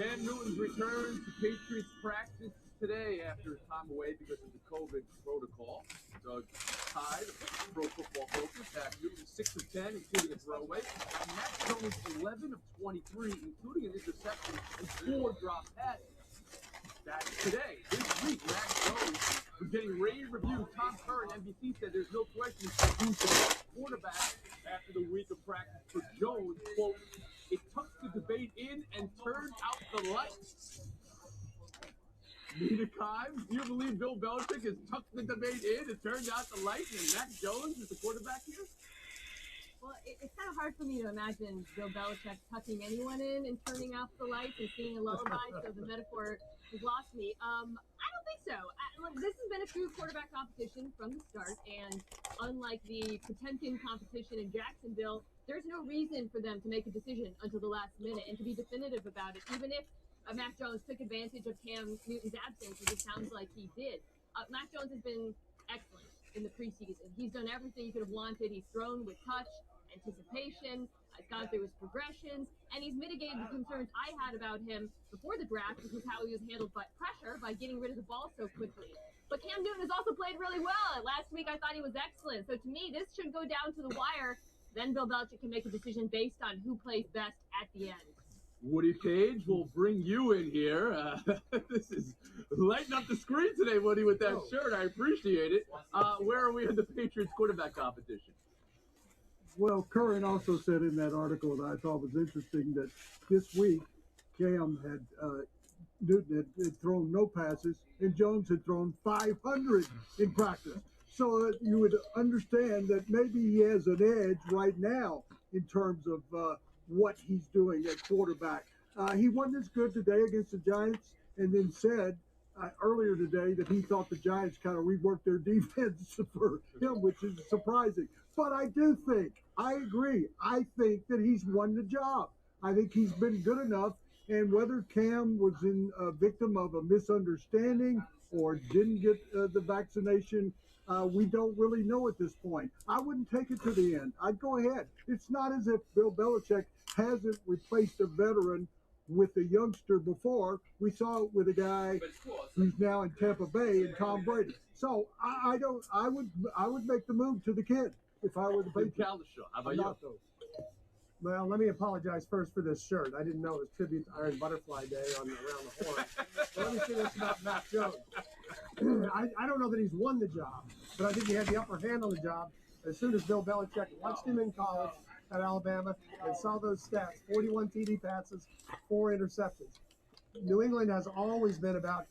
Cam Newton's return to Patriots practice today after his time away because of the COVID protocol. Doug Tide, Pro Football Focus, had Newton 6 of 10, including a throwaway. And Mac Jones 11 of 23, including an interception and 4 drop passes. That's today. This week, Mac Jones was getting rave reviews. Tom Curran, NBC, said there's no question who's the best quarterback after the week of practice for Jones. Quote, it tucked the debate in and turned out the lights. Nina Kimes, do you believe Bill Belichick has tucked the debate in and turned out the lights and Mac Jones is the quarterback here? Well, it's kind of hard for me to imagine Bill Belichick tucking anyone in and turning off the lights and singing a lullaby, so the metaphor has lost me. I don't think so. Look, this has been a true quarterback competition from the start, and unlike the Potemkin competition in Jacksonville, there's no reason for them to make a decision until the last minute and to be definitive about it, even if Mac Jones took advantage of Cam Newton's absence, which it sounds like he did. Mac Jones has been excellent in the preseason. He's done everything you could have wanted. He's thrown with touch, anticipation, he's gone through his progressions, and he's mitigated the concerns I had about him before the draft, which was how he was handled by pressure by getting rid of the ball so quickly. But Cam Newton has also played really well. Last week I thought he was excellent. So to me, this should go down to the wire. Then Bill Belichick can make a decision based on who plays best at the end. Woody Cage will bring you in here. This is lighting up the screen today, Woody, with that shirt. I appreciate it. Where are we in the Patriots quarterback competition? Well, Curran also said in that article that I thought was interesting that this week Cam Newton had thrown no passes and Jones had thrown 500 in practice. So you would understand that maybe he has an edge right now in terms of what he's doing at quarterback. He wasn't as good today against the Giants, and then said earlier today that he thought the Giants kind of reworked their defense for him, which is surprising. But I agree. I think that he's won the job. I think he's been good enough. And whether Cam was a victim of a misunderstanding or didn't get the vaccination, we don't really know at this point. I wouldn't take it to the end. I'd go ahead. It's not as if Bill Belichick hasn't replaced a veteran with a youngster before. We saw it with a guy who's now in Tampa Bay and Tom Brady. So I would make the move to the kid if I were the Patriots. How about you? Well, let me apologize first for this shirt. I didn't know it was tribute to Iron Butterfly Day around the horn. But let me say this about Mac Jones. I don't know that he's won the job, but I think he had the upper hand on the job as soon as Bill Belichick watched him in college at Alabama and saw those stats, 41 TD passes, 4 interceptions. New England has always been about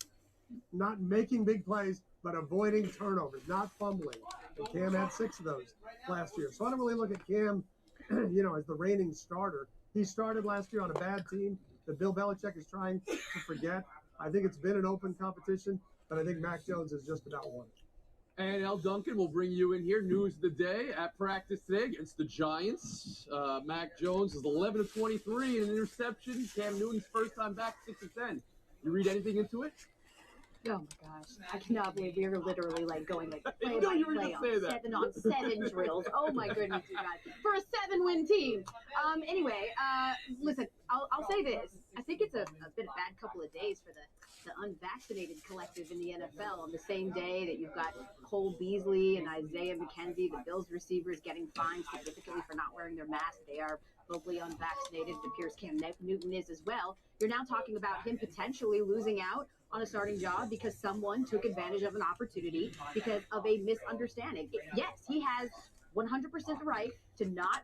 not making big plays, but avoiding turnovers, not fumbling. And Cam had 6 of those last year. So I don't really look at Cam, as the reigning starter. He started last year on a bad team that Bill Belichick is trying to forget. I think it's been an open competition, but I think Mac Jones has just about won it. And Al Duncan will bring you in here. News of the day at practice today against the Giants. Mac Jones is 11 of 23 in an interception. Cam Newton's first time back, 6 of 10. You read anything into it? Oh my gosh, I cannot believe we were literally going play you by you were play say that. 7-on-7 drills. Oh my goodness, you guys, for a 7-win team. Anyway, listen, I'll say this. I think it's been a bad couple of days for the unvaccinated collective in the NFL. On the same day that you've got Cole Beasley and Isaiah McKenzie, the Bills receivers, getting fined significantly for not wearing their mask. They are vocally unvaccinated. It appears Cam Newton is as well. You're now talking about him potentially losing out on a starting job because someone took advantage of an opportunity because of a misunderstanding. Yes, he has 100% the right to not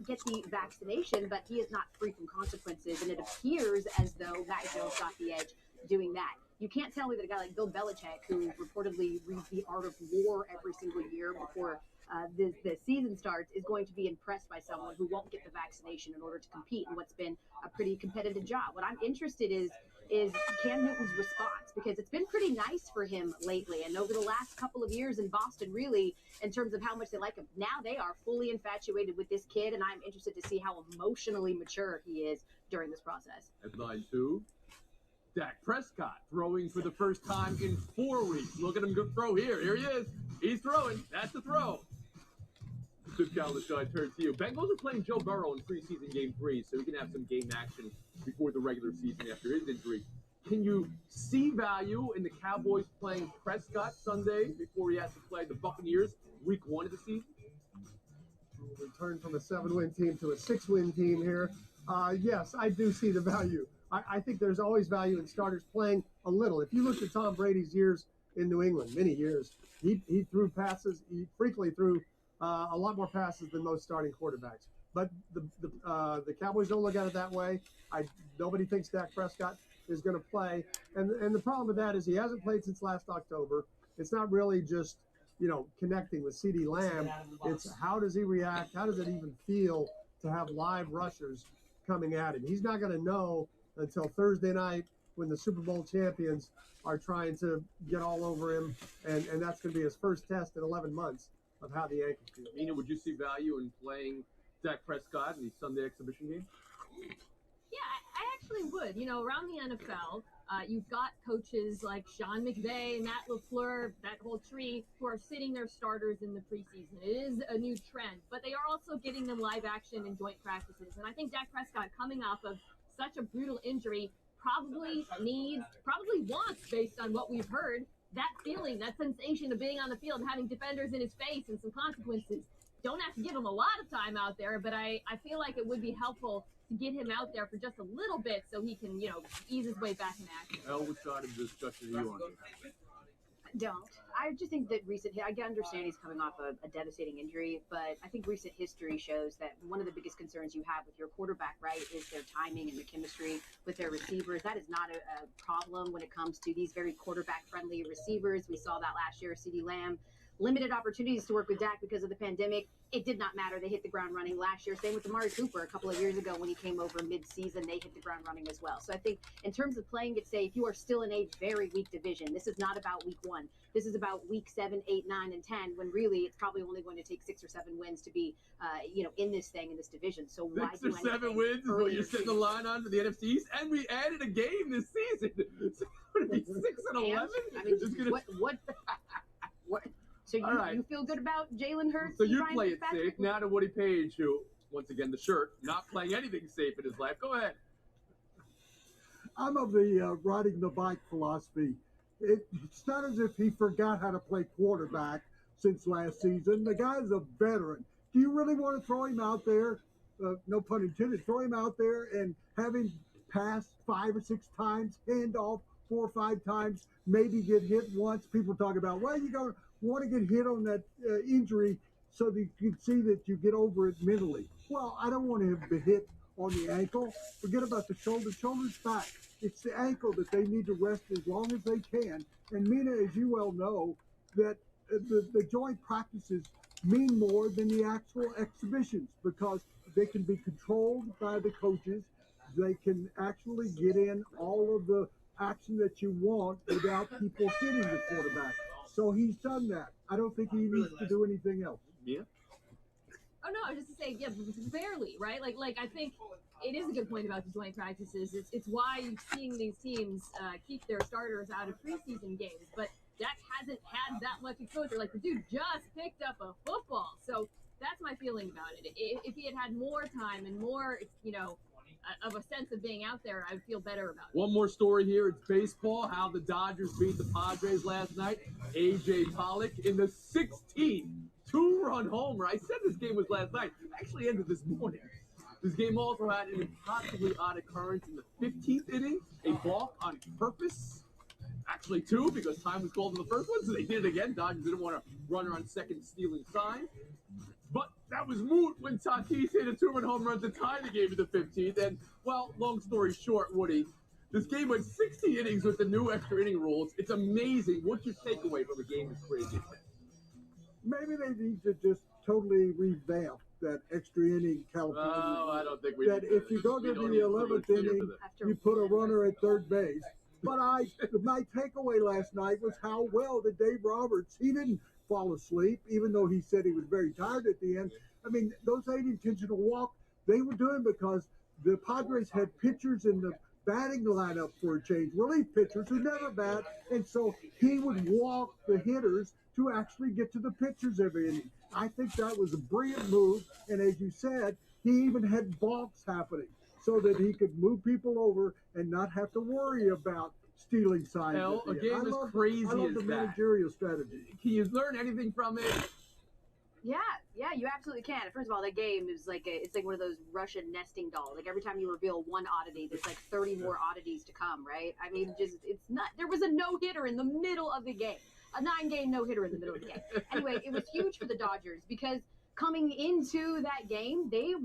get the vaccination, but he is not free from consequences, and it appears as though Mac Jones got the edge doing that. You can't tell me that a guy like Bill Belichick, who reportedly reads The Art of War every single year before the season starts, is going to be impressed by someone who won't get the vaccination in order to compete in what's been a pretty competitive job. What I'm interested is Cam Newton's response, because it's been pretty nice for him lately. And over the last couple of years in Boston, really, in terms of how much they like him, now they are fully infatuated with this kid. And I'm interested to see how emotionally mature he is during this process. Headline 2. Dak Prescott throwing for the first time in 4 weeks. Look at him go throw here. Here he is. He's throwing. That's the throw. Good Calvin Shine turns to you. Bengals are playing Joe Burrow in preseason game 3, so he can have some game action before the regular season after his injury. Can you see value in the Cowboys playing Prescott Sunday before he has to play the Buccaneers week 1 of the season? Return from a 7-win team to a 6-win team here. Yes, I do see the value. I think there's always value in starters playing a little. If you look at Tom Brady's years in New England, many years, he threw passes. He frequently threw a lot more passes than most starting quarterbacks. But the Cowboys don't look at it that way. Nobody thinks Dak Prescott is going to play. And the problem with that is he hasn't played since last October. It's not really just, connecting with CeeDee Lamb. It's how does he react? How does it even feel to have live rushers coming at him? He's not going to know until Thursday night when the Super Bowl champions are trying to get all over him. And that's going to be his first test in 11 months of how the ankle feels. Mina, would you see value in playing Dak Prescott in the Sunday exhibition game? Yeah, I actually would. Around the NFL, you've got coaches like Sean McVay, Matt LaFleur, that whole tree, who are sitting their starters in the preseason. It is a new trend, but they are also getting them live action in joint practices. And I think Dak Prescott, coming off of such a brutal injury, probably wants, based on what we've heard, that feeling, that sensation of being on the field, having defenders in his face and some consequences. Don't have to give him a lot of time out there, but I feel like it would be helpful to get him out there for just a little bit so he can, ease his way back in action. What side of the discussion are you on? Don't. I just think that I can understand he's coming off a devastating injury, but I think recent history shows that one of the biggest concerns you have with your quarterback, right, is their timing and the chemistry with their receivers. That is not a problem when it comes to these very quarterback-friendly receivers. We saw that last year, CeeDee Lamb. Limited opportunities to work with Dak because of the pandemic. It did not matter. They hit the ground running last year. Same with Amari Cooper a couple of years ago when he came over mid-season. They hit the ground running as well. So I think in terms of playing it safe, you are still in a very weak division. This is not about week 1. This is about week 7, 8, 9, and 10, when really it's probably only going to take 6 or 7 wins to be, in this division. So why 6 or 7 wins is what you're setting the line on for the NFC East, and we added a game this season. So it's going to be 6 and 11. I mean, what? So you feel good about Jalen Hurts? So you play it safe. Now to Woody Page, who, once again, the shirt, not playing anything safe in his life. Go ahead. I'm of the riding the bike philosophy. It's not as if he forgot how to play quarterback since last season. The guy's a veteran. Do you really want to throw him out there? No pun intended. Throw him out there and have him pass 5 or 6 times, hand off 4 or 5 times, maybe get hit once. People talk about, well, you don't want to get hit on that injury so that you can see that you get over it mentally. Well, I don't want to be hit on the ankle. Forget about the shoulder. Shoulder's back. It's the ankle that they need to rest as long as they can. And Mina, as you well know, that the joint practices mean more than the actual exhibitions because they can be controlled by the coaches. They can actually get in all of the action that you want without people hitting the quarterback. So he's done that. I don't think he needs to do anything else. Yeah. Oh no, I was just to say, yeah, barely, right? Like I think it is a good point about the joint practices. It's why you're seeing these teams keep their starters out of preseason games. But Dak hasn't had that much exposure. Like the dude just picked up a football, so that's my feeling about it. If he had more time and more, of a sense of being out there, I would feel better about it. One more story here. It's baseball. How the Dodgers beat the Padres last night. A.J. Pollock in the 16th 2-run homer. I said this game was last night. It actually ended this morning. This game also had an impossibly odd occurrence in the 15th inning. A balk on purpose. Actually 2, because time was called in the first one, so they did it again. Dodgers didn't want to run on second stealing sign. But that was moot when Tatis hit a 2-run home run to tie the game in the 15th. And, well, long story short, Woody, this game went 60 innings with the new extra inning rules. It's amazing. What's your takeaway from a game as crazy as that? Maybe they need to just totally revamp that extra inning California. Oh, I don't think we that if you go to the 11th inning, you put a runner at third base. But my takeaway last night was how well that Dave Roberts, he didn't fall asleep, even though he said he was very tired at the end. I mean, those 8 intentional walks, they were doing because the Padres had pitchers in the batting lineup for a change, relief pitchers who never bat, and so he would walk the hitters to actually get to the pitchers every inning. I think that was a brilliant move. And as you said, he even had balks happening so that he could move people over and not have to worry about stealing signs. Hell, at a the game end. as crazy I love as the that. managerial strategy. Can you learn anything from it? Yeah, you absolutely can. First of all, that game is like it's like one of those Russian nesting dolls. Like every time you reveal one oddity, there's like 30 more oddities to come, right? I mean, just it's not. There was a no-hitter in the middle of the game, a 9-game no-hitter in the middle of the game. Anyway, it was huge for the Dodgers because coming into that game, they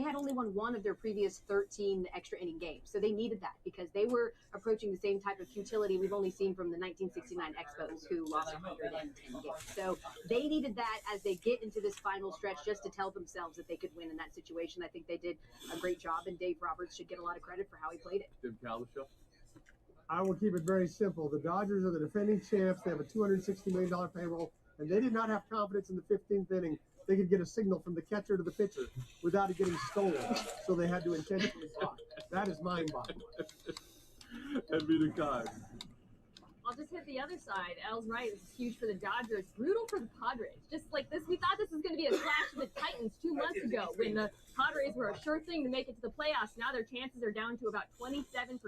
had only won one of their previous 13 extra inning games, so they needed that because they were approaching the same type of futility we've only seen from the 1969 Expos, who lost 110 games. So they needed that as they get into this final stretch, just to tell themselves that they could win in that situation. I think they did a great job, and Dave Roberts should get a lot of credit for how he played it. Tim Cowlishaw? I will keep it very simple. The Dodgers are the defending champs. They have a $260 million payroll, and they did not have confidence in the 15th inning. They could get a signal from the catcher to the pitcher without it getting stolen. So they had to intentionally block. That is mind-boggling. And be the guy. I'll just hit the other side. Al's right. This is huge for the Dodgers. Brutal for the Padres. Just like this, we thought this was going to be a clash of the Titans 2 months ago when the Padres were a sure thing to make it to the playoffs. Now their chances are down to about 27%.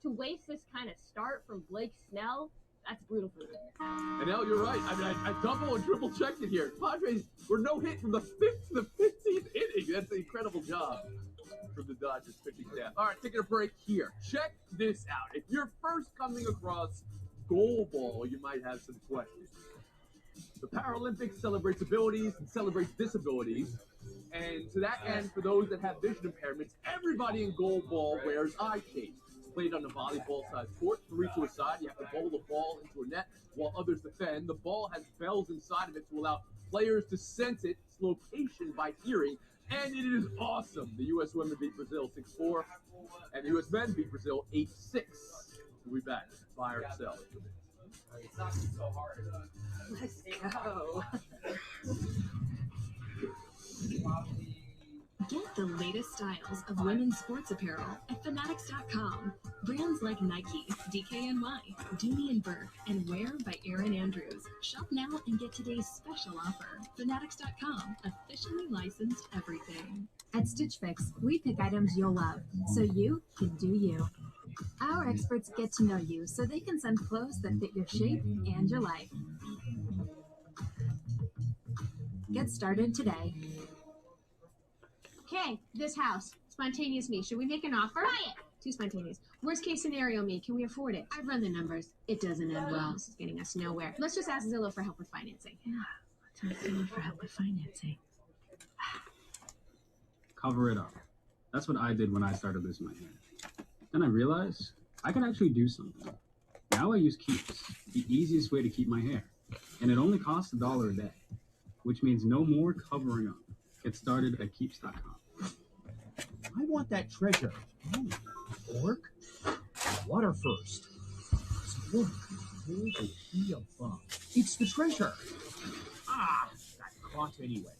To waste this kind of start from Blake Snell, that's brutal for them. And Al, you're right. I mean, I double and triple checked it here. Padres were no hit from the 5th to the 15th inning. That's an incredible job from the Dodgers pitching staff. All right, taking a break here. Check this out. If you're first coming across goal ball, you might have some questions. The Paralympics celebrates abilities and celebrates disabilities. And to that end, for those that have vision impairments, everybody in goal ball wears eye tape. Played on a volleyball-sized court, 3 to a side. You have to bowl the ball into a net while others defend. The ball has bells inside of it to allow players to sense its location by hearing, and it is awesome. The U.S. women beat Brazil 6-4, and the U.S. men beat Brazil 8-6. We'll be back by ourselves. Let's go. Get the latest styles of women's sports apparel at Fanatics.com. Brands like Nike, DKNY, Dooney and Burke, and Wear by Erin Andrews. Shop now and get today's special offer. Fanatics.com, officially licensed everything. At Stitch Fix, we pick items you'll love, so you can do you. Our experts get to know you so they can send clothes that fit your shape and your life. Get started today. Okay, this house. Spontaneous me. Should we make an offer? Buy it! Too spontaneous. Worst case scenario me. Can we afford it? I've run the numbers. It doesn't end well. This is getting us nowhere. Let's just ask Zillow for help with financing. Yeah, let's ask Zillow for help with financing. Cover it up. That's what I did when I started losing my hair. Then I realized I could actually do something. Now I use Keeps, the easiest way to keep my hair. And it only costs $1 a day, which means no more covering up. Get started at Keeps.com. I want that treasure. Work? Water first. Look, hold the key above. It's the treasure. Ah, got caught anyway.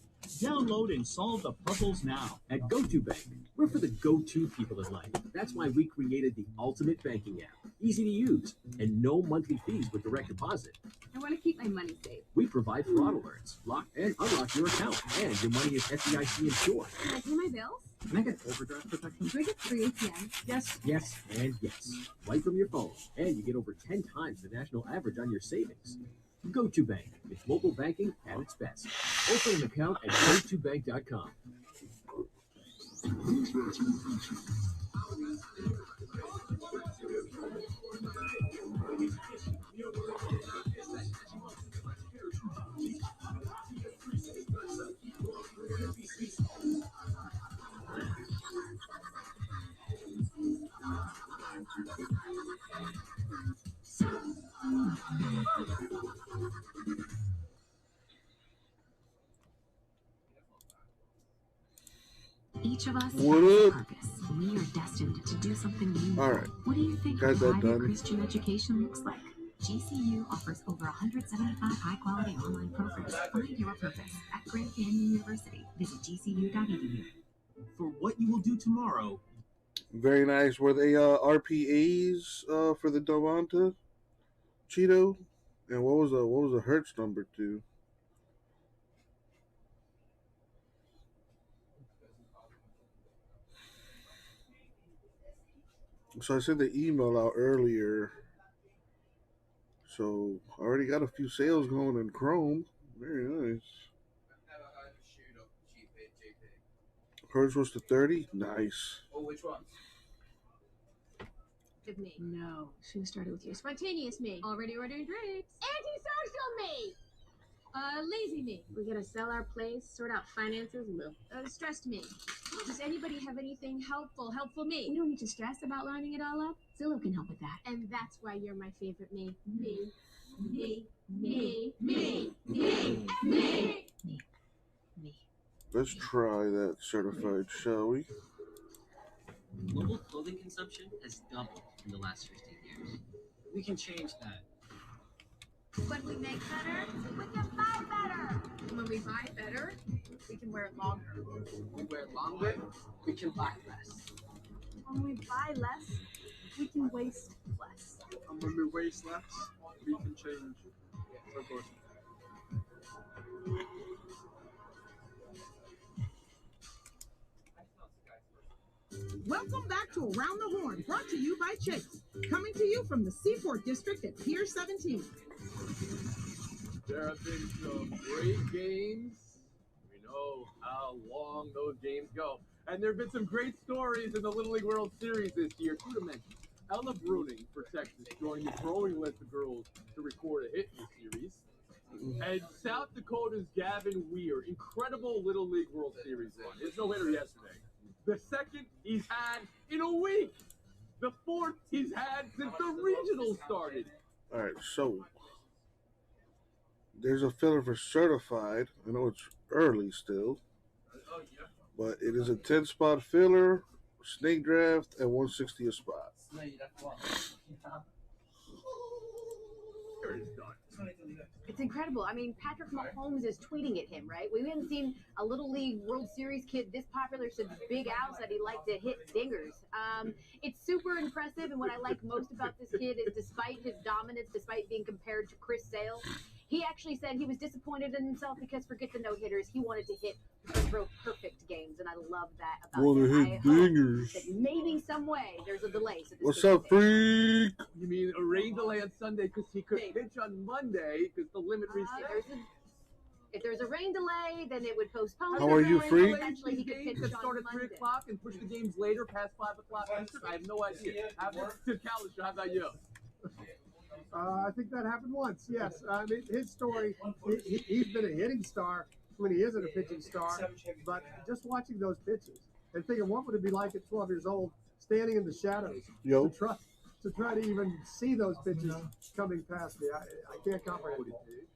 Download and solve the puzzles now. At GoToBank, we're for the go-to people in life. That's why we created the ultimate banking app. Easy to use and no monthly fees with direct deposit. I want to keep my money safe. We provide fraud alerts, lock and unlock your account, and your money is FDIC insured. Can I pay my bills? Can I get overdraft protection? Do I get free ATM? Yes, yes, and yes. Right from your phone, and you get over 10 times the national average on your savings. GoToBank. It's mobile banking at its best. Open an account at GoToBank.com. Each of us What has a up? purpose. We are destined to do something new. All right. What do you think Guys, that private done? Christian education looks like? GCU offers over 175 high-quality online programs. Find your purpose at Grand Canyon University. Visit gcu.edu. For what you will do tomorrow, Very nice. Were they RPAs for the Devonta Cheeto? And what was the Hertz number too? So I sent the email out earlier. So I already got a few sales going in Chrome. Very nice. Hers was the 30. Nice. Oh, which one? With me. No. Should have started with you. Spontaneous me. Already ordering drapes. Antisocial me. Lazy me. We gotta sell our place, sort out finances, and move. Stressed me. Does anybody have anything helpful? Helpful me. We don't need to stress about lining it all up. Zillow can help with that. And that's why you're my favorite me. Me. Me. Me. Me. Me. Me. Me. Let's try that certified, shall we? Global clothing consumption has doubled in the last 15 years. We can change that. When we make better, we can buy better. When we buy better, we can wear it longer. We wear longer, we can buy less. When we buy less, we can waste less. And when we waste less, we can change. So good. Welcome back to Around the Horn, brought to you by Chase. Coming to you from the Seaport District at Pier 17. There have been some great games. We know how long those games go. And there have been some great stories in the Little League World Series this year. Two to mention. Ella Bruning for Texas joined the growing list of girls to record a hit in the series. And South Dakota's Gavin Weir, incredible Little League World Series run. His no-hitter yesterday. The second he's had in a week. The fourth he's had since the regional started. All right, so there's a filler for certified. I know it's early still, but it is a 10-spot filler, snake draft, and 160 a spot. It's incredible. I mean, Patrick Mahomes is tweeting at him, right? We haven't seen a Little League World Series kid this popular since Big Al said he liked to hit dingers. It's super impressive, and what I like most about this kid is despite his dominance, despite being compared to Chris Sale, he actually said he was disappointed in himself because forget the no-hitters, he wanted to hit and throw perfect games, and I love that about him. I hope dingers. that maybe some way there's a delay. So this What's kid up, freak? You mean a rain delay on Sunday because he could pitch on Monday because the limit reset? If there's a rain delay, then it would postpone. How are you, freak? Essentially, he could pitch could on start at 3 Monday. o'clock and push the games later past 5 o'clock Eastern. I have no idea. Tim Callister, how about you? I think that happened once. Yes, I mean his story. He's been a hitting star when he isn't a pitching star. But just watching those pitches and thinking, what would it be like at 12 years old, standing in the shadows Yo. to try to even see those pitches coming past me? I can't comprehend it.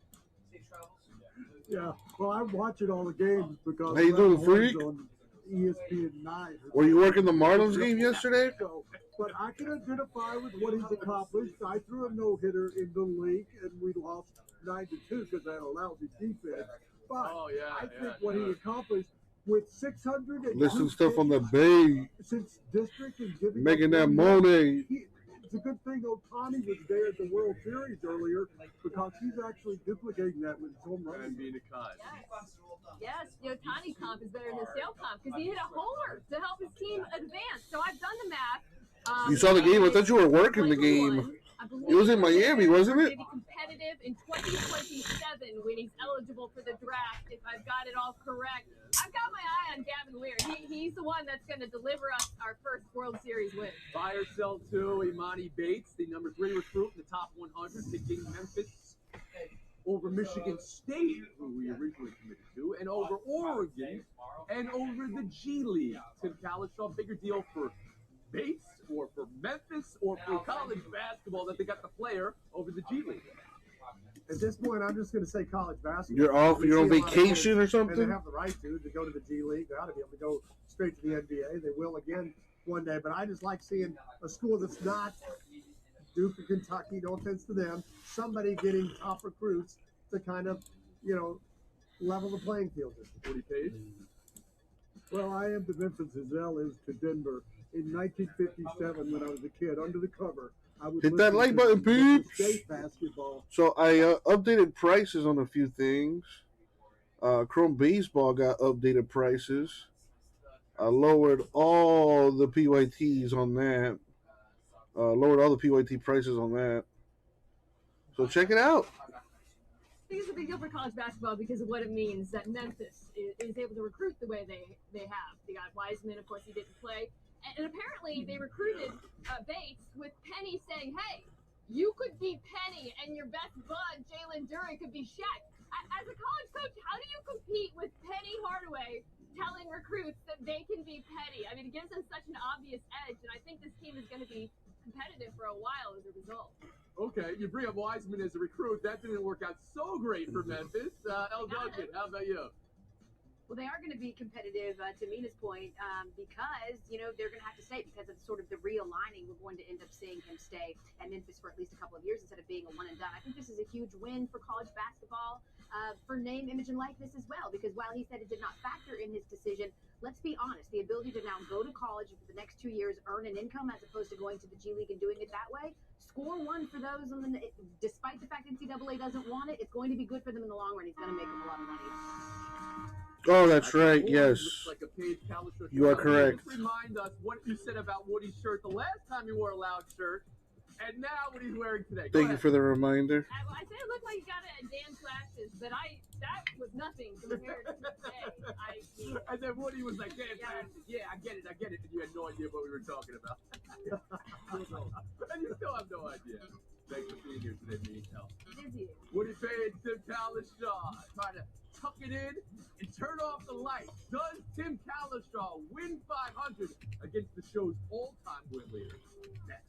Yeah, well, I'm watching all the games because How you doing, freak? on ESPN 9. Were you working the Marlins game yesterday? So, but I can identify with what he's accomplished. I threw a no-hitter in the league, and we lost 9-2 because I had a lousy defense. But I think what he accomplished with 600 and Listing stuff on the Bay, since district and giving making up that one money. It's a good thing Otani was there at the World Series earlier because he's actually duplicating that with his home run. And being a cut. Yes, the Otani comp is better than the Sale comp because he hit a homer to help his team advance. So I've done the math. You saw the game? I thought you were working the game. It was in Miami, wasn't it? Be competitive in 2027 when he's eligible for the draft. If I've got it all correct, I've got my eye on Gavin Weir. He's the one that's going to deliver us our first World Series win. Buy or sell to Imani Bates, the number 3 recruit in the top 100, picking Memphis over Michigan State, who we originally committed to, and over Oregon, and over the G League. Tim Callister, bigger deal for Bates or for Memphis or for college basketball that they got the player over the G League. At this point, I'm just going to say college basketball. You're off. We You're on see a lot of vacation kids, or And they something? have the right to go to the G League. They ought to be able to go straight to the NBA. They will again one day. But I just like seeing a school that's not Duke or Kentucky, no offense to them, somebody getting top recruits to kind of, level the playing field. Woody Page? Well, I am to Memphis as L is to Denver. in 1957 when I was a kid under the cover. I would Hit that listen like to button, peeps. State basketball. So I updated prices on a few things. Chrome Baseball got updated prices. I lowered all the PYTs on that. Lowered all the PYT prices on that. So check it out. I think it's a big deal for college basketball because of what it means that Memphis is able to recruit the way they have. They got Wiseman, of course, he didn't play. And apparently they recruited Bates with Penny saying, hey, you could be Penny and your best bud, Jalen Duren, could be Shaq. As a college coach, how do you compete with Penny Hardaway telling recruits that they can be Penny? I mean, it gives them such an obvious edge, and I think this team is going to be competitive for a while as a result. Okay, you bring up Wiseman as a recruit. That didn't work out so great for Memphis. El Duncan, how about you? Well, they are going to be competitive, to Mina's point, because, they're going to have to stay because of sort of the realigning. We're going to end up seeing him stay at Memphis for at least a couple of years instead of being a one and done. I think this is a huge win for college basketball, for name, image, and likeness as well, because while he said it did not factor in his decision, let's be honest, the ability to now go to college and for the next 2 years earn an income as opposed to going to the G League and doing it that way, score one for those, despite the fact NCAA doesn't want it, it's going to be good for them in the long run. He's going to make them a lot of money. Oh, that's right. Yes. Like a Paige Calico You are correct. Just remind us what you said about Woody's shirt the last time he wore a Loud shirt, and now what he's wearing today. Thank you for the reminder. I say it looked like you got it at Dan Flax's, but that was nothing compared to today. And then Woody was like, Dan Flax's, yeah, I get it, and you had no idea what we were talking about. And you still have no idea. Thanks for being here today, Michelle. Woody Page, Tim Calishaw, trying to tuck it in and turn off the lights. Does Tim Calishaw win 500 against the show's all-time win leader? Next.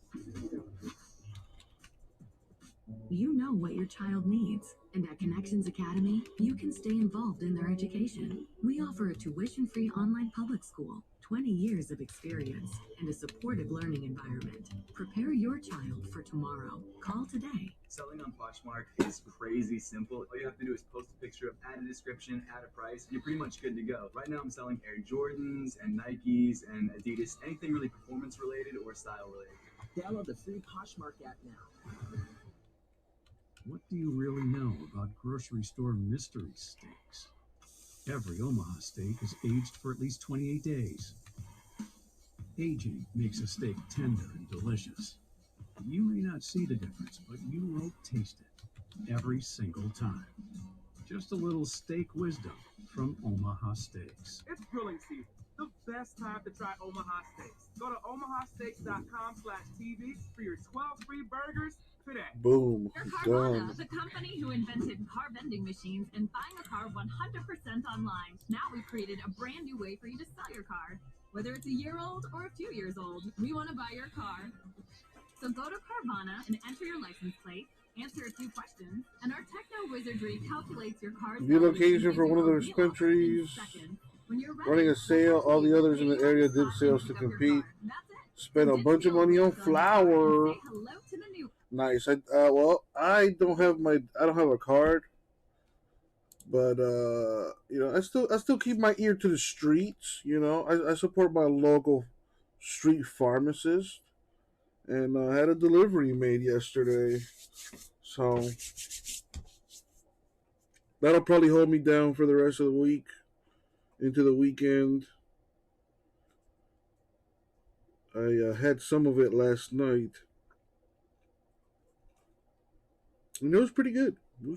You know what your child needs, and at Connections Academy, you can stay involved in their education. We offer a tuition-free online public school, 20 years of experience, and a supportive learning environment. Prepare your child for tomorrow. Call today. Selling on Poshmark is crazy simple. All you have to do is post a picture, add a description, add a price, and you're pretty much good to go. Right now I'm selling Air Jordans and Nikes and Adidas, anything really performance related or style related. Download the free Poshmark app now. What do you really know about grocery store mystery steaks? Every Omaha steak is aged for at least 28 days. Aging makes a steak tender and delicious. You may not see the difference, but you will taste it every single time. Just a little steak wisdom from Omaha Steaks. It's grilling season. The best time to try Omaha Steaks. Go to omahasteaks.com/TV for your 12 free burgers today. Boom. Carvana, Done. the company who invented car vending machines and buying a car 100% online. Now we've created a brand new way for you to sell your car. Whether it's a year old or a few years old, we want to buy your car. So go to Carvana and enter your license plate, answer a few questions, and our techno wizardry calculates your car's View value location and for gives one of you the a real offer in dispensaries. seconds. When you're ready, Running a sale. All the others in the area did sales to compete. Spent a bunch of money on flour. hello to the new Nice. I don't have a card, but I still keep my ear to the streets. I support my local street pharmacist, and I had a delivery made yesterday, so that'll probably hold me down for the rest of the week into the weekend. I had some of it last night. And it was pretty good. I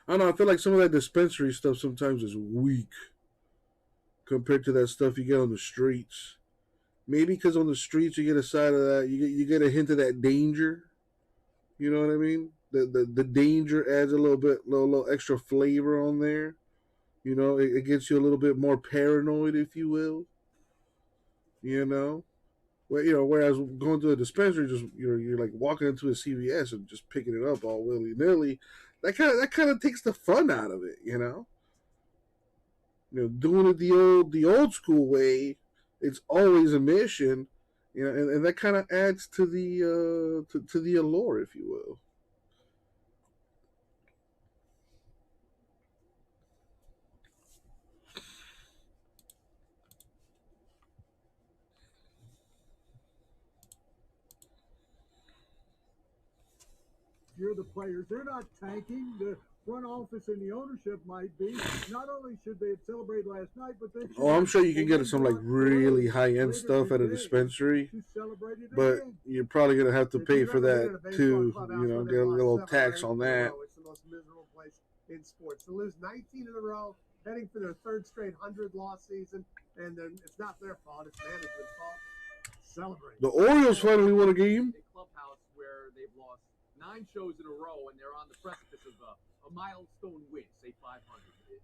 don't know. I feel like some of that dispensary stuff sometimes is weak compared to that stuff you get on the streets. Maybe because on the streets you get a side of that, you get a hint of that danger. You know what I mean? The danger adds a little extra flavor on there. It gets you a little bit more paranoid, if you will. Whereas going to a dispensary, just you're like walking into a CVS and just picking it up all willy nilly. That kind of takes the fun out of it. Doing it the old school way, it's always a mission. And that kind of adds to the allure, if you will. you're the players. They're not tanking. The front office and the ownership might be. Not only should they have celebrated last night, but they should Oh, I'm have sure you can get some like really parades high end later stuff at a today dispensary, to celebrate it but again. you're probably gonna have to If pay you've for ever been in a that baseball too. clubhouse You know, where get they've a lost little 7 or tax 8 on in a that. row, it's the most miserable place in sports. To lose 19 in a row, heading for their 3rd straight 100-loss season, and then it's not their fault, it's management's fault. Celebrate. The Orioles finally won a game. A clubhouse where they've lost 9 shows in a row and they're on the precipice of a milestone win, say 500.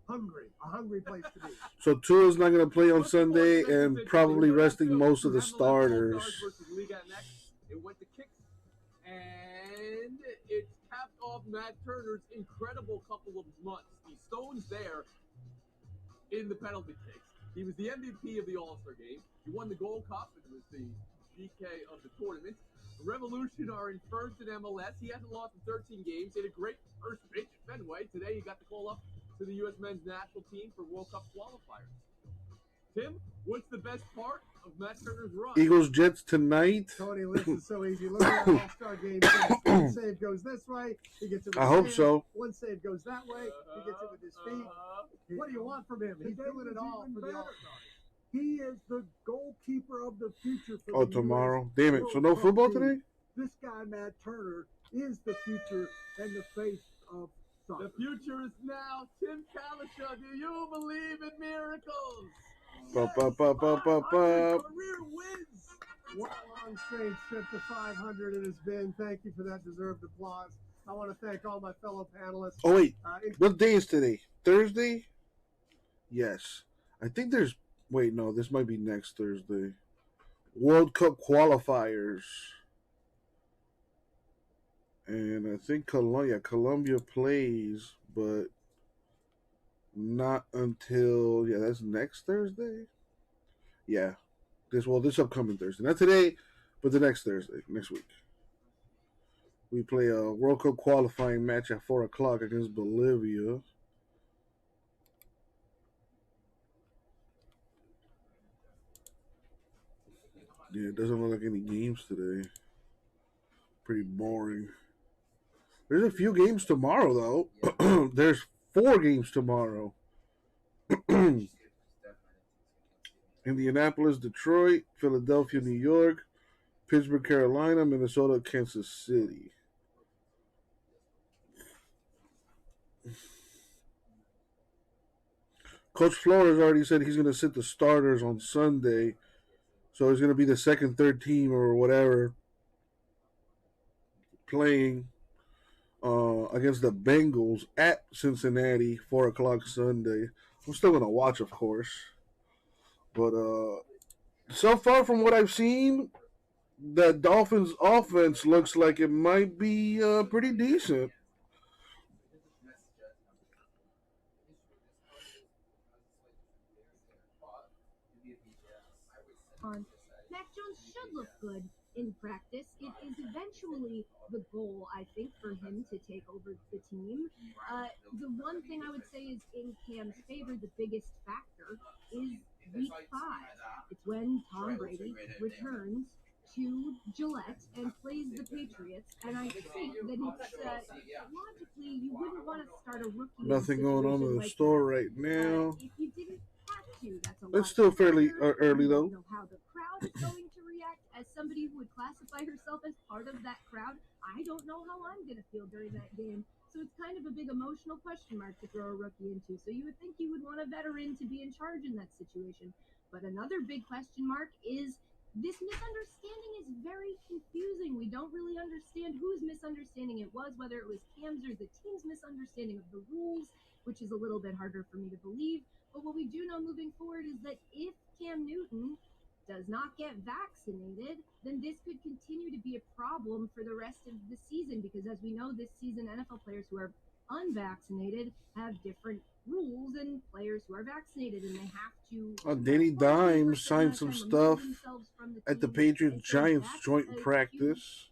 Hungry, a hungry place to be. So Tua's not gonna play on Sunday and probably resting most of the starters. Versus Liga next, it went to kicks, and it's capped off Matt Turner's incredible couple of months. The Stones there in the penalty kicks. He was the MVP of the All-Star game. He won the Gold Cup. It was the GK of the tournament. The Revolution are in first in MLS. He hasn't lost in 13 games. He had a great first pitch at Fenway. Today he got the call up to the U.S. men's national team for World Cup qualifiers. Tim, what's the best part of Matt Turner's run? Eagles Jets tonight. Tony, this is so easy. Look at that All-Star game. One save goes this way, he gets it with I his hope hands. so. One save goes that way, he gets it with his feet. What do you want from him? He's doing it all for the All-Stars. He is the goalkeeper of the future for Oh, the tomorrow. US Damn it. So no World Cup football team. today? This guy, Matt Turner, is the future and the face of soccer. The future is now. Tim Kalisha, do you believe in miracles? Ba, ba, ba, ba, ba, ba. Career wins. What a long, strange trip to 500 it has been. Thank you for that deserved applause. I want to thank all my fellow panelists. Oh wait, in- what day is today? Thursday? Yes. I think there's. Wait, no, this might be next Thursday. World Cup qualifiers. And I think Colombia plays, but not until that's next Thursday. Yeah, this upcoming Thursday, not today, but the next Thursday, next week. We play a World Cup qualifying match at 4:00 against Bolivia. Yeah, it doesn't look like any games today. Pretty boring. There's a few games tomorrow, though. There's 4 games tomorrow. Indianapolis, Detroit, Philadelphia, New York, Pittsburgh, Carolina, Minnesota, Kansas City. Coach Flores already said he's going to sit the starters on Sunday. So it's going to be the second, third team or whatever playing against the Bengals at Cincinnati, 4:00 Sunday. I'm still going to watch, of course. But so far from what I've seen, the Dolphins offense looks like it might be pretty decent. Mac Jones should look good in practice. It is eventually the goal, I think, for him to take over the team. The one thing I would say is in Cam's favor, the biggest factor is week 5. It's when Tom Brady returns to Gillette and plays the Patriots, and I think that it's logically you wouldn't want to start a rookie. in a Nothing going on situation in the like store that. right now. If you didn't have to, that's a It's lot still fairly harder. early, You though. don't know how the crowd is going to react. As somebody who would classify herself as part of that crowd, I don't know how I'm going to feel during that game. So it's kind of a big emotional question mark to throw a rookie into. So you would think you would want a veteran to be in charge in that situation. But another big question mark is this misunderstanding is very confusing. We don't really understand whose misunderstanding it was, whether it was Cam's or the team's misunderstanding of the rules, which is a little bit harder for me to believe. But what we do know moving forward is that if Cam Newton does not get vaccinated, then this could continue to be a problem for the rest of the season, because as we know, this season NFL players who are unvaccinated have different rules than players who are vaccinated, and they have to Danny Dimes signed some stuff at the Patriots Giants joint practice.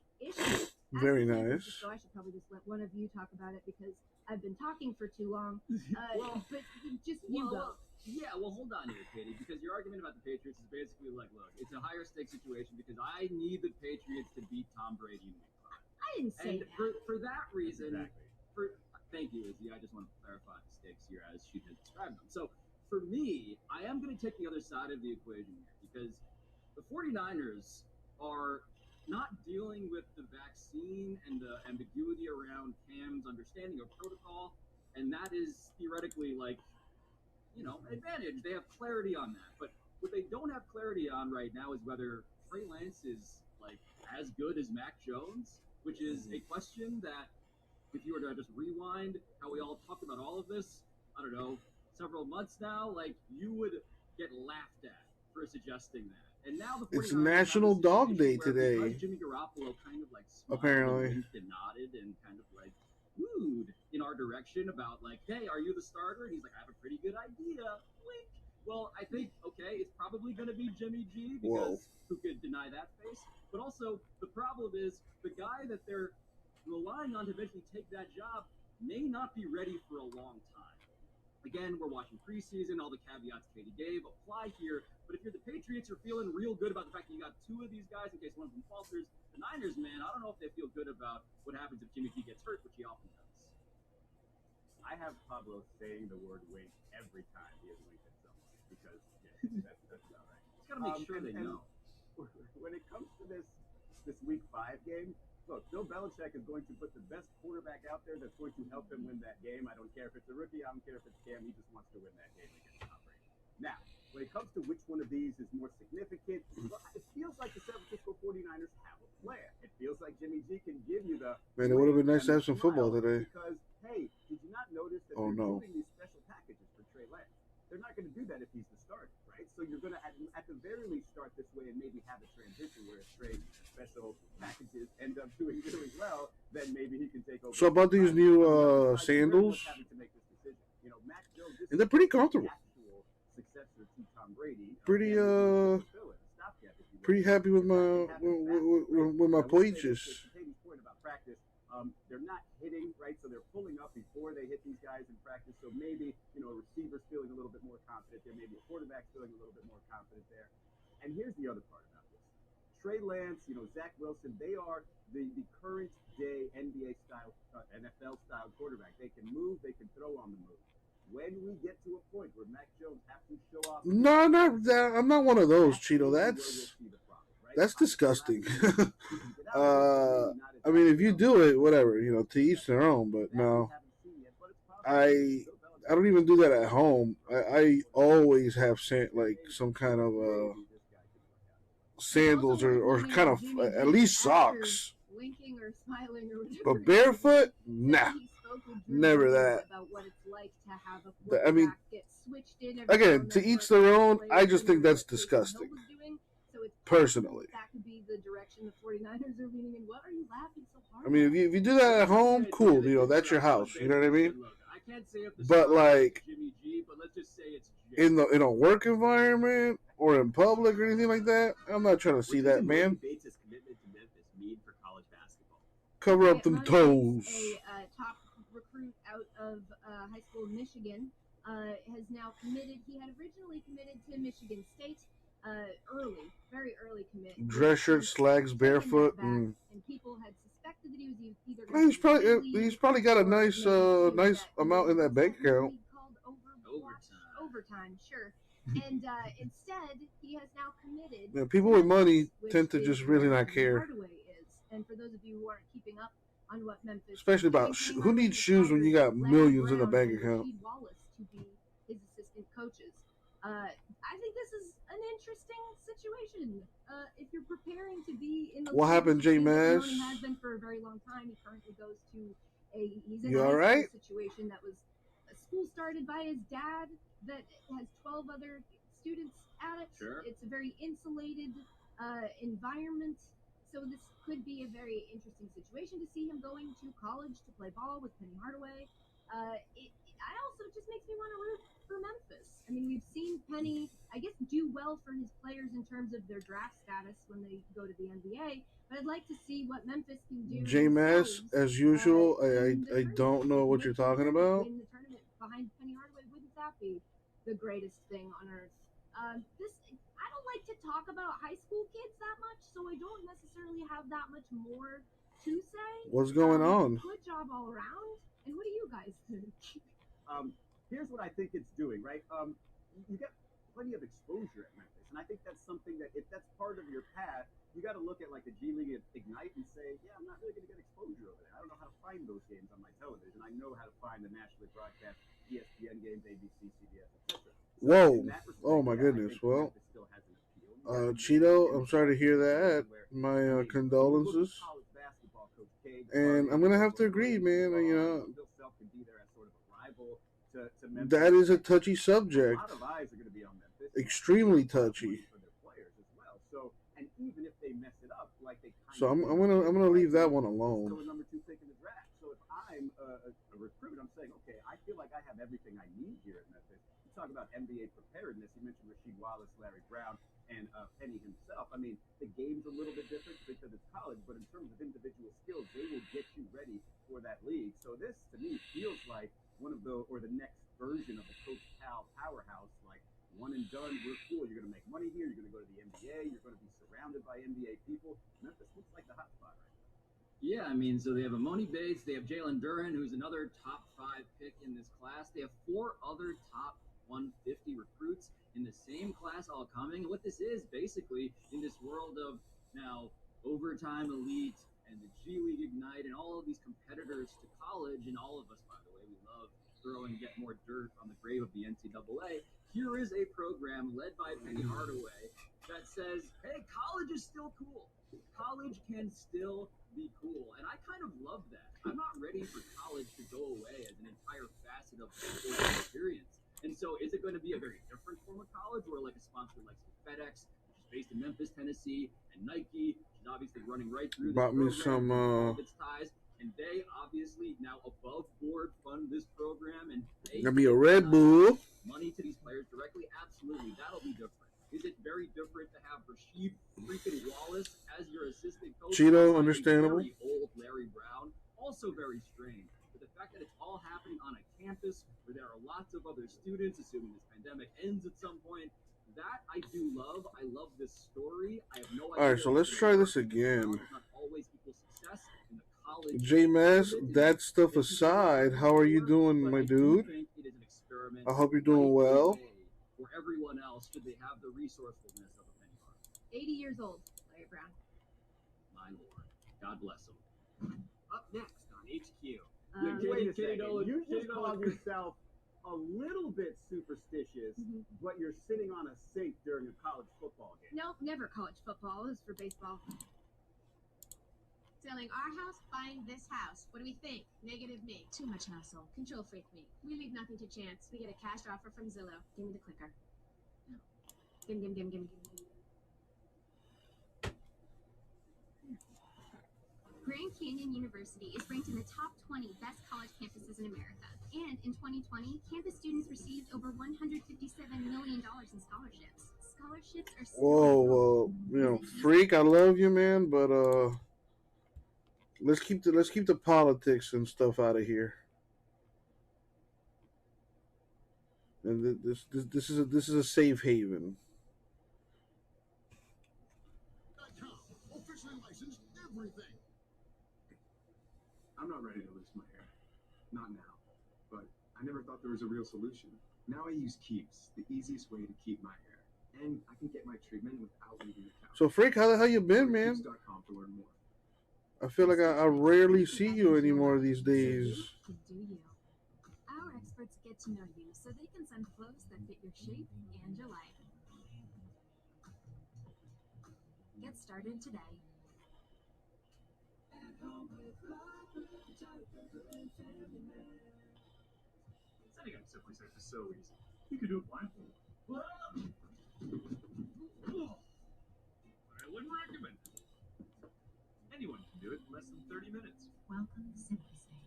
Very nice. So I should probably just let one of you talk about it because I've been talking for too long. But just you go. Yeah, well, hold on here, Katie, because your argument about the Patriots is basically like, look, it's a higher stake situation because I need the Patriots to beat Tom Brady in week 5. I didn't say And that. for that reason, Exactly. thank you, Izzy. I just want to clarify the stakes here as she has described them. So for me, I am going to take the other side of the equation here because the 49ers are not dealing with the vaccine and the ambiguity around Cam's understanding of protocol, and that is theoretically like, an advantage. They have clarity on that. But what they don't have clarity on right now is whether Trey Lance is like as good as Mac Jones, which is a question that if you were to just rewind how we all talked about all of this, I don't know, several months now, like you would get laughed at for suggesting that. And now the It's 49ers National have this Dog situation Day where today. because Jimmy Garoppolo kind of like smiled Apparently. and winked and nodded and kind of like wooed in our direction about like, hey, are you the starter? And he's like, I have a pretty good idea. Wink. Well, I think, okay, it's probably going to be Jimmy G because who could deny that face? But also, the problem is the guy that they're relying on to eventually take that job may not be ready for a long time. Again, we're watching preseason. All the caveats Katie gave apply here. But if you're the Patriots, you're feeling real good about the fact that you got two of these guys in case one of them falters. The Niners, man, I don't know if they feel good about what happens if Jimmy G gets hurt, which he often does. I have Pablo saying the word wink every time he has winked at someone because that's not right. Just gotta make sure they know. When it comes to this Week 5 game, look, Bill Belichick is going to put the best quarterback out there that's going to help him win that game. I don't care if it's a rookie. I don't care if it's Cam. He just wants to win that game against Tom Brady. Now, when it comes to which one of these is more significant, well, it feels like the San Francisco 49ers have a plan. It feels like Jimmy G can give you the Man, it would have been nice to have some football today. because, hey, did you not notice that Oh, they're no. doing these special packages for Trey Lance? They're not going to do that if he's the starter, right? So you're going to, at the very least, start this way and maybe have a transition where Trey special packages end up doing really well. Then maybe he can take over. So about these new sandals, Having to make this decision. You know, Mac Jones, this and they're pretty comfortable. actual successor to Tom Brady. Pretty pretty happy with my poinches. Katie's point about practice, they're not hitting, right? So they're pulling up before they hit these guys in practice. So maybe, a receiver's feeling a little bit more confident there. Maybe a quarterback's feeling a little bit more confident there. And here's the other part about this. Trey Lance, Zach Wilson, they are the current day NBA style, NFL style quarterback. They can move, they can throw on the move. When we get to a point where Mac Jones has to show off, No, not that. I'm not one of those, Cheeto. That's disgusting. I mean, if you do it, whatever, to each their own. But no, I don't even do that at home. I always have some kind of sandals or kind of at least socks. Winking or smiling or whatever. But barefoot, nah, never that. About what it's like to have a I mean, get switched in every again, now to and each then, their like, own. players I just in think the that's way Taysom Hill disgusting. was doing. So it's Personally. that could be the direction the 49ers are leaning in. What are you laughing so hard I mean, if you do that at home, cool. That's your house. You know what I mean? I can't say if the But like Jimmy G, but let's just say it's in a work environment or in public or anything like that, I'm not trying to see that, man. Bates' commitment to Memphis mean for college basketball? Cover up them toes. A top recruit out of high school in Michigan has now committed. He had originally committed to Michigan State very early commit. Dress shirt, slags, barefoot, and people had suspected that he was either he's probably got a nice amount in that bank account. Overtime, sure. And instead, he has now committed. Yeah, people with money which tend to is just really where not care. Hardaway is. And for those of you who aren't keeping up on what Memphis, Especially about who needs shoes when you got millions in a bank account. Rasheed Wallace to be his assistant coaches. I think this is an interesting situation. If you're preparing to be in the What happened, J. Maz? He has been for a very long time. He currently goes to he's in You a high all right? school situation that was a school started by his dad that has 12 other students at it. Sure. It's a very insulated environment. So this could be a very interesting situation to see him going to college to play ball with Penny Hardaway. I also just makes me want to root for Memphis. I mean, we've seen Penny, I guess, do well for his players in terms of their draft status when they go to the NBA. But I'd like to see what Memphis can do. J. Mass, as usual, I don't know what you're talking about. In the tournament behind Penny Hardaway, wouldn't that be the greatest thing on earth? I don't like to talk about high school kids that much, so I don't necessarily have that much more say. What's going on? Good job all around. And what do you guys think? Here's what I think it's doing, right? You get plenty of exposure at Memphis, and I think that's something that if that's part of your path, you got to look at like the G League Ignite and say, yeah, I'm not really going to get exposure over there. I don't know how to find those games on my television. I know how to find the nationally broadcast ESPN games, ABC, CBS, etc. Whoa! Oh my goodness. Well, Cheeto, I'm sorry to hear that. My condolences. And I'm gonna have to agree, man. You know, that is a touchy subject. A lot of eyes are going to be on Memphis. Extremely touchy. For their players as well. So, and even if they mess it up, like they kind So I'm gonna leave that one alone. So a number 2 pick in the draft. So if I'm a recruit, I'm saying, okay, I feel like I have everything I need here at Memphis. You talk about NBA preparedness. You mentioned Rasheed Wallace, Larry Brown, and Penny himself. I mean, the game's a little bit different because it's college, but in terms of individual skills, they will get you ready for that league. So this, to me, feels like one of the next version of the Coach Cal powerhouse, like one and done. We're cool. You're going to make money here. You're going to go to the NBA. You're going to be surrounded by NBA people. Memphis looks like the hot spot right now. Yeah, I mean, so they have Amoni Bates, they have Jalen Duren, who's another top 5 pick in this class. They have 4 other top 150 recruits in the same class all coming. And what this is basically in this world of now overtime elite and the G League Ignite and all of these competitors to college, and all of us, by the way, we love throwing yet more dirt on the grave of the NCAA. Here is a program led by Penny Hardaway that says, hey, college is still cool. College can still be cool. And I kind of love that. I'm not ready for college to go away as an entire facet of the sports experience. And so is it going to be a very different form of college, where like a sponsor like FedEx, which is based in Memphis, Tennessee, and Nike, which is obviously running right through this Bought me program, some all of its ties, and they obviously now above board fund this program, and they Gonna be a Red Bull. money to these players directly. Absolutely, that'll be different. Is it very different to have Rasheed freaking Wallace as your assistant coach? Cheeto, Or understandable. Very old Larry Brown, also very strange. But the fact that it's all happening on a campus where there are lots of other students, assuming this pandemic ends at some point, that I do love. I love this story. I have no idea. All right, so let's try this again. Does not always equal success in the college. J-Mass, that stuff aside, how are you doing, my dude? It is an experiment. I hope you're doing well. For everyone else, should they have the resourcefulness of a Penny Hardaway. 80 years old, Larry Brown. My lord, God bless him. Up next on HQ. Wait a second. Nolan- You Katie just called Nolan- yourself a little bit superstitious, but you're sitting on a sink during a college football game. Nope, never college football. This is for baseball. Selling our house, buying this house. What do we think? Negative me. Too much hassle. Control freak me. We leave nothing to chance. We get a cash offer from Zillow. Give me the clicker. No. Gimme. Grand Canyon University is ranked in the top 20 best college campuses in America. And in 2020, campus students received over $157 million in scholarships. Scholarships are still Whoa, you know, freak, I love you, man, but let's keep the politics and stuff out of here. And this is a safe haven. Officially licensed everything. I'm not ready to lose my hair. Not now. But I never thought there was a real solution. Now I use Keeps, the easiest way to keep my hair. And I can get my treatment without leaving the couch. So, freak, how the hell you been, man? Keeps.com to learn more. I feel like I rarely see you anymore these days. To do you. Our experts get to know you so they can send clothes that fit your shape and your life. Get started today. Setting up Simply Safe is so easy. You can do it blindfolded. But I wouldn't recommend it. Anyone can do it in less than 30 minutes. Welcome to Simply Safe.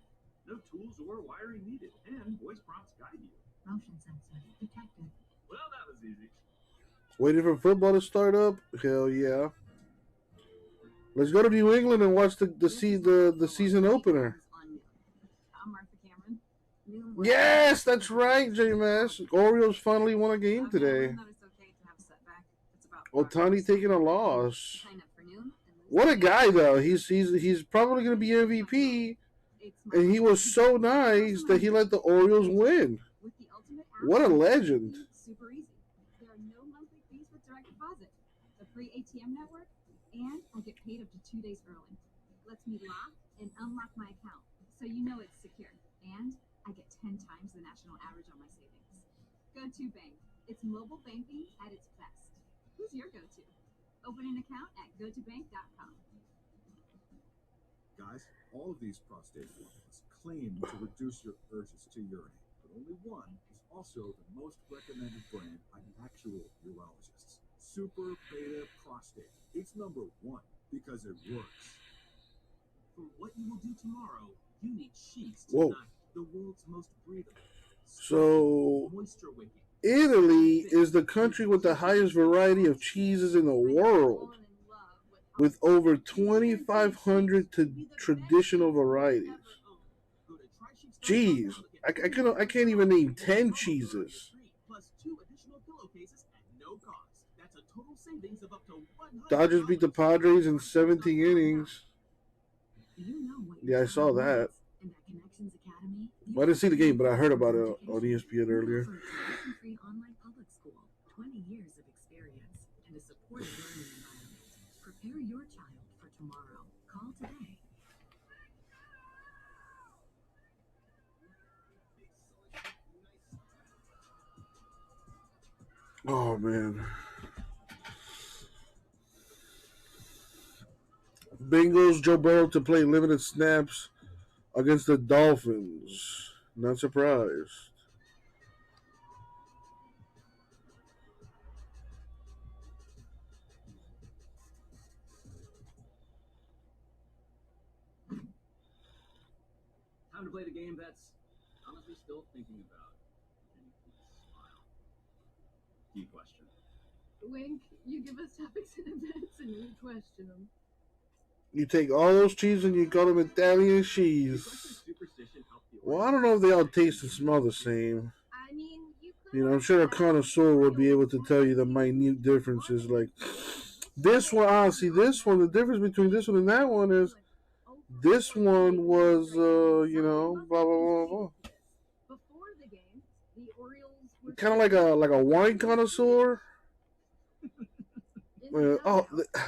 No tools or wiring needed, and voice prompts guide you. Motion sensor detected. Well, that was easy. Waiting for football to start up? Hell yeah. Let's go to New England and watch the season opener. I'm Martha Cameron. Yes, that's right, J-Mass. Orioles finally won a game today. That it's okay to have a setback. It's about Otani taking a loss. sign up for noon and What a guy, though. He's probably going to be MVP, and he was so nice that he let the Orioles win. What a legend. Super easy. There are no monthly fees with direct deposit, a free ATM network, and I get paid up to 2 days early. Lets me lock and unlock my account, so you know it's secure. And I get 10 times the national average on my savings. Go2 Bank. It's mobile banking at its best. Who's your go-to? Open an account at gotobank.com. Guys, all of these prostate formulas claim to reduce your urges to urinate, but only one is also the most recommended brand by actual urologists. Super Beta Prostate. It's number one because it works. For what you will do tomorrow, you need Sheets Whoa. tonight, the world's most breathable. So, Moisture wicking. Italy is the country with the highest variety of cheeses in the world, with over 2,500 traditional varieties. Jeez, I can't even name 10 cheeses. Plus 2 additional pillowcases at no cost. That's a total savings of up to $100. Dodgers beat the Padres in 17 innings. Yeah, I saw that. Well, I didn't see the game, but I heard about it on ESPN earlier. Free online public school, 20 years of experience, and a supportive learning environment. Prepare your child for tomorrow. Call today. Oh, man. Bengals, Joe Burrow to play limited snaps against the Dolphins. Not surprised. Time to play the game that's honestly still thinking about. Smile. Key question. Wink, you give us topics in advance and we question them. You take all those cheese and you call them Italian cheese. Well, I don't know if they all taste and smell the same. You know, I'm sure a connoisseur would be able to tell you the minute differences. Like this one, honestly, this one, the difference between this one and that one is this one was, you know, blah blah blah blah. Before the game, the Orioles were Kind of like a wine connoisseur.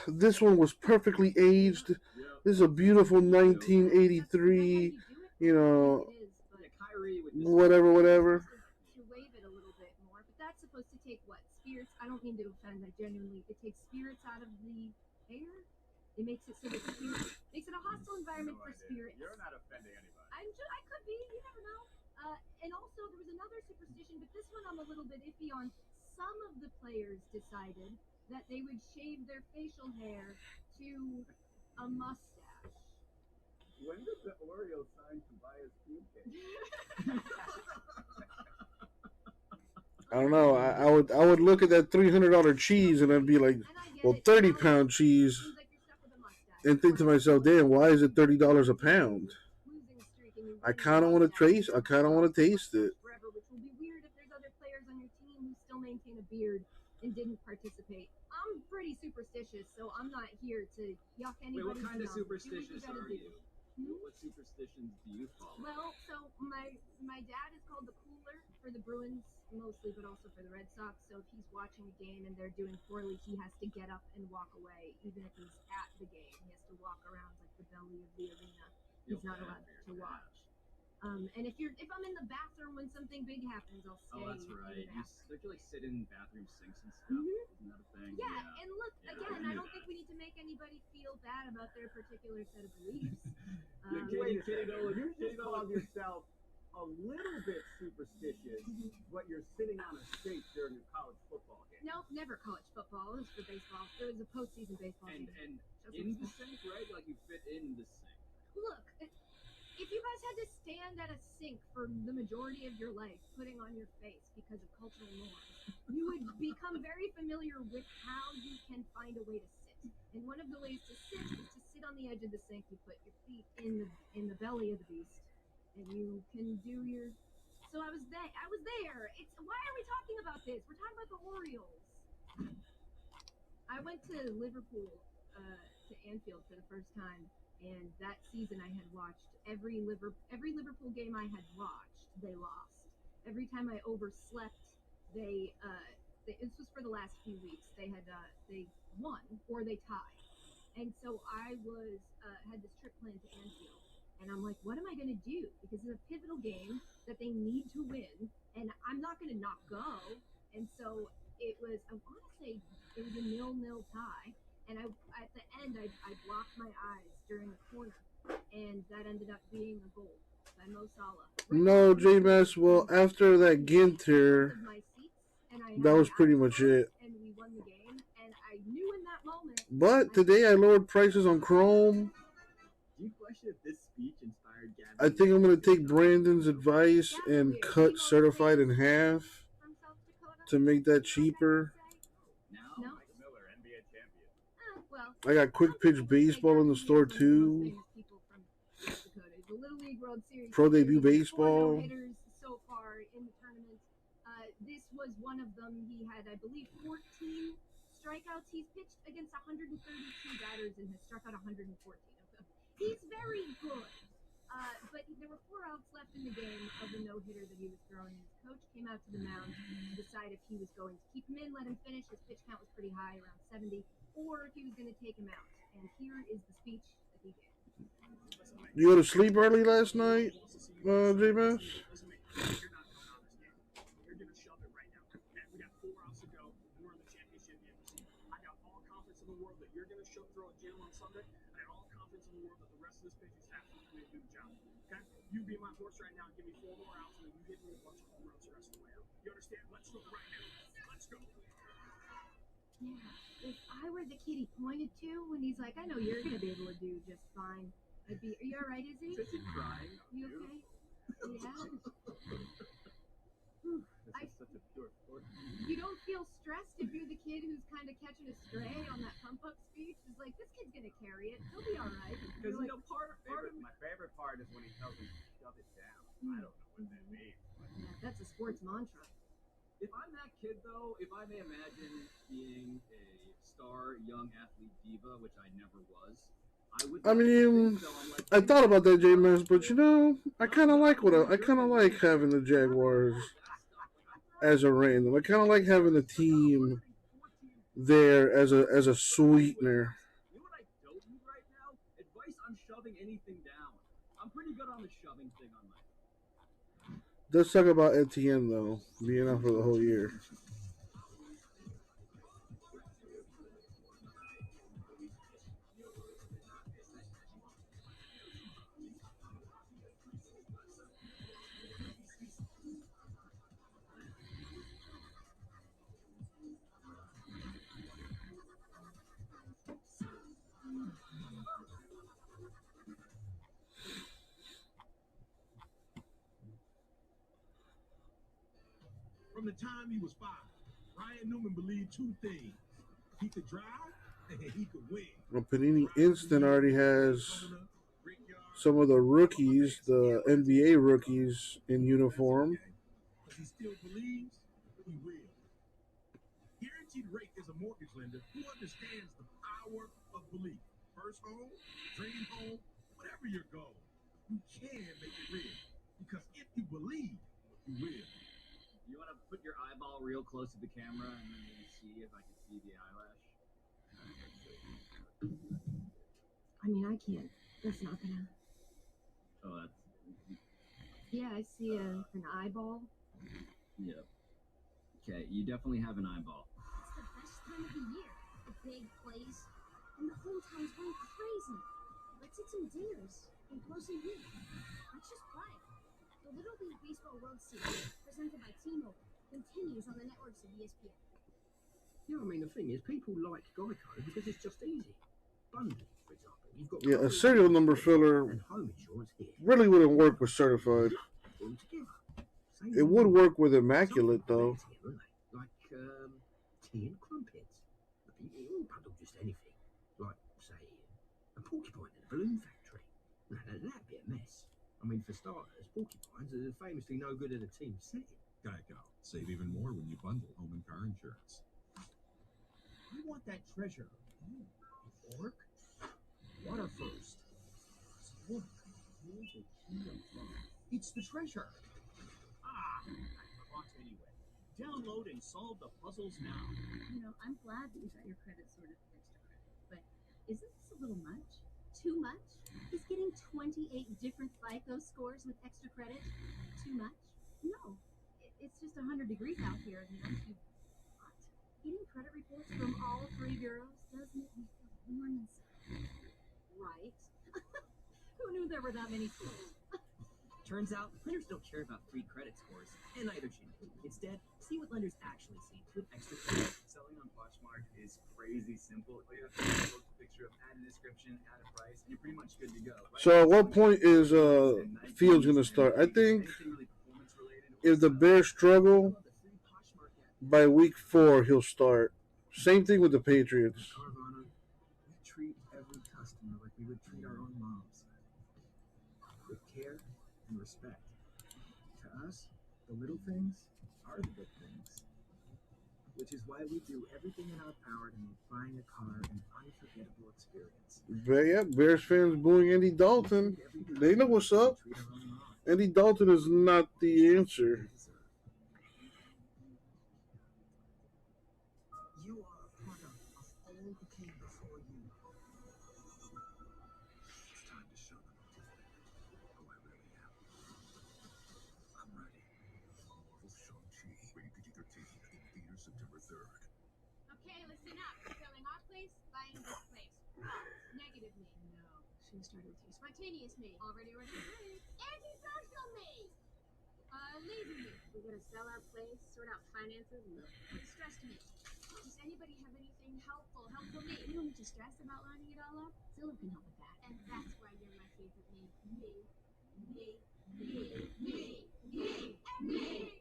This one was perfectly aged. This is a beautiful 1983, you know, whatever. To wave it a little bit more, but that's supposed to take what? Spirits? I don't mean to offend. I genuinely, it takes spirits out of the air. It makes it so that spirits, makes it a hostile environment for spirits. You're not offending anybody. I could be. You never know. And also, there was another superstition, but this one I'm a little bit iffy on. Some of the players decided that they would shave their facial hair to a mustache. When did the Oreo sign Tobias Fugate? I don't know. I would look at that $300 cheese and I'd be like, well, 30-pound cheese, and think to myself, damn, why is it $30 a pound? I kind of want to taste. I kind of want to taste it. Forever, which will be weird if there's other players on your team who still maintain a beard and didn't participate. I'm pretty superstitious, so I'm not here to yuck Wait, anybody's what kind of yum. Do what superstitious gotta are do. you? What superstitions do you follow? Well, so my dad is called the cooler for the Bruins mostly, but also for the Red Sox. So if he's watching a game and they're doing poorly, he has to get up and walk away, even if he's at the game. He has to walk around like the belly of the arena. He's not allowed to watch. And if I'm in the bathroom when something big happens, I'll stay. Oh, that's in right. the You bathroom. don't you like sit in bathroom sinks and stuff? Isn't that a thing? Yeah, and look, Yeah, again, I I knew don't that. think we need to make anybody feel bad about their particular set of beliefs. Wait a second, you just called yourself a little bit superstitious, but you're sitting on a sink during a college football game. Nope, never college football. It was for baseball. It was a postseason baseball And game. in the sink, right? Like you fit in the sink. Look, if you guys had to stand at a sink for the majority of your life, putting on your face because of cultural norms, you would become very familiar with how you can find a way to sit. And one of the ways to sit is to sit on the edge of the sink. You put your feet in the belly of the beast, and you can do your. So I was there. It's why are we talking about this? We're talking about the Orioles. I went to Liverpool to Anfield for the first time, and that season I had watched every Liverpool game I had watched. They lost. Every time I overslept, this was for the last few weeks. They won or they tied, and so I had this trip planned to Anfield, and I'm like, what am I going to do? Because it's a pivotal game that they need to win, and I'm not going to not go. And so it was, I want to say it was a 0-0 tie, and at the end I blocked my eyes during the corner, and that ended up being a goal by Mo Salah. No, JMS. Well, after that Ginter, that was pretty much it. And we won the game, and I knew in that moment. But today I lowered prices on Chrome. Do you question if this speech inspired Gavin? I think I'm going to take Brandon's advice and cut certified in half to make that cheaper. No. Miller, NBA champion. Well, I got Quick Pitch Baseball in the store too. The Little League World Series. Pro Debut 4 Baseball. no-hitters so far in the tournament. This was one of them. He had, I believe, 14 strikeouts. He's pitched against 132 batters and has struck out 114 of them. He's very good. But there were 4 outs left in the game of the no-hitter that he was throwing. His coach came out to the mound to decide if he was going to keep him in, let him finish. His pitch count was pretty high, around 70, or if he was going to take him out. And here is the speech that he gave. You go to sleep early last night, JMS? You be my horse right now and give me 4 more outs, and then you hit me a bunch of home runs the rest of the way out. You understand? Let's go right now. Let's go. Yeah. If I were the kid he pointed to when he's like, I know you're going to be able to do just fine. Are you all right, Izzy? Is he crying? You okay? Yeah. This is such a pure sport. You don't feel stressed if you're the kid who's kind of catching a stray on that pump up speech. It's like, this kid's going to carry it. He'll be all right. Because You're you like, know, my favorite part is when he tells him to shove it down. I don't know what that means. yeah, that's a sports mantra. If I'm that kid, though, if I may imagine being a star young athlete diva, which I never was, I mean, I thought about that, JMS, but you know, I kind of like having the Jaguars as a random. I kind of like having the team there as a sweetener. You know what I don't need right now? Advice on shoving anything down. I'm pretty good on the shoving thing on my. Let's talk about Etienne though, being out for the whole year. From the time he was 5, Ryan Newman believed 2 things. He could drive and he could win. Well, Panini Instant already has some of the rookies, the NBA rookies in uniform. He still believes he will. Guaranteed Rate is a mortgage lender who understands the power of belief. First home, dream home, whatever your goal, you can make it real. Because if you believe, you will. You want to put your eyeball real close to the camera and then maybe see if I can see the eyelash? I mean, I can't. That's not gonna. Oh, that's. Yeah, I see an eyeball. Yep. Okay, you definitely have an eyeball. It's the best time of the year. The big plays, and the hometown's going crazy. Let's hit some dinners and blow some heat. Let's just play. The Little League Baseball World Series, presented by T-Mobile, continues on the networks of ESPN. Yeah, I mean, the thing is, people like Geico because it's just easy. Bundy, for example. You've got Yeah, a serial number filler home insurance here. really wouldn't work with certified. All together. Same It would work with immaculate though. Like tea and crumpets. You can bundle just anything. Like, say, a porcupine in a balloon factory. Now, that'd be a mess. I mean, for starters, porcupines are famously no good at a team setting. Geico. Save even more when you bundle home and car insurance. You want that treasure. Or It's the treasure. Ah, I'm caught anyway. Download and solve the puzzles now. You know, I'm glad that you got your credit sorted with extra credit, but isn't this a little much? Too much? He's getting 28 different FICO scores with extra credit. Too much? No, it's just 100 degrees out here, and once you what? Getting credit reports from all 3 bureaus does make me feel warm inside. Right. Who knew there were that many schools? Turns out, lenders don't care about free credit scores, and neither should you. Instead, see what lenders actually see with extra credit. Selling on Poshmark is crazy simple. All you have to do is post a picture of, add a description, add a price, and you're pretty much good to go. So at what point is Fields gonna start? I think if the Bears struggle by week 4, he'll start. Same thing with the Patriots. Carvana, we treat every customer like we would treat our own moms. With care and respect. To us, the little things are the big things. Which is why we do everything in our power to make buying a car an unforgettable experience. Bears fans booing Andy Dalton. They know what's up. Andy Dalton is not the answer. You are a product of all who came before you. It's time to show them who I really am. I'm ready. Marvel Shang-Chi, rated PG-13, in theaters September 3rd. Okay, listen up. Selling our place, buying this place. False. Negative me. No, she started with you. Spontaneous me. Already ordered drinks. Antisocial me. Lazy me. We're gonna sell our place, sort out finances, and stressed me. Does anybody have anything helpful me? You don't need to stress about lining it all up. Zillow can help with that. And that's why you're my favorite me. Me. Me. Me. Me. Me. And me.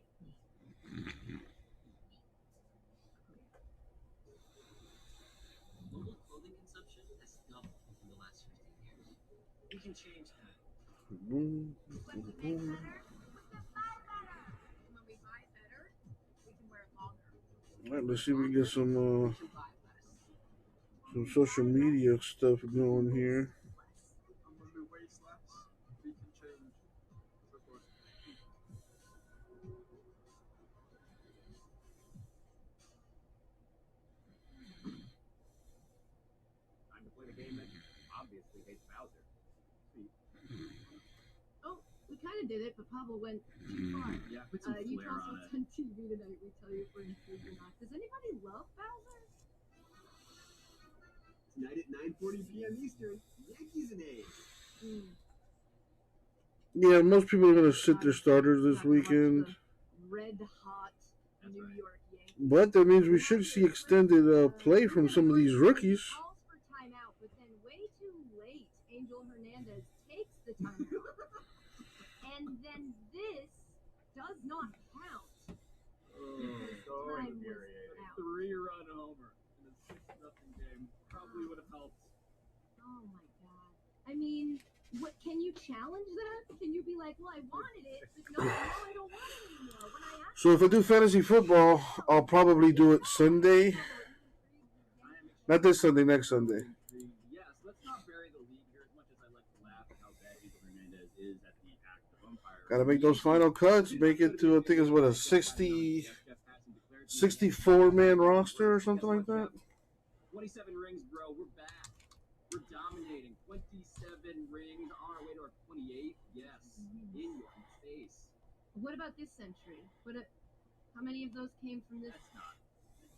Global clothing consumption has doubled in the last 15 years. We can change that. Boom, When we make better, we can buy better. When we buy better, we can wear it longer. All right, let's see if we can get some social media stuff going here. When we waste less, we can change. Time to play the game that obviously hates Bowser. Oh, we kind of did it, but Pablo went too far. Yeah, put some You flair toss on us it. on TV tonight. We tell you if we're intrigued or not. Does anybody love Bowser? Tonight at 9:40 p.m. Eastern, Yankees and A's. Yeah, most people are gonna sit their starters this weekend, Red hot New York Yankees. but that means we should see extended play from some of these rookies. Calls for timeout, but then way too late. Angel Hernandez takes the timeout, and then this does not count. So Time was infuriating. out. 3-run homer in a 6-0 game probably would have helped. Oh my god. I mean, what can you challenge that? Can you be like, well, I wanted it, but no, I don't want it anymore. When I asked So if I do fantasy football, I'll probably do it Sunday. Not this Sunday, next Sunday. Yes, let's not bury the lead here as much as I like to laugh at how bad Angel Hernandez is at the act of umpire. Got to make those final cuts. Make it to, I think it's what, a 64-man roster or something like that. 27 rings, bro. We're back. We're dominating. 27 rings on our way to our 28th. Yes, in your face. What about this century? How many of those came from this? That's not.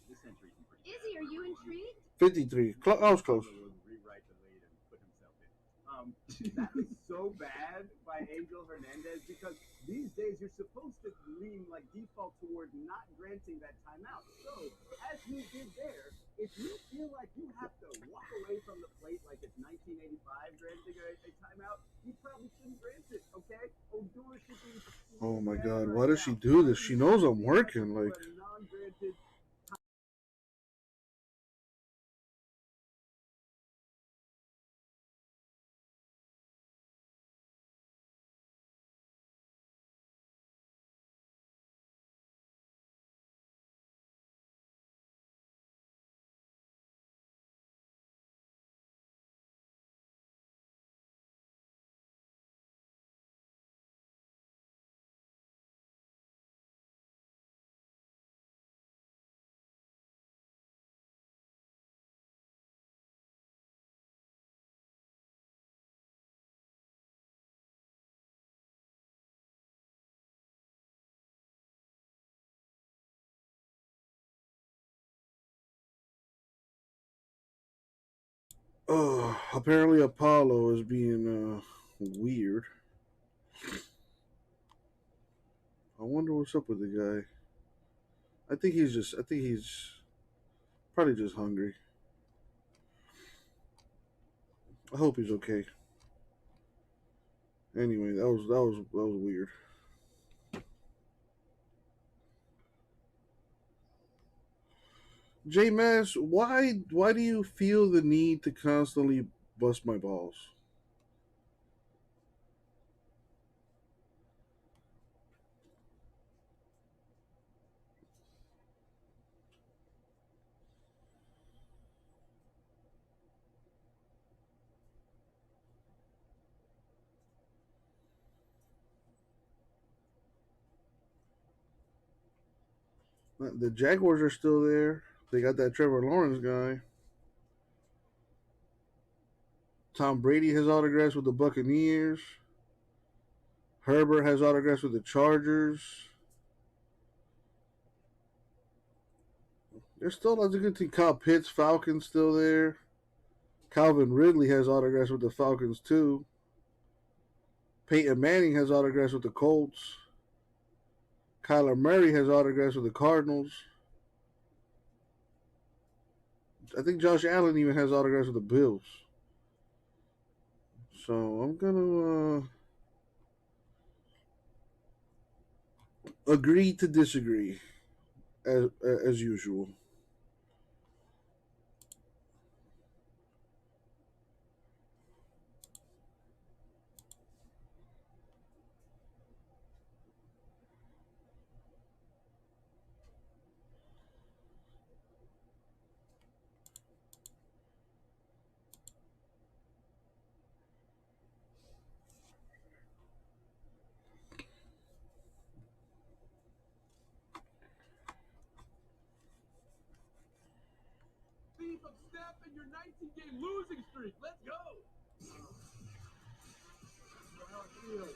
This century's pretty. Izzy, are you intrigued? 53. I was close. Rewrite the lead and put himself in. That was so bad by Angel Hernandez because these days you're supposed to lean like default toward not granting that timeout. So as you did there, if you feel like you have to walk away from the plate like it's 1985 granting a timeout, you probably shouldn't grant it. Okay? Odor should be. Oh my God, why does she do this? She knows I'm working. Like, Non-granted Apparently Apollo is being weird. I wonder what's up with the guy. I think he's probably just hungry. I hope he's okay. Anyway, that was weird. J Mass, why do you feel the need to constantly bust my balls? The Jaguars are still there. They got that Trevor Lawrence guy. Tom Brady has autographs with the Buccaneers. Herbert has autographs with the Chargers. There's still lots of good teams. Kyle Pitts, Falcons still there. Calvin Ridley has autographs with the Falcons too. Peyton Manning has autographs with the Colts. Kyler Murray has autographs with the Cardinals. I think Josh Allen even has autographs with the Bills. So I'm gonna agree to disagree, as usual. Thief of Steph and your 19-game losing streak. Let's go. How it feels.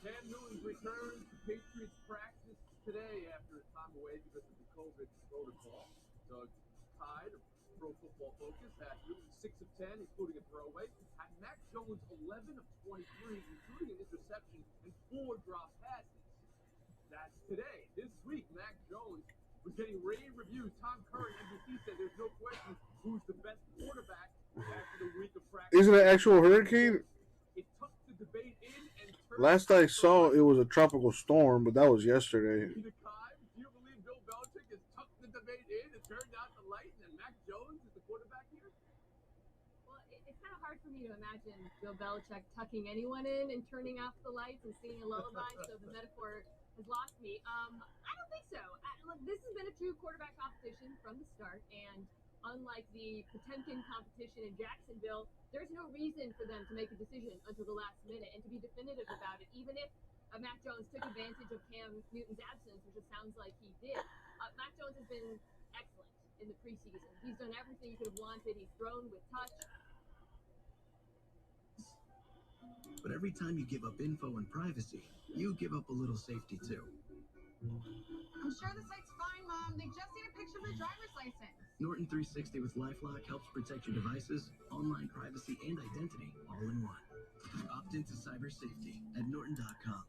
Cam Newton's return to Patriots practice today after a time away because of the COVID protocol. Doug Tide of Pro Football Focus had Newton 6 of 10, including a throwaway. Had Mac Jones 11 of 23, including an interception and 4 drop passes. That's today. This week, Mac Jones was getting rave reviews. Tom Curry, NBC, said there's no question who's the best quarterback after the week of practice. Isn't it an actual hurricane? It took the debate in and turned. Last I saw, it was a tropical storm, but that was yesterday. Do you believe Bill Belichick has tucked the debate in and turned out the light, and Mac Jones is the quarterback here? Well, it's kind of hard for me to imagine Bill Belichick tucking anyone in and turning off the lights and singing a lullaby, so the metaphor has lost me. I don't think so. Look, this has been a true quarterback competition from the start, and unlike the Potemkin competition in Jacksonville, there's no reason for them to make a decision until the last minute and to be definitive about it, even if Mac Jones took advantage of Cam Newton's absence, which it sounds like he did. Mac Jones has been excellent in the preseason. He's done everything you could have wanted. He's thrown with touch. But every time you give up info and privacy, you give up a little safety too. I'm sure the site's fine, Mom. They just need a picture of your driver's license. Norton 360 with LifeLock helps protect your devices, online privacy, and identity all in one. Opt into cyber safety at norton.com.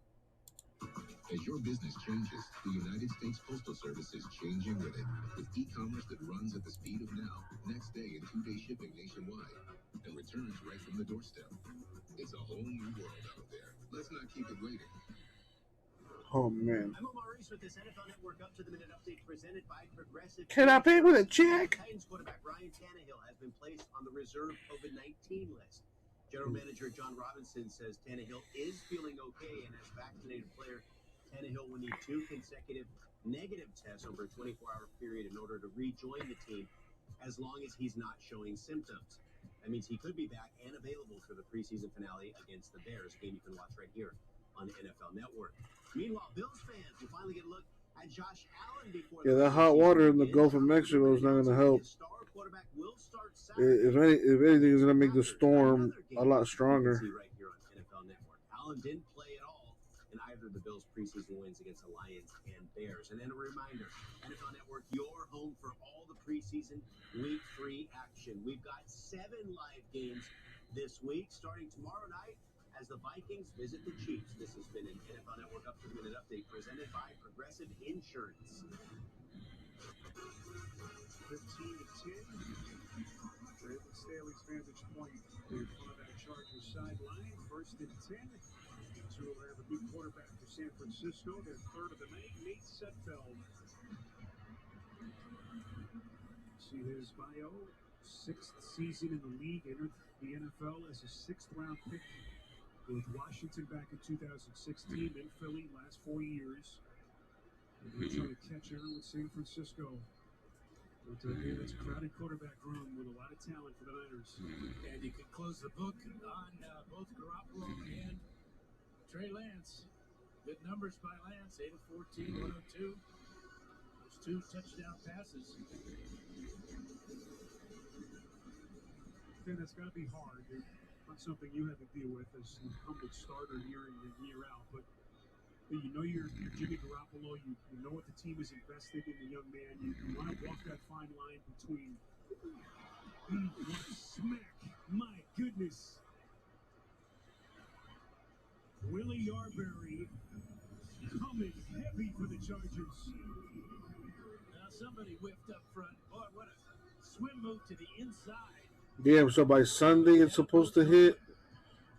As your business changes, the United States Postal Service is changing with it. With e-commerce that runs at the speed of now, next day and 2-day shipping nationwide, and returns right from the doorstep. It's a whole new world out there. Let's not keep it waiting. Oh man. I'm Omar Reese with this NFL Network up-to-the-minute update presented by Progressive. Can I pay with a check? Titans quarterback Ryan Tannehill has been placed on the reserve COVID-19 list. General Manager John Robinson says Tannehill is feeling okay, and as vaccinated player, Tannehill will need 2 consecutive negative tests over a 24-hour period in order to rejoin the team, as long as he's not showing symptoms. That means he could be back and available for the preseason finale against the Bears, a game you can watch right here on NFL Network. Meanwhile, Bills fans will finally get a look at Josh Allen before. Yeah, that hot water in the Gulf of Mexico is not going to help. If anything, is going to make the storm a lot stronger. Right here on NFL Network. Allen didn't play at all in either after the Bills' preseason wins against the Lions and Bears. And then a reminder, NFL Network, your home for all the preseason Week 3 action. We've got 7 live games this week, starting tomorrow night as the Vikings visit the Chiefs. This has been an NFL Network up-to-the-minute update presented by Progressive Insurance. 15-10. Brandon Staley's vantage point in front of that Chargers sideline. 1st and 10. So we'll have a new quarterback for San Francisco. Their third of the night, Nate Sudfeld. See his bio. 6th season in the league. Entered the NFL as a 6th-round pick with Washington back in 2016. Then Philly last 4 years. And they're trying to catch on with San Francisco. But again, it's a crowded quarterback room with a lot of talent for the Niners. And you can close the book on both Garoppolo and Trey Lance. Good numbers by Lance, 8 of 14, 102. Those 2 touchdown passes. Then that's got to be hard. It's not something you have to deal with as an incumbent starter year in and year out. But you know you're Jimmy Garoppolo. You know what the team is invested in the young man. You want to walk that fine line between what a smack. My goodness. Willie Yarberry coming heavy for the Chargers. Now somebody whiffed up front. Boy, what a swim move to the inside. Damn, so by Sunday it's supposed to hit,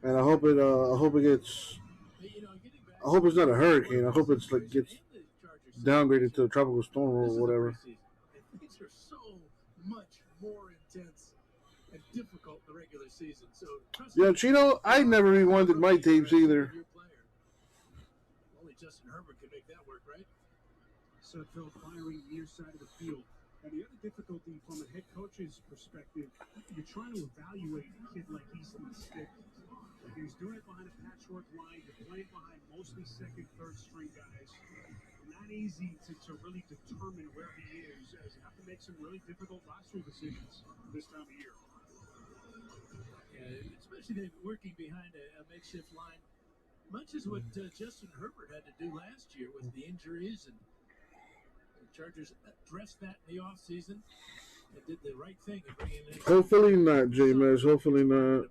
and I hope it gets. I hope it's not a hurricane. I hope it's like gets downgraded to a tropical storm or whatever. And things are so much more intense and difficult in the regular season. So Yeah, Chino, I never rewinded my tapes either. only Justin Herbert can make that work, right? Sudfeld firing near side of the field. And the other difficulty from a head coach's perspective, you're trying to evaluate a kid like Easton Stick. Like he's doing it behind a patchwork line. You're playing behind mostly second, third string guys. Not easy to really determine where he is, as you have to make some really difficult roster decisions this time of year. Yeah, especially working behind a makeshift line, much as what Justin Herbert had to do last year with the injuries, and the Chargers addressed that in the offseason and did the right thing in bringing in. Hopefully not, J-Mez. Hopefully not.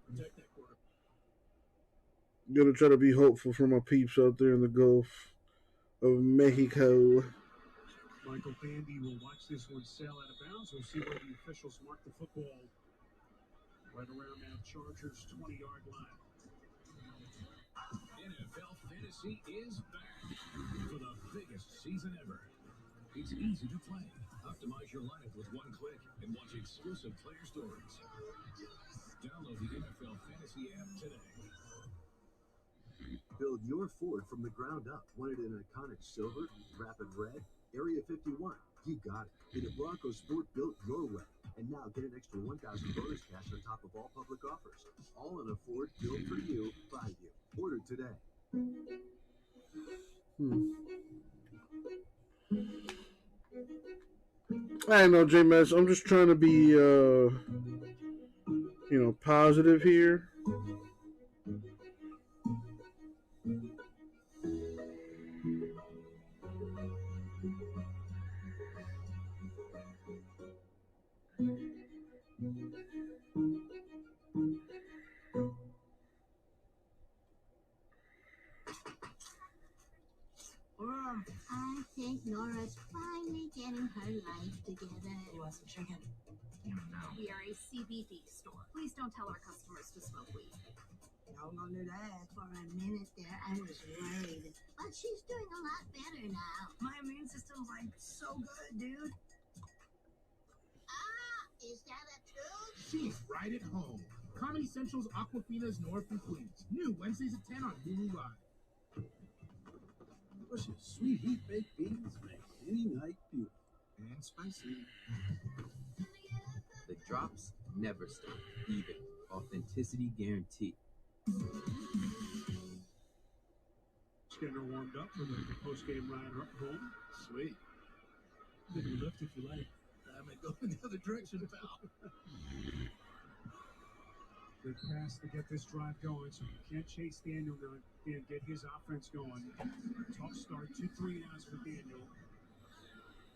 Gonna try to be hopeful for my peeps out there in the Gulf of Mexico. Michael Bandy will watch this one sail out of bounds. We'll see where the officials mark the football. Right around that Chargers 20-yard line. NFL Fantasy is back for the biggest season ever. It's easy to play. Optimize your lineup with one click and watch exclusive player stories. Download the NFL Fantasy app today. Build your Ford from the ground up. Want it in iconic silver, rapid red, Area 51? You got it. In a Bronco Sport built your way. And now get an extra $1,000 bonus cash on top of all public offers. All in a Ford built for you, by you. Order today. I know, J-Mez. I'm just trying to be, positive here. I think Nora's finally getting her life together. You want some chicken? We are a CBD store. Please don't tell our customers to smoke weed. No wonder that. For a minute there, I was worried. But she's doing a lot better now. My immune system's like so good, dude. Is that a truth? She's right at home. Comedy Central's Aquafina's North and Queens. New Wednesdays at 10 on Hulu Live. Delicious, sweet heat baked beans make any night beautiful and spicy. The drops never stop, even. Authenticity guaranteed. Just getting her warmed up for the post-game ride home. Sweet. You can lift if you like. I may go in the other direction, pal. Good pass to get this drive going, so you can't chase Daniel now. Dan, get his offense going. Tough start, 2 3-and-outs for Daniel.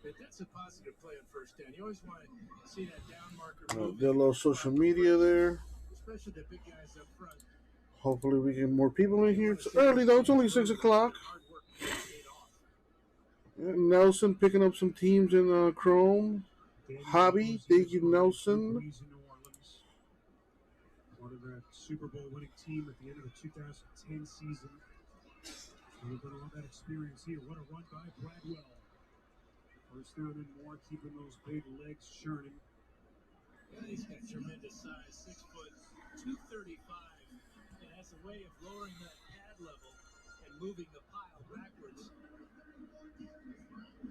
But that's a positive play on first down. You always want to see that down marker move, Get a little social media there. especially the big guys up front. Hopefully we get more people in here. It's early though. It's only 6 o'clock. Nelson picking up some teams in Chrome. Hobby, thank you, Nelson. Part of that Super Bowl winning team at the end of the 2010 season. We've got all that experience here. What a run by Bradwell. First down and more, keeping those big legs churning. Yeah, he's got tremendous size, 6 foot, 235, and has a way of lowering that pad level and moving the pile backwards. He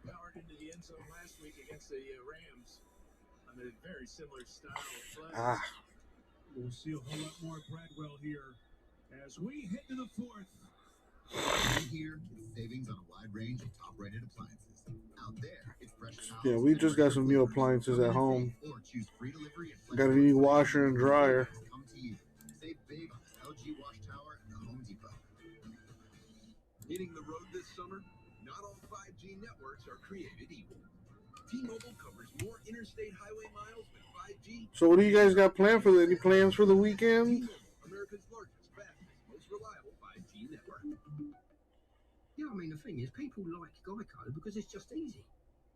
powered into the end zone last week against the Rams on a very similar style of play. We'll see a whole lot more Bradwell here as we hit to the fourth. Here, savings on a wide range of top-rated appliances. Out there, it's fresh. Yeah, we just got some new appliances at home. Got a new washer and dryer. Come to you. Save big on LG Wash Tower at the Home Depot. Hitting the road this summer? Not all 5G networks are created equal. T-Mobile covers more interstate highway miles with 5G. So what do you guys got planned for any plans for the weekend? America's largest, fastest, most reliable 5G network. Yeah, I mean, the thing is, people like Geico because it's just easy.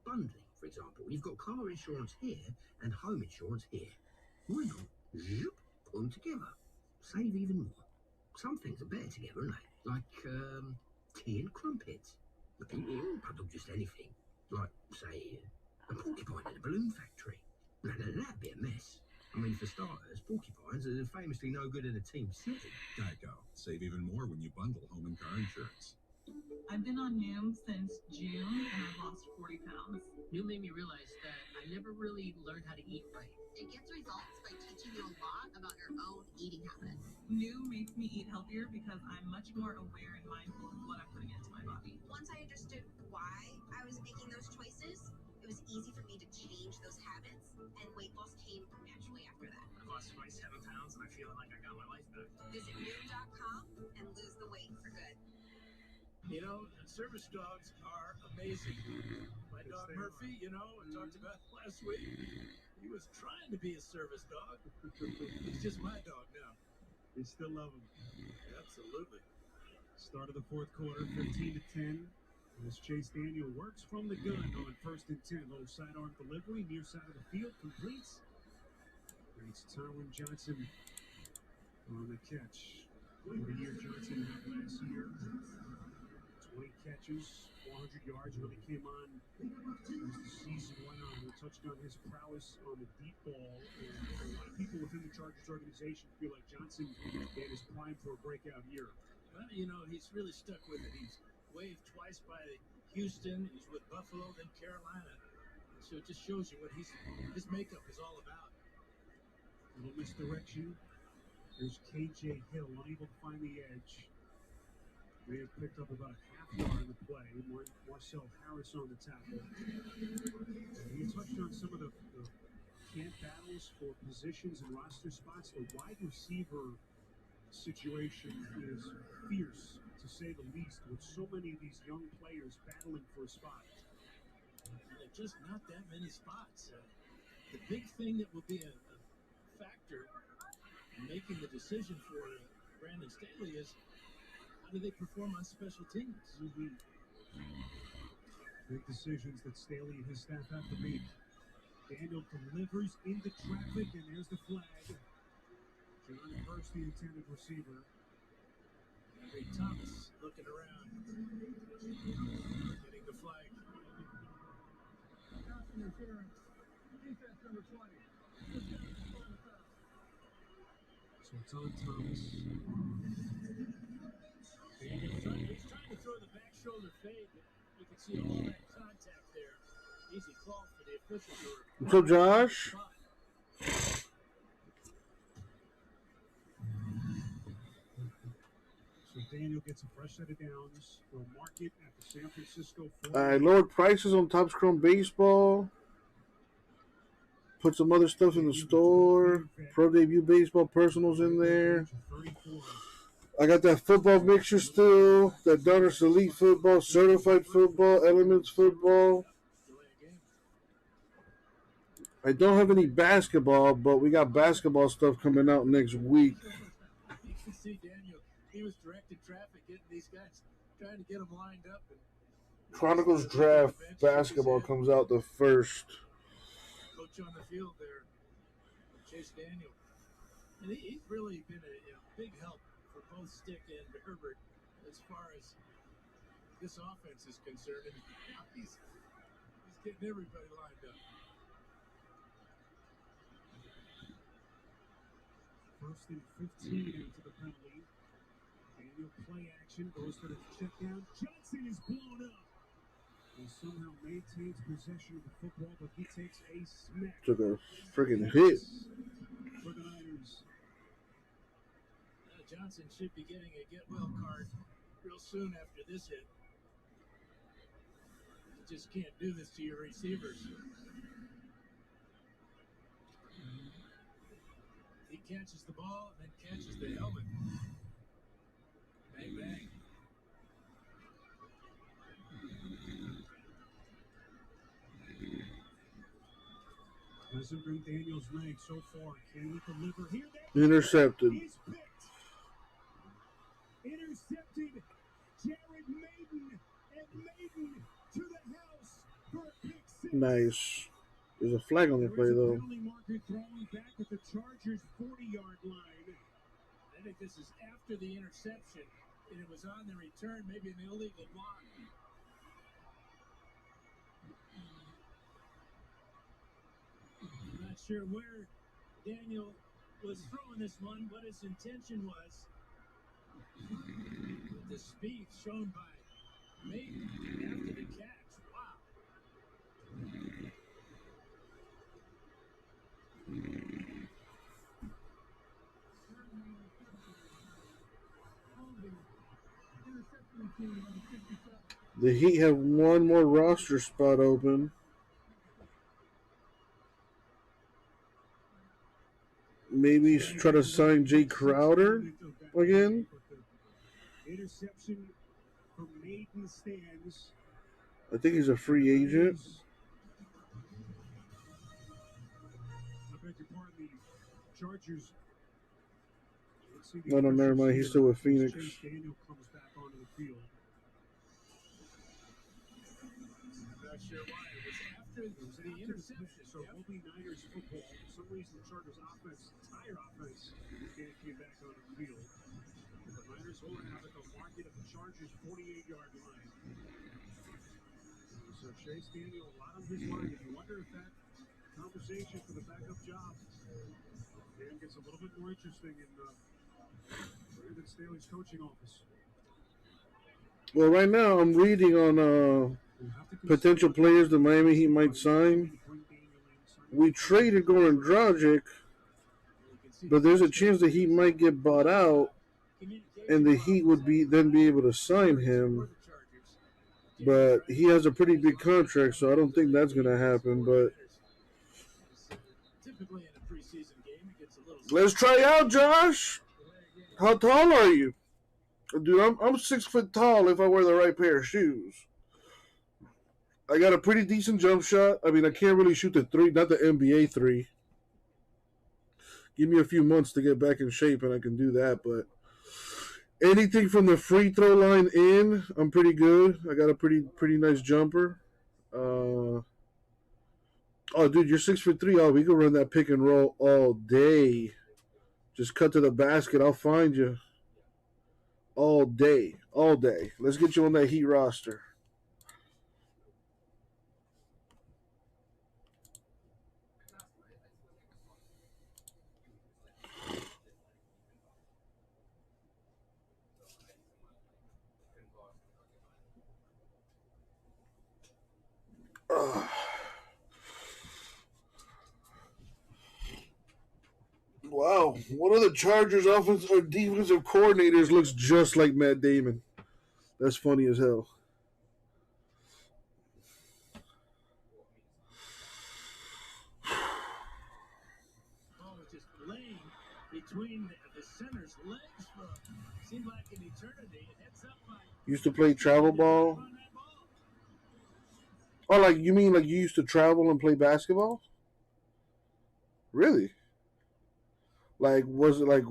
Bundling, for example. You've got car insurance here and home insurance here. Why not? Zoop, put them together. Save even more. Some things are better together, aren't they? Like, tea and crumpets. Bundle just anything. Like, say, a porcupine in a balloon factory. No, that'd be a mess. I mean, for starters, porcupines are famously no good in a team setting. Geico. Save even more when you bundle home and car insurance. I've been on Noom since June, and I've lost 40 pounds. Noom made me realize that I never really learned how to eat right. It gets results by teaching you a lot about your own eating habits. Noom makes me eat healthier because I'm much more aware and mindful of what I'm putting into my body. Once I understood why I was making those choices, it was easy for me to change those habits, and weight loss came naturally after that. I lost 27 pounds, and I feel like I got my life back. Visit Noom.com and lose the weight for good. You know, service dogs are amazing. My dog Murphy, I talked about last week. He was trying to be a service dog. He's just my dog now. They still love him. Absolutely. Start of the fourth quarter, 15-10. As Chase Daniel works from the gun on 1st and 10. Little sidearm delivery, near side of the field, completes. And it's Tyron Johnson on the catch. What a year Johnson had last year. 20 catches, 400 yards, really came on as the season went on. We touched on his prowess on the deep ball, and a lot of people within the Chargers organization feel like Johnson is primed for a breakout year. Well, he's really stuck with it. He's waved twice by Houston, he's with Buffalo, then Carolina. So it just shows you what his makeup is all about. A little misdirection. There's KJ Hill, unable to find the edge. They have picked up about a half yard in the play. Marcel Harris on the tackle. You touched on some of the camp battles for positions and roster spots. The wide receiver situation is fierce, to say the least, with so many of these young players battling for a spot. There are just not that many spots. The big thing that will be a factor in making the decision for Brandon Staley is, how do they perform on special teams? Big decisions that Staley and his staff have to make. Daniel delivers into traffic, and there's the flag. John Hurst, the intended receiver. Henry Thomas looking around, getting the flag. Interference. Defense number 20. So it's on Thomas. He's trying to throw the back shoulder fade, but you can see all that contact there. Easy call for the officials. What's up, Josh? So Daniel gets a fresh set of downs. We'll mark it at the San Francisco. Lowered prices on Topps Chrome Baseball. Put some other stuff in the store. Pro debut baseball personals in there. I got that football mixture still. That Donruss Elite football, certified football, Elements football. I don't have any basketball, but we got basketball stuff coming out next week. You can see Daniel. He was directing traffic, getting these guys, trying to get them lined up. And Chronicles Draft basketball comes out the 1st. coach on the field there, Chase Daniel. And he's really been a big help for both Stick and Herbert as far as this offense is concerned. And he's getting everybody lined up. First and 15 into the penalty. Daniel play action, goes for the check down. Johnson is blown up. He somehow maintains possession of the football, but he takes a smack. Took a freaking hit. For the Niners. Johnson should be getting a get well card real soon after this hit. You just can't do this to your receivers. He catches the ball and then catches the helmet. Bang, bang. Doesn't bring Daniel's leg so far. Can he deliver here? Intercepted. He's picked. Intercepted. Jared Maiden. And Maiden to the house for a pick six. Nice. There's a flag on the play, though. Penalty marker throwing back at the Chargers' 40-yard line. I think this is after the interception, and it was on the return, maybe an illegal block. I'm not sure where Daniel was throwing this one, what his intention was. The speed shown by Maiden after the catch. Wow. The Heat have one more roster spot open. Maybe try to sign Jay Crowder again. Interception from Maiden stands. I think he's a free agent. I beg your pardon, the Chargers. No, never mind. He's still with Phoenix. Chase Daniel comes back onto the field. I'm not sure why. It was after the interception. So it will be Niners football. For some reason, the Chargers offense, entire offense, came back onto the field. The Niners will have it. They'll mark it at the Chargers' 48-yard line. So Chase Daniel, a lot on his mind. If you wonder if that conversation for the backup job gets a little bit more interesting in Brandon Staley's coaching office. Well, right now I'm reading on potential players the Miami Heat might sign. We traded Goran Dragic, but there's a chance the Heat might get bought out, and the Heat would then be able to sign him. But he has a pretty big contract, so I don't think that's going to happen. But let's try out, Josh. How tall are you? Dude, I'm 6 foot tall if I wear the right pair of shoes. I got a pretty decent jump shot. I mean, I can't really shoot the three, not the NBA three. Give me a few months to get back in shape and I can do that. But anything from the free throw line in, I'm pretty good. I got a pretty nice jumper. Oh, dude, you're 6'3". Oh, we can run that pick and roll all day. Just cut to the basket. I'll find you. All day. All day. Let's get you on that Heat roster. Wow, one of the Chargers' offensive or defensive coordinators looks just like Matt Damon. That's funny as hell. between the center's legs for seemed like an eternity. Heads up by Used to play travel ball. Oh, like you mean like you used to travel and play basketball? Really? Like was it like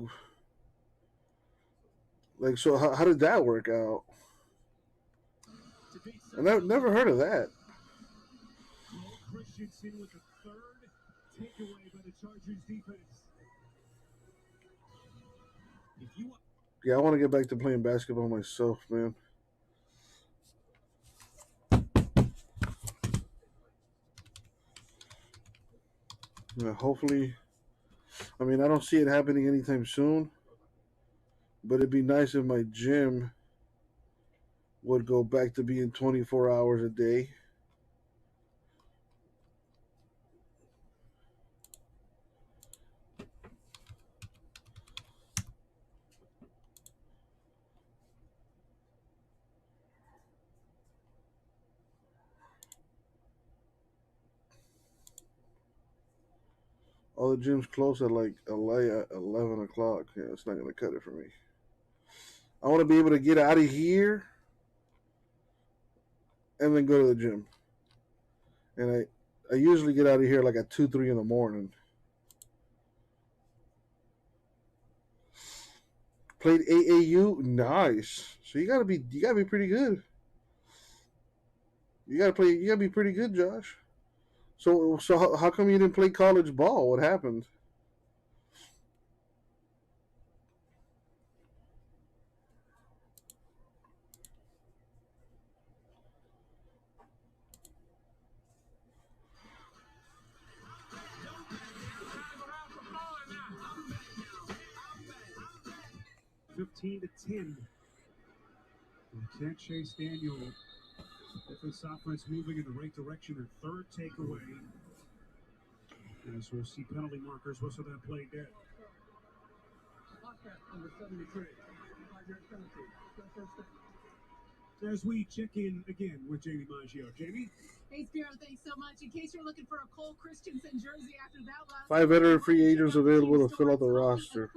so? How did that work out? I never heard of that. Christensen with the third takeaway by the Chargers defense. Yeah, I want to get back to playing basketball myself, man. Yeah, hopefully, I mean, I don't see it happening anytime soon, but it'd be nice if my gym would go back to being 24 hours a day. All the gyms close at like 11 o'clock. Yeah, it's not going to cut it for me. I want to be able to get out of here and then go to the gym. And I usually get out of here like at 2, 3 in the morning. Played AAU, nice. So you gotta be pretty good. You gotta be pretty good, Josh. So how come you didn't play college ball? What happened? To 10. They can't chase Daniel. If this offense moving in the right direction, their third takeaway. As we'll see penalty markers, whistle that play dead. Number 73. 5-yard penalty. As we check in again with Jamie Maggio. Jamie? Hey, Spiro, thanks so much. In case you're looking for a Cole Christensen jersey after that last 5 veteran free agents available to fill out the roster.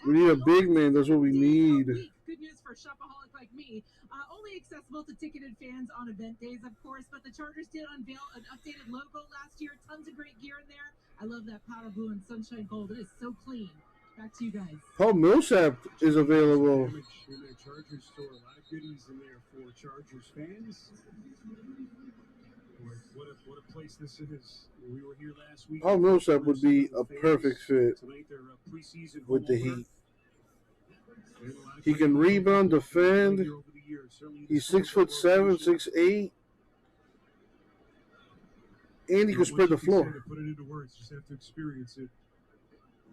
We need a big man. That's what we need. Good news for shopaholic like me. Only accessible to ticketed fans on event days, of course, but the Chargers did unveil an updated logo last year. Tons of great gear in there. I love that powder blue and sunshine gold. It is so clean. Back to you guys. Paul Millsap is available. In their Chargers store, a lot of goodies in there for Chargers fans. What a place this is. We were here last week. Paul Millsap would be a perfect fit Tonight, their preseason with the home Heat. He can rebound, defend. He's 6'7", 6'8", and he can spread the floor. To put it into words, just have to experience it.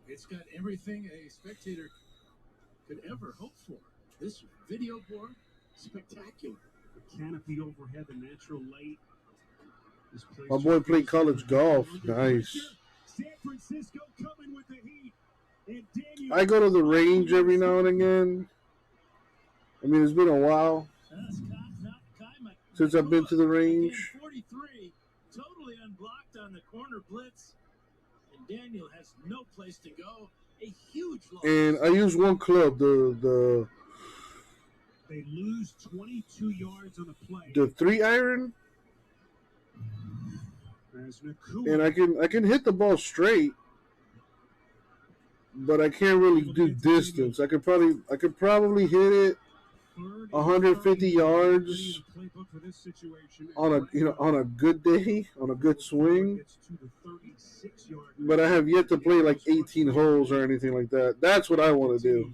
It's got everything a spectator could ever hope for. This video board, spectacular. The canopy overhead, the natural light. My boy played college golf. Nice. San Francisco coming with the heat. And Daniel I go to the range every now and again. I mean, it's been a while since I've been to the range. 43, totally unblocked on the corner blitz. And Daniel has no place to go. A huge loss. And I use one club, the They lose 22 yards on the play. 3-iron, As Nakua and I can hit the ball straight, but I can't really do distance. I could probably hit it 150 yards on a good day, on a good swing. But I have yet to play like 18 holes or anything like that. That's what I want to do.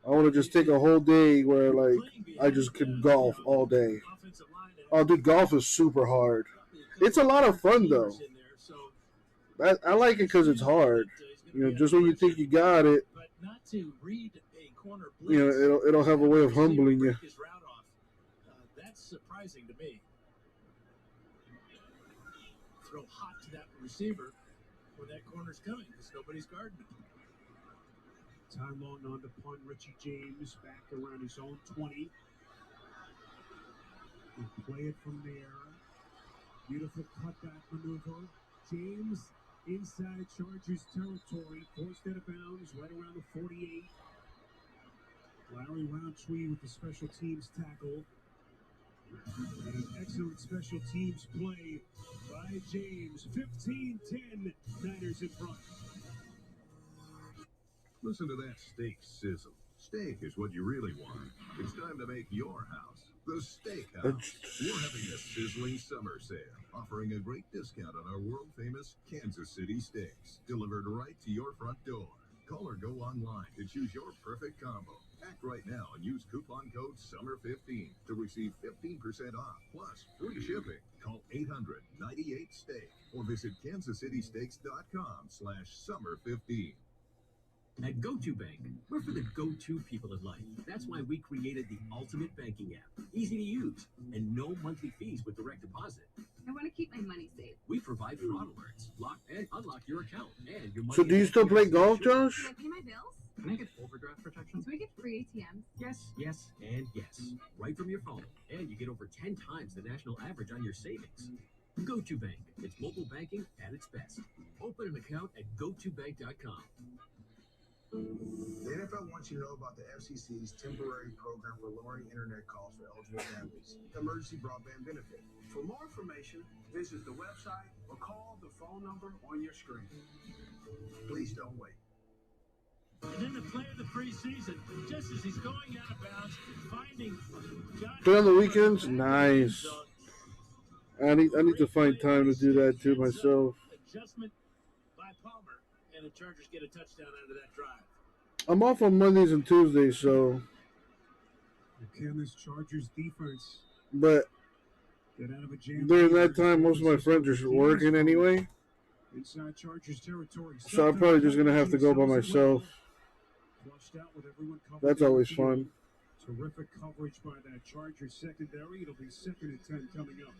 I want to just take a whole day where like I just can golf all day. Oh, dude, golf is super hard. It's a lot of fun though. I like it because it's hard. You know, just when you think you got it, you know, it'll have a way of humbling you. That's surprising to me. Throw hot to that receiver when that corner's coming because nobody's guarding it. Time long on to punt. Richie James back around his own 20. And play it from there. Beautiful cutback maneuver. James inside Chargers territory, forced out of bounds right around the 48. Larry Roundtree with the special teams tackle. And excellent special teams play by James. 15-10, Niners in front. Listen to that steak sizzle. Steak is what you really want. It's time to make your house the Steakhouse. We're having a sizzling summer sale, offering a great discount on our world-famous Kansas City steaks, delivered right to your front door. Call or go online to choose your perfect combo. Act right now and use coupon code SUMMER15 to receive 15% off, plus free shipping. Call 800-98-STEAK or visit kansascitysteaks.com/summer15. At GoToBank, we're for the go-to people in life. That's why we created the ultimate banking app. Easy to use and no monthly fees with direct deposit. I want to keep my money safe. We provide fraud alerts, lock and unlock your account, and your money. So do you still play golf, Josh? Can I pay my bills? Can I get overdraft protection? Do we get free ATMs? Yes, yes, and yes. Right from your phone. And you get over 10 times the national average on your savings. GoToBank. It's mobile banking at its best. Open an account at gotobank.com. The NFL wants you to know about the FCC's temporary program for lowering internet costs for eligible families, Emergency Broadband Benefit. For more information, visit the website or call the phone number on your screen. Please don't wait. And then the play of the preseason, just as he's going out of bounds, finding Josh. Play on the weekends? Nice. I need to find time to do that too myself. Adjustment by Palmer, and the Chargers get a touchdown out of that drive. I'm off on Mondays and Tuesdays, so. Can this Chargers defense But get out of a jam? during that time, most of my friends are working anyway. Inside Chargers territory. So I'm probably just going to have to go by myself. Flushed out with everyone covered. That's always fun. Terrific coverage by that Chargers secondary. It'll be 2nd and 10 coming up.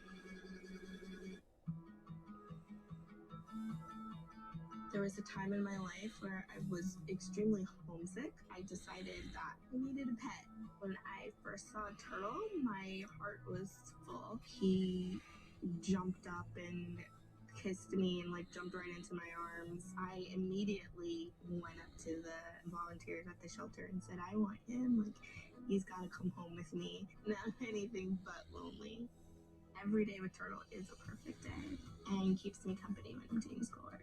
There was a time in my life where I was extremely homesick. I decided that I needed a pet. When I first saw a turtle, my heart was full. He jumped up and kissed me and jumped right into my arms. I immediately went up to the volunteers at the shelter and said, I want him. He's got to come home with me. Not anything but lonely. Every day with Turtle is a perfect day and keeps me company when I'm doing schoolwork.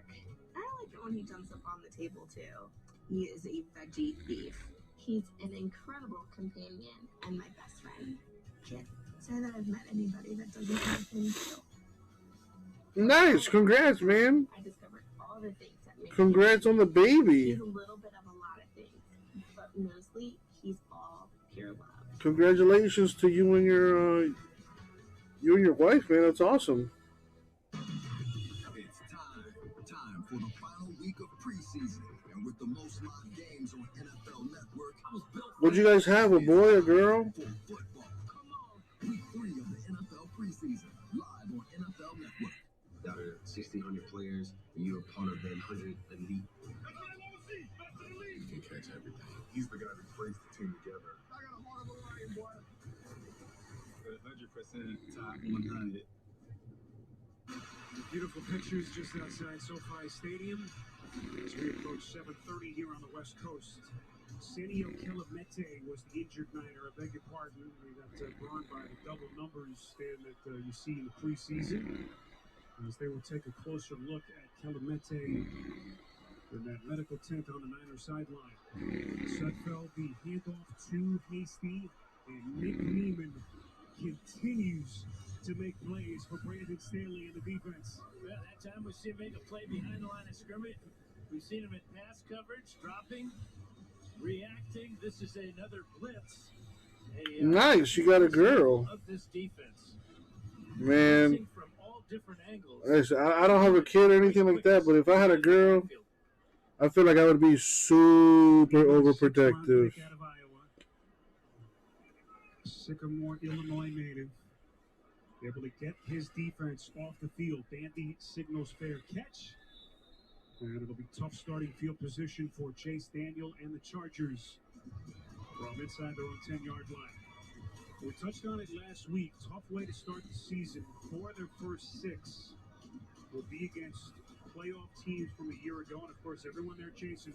I like it when he jumps up on the table too. He is a veggie thief. He's an incredible companion and my best friend. Can't say that I've met anybody that doesn't have him too. Nice. Congrats, man. I discovered all the things that make Congrats on the baby. He's a little bit of a lot of things, but mostly he's all pure love. Congratulations to you and your wife, man. That's awesome. It's time for the final week of preseason, and with the most live games on NFL Network, I was built. What'd you guys have? A boy, a girl? For football. Come on, week 3 of the NFL preseason, live on NFL Network. Out of 1,600 players, and you're a part of the 100 elite. He can catch everything. He's the guy that brings the team together. I got a heart of a lion, boy. 100% top 100. Beautiful pictures just outside SoFi Stadium as we approach 7:30 here on the West Coast. Senio Kelemete was the injured Niner. I beg your pardon. We got drawn by the double numbers there that you see in the preseason. As they will take a closer look at Kelemete in that medical tent on the Niner sideline. Sudfeld, the handoff to Hasty, and Nick Neiman continues to make plays for Brandon Stanley and the defense. Well, that time we see him make a play behind the line of scrimmage. We've seen him in pass coverage, dropping, reacting. This is another blitz. Nice, you got a girl. Of this defense. Man, From all different angles. listen, I don't have a kid or anything like that, but if I had a girl, I feel like I would be super overprotective. Sycamore, Illinois native. Able to get his defense off the field. Bandy signals fair catch. And it'll be tough starting field position for Chase Daniel and the Chargers from inside their own 10-yard line. We touched on it last week. Tough way to start the season. 4 of their first 6 will be against playoff teams from a year ago, and of course, everyone there chasing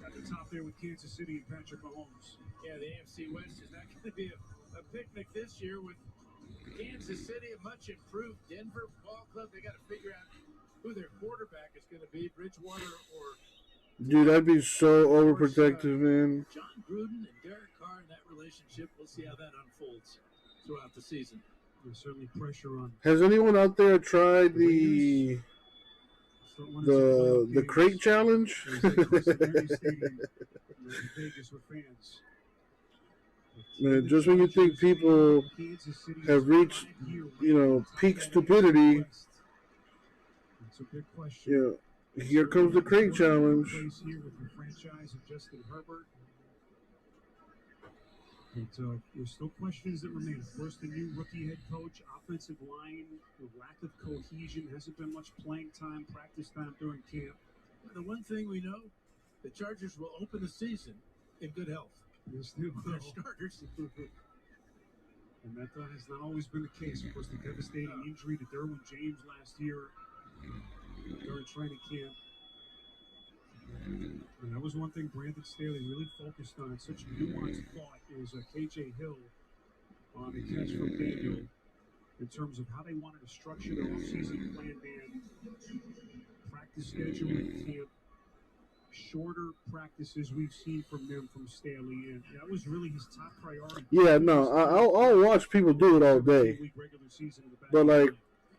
at the top there with Kansas City and Patrick Mahomes. Yeah, the AFC West is not going to be a picnic this year with Kansas City, a much improved Denver ball club. They got to figure out who their quarterback is going to be, Bridgewater or Dude, I'd be so overprotective, man. John Gruden and Derek Carr in that relationship. We'll see how that unfolds throughout the season. There's certainly pressure on. Has anyone out there tried the crate challenge? Man, just when you think people have reached, peak stupidity, It's a big question. here comes the crate challenge. Here with the franchise of Justin Herbert. But there's still questions that remain. Of course, the new rookie head coach, offensive line, the lack of cohesion, hasn't been much playing time, practice time during camp. The one thing we know, the Chargers will open the season in good health. Yes, they will. Their starters. And that has not always been the case. Of course, the devastating injury to Derwin James last year during training camp. And that was one thing Brandon Staley really focused on. Such a nuanced thought is KJ Hill on the catch from Daniel in terms of how they wanted to structure their offseason plan, practice schedule at camp, shorter practices we've seen from them from Staley, and that was really his top priority. Yeah, no, I'll watch people do it all day. But, like,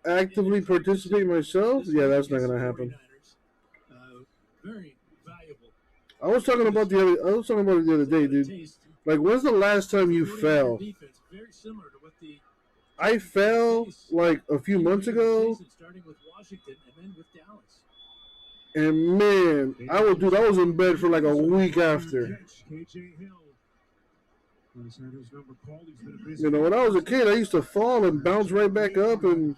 actively participate myself? Yeah, that's not going to happen. Very valuable. I was talking about it the other day, dude. Like, when's the last time you fell? Very similar to what the I fell like a few months ago, starting with Washington and then with Dallas. and man, I was in bed for like a week after. KJ Hill. He's had his number called. He's been a busy When I was a kid, I used to fall and bounce right back up and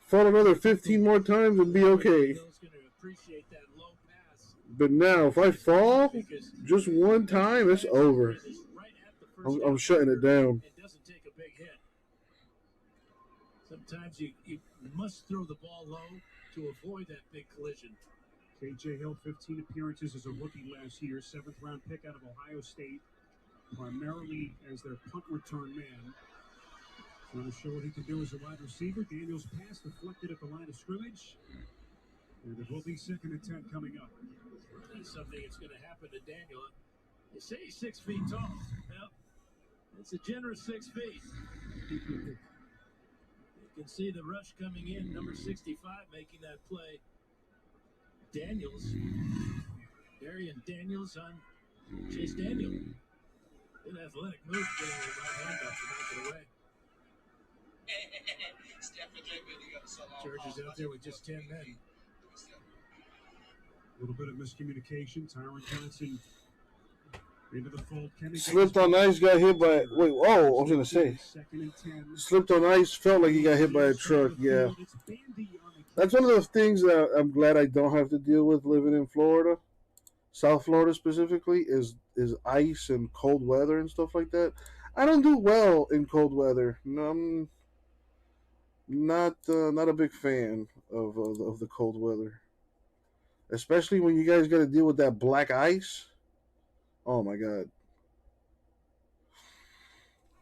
fall another 15 more times and be okay. But now, if I fall just one time, it's over. I'm shutting it down. It doesn't take a big hit. Sometimes you must throw the ball low to avoid that big collision. KJ Hill, 15 appearances as a rookie last year, 7th round pick out of Ohio State, primarily as their punt return man. Trying to show what he can do as a wide receiver. Daniels' pass deflected at the line of scrimmage. And it will be 2nd and 10 coming up. That's something that's going to happen to Daniel. They say he's 6 feet tall. Well, it's a generous 6 feet. You can see the rush coming in, number 65 making that play. Daniels. Darian Daniels on Chase Daniel. Good athletic move, getting the right hand up to knock it away. Chargers out there with just 10 men. A little bit of miscommunication. Tyron Johnson into the fold. Slipped on ice, got hit by. I was gonna say. Slipped on ice, felt like he got hit by a truck. Yeah, that's one of those things that I'm glad I don't have to deal with living in Florida, South Florida specifically. Is ice and cold weather and stuff like that. I don't do well in cold weather. No, I'm not a big fan of the cold weather. Especially when you guys got to deal with that black ice. Oh, my God.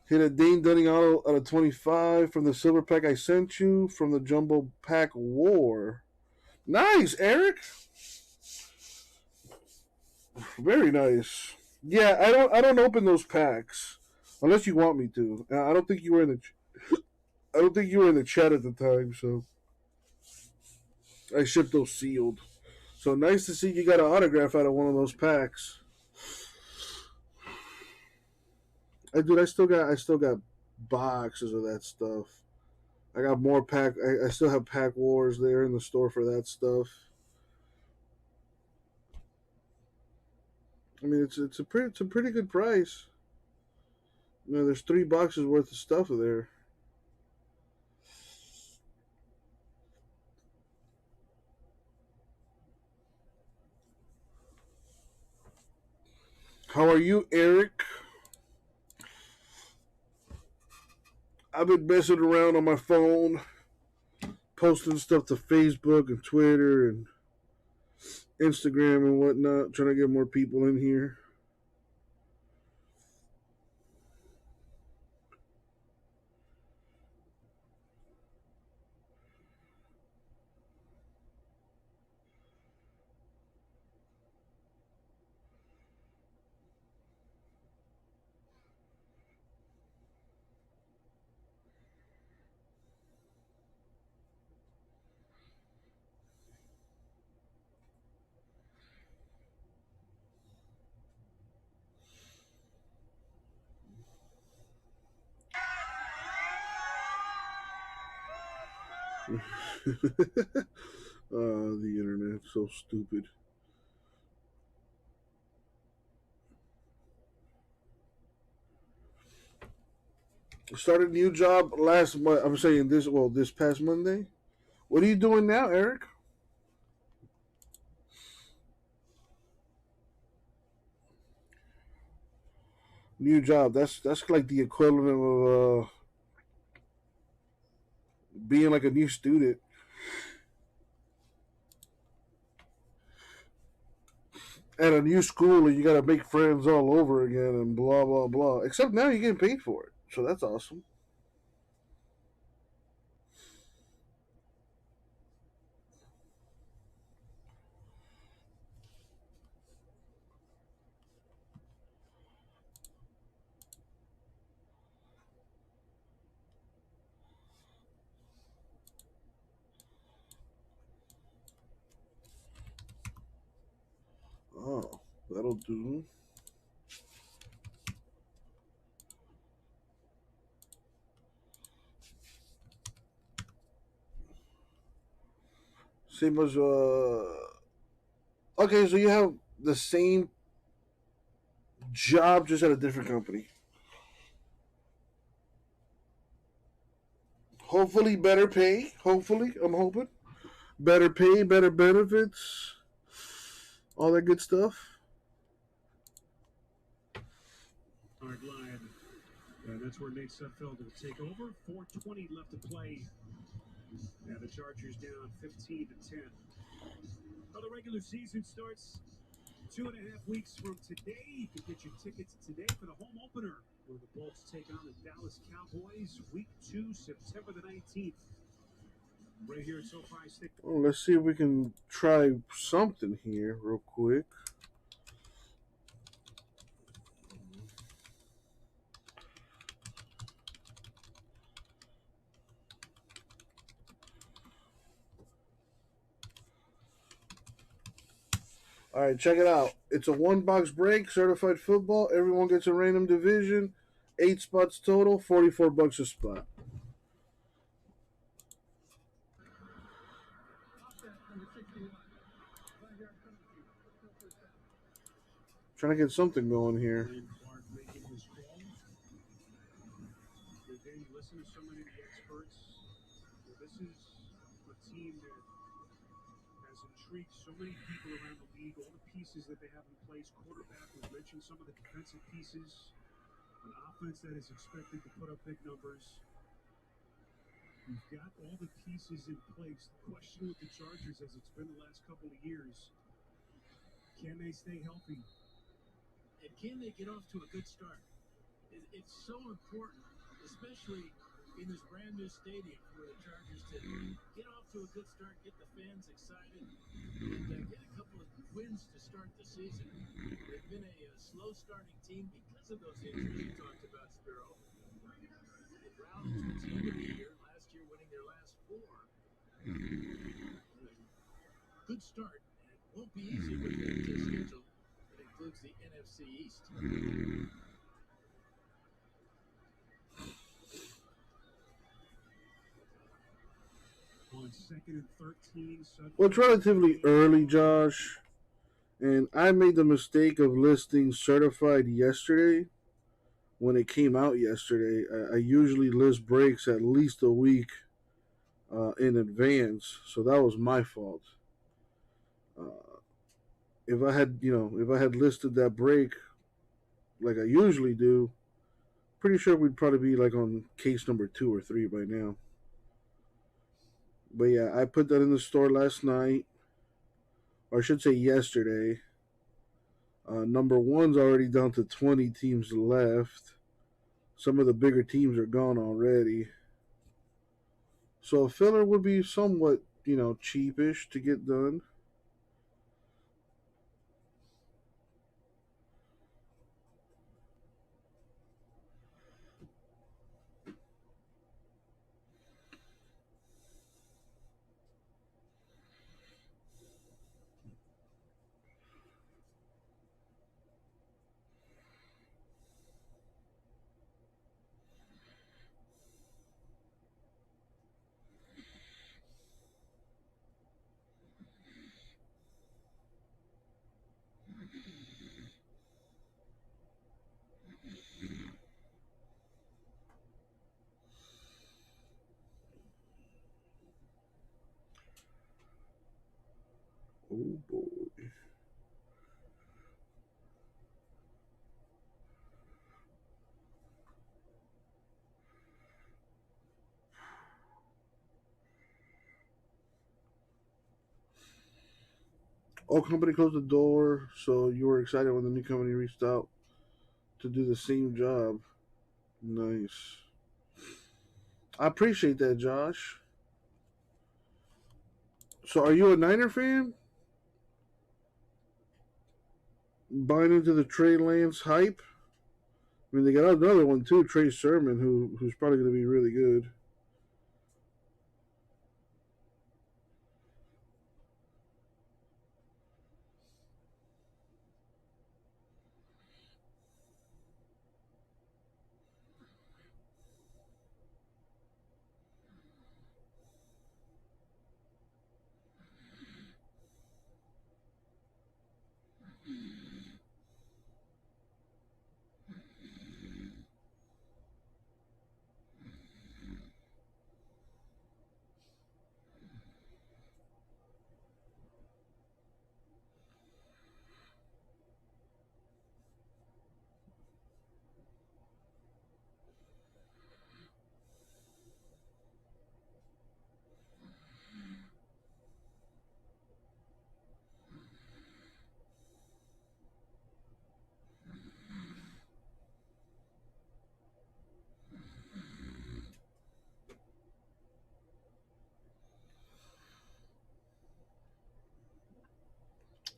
Hit a Dane Dunning auto out of 25 from the silver pack I sent you from the jumbo pack war. Nice, Eric. Very nice. Yeah, I don't open those packs unless you want me to. I don't think you were in the chat at the time, so I shipped those sealed. So nice to see you got an autograph out of one of those packs. I still got boxes of that stuff. I got more pack. I still have pack wars there in the store for that stuff. I mean, it's a pretty good price. There's 3 boxes worth of stuff there. How are you, Eric? I've been messing around on my phone, posting stuff to Facebook and Twitter and Instagram and whatnot, trying to get more people in here. The internet, so stupid. Started a new job last month. I'm saying this past Monday. What are you doing now, Eric? New job. That's like the equivalent of being like a new student. At a new school, and you got to make friends all over again and blah blah blah. Except now you're getting paid for it, so that's awesome. Oh, that'll do. Same as okay, so you have the same job just at a different company. Hopefully better pay. Hopefully, I'm hoping. Better pay, better benefits, all that good stuff. Hard line. That's where Nate Sudfeld will take over. 4:20 left to play. And the Chargers down 15-10. Well, the regular season starts 2.5 weeks from today. You can get your tickets today for the home opener, where the Bolts take on the Dallas Cowboys. Week 2, September the 19th. Right here at SoFi Stadium. Well, let's see if we can try something here real quick. All right, check it out. It's a 1-box break, certified football. Everyone gets a random division. 8 spots total, $44 a spot. Trying to get something going here. Listen to so many of the experts. This is a team that has intrigued so many people around the league. All the pieces that they have in place. Quarterback, we mentioned some of the defensive pieces. An offense that is expected to put up big numbers. You've got all the pieces in place. The question with the Chargers, as it's been the last couple of years, can they stay healthy? And can they get off to a good start? It's so important, especially in this brand new stadium for the Chargers to get off to a good start, get the fans excited, and get a couple of wins to start the season. They've been a slow starting team because of those injuries you talked about, Spiro. They rallied to the end of the year, last year winning their last 4. Good start, and it won't be easy with the schedule that includes the NFC East. On 2nd and 13. Well, it's relatively early, Josh. And I made the mistake of listing certified yesterday when it came out yesterday. I usually list breaks at least a week in advance, so that was my fault. If I had listed that break like I usually do, pretty sure we'd probably be like on case number 2 or 3 by now. But yeah, I put that in the store last night, or I should say yesterday. Number one's already down to 20 teams left. Some of the bigger teams are gone already. So a filler would be somewhat, cheapish to get done. Oh boy. Old company closed the door, so you were excited when the new company reached out to do the same job. Nice. I appreciate that, Josh. So, are you a Niner fan? Buying into the Trey Lance hype? I mean, they got another one too, Trey Sermon, who's probably going to be really good.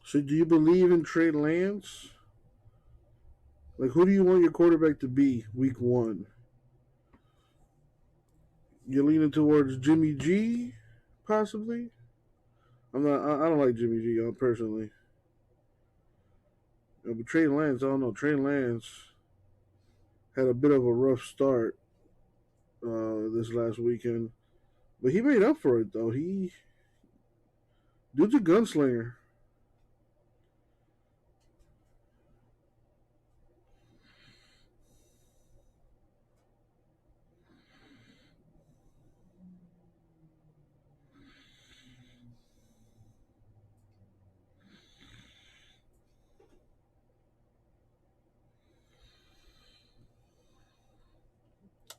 So, do you believe in Trey Lance? Like, who do you want your quarterback to be week one? You're leaning towards Jimmy G, possibly? I'm not. I don't like Jimmy G personally. But Trey Lance, I don't know. Trey Lance had a bit of a rough start this last weekend, but he made up for it though. Dude's a gunslinger.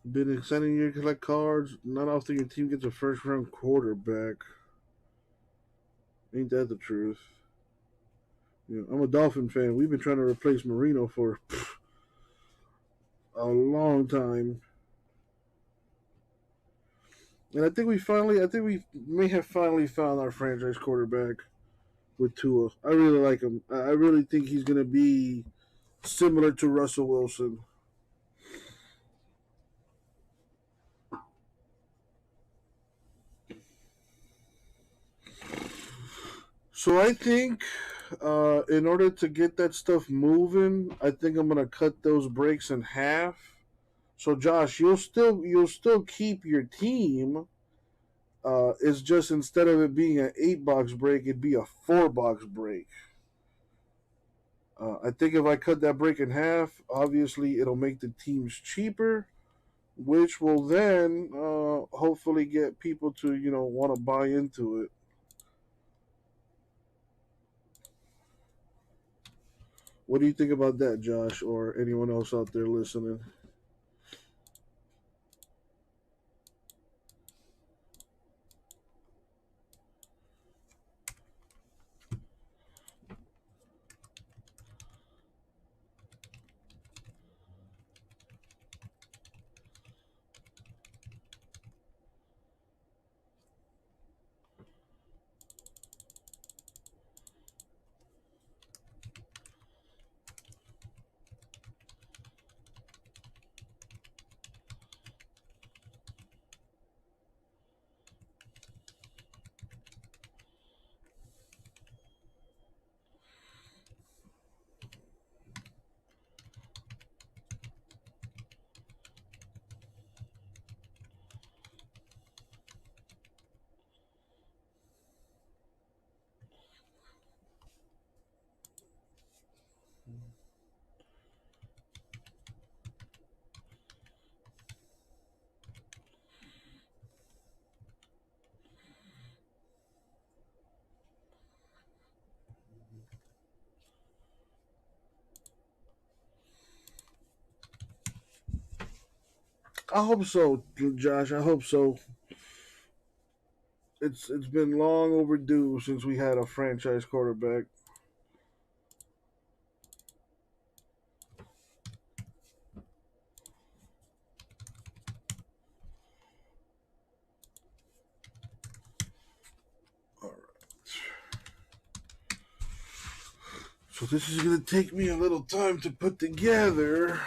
Been exciting year to collect cards. Not often your team gets a first round quarterback. Ain't that the truth? I'm a Dolphin fan. We've been trying to replace Marino for a long time. And I think we may have finally found our franchise quarterback with Tua. I really like him. I really think he's going to be similar to Russell Wilson. So I think in order to get that stuff moving, I think I'm gonna cut those breaks in half. So Josh, you'll still keep your team. It's just instead of it being an 8-box break, it'd be a 4-box break. I think if I cut that break in half, obviously it'll make the teams cheaper, which will then hopefully get people to want to buy into it. What do you think about that, Josh, or anyone else out there listening? I hope so, Josh. I hope so. It's been long overdue since we had a franchise quarterback. All right. So this is going to take me a little time to put together.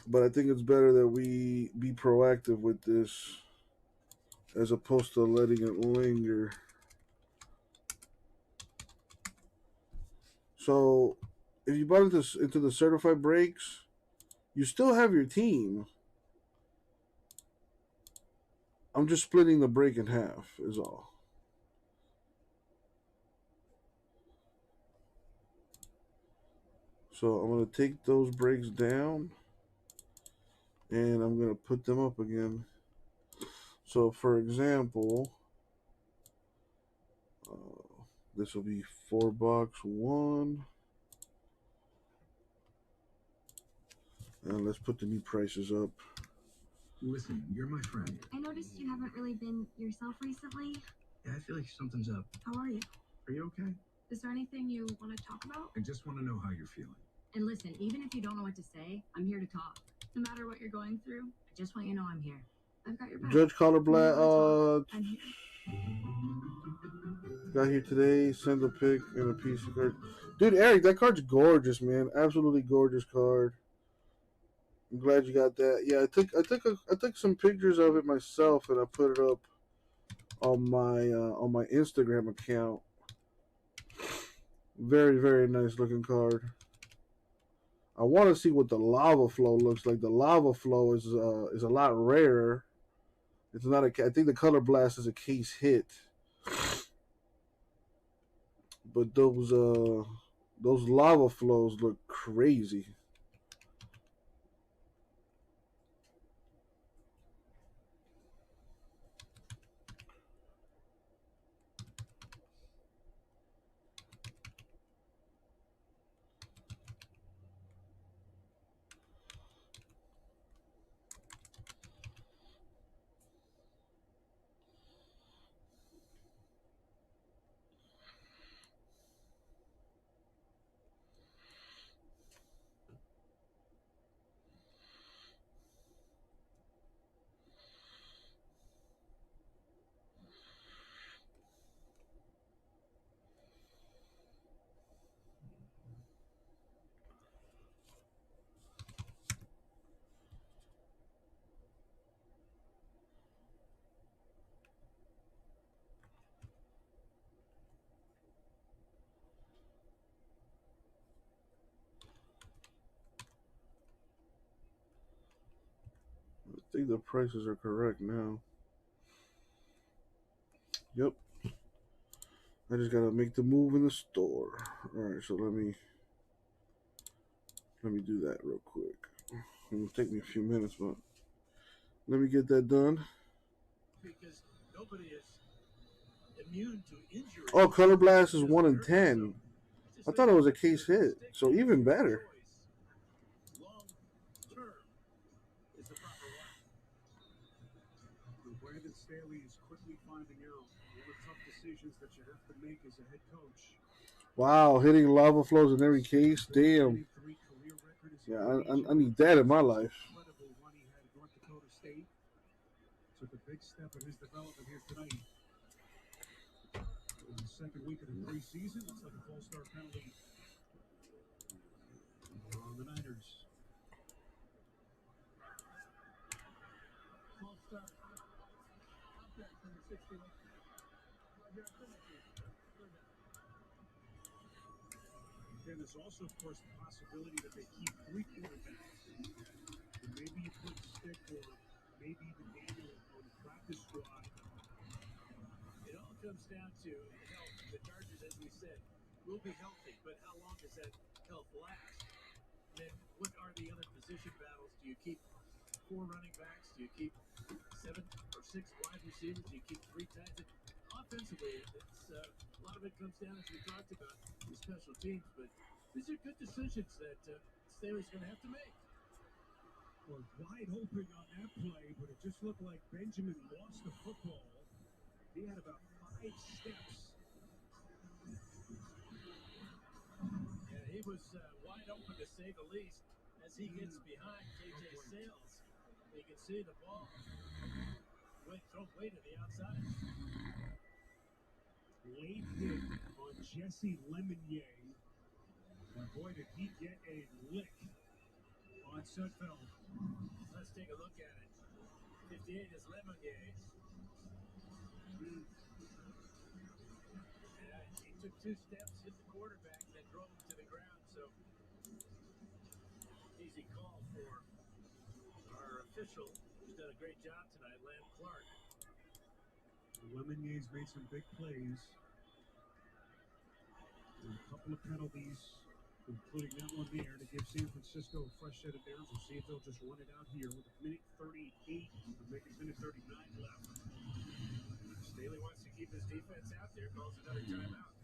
But I think it's better that we be proactive with this as opposed to letting it linger. So if you bought into the certified breaks, you still have your team. I'm just splitting the break in half is all. So I'm going to take those breaks down and I'm going to put them up again. So for example, this will be 4-box 1. And let's put the new prices up. Listen, you're my friend. I noticed you haven't really been yourself recently. Yeah, I feel like something's up. How are you? Are you okay? Is there anything you want to talk about? I just want to know how you're feeling. And listen, even if you don't know what to say, I'm here to talk. No matter what you're going through, I just want you to know I'm here. I've got your back. Judge Collar Black I'm here. got here today. Send a pic and a piece of card. Dude, Eric, that card's gorgeous, man. Absolutely gorgeous card. I'm glad you got that. Yeah, I took some pictures of it myself and I put it up on my Instagram account. Very, very nice looking card. I want to see what the Lava Flow looks like. The Lava Flow is a lot rarer. It's not I think the Color Blast is a case hit. But those Lava Flows look crazy. I think the prices are correct now. Yep. I just gotta make the move in the store. Alright, so let me do that real quick. It'll take me a few minutes, but let me get that done. Because nobody is immune to injury. Oh, Color Blast is 1 in 10. I thought it was a case hit, so even better. Long term is the proper one. Brandon Staley is quickly finding out all the tough decisions that you have to make as a head coach. Wow, hitting Lava Flows in every case. Damn. Yeah, I need that in my life. Took a big step in his development here tonight. In the second week of the preseason, it's like a full-star penalty on the Niners. False start. Contact from the 60. Then there's also, of course, the possibility that they keep 3 quarterbacks. And maybe you put Stick or maybe even Daniel on the practice squad. It all comes down to health. The Chargers, as we said, will be healthy, but how long does that health last? Then what are the other position battles? Do you keep 4 running backs? Do you keep 7 or 6 wide receivers? Do you keep 3 tight ends? Offensively, it's a lot of it comes down, as we talked about, the special teams, but These are good decisions that Staley's going to have to make. Was wide open on that play, but it just looked like Benjamin lost the football. He had about 5 steps. Yeah, he was wide open to say the least. As he gets behind KJ Sales, you can see the ball thrown way to the outside. Late hit on Jesse Lemonnier. And boy, did he get a lick on Sudfeld. Let's take a look at it. 58 is Lemonnier. Yeah, he took 2 steps, hit the quarterback, and then drove him to the ground. So, easy call for our official, who's done a great job tonight, Lamb Clark. Lemonier's made some big plays. And a couple of penalties, including that one there, to give San Francisco a fresh set of downs. We'll see if they'll just run it out here with a minute 38 and make it minute 39 left. Staley wants to keep his defense out there, calls another timeout.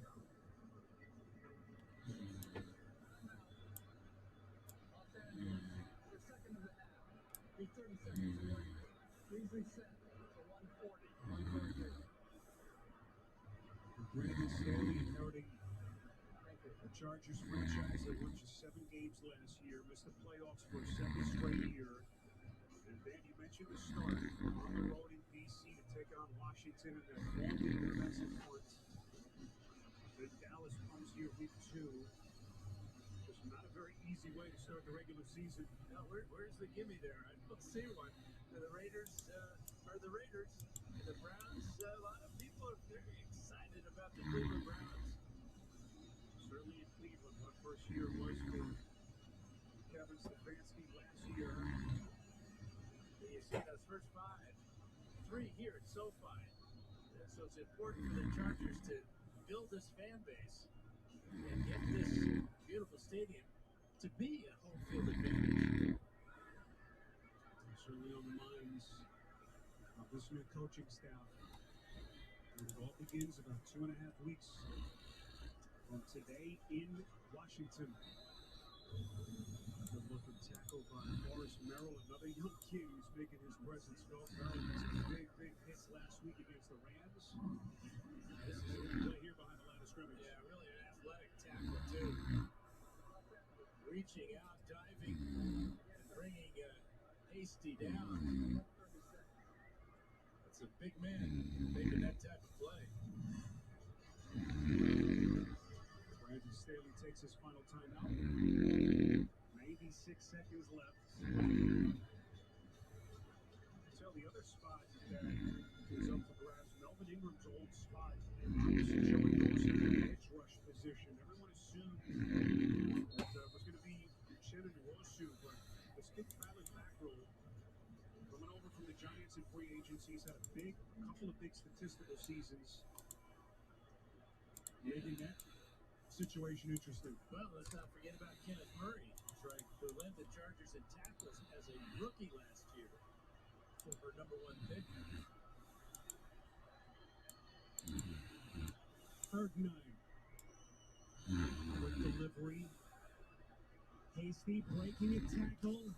The second of the half. Be 30 seconds away. Please reset to 140. Brandon Staley inheriting the Chargers franchise that won just 7 games last year, missed the playoffs for a 2nd straight year. And Dan, you mentioned the start on the road in DC to take on Washington in that one-week defensive front. Then Dallas comes here week 2. It's not a very easy way to start the regular season. Now, where's the gimme there? I don't see one. The Raiders are the Raiders. The Browns, a lot of people are very excited about the Cleveland Browns. Certainly in Cleveland, what first year was for Kevin Stefanski last year. You see those first 5, 3 here at SoFi. So it's important for the Chargers to build this fan base and get this beautiful stadium to be a home field advantage. Certainly on the minds of this new coaching staff. And it all begins about 2.5 weeks from today in Washington. Good looking tackle by Morris Merrill, another young kid who's making his presence felt. Merrill had some big hits last week against the Rams. This is a good play here behind the line of scrimmage. Yeah, really an athletic tackle too. Reaching out, diving, and bringing Hasty down. That's a big man making that type of play. Brandon Staley takes his final timeout. 96 seconds left. So the other spot that is up for grabs, Melvin Ingram's old spot. Joey Wilson in the edge rush position. Everyone assumed that was going to be Uchenna Nwosu, but this kid Tyler Fackrell, coming over from the Giants in free agency, he's had a couple of big statistical seasons, making that situation interesting. Well, let's not forget about Kenneth Murray, who led the Chargers in tackles as a rookie last year. Former #1 pick. 3rd and 9. Quick delivery. Hasty breaking a tackle,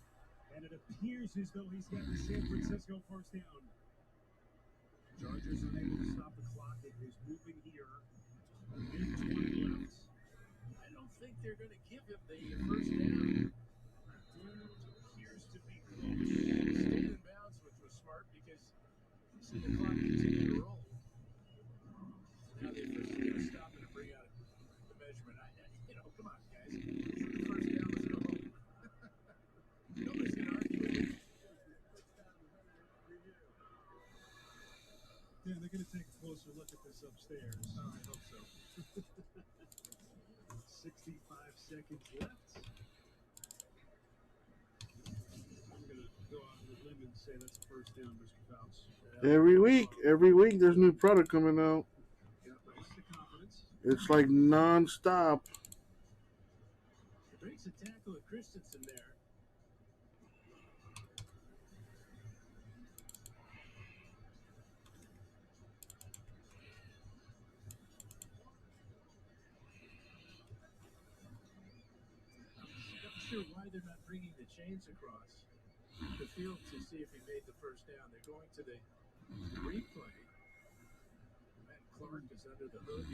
and it appears as though he's got the San Francisco first down. Chargers unable to stop the clock. It is moving here. Minute 20 left. I don't think they're going to give him the first down. Appears to be close. Stayed in bounds, which was smart because you see the clock continue to roll. Now they're going to stop it and bring out the measurement. Come on, guys. The first down was no hope. Nobody's going to argue with it. Yeah, they're going to take a closer look at this upstairs. I hope so. 65 seconds left. I'm going to go out on a limb and say that's a first down, Mr. Fouts. Every week, there's new product coming out. Yeah, but it's the confidence. It's like non-stop. It breaks a tackle of Christensen there. sure why they're not bringing the chains across the field to see if he made the first down. They're going to the replay. Matt Clark is under the hood.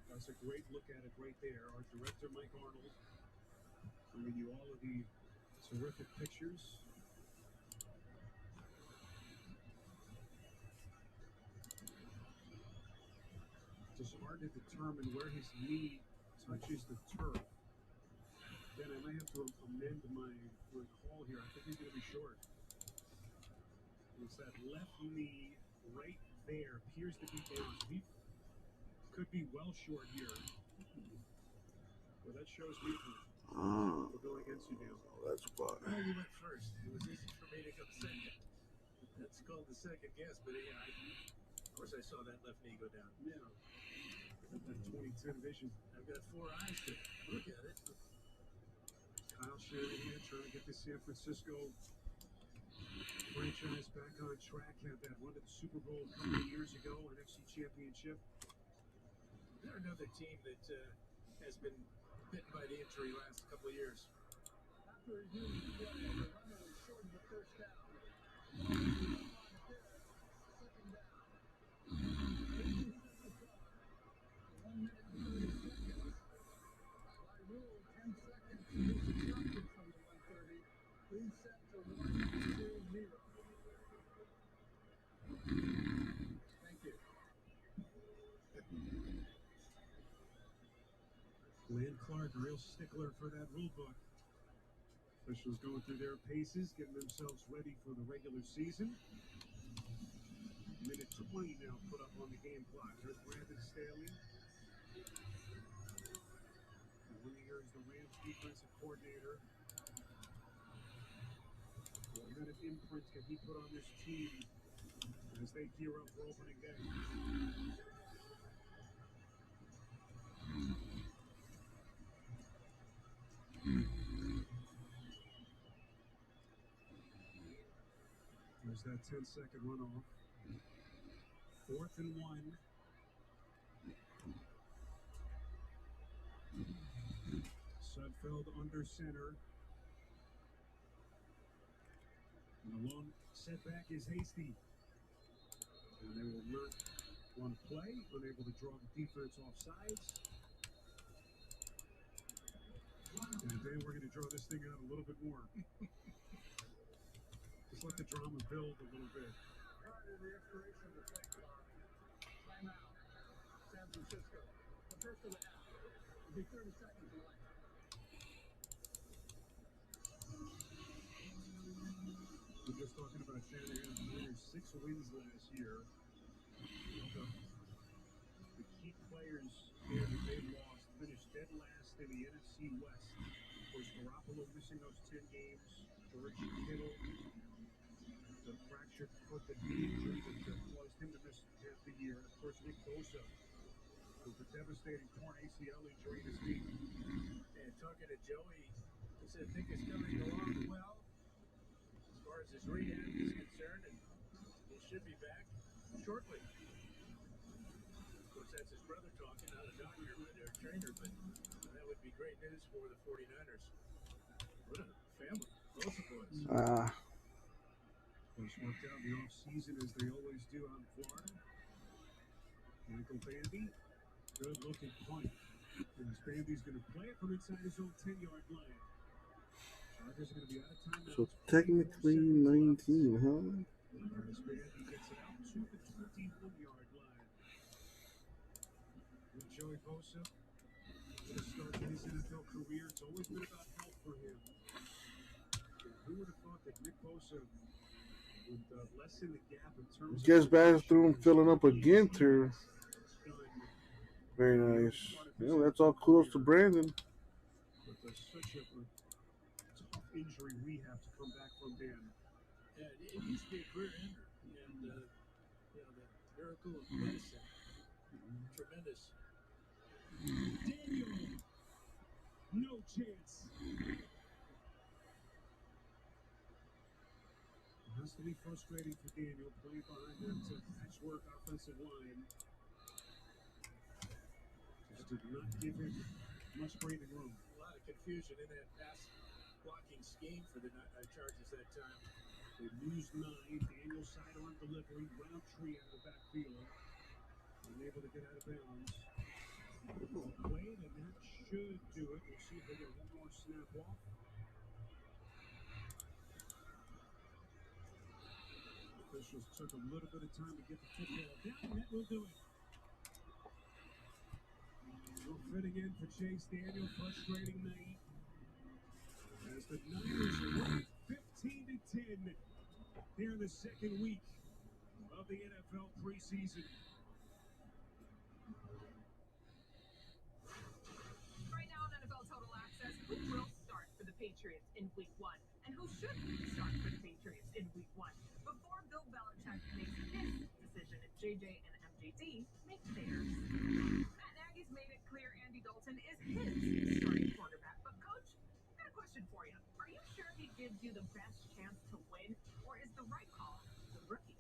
That's a great look at it right there. Our director, Mike Arnold, bringing you all of the terrific pictures. It's hard to determine where his knee touches the turf. Then I might have to amend my call here. I think he's going to be short. It's that left knee right there. Appears to be down. He could be well short here. Well, that shows me we're going against you now. That's fine. Well, you went first. It was easy for me to come second. That's called the second guess, but yeah, of course I saw that left knee go down. Yeah. That 2010 vision. I've got 4 eyes to look at it. Kyle Shanahan trying to get the San Francisco franchise back on track. Had that run to the Super Bowl a couple of years ago, NFC Championship. They're another team that has been bitten by the injury last couple of years. After a huge play, the runner was shortened the first down. Second down. 1 minute and 30 seconds. By rule, 10 seconds is deducted from the 130. Please set to 1-2-0. Thank you. Glenn Clark, a real stickler for that rule book. Officials going through their paces, getting themselves ready for the regular season. Minute 20 now put up on the game clock. Here's Brandon Staley. And here is the Rams defensive coordinator. What kind of imprint can he put on this team as they gear up for opening day? There's that 10-second runoff. 4th and 1. Sudfeld under center. And the lone setback is Hasty. And they will not want to play, unable to draw the defense off sides. And then we're going to draw this thing out a little bit more. Just let the drama build a little bit. Prior to the expiration of the play clock, timeout, San Francisco. The first of the half will be 30 seconds away. We're just talking about Shanahan. There's 6 wins last year. The key players here that they've lost finished dead last in the NFC West. Of course, Garoppolo missing those 10 games. George Kittle, the fractured foot, the knee injury that caused him to miss half the year. And of course, Nick Bosa with the devastating torn ACL injury in his knee. And talking to Joey, he said, I think it's coming along well as far as his rehab is concerned, and he should be back shortly. Of course, that's his brother talking, not a doctor, but a trainer, but that would be great news for the 49ers. What a family. Both of boys. Coach worked out in the offseason as they always do out in Florida. Michael Bandy, good looking punt. And Bandy's going to play it from inside his own 10-yard line. Chargers are going to be out of time now. So technically 19, huh? As Bandy gets it out to the 21-yard line. And Joey Bosa, to start his NFL career, it's always been about health for him. Who would have thought that Nick Bosa would lessen the gap in terms Guess bathroom filling up again too. Very nice. Yeah, that's all kudos to Brandon. But such a tough injury rehab to come back from, Dan. Yeah, it used to be a career ender, and you know, the miracle of medicine, tremendous. Daniel, no chance. It has to be frustrating for Daniel playing behind that patchwork offensive line. Just did not give him much breathing room. A lot of confusion in that pass blocking scheme for the Chargers that time. They lose 9. Daniel sidearm delivery. Roundtree out of the backfield. Unable to get out of bounds. Played, and that should do it. We'll see if they get one more snap off. Officials took a little bit of time to get the football down, and that will do it. No fitting in for Chase Daniel, frustrating night. As the Niners lead 15-10 here in the second week of the NFL preseason. Right now on NFL Total Access, who will start for the Patriots in Week 1? And who should start for the Patriots in Week 1? Before Bill Belichick makes his decision, JJ and MJD make theirs. Matt Nagy's made it clear Andy Dalton is his starting quarterback. But Coach, I got a question for you. Are you sure he gives you the best chance to win, or is the right call the rookie?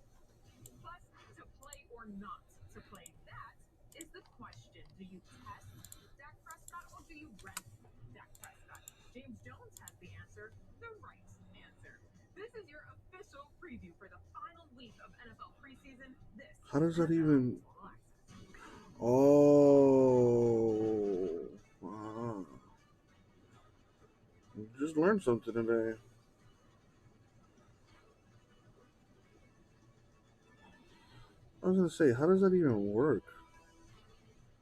Plus, to play or not to play, that is the question. Do you test Dak Prescott or do you rest Dak Prescott? James Jones has the answer, the right answer. This is your official preview for the final week of NFL preseason. This How does that even... Oh. Wow. Just learned something today. I was going to say, how does that even work?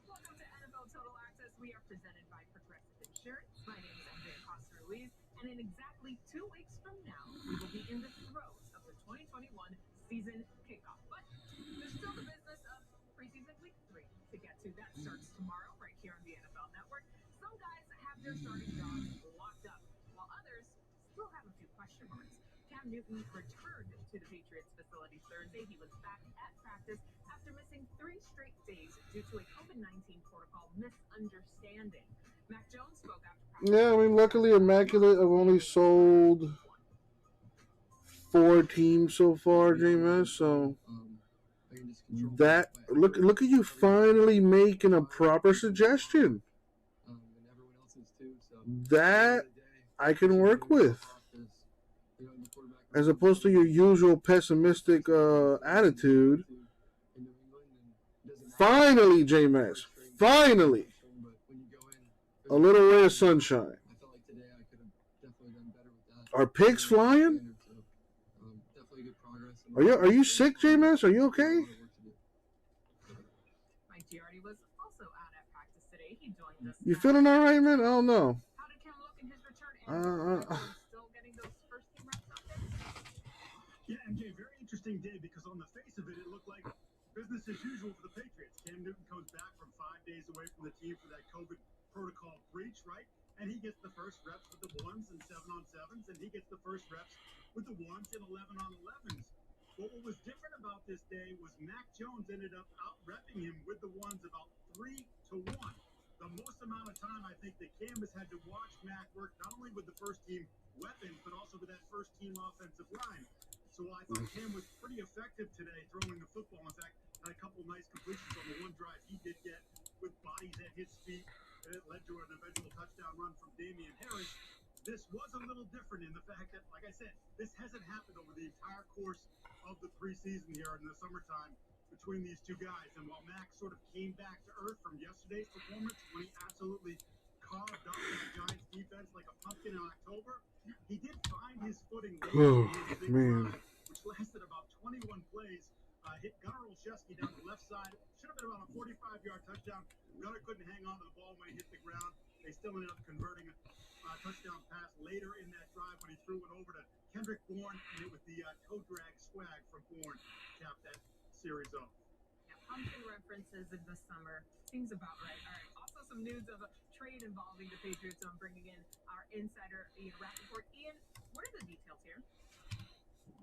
Welcome to NFL Total Access. We are presented by Progressive Insurance. My name is MJ Acosta-Ruiz, and in exactly 2 weeks from now, we will be in the throes of the 2021 season kickoff. But there's still the business of preseason week 3 to get to. That starts tomorrow right here on the NFL Network. Some guys have their starting jobs locked up, while others still have a few question marks. Cam Newton returned to the Patriots facility Thursday. He was back at practice after missing 3 straight days due to a COVID-19 protocol misunderstanding. Mac Jones spoke after practice. Yeah, I mean, luckily Immaculate, I've only sold 4 teams so far, JMS, so that, look at you finally making a proper suggestion. That I can work with. As opposed to your usual pessimistic attitude. Finally, JMS. Finally. A little ray of sunshine. Are pigs flying? Are you sick, JMS? Are you okay? Mike Giardi was also out at practice today. He joined us. You feeling all right, man? I don't know. How did Cam look in his return? Still getting those first team reps out there? Yeah, MJ, very interesting day because on the face of it, it looked like business as usual for the Patriots. Cam Newton comes back from 5 days away from the team for that COVID protocol breach, right? And he gets the first reps with the 1s and 7-on-7s, and he gets the first reps with the 1s and 11-on-11s. But what was different about this day was Mac Jones ended up out-repping him with the 1s about 3-1. The most amount of time I think that Cam has had to watch Mac work not only with the first team weapons, but also with that first team offensive line. So I thought Cam was pretty effective today throwing the football. In fact, had a couple nice completions on the one drive he did get with bodies at his feet, and it led to an eventual touchdown run from Damian Harris. This was a little different in the fact that, like I said, this hasn't happened over the entire course of the preseason here in the summertime between these two guys. And while Mac sort of came back to earth from yesterday's performance when he absolutely carved up that Giants defense like a pumpkin in October, he did find his footing late in his big drive, which lasted about 21 plays. Hit Gunnar Olszewski down the left side. Should have been about a 45-yard touchdown. Gunnar couldn't hang on to the ball when he hit the ground. They still ended up converting a touchdown pass later in that drive when he threw it over to Kendrick Bourne, and it was the toe drag swag from Bourne capped that series off. Yeah, pumpkin references in the summer seems about right. All right. Also, some news of a trade involving the Patriots. So I'm bringing in our insider Ian Rappaport. Ian, what are the details here?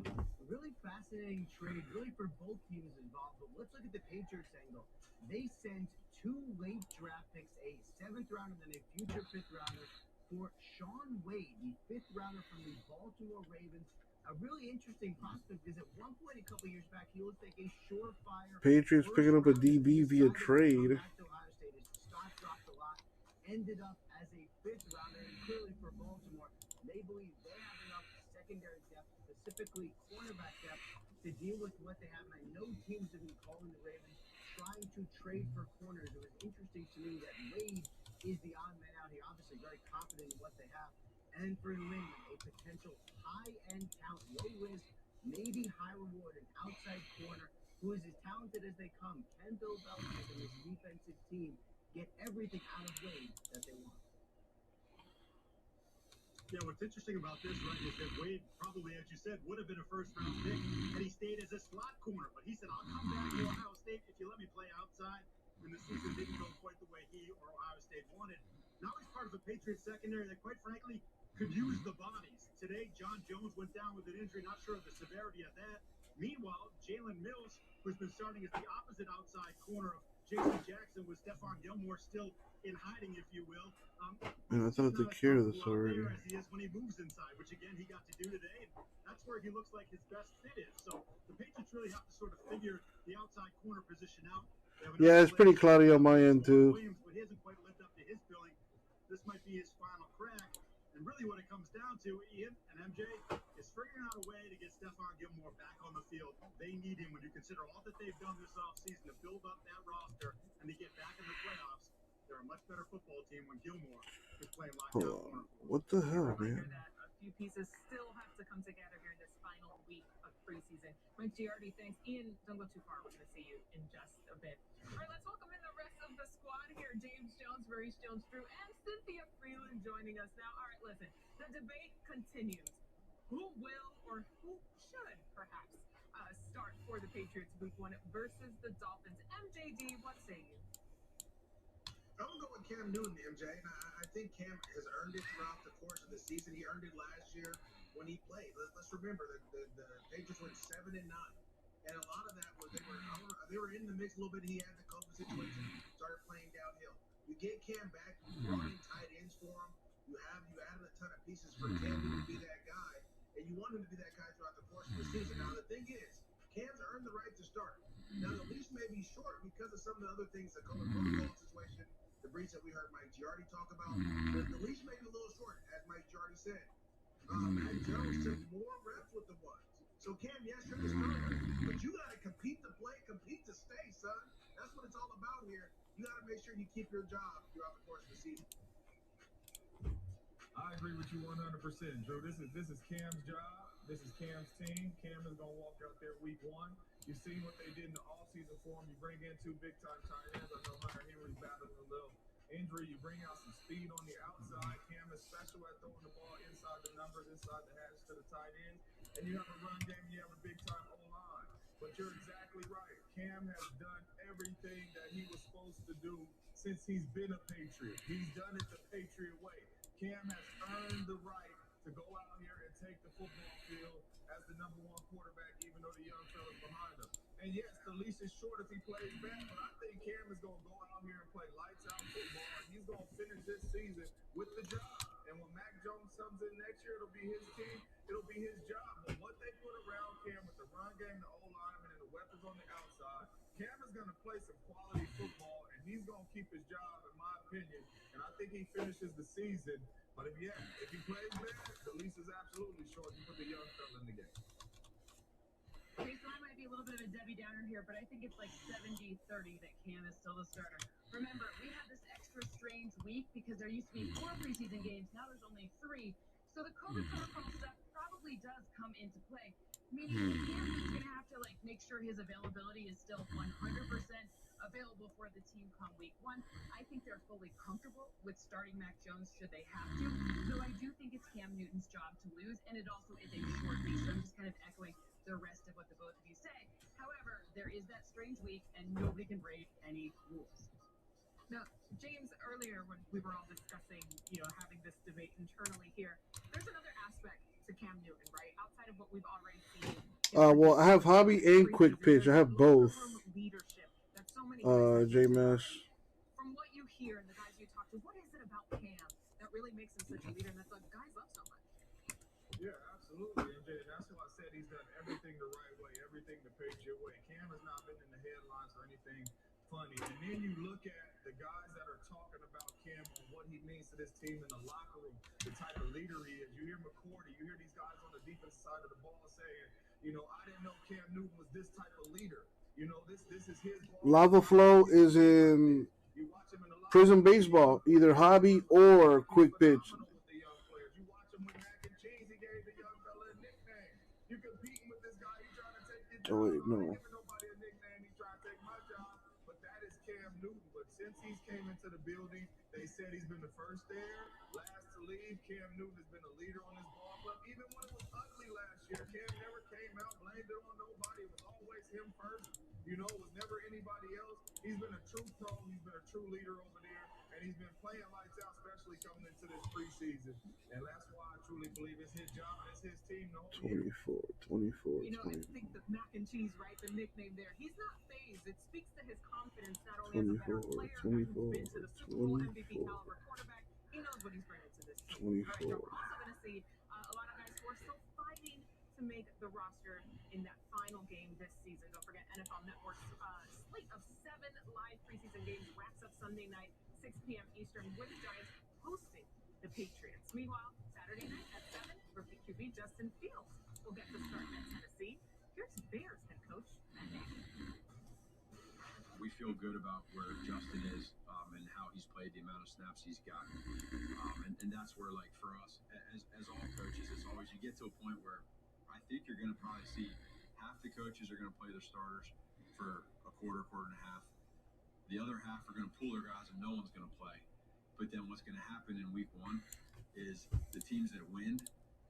A really fascinating trade, really for both teams involved. But let's look at the Patriots angle. They sent 2 late draft picks, a 7th rounder and a future 5th rounder, for Shaun Wade, the 5th rounder from the Baltimore Ravens. A really interesting prospect because at one point a couple years back, he looked like a surefire. Patriots picking up a DB via trade. Ohio State, his stock dropped a lot. Ended up as a 5th rounder, and clearly for Baltimore, they believe they have enough secondary depth, specifically cornerback depth, to deal with what they have. And I know teams have been calling the Ravens, trying to trade for corners. It was interesting to me that Wade is the odd man out. He obviously very confident in what they have. And for New England, a potential high-end talent, low risk, maybe high reward, an outside corner who is as talented as they come. Can Bill Belichick and this defensive team get everything out of Wade that they want? Yeah, what's interesting about this, right, is that Wade probably, as you said, would have been a first-round pick, and he stayed as a slot corner. But he said, I'll come back to Ohio State if you let me play outside. And the season didn't go quite the way he or Ohio State wanted. Now he's part of a Patriots secondary that, quite frankly, could use the bodies. Today, John Jones went down with an injury, not sure of the severity of that. Meanwhile, Jalen Mills, who's been starting as the opposite outside corner of J.C. Jackson, with Stephon Gilmore still in hiding, if you will. Man, I thought I took care of this already. As he is when he moves inside, which again he got to do today, and that's where he looks like his best fit is. So the Patriots really have to sort of figure the outside corner position out. Yeah, it's pretty cloudy on my end too. Williams, but he hasn't quite lived up to his billing. This might be his final crack. And really what it comes down to, Ian and MJ, is figuring out a way to get Stephon Gilmore back on the field. They need him when you consider all that they've done this offseason to build up that roster and to get back in the playoffs. They're a much better football team when Gilmore is playing lockdown corner. What the hell, man? A few pieces still have to come together here this final week of preseason. Mike Giardi, thanks. Ian, don't go too far. We're going to see you in just a bit. All right, let's welcome in the rest of the squad here. James Jones, Maurice Jones-Drew, and Cynthia Freeland joining us now. All right, listen, the debate continues. Who will or who should perhaps start for the Patriots week 1 versus the Dolphins? MJD, what say you? I'm going to go with Cam Newton, MJ. And I think Cam has earned it throughout the course of the season. He earned it last year when he played. Let's remember that the Patriots went 7-9. And a lot of that was they were in the mix a little bit. He had the COVID situation, started playing downhill. You get Cam back, you brought in tight ends for him. You added a ton of pieces for Cam to be that guy, and you want him to be that guy throughout the course of the season. Now the thing is, Cam's earned the right to start. Now the leash may be short because of some of the other things, the COVID protocol situation, the breach that we heard Mike Giardi talk about. The leash may be a little short, as Mike Giardi said. Matt Jones took more reps with the ones. So Cam, yes, you're the starter, but you got to compete to play, compete to stay, son. That's what it's all about here. You got to make sure you keep your job throughout the course of the season. I agree with you 100%, Drew. This is Cam's job. This is Cam's team. Cam is gonna walk out there week 1. You've seen what they did in the offseason for him. You bring in 2 big-time tight ends. I know Hunter Henry's battling a little injury. You bring out some speed on the outside. Cam is special at throwing the ball inside the numbers, inside the hatch to the tight end. And you have a run game. You have a big-time O-line. But you're exactly right. Cam has done everything that he was supposed to do since he's been a Patriot. He's done it the Patriot way. Cam has earned the right to go out here and take the football field as the #1 quarterback, even though the young fella's behind him. And yes, the leash is short if he plays back, but I think Cam is going to go out here and play lights out football, and he's going to finish this season with the job. And when Mac Jones comes in next year, it'll be his team, it'll be his job. But what they put around Cam with the run game, the O-lineman, and the weapons on the outside, Cam is going to play some quality football, and he's going to keep his job, in my opinion. And I think he finishes the season. But if he plays bad, the leash is absolutely short. You put the young fella in the game. Okay, so I might be a little bit of a Debbie Downer here, but I think it's like 70-30 that Cam is still the starter. Remember, we had this extra strange week because there used to be 4 preseason games. Now there's only 3. So the COVID protocol stuff probably does come into play. Meaning Cam is going to have to make sure his availability is still 100% available for the team come week 1. I think they're fully comfortable with starting Mac Jones should they have to. Though I do think it's Cam Newton's job to lose, and it also is a short leash. So I'm just kind of echoing the rest of what the both of you say. However, there is that strange week, and nobody can break any rules. Now, James, earlier when we were all discussing, having this debate internally here, there's another aspect to Cam Newton, right? Outside of what we've already seen. Well, I have hobby and quick pitch. I have both. J-Mass. From what you hear and the guys you talk to, what is it about Cam that really makes him such a leader and that the guys love so much? Yeah, absolutely, MJ. And that's why I said he's done everything the right way, everything the Patriot way. Cam has not been in the headlines or anything funny. And then you look at the guys that are talking about Cam and what he means to this team in the locker room, the type of leader leader he is. You hear McCourty, you hear these guys on the defensive side of the ball saying, you know, I didn't know Cam Newton was this type of leader. You know, this is his ball. Lava Flow is in prison baseball, either hobby or quick pitch. Oh wait, no. But that is Cam Newton. But since he's came into the building, they said he's been the first there, last to leave. Cam Newton has been a leader on this ball club. Even when it was ugly last year, Cam never came out, blamed it on nobody. It was always him first. You know, it was never anybody else. He's been a true pro. He's been a true leader over there. And he's been playing lights out, especially coming into this preseason. And that's why I truly believe it's his job and it's his team. 24. You know, I think the mac and cheese, right? The nickname there. He's not phased. It speaks to his confidence, not only as a better player, but who's been to the Super Bowl MVP caliber quarterback. He knows what he's bringing to this team. All right, we're also going to see a lot of guys who are still fighting to make the roster in that final game this season. Don't forget, NFL Network's slate of 7 live preseason games wraps up Sunday night, 6 p.m. Eastern, with the Giants hosting the Patriots. Meanwhile, Saturday night at 7, rookie QB Justin Fields will get the start at Tennessee. Here's Bears head coach Matt Nagy. We feel good about where Justin is and how he's played, the amount of snaps he's gotten. And that's where, like, for us, as all coaches, it's always you get to a point where I think you're going to probably see half the coaches are going to play their starters for a quarter and a half. The other half are going to pull their guys and no one's going to play. But then what's going to happen in week 1 is the teams that win,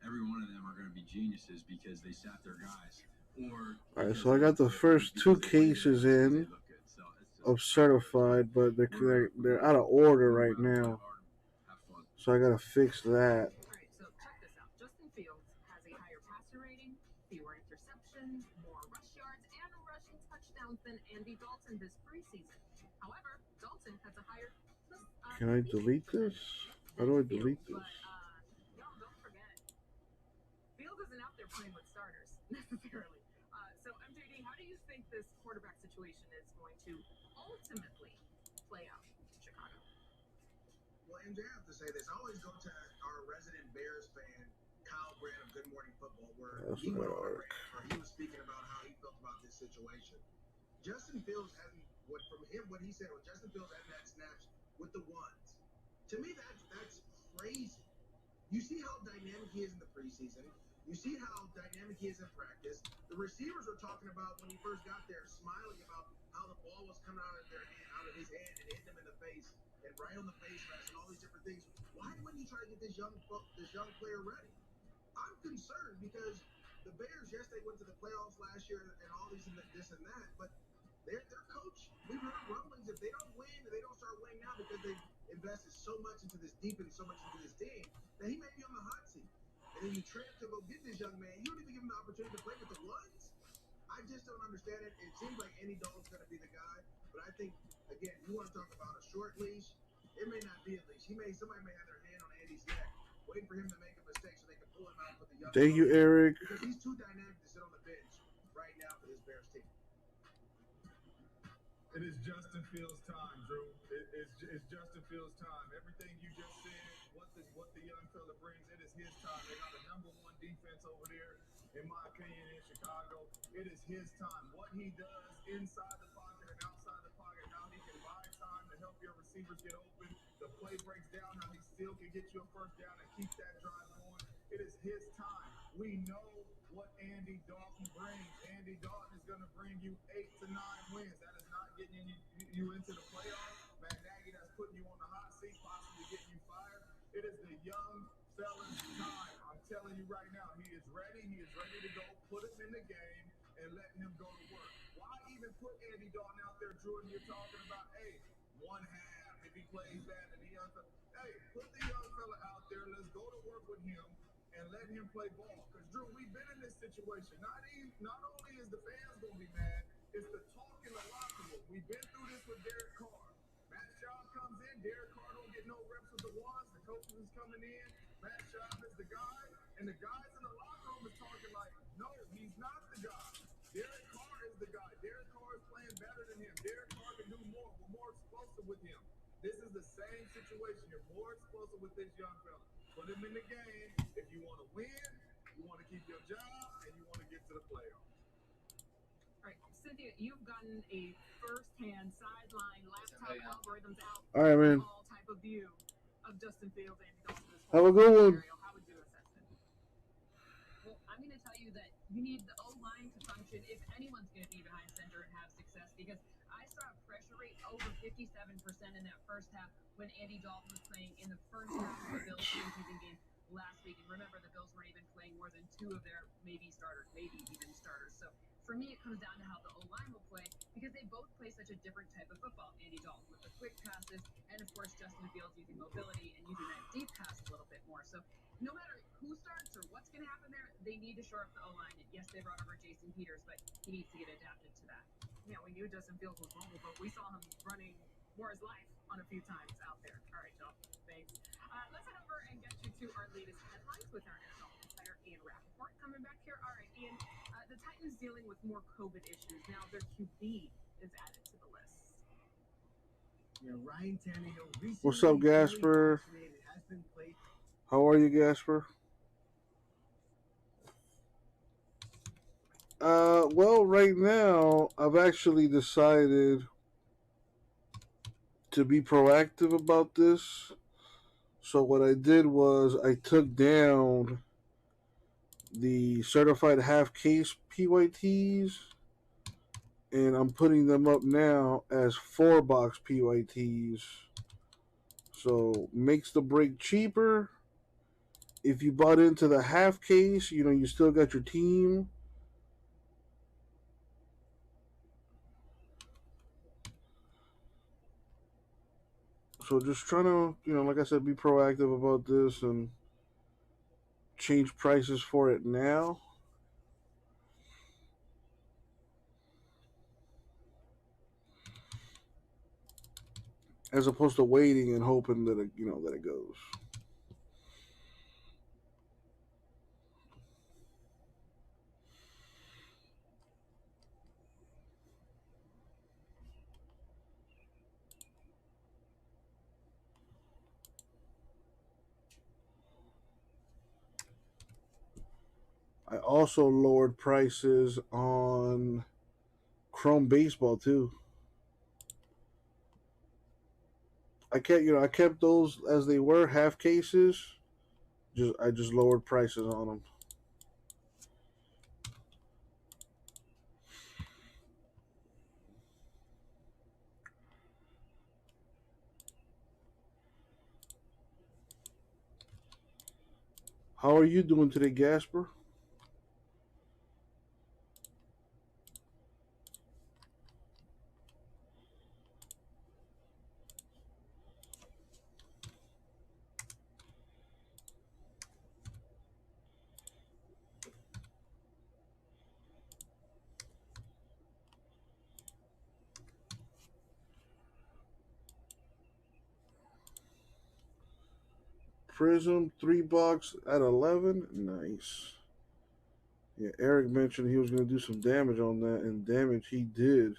every one of them are going to be geniuses because they sat their guys. All right, so I got the first 2 cases in of certified, but they're out of order right now. So I got to fix that. All right, so check this out. Justin Fields has a higher passer rating, fewer interceptions, more rush yards, and rushing touchdowns than Andy Dalton this preseason. However, Dalton has a higher... Can I delete this? How do I delete this? Y'all don't forget, Fields isn't out there playing with starters necessarily. So MJD, how do you think this quarterback situation is going to ultimately play out in Chicago? Well, MJ, I have to say this. I always go to our resident Bears fan, Kyle Brandt of Good Morning Football, where he went on a rant where he was speaking about how he felt about this situation. Justin Fields hasn't, what he said was Justin Fields hasn't had snaps with the ones. To me, that's crazy. You see how dynamic he is in the preseason. You see how dynamic he is in practice. The receivers were talking about when he first got there, smiling about how the ball was coming out of his hand and hitting them in the face and right on the face mask and all these different things. Why wouldn't he try to get this young player ready? I'm concerned because the Bears, yes, they went to the playoffs last year and all this and that, but their coach, we've heard rumblings, if they don't win, if they don't start winning now because they've invested so much into this deep and so much into this team, that he may be on the hot seat. And then you trade to go get this young man. You don't even give him the opportunity to play with the ones. I just don't understand it. It seems like Andy Dalton's going to be the guy, but I think, again, you want to talk about a short leash. It may not be a leash. Somebody may have their hand on Andy's neck, waiting for him to make a mistake so they can pull him out for the young. Thank you, Eric. Because he's too dynamic to sit on the bench right now for this Bears team. It is Justin Fields' time, Drew. It's Justin Fields' time. Everything you just said, what the young fella brings, it is his time. They got a #1 defense over there, in my opinion, in Chicago. It is his time. What he does inside the pocket and outside the pocket, how he can buy time to help your receivers get open. The play breaks down, how he still can get you a first down and keep that drive going. It is his time. We know what Andy Dalton brings. Andy Dalton is going to bring you 8 to 9 wins. That is not getting you into the playoffs. Matt Nagy, that's putting you on the hot seat, possibly getting you fired. It is the young fella's time. I'm telling you right now, he is ready. He is ready to go. Put him in the game and let him go to work. Why even put Andy Dalton out there, Drew, and you're talking about, hey, 1 half, if he plays bad, and the young fella. Hey, put the young fella out there. Let's go to work with him and let him play ball. Because, Drew, we've been in this situation. Not only is the fans going to be mad, it's the talk in the locker room. We've been through this with Derek Carr. Matt Schaub comes in. Derek Carr don't get no reps with the ones. The coaches is coming in. Matt Schaub is the guy. And the guys in the locker room is talking like, no, he's not the guy. Derek Carr is the guy. Derek Carr is playing better than him. Derek Carr can do more. We're more explosive with him. This is the same situation. You're more explosive with this young fella. Put him in the game if you want to win, you want to keep your job, and you want to get to the playoffs. All right, Cynthia, you've gotten a first-hand sideline laptop algorithms out. All right, man. All type of view of Justin Fields and Dalton. Have a good one. How would you assess it? Well, I'm going to tell you that you need the O-line to function if anyone's going to be behind center and have success, because I saw a pressure rate over 57% in that first half when Andy Dalton was playing in the first half of the Bills preseason game last week. And remember, the Bills weren't even playing more than 2 of their maybe even starters. So for me, it comes down to how the O-line will play, because they both play such a different type of football. Andy Dalton with the quick passes, and of course Justin Fields using mobility and using that deep pass a little bit more. So no matter who starts or what's going to happen there, they need to shore up the O-line. And yes, they brought over Jason Peters, but he needs to get adapted to that. Yeah, we knew Justin Fields was mobile, but we saw him running more his life on a few times out there. All right, John, thanks. Let's head over and get you to our latest headlines with our NFL insider, Ian Rappaport, coming back here. All right, Ian, the Titans dealing with more COVID issues. Now their QB is added to the list. Yeah, Ryan Tannehill recently What's up, Gasper? has been played. How are you, Gasper? Well, right now, I've actually decided to be proactive about this. So what I did was I took down the certified half case PYTs, and I'm putting them up now as 4-box PYTs. So makes the break cheaper. If you bought into the half case, you still got your team. So just trying to, like I said, be proactive about this and change prices for it now. As opposed to waiting and hoping that it goes. I also lowered prices on Chrome Baseball too. I kept those as they were, half cases. I just lowered prices on them. How are you doing today, Gasper? Prism 3-box at 11. Nice. Yeah, Eric mentioned he was going to do some damage on that, and damage he did.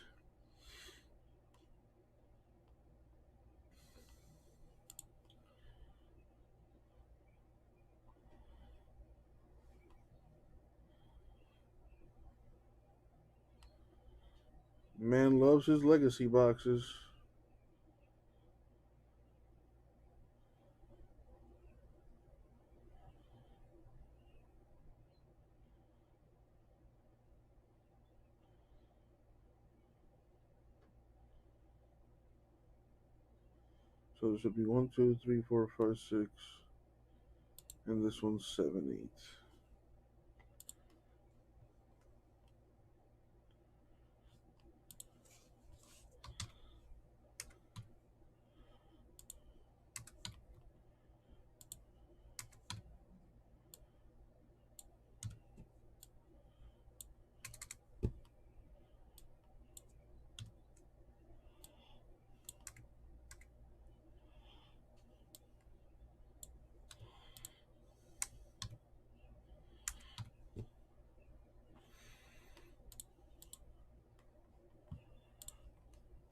Man loves his legacy boxes. So it should be 1, 2, 3, 4, 5, 6. And this one's 7, 8.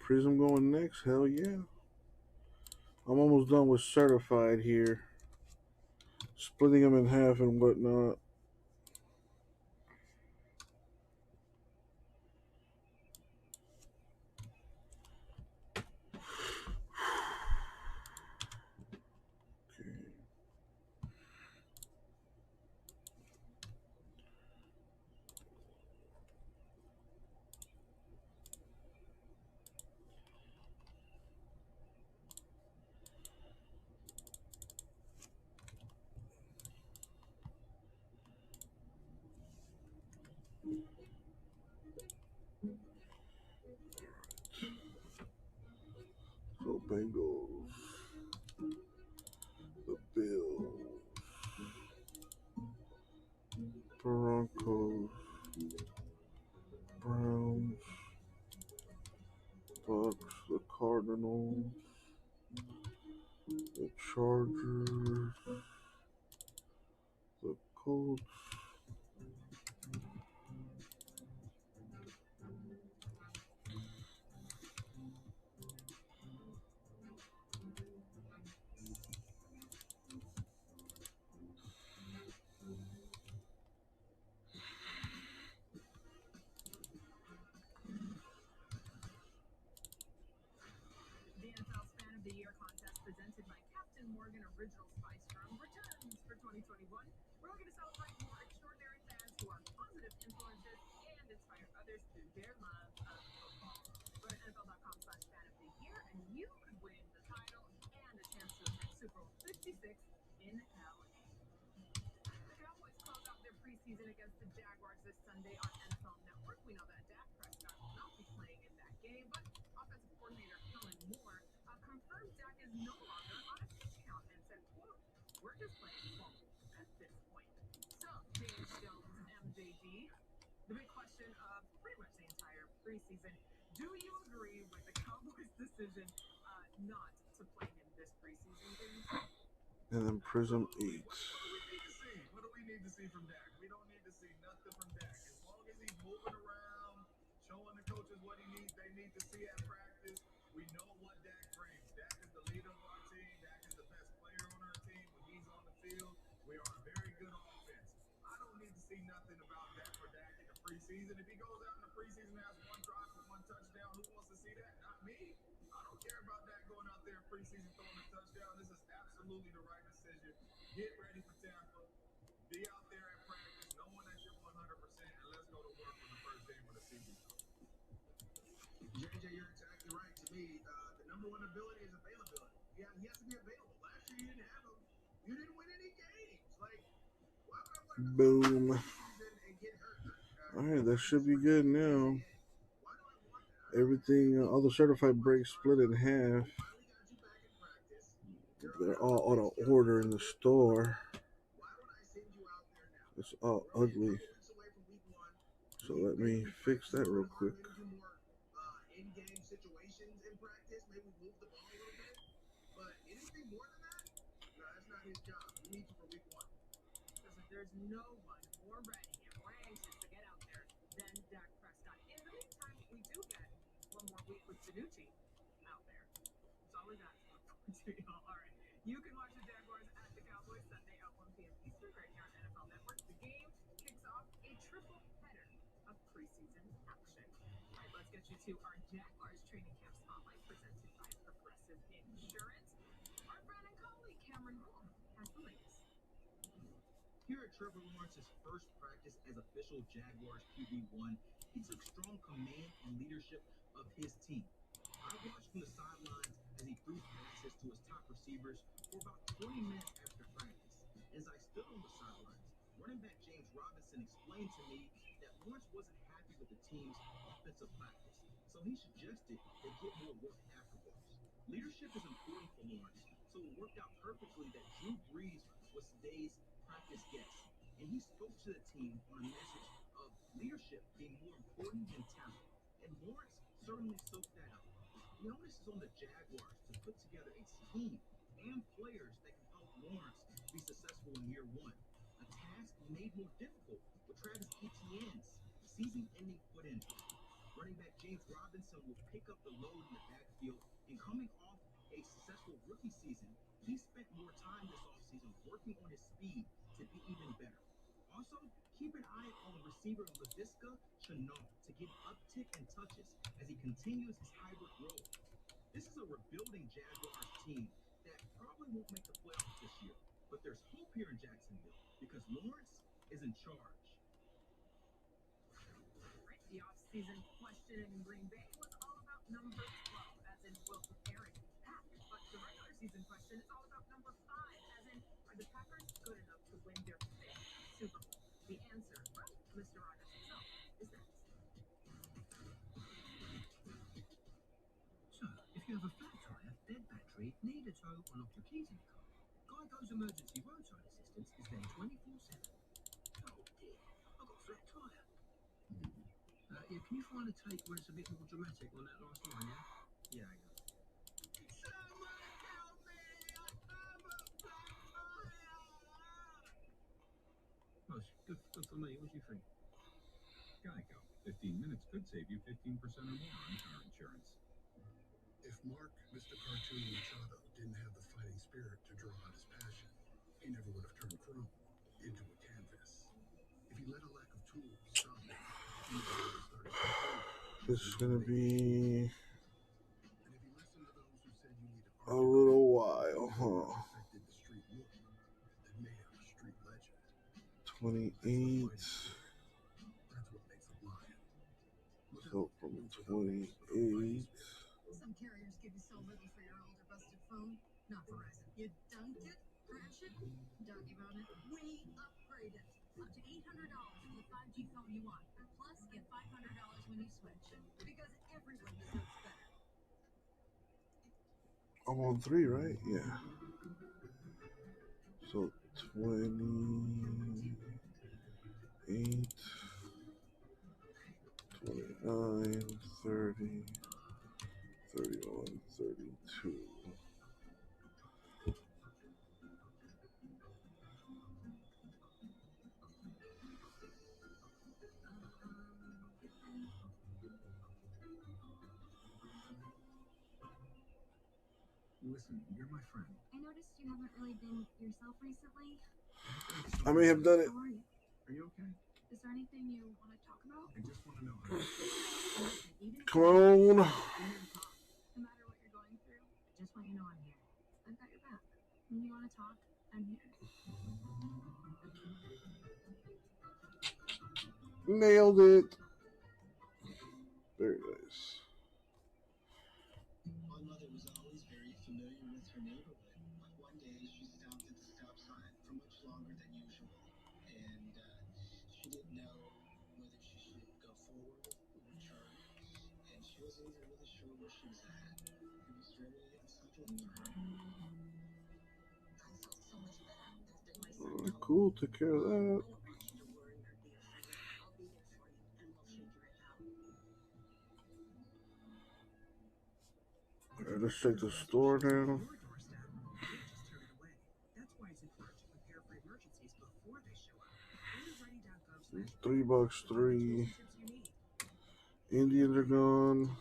Prism going next? Hell yeah. I'm almost done with certified here. splitting them in half and whatnot. So Bengals, the Bills, Broncos, Browns, Bucks, the Cardinals, the Chargers, the Colts, The NFL's Fan of the Year contest presented by Captain Morgan Original Spice Rum returns for 2021. We're looking to celebrate more extraordinary fans who are positive influences and inspire others through their love of football. Go to NFL.com/Fan of the Year and you could win the title and a chance to attend Super Bowl 56 in LA. The Cowboys close out their preseason against the Jaguars this Sunday on NFL Network. We know that Dak Prescott will not be playing in that game, but offensive coordinator Kellen Moore confirmed Dak is no longer on a pitch count and said, quote, "We're just playing ball at this point." So, James Jones, MJD, the big question of pretty much the entire preseason, do you agree with the Cowboys' decision not to play him this preseason game? and then Prism 8. What do we need to see from Dak? We don't need to see nothing from Dak. As long as he's moving around, showing the coaches what they need to see at practice, we know what Dak brings. Dak is the leader of our team. Dak is the best player on our team. When he's on the field, we are a very good offense. I don't need to see nothing about that for Dak in the preseason. If he goes out in the preseason and has one drop and one touchdown, who wants to see that? Not me. I don't care about Dak going out there in preseason throwing a touchdown. This is absolutely the right decision. Get ready for Tampa. Be out there at practice, knowing that you're 100%, and let's go to work on the first game of the season. JJ, you're exactly right. To me, the number one ability is availability. Yeah, he has to be available. Last year you didn't have him. You didn't win any games. Like, why would I want to Boom. and get hurt? Alright, that should be good now. Everything, all the certified breaks split in half. They're all out of order in the store. It's all ugly. So let me fix that real quick. In-game situations in practice, maybe move the ball a little bit. But anything more than that, no, that's not his job. We need you for week 1. Listen, there's no one more ready and more anxious to get out there than Dak Prescott. In the meantime, we do get one more week with Danucci out there. It's always that. All right. You can watch the Jaguars at the Cowboys Sunday at 1 p.m. Eastern right here on NFL Network. The game kicks off a triple header of preseason action. All right, let's get you to our Jaguars training camp spotlight presented by Progressive Insurance. Our friend and colleague Cameron Gould has the latest. Here at Trevor Lawrence's first practice as official Jaguars QB1, he took strong command and leadership of his team. I watched from the sidelines as he threw passes to his top receivers for about 20 minutes after practice. As I stood on the sidelines, running back James Robinson explained to me that Lawrence wasn't happy with the team's offensive practice, so he suggested they get more work afterwards. Leadership is important for Lawrence, so it worked out perfectly that Drew Brees was today's practice guest, and he spoke to the team on a message of leadership being more important than talent, and Lawrence certainly soaked that up. The onus is on the Jaguars to put together a team and players that can help Lawrence be successful in year 1, a task made more difficult with Travis Etienne's season-ending foot injury. Running back James Robinson will pick up the load in the backfield, and coming off a successful rookie season, He spent more time this offseason working on his speed to be even better. Also, keep an eye on receiver Laviska Shenault to get uptick and touches as he continues his hybrid role. This is a rebuilding Jaguars team that probably won't make the playoffs this year, but there's hope here in Jacksonville because Lawrence is in charge. The offseason question in Green Bay was all about number 12, as in will Eric Pack. But the regular season question is all about number 5, as in are the Packers good enough to win their 5th Super Bowl? The answer from Mr. Rogers himself is next. So, if you have a flat tire, dead battery, need a tow, or lost your keys in the car, Geico's emergency roadside assistance is there 24/7. Oh dear, I've got a flat tire. Yeah, can you find a take where it's a bit more dramatic on that last line, yeah? Yeah, I got it. Oh, good for me. What do you think? Geico. 15 minutes could save you 15% or more on car insurance. If Mark, Mr. Cartoon Machado, didn't have the fighting spirit to draw out his passion, he never would have turned chrome into a canvas. If he let a lack of tools stop him, he never would have started. This is going to be And if he listened to those who said you needed a little while, huh? perfected the street look that made him a street legend. 28. That's what makes him lion. So from 28. Some carriers give you so little for your older busted phone. Not Verizon. You dunk it, crash it, dog about it. We upgrade it. Up to $800 for the 5G phone you want. Plus, get $500 when you switch. Because everyone deserves better. I'm on 3, right? Yeah. So 28, 29, 30, 31, 32. Listen, you're my friend. I noticed you haven't really been yourself recently. I may have done it. How are you? Are you okay? Is there anything you want to talk about? I just want to know how. Come on. No matter what you're going through, I just want you to know I'm here. I've got your back. When you want to talk, I'm here. Nailed it. Very nice. My mother was always very familiar with her neighborhood. One day she stopped at the stop sign for much longer than usual, and she didn't know whether she should go forward or return, and she wasn't even really sure where she was at. It was really unsettling for her. I felt so much better after my son told Cool. Take care of that. Alright, let's check the store now. That's why it's important to prepare for emergencies before they show up. $3, 3. Indians are gone.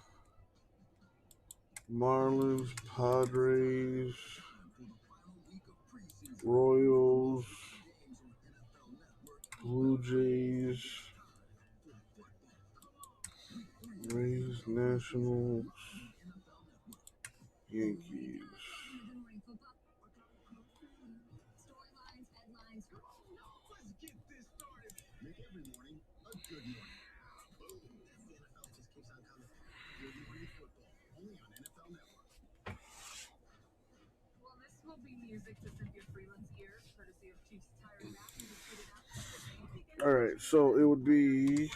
Marlins, Padres, Royals, Blue Jays, Rays, Nationals, Yankees. Let's get this started. Make every morning a good morning. Boom. The NFL just keeps on coming. Good morning football. Only on NFL Network. Well, this will be music to Cynthia Freeland's ears, courtesy of Chiefs Tyron Matthews, who tweeted out. All right, so it would be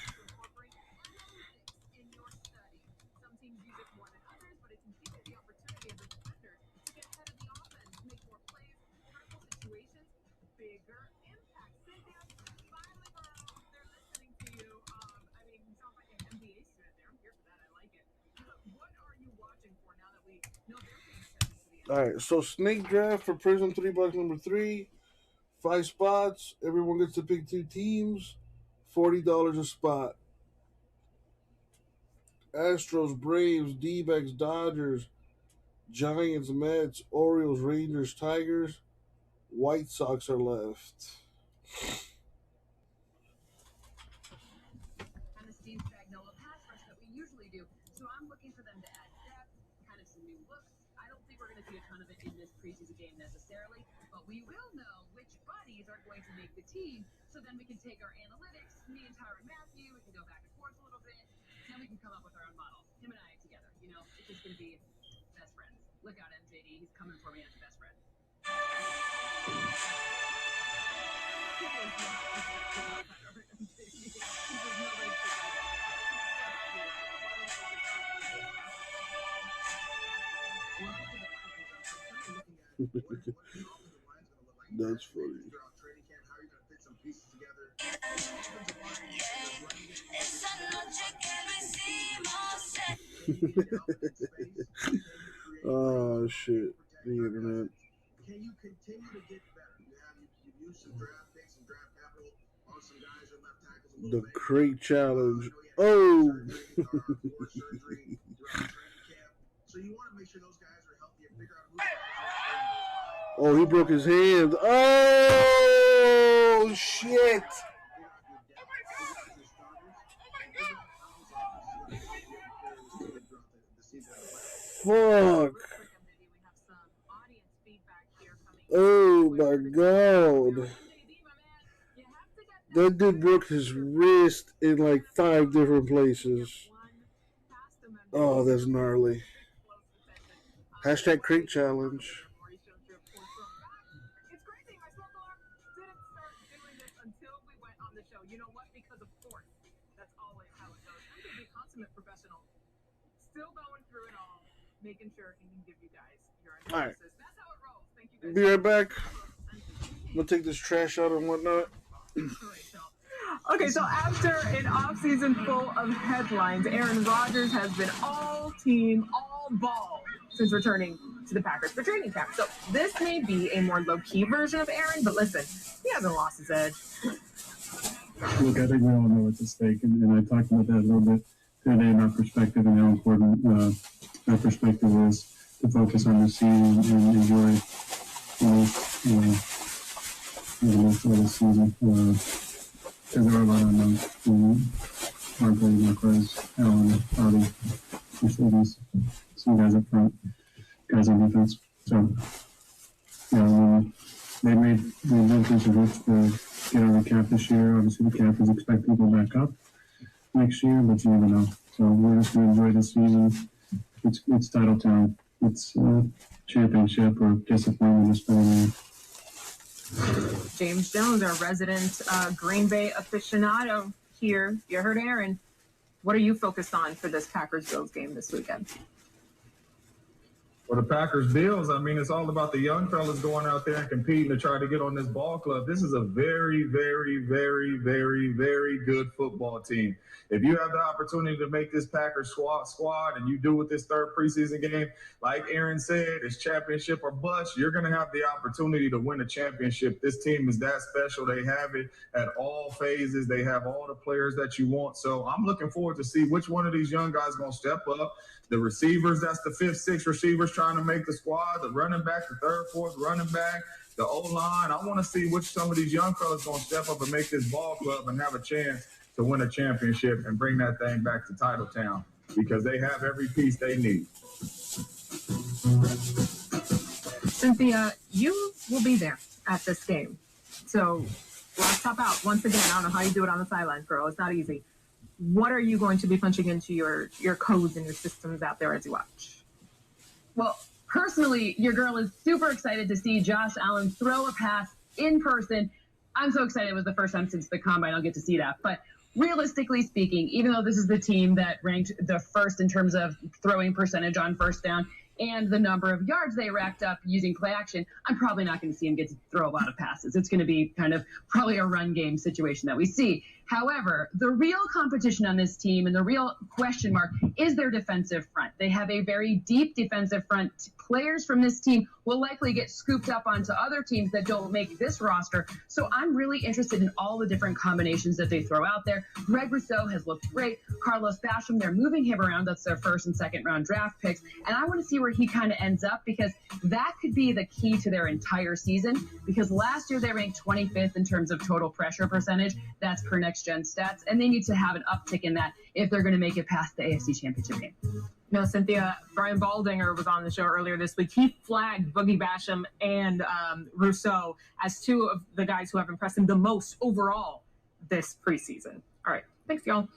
In your study, some teams use it more than others, but it can give you the opportunity as a defender to get ahead of the offense, make more plays, critical situations, bigger impact. Cynthia, finally, girl, they're listening to you. I mean, you sound like an MBA student there. I'm here for that. I like it. What are you watching for now that we know they're being sent to the all right. So snake draft for Prism $3 number 3. 5 spots. Everyone gets to pick 2 teams. $40 a spot. Astros, Braves, D-backs, Dodgers, Giants, Mets, Orioles, Rangers, Tigers. White Sox are left. And the Steve Spagnuolo pass rush that we usually do. So I'm looking for them to add depth, kind of some new looks. I don't think we're going to see a ton of it in this preseason game necessarily, but we will know which buddies are going to make the team. So then we can take our analytics, me and Tyrann Mathieu, we can go back and forth a little bit, and we can come up with our own model. Him and I together, you know, it's just going to be best friends. Look out, MJD, he's coming for me as a best friend. That's funny. Oh shit! The internet. Can you continue to get better? You use some draft picks and draft capital on some guys or left tackles. The crate challenge. Oh. So you want to make sure those guys are healthy and figure out who. Oh, he broke his hand. Oh shit! Fuck. Oh my god. That dude broke his wrist in like 5 different places. Oh, that's gnarly. Hashtag crate challenge. You know what? Because of course, that's always how it goes. I'm going to be a consummate professional. Still going through it all, making sure he can give you guys your analysis. All right. That's how it rolls. Thank you guys. Be right back. I'm gonna take this trash out and whatnot. Okay, so after an offseason full of headlines, Aaron Rodgers has been all team, all ball since returning to the Packers for training camp. So this may be a more low-key version of Aaron, but listen, he hasn't lost his edge. Look, I think we all know what's at stake, and I talked about that a little bit today, my perspective and how important my perspective is to focus on the season and enjoy the most of the season. Because there are a lot of unknowns. Barkley, Marquez, Allen, Audi, Mercedes, some guys up front, guys on defense. So, they made the advantage to get on the cap this year. Obviously, the cap is expected to go back up next year, but you never know. So we're just going to enjoy the season. It's title time. It's championship or disappointment, depending on. James Jones, our resident Green Bay aficionado here. You heard Aaron. What are you focused on for this Packers-Bills game this weekend? For the Packers-Bills, I mean, it's all about the young fellas going out there and competing to try to get on this ball club. This is a very, very, very, very, very good football team. If you have the opportunity to make this Packers squad and you do with this third preseason game, like Aaron said, it's championship or bust, you're going to have the opportunity to win a championship. This team is that special. They have it at all phases. They have all the players that you want. So I'm looking forward to see which one of these young guys going to step up. The receivers, that's the 5th, 6th receivers trying to make the squad. The running back, the 3rd, 4th running back, the O-line. I want to see which some of these young fellas going to step up and make this ball club and have a chance to win a championship and bring that thing back to Titletown because they have every piece they need. Cynthia, you will be there at this game. So let's top out. Once again, I don't know how you do it on the sidelines, girl. It's not easy. What are you going to be punching into your codes and your systems out there as you watch? Well, personally, your girl is super excited to see Josh Allen throw a pass in person. I'm so excited. It was the first time since the combine I'll get to see that. But realistically speaking, even though this is the team that ranked the first in terms of throwing percentage on first down and the number of yards they racked up using play action, I'm probably not going to see him get to throw a lot of passes. It's going to be kind of probably a run game situation that we see. However, the real competition on this team and the real question mark is their defensive front. They have a very deep defensive front players from this team will likely get scooped up onto other teams that don't make this roster. So I'm really interested in all the different combinations that they throw out there. Greg Rousseau has looked great. Carlos Basham, they're moving him around. That's their first and second round draft picks. And I want to see where he kind of ends up, because that could be the key to their entire season. Because last year they ranked 25th in terms of total pressure percentage. That's per Next Gen Stats. And they need to have an uptick in that if they're going to make it past the AFC Championship game. No, Cynthia, Brian Baldinger was on the show earlier this week. He flagged Boogie Basham and Rousseau as two of the guys who have impressed him the most overall this preseason. All right. Thanks, y'all.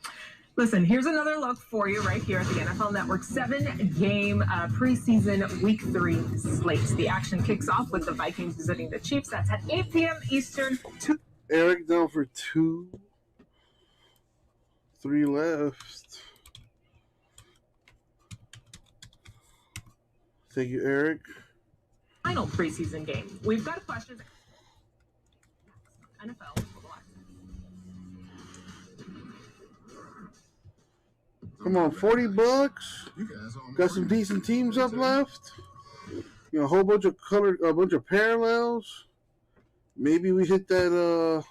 Listen, here's another look for you right here at the NFL Network 7-game preseason Week 3 slate. The action kicks off with the Vikings visiting the Chiefs. That's at 8 p.m. Eastern. Eric down for 2. 3 left. Thank you, Eric. Final preseason game. We've got questions. NFL. Come on, $40. Got some decent teams up left. You know, a whole bunch of parallels. Maybe we hit that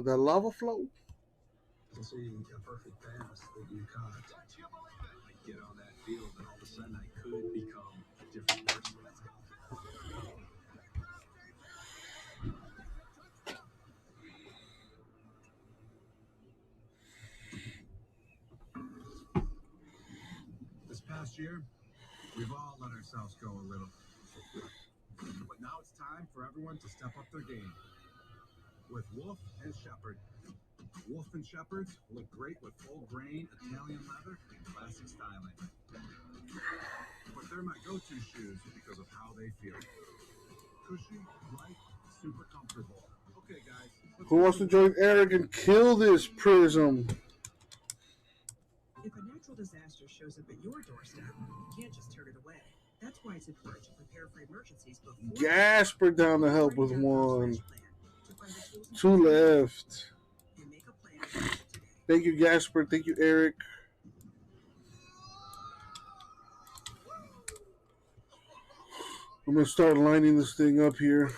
lava flow. To see a perfect pass that you caught. I get on that field, and all of a sudden I could become a different person. This past year, we've all let ourselves go a little. But now it's time for everyone to step up their game. With Wolf and Shepherd. Wolf and Shepherds look great with full grain, Italian leather, and classic styling. But they're my go-to shoes because of how they feel. Cushy, light, super comfortable. Okay, guys. Who wants to join Eric and kill this prism? If a natural disaster shows up at your doorstep, you can't just turn it away. That's why it's important to prepare for emergencies before. Gasper down to help with 1. 2 left. Thank you, Gasper. Thank you, Eric. I'm going to start lining this thing up here.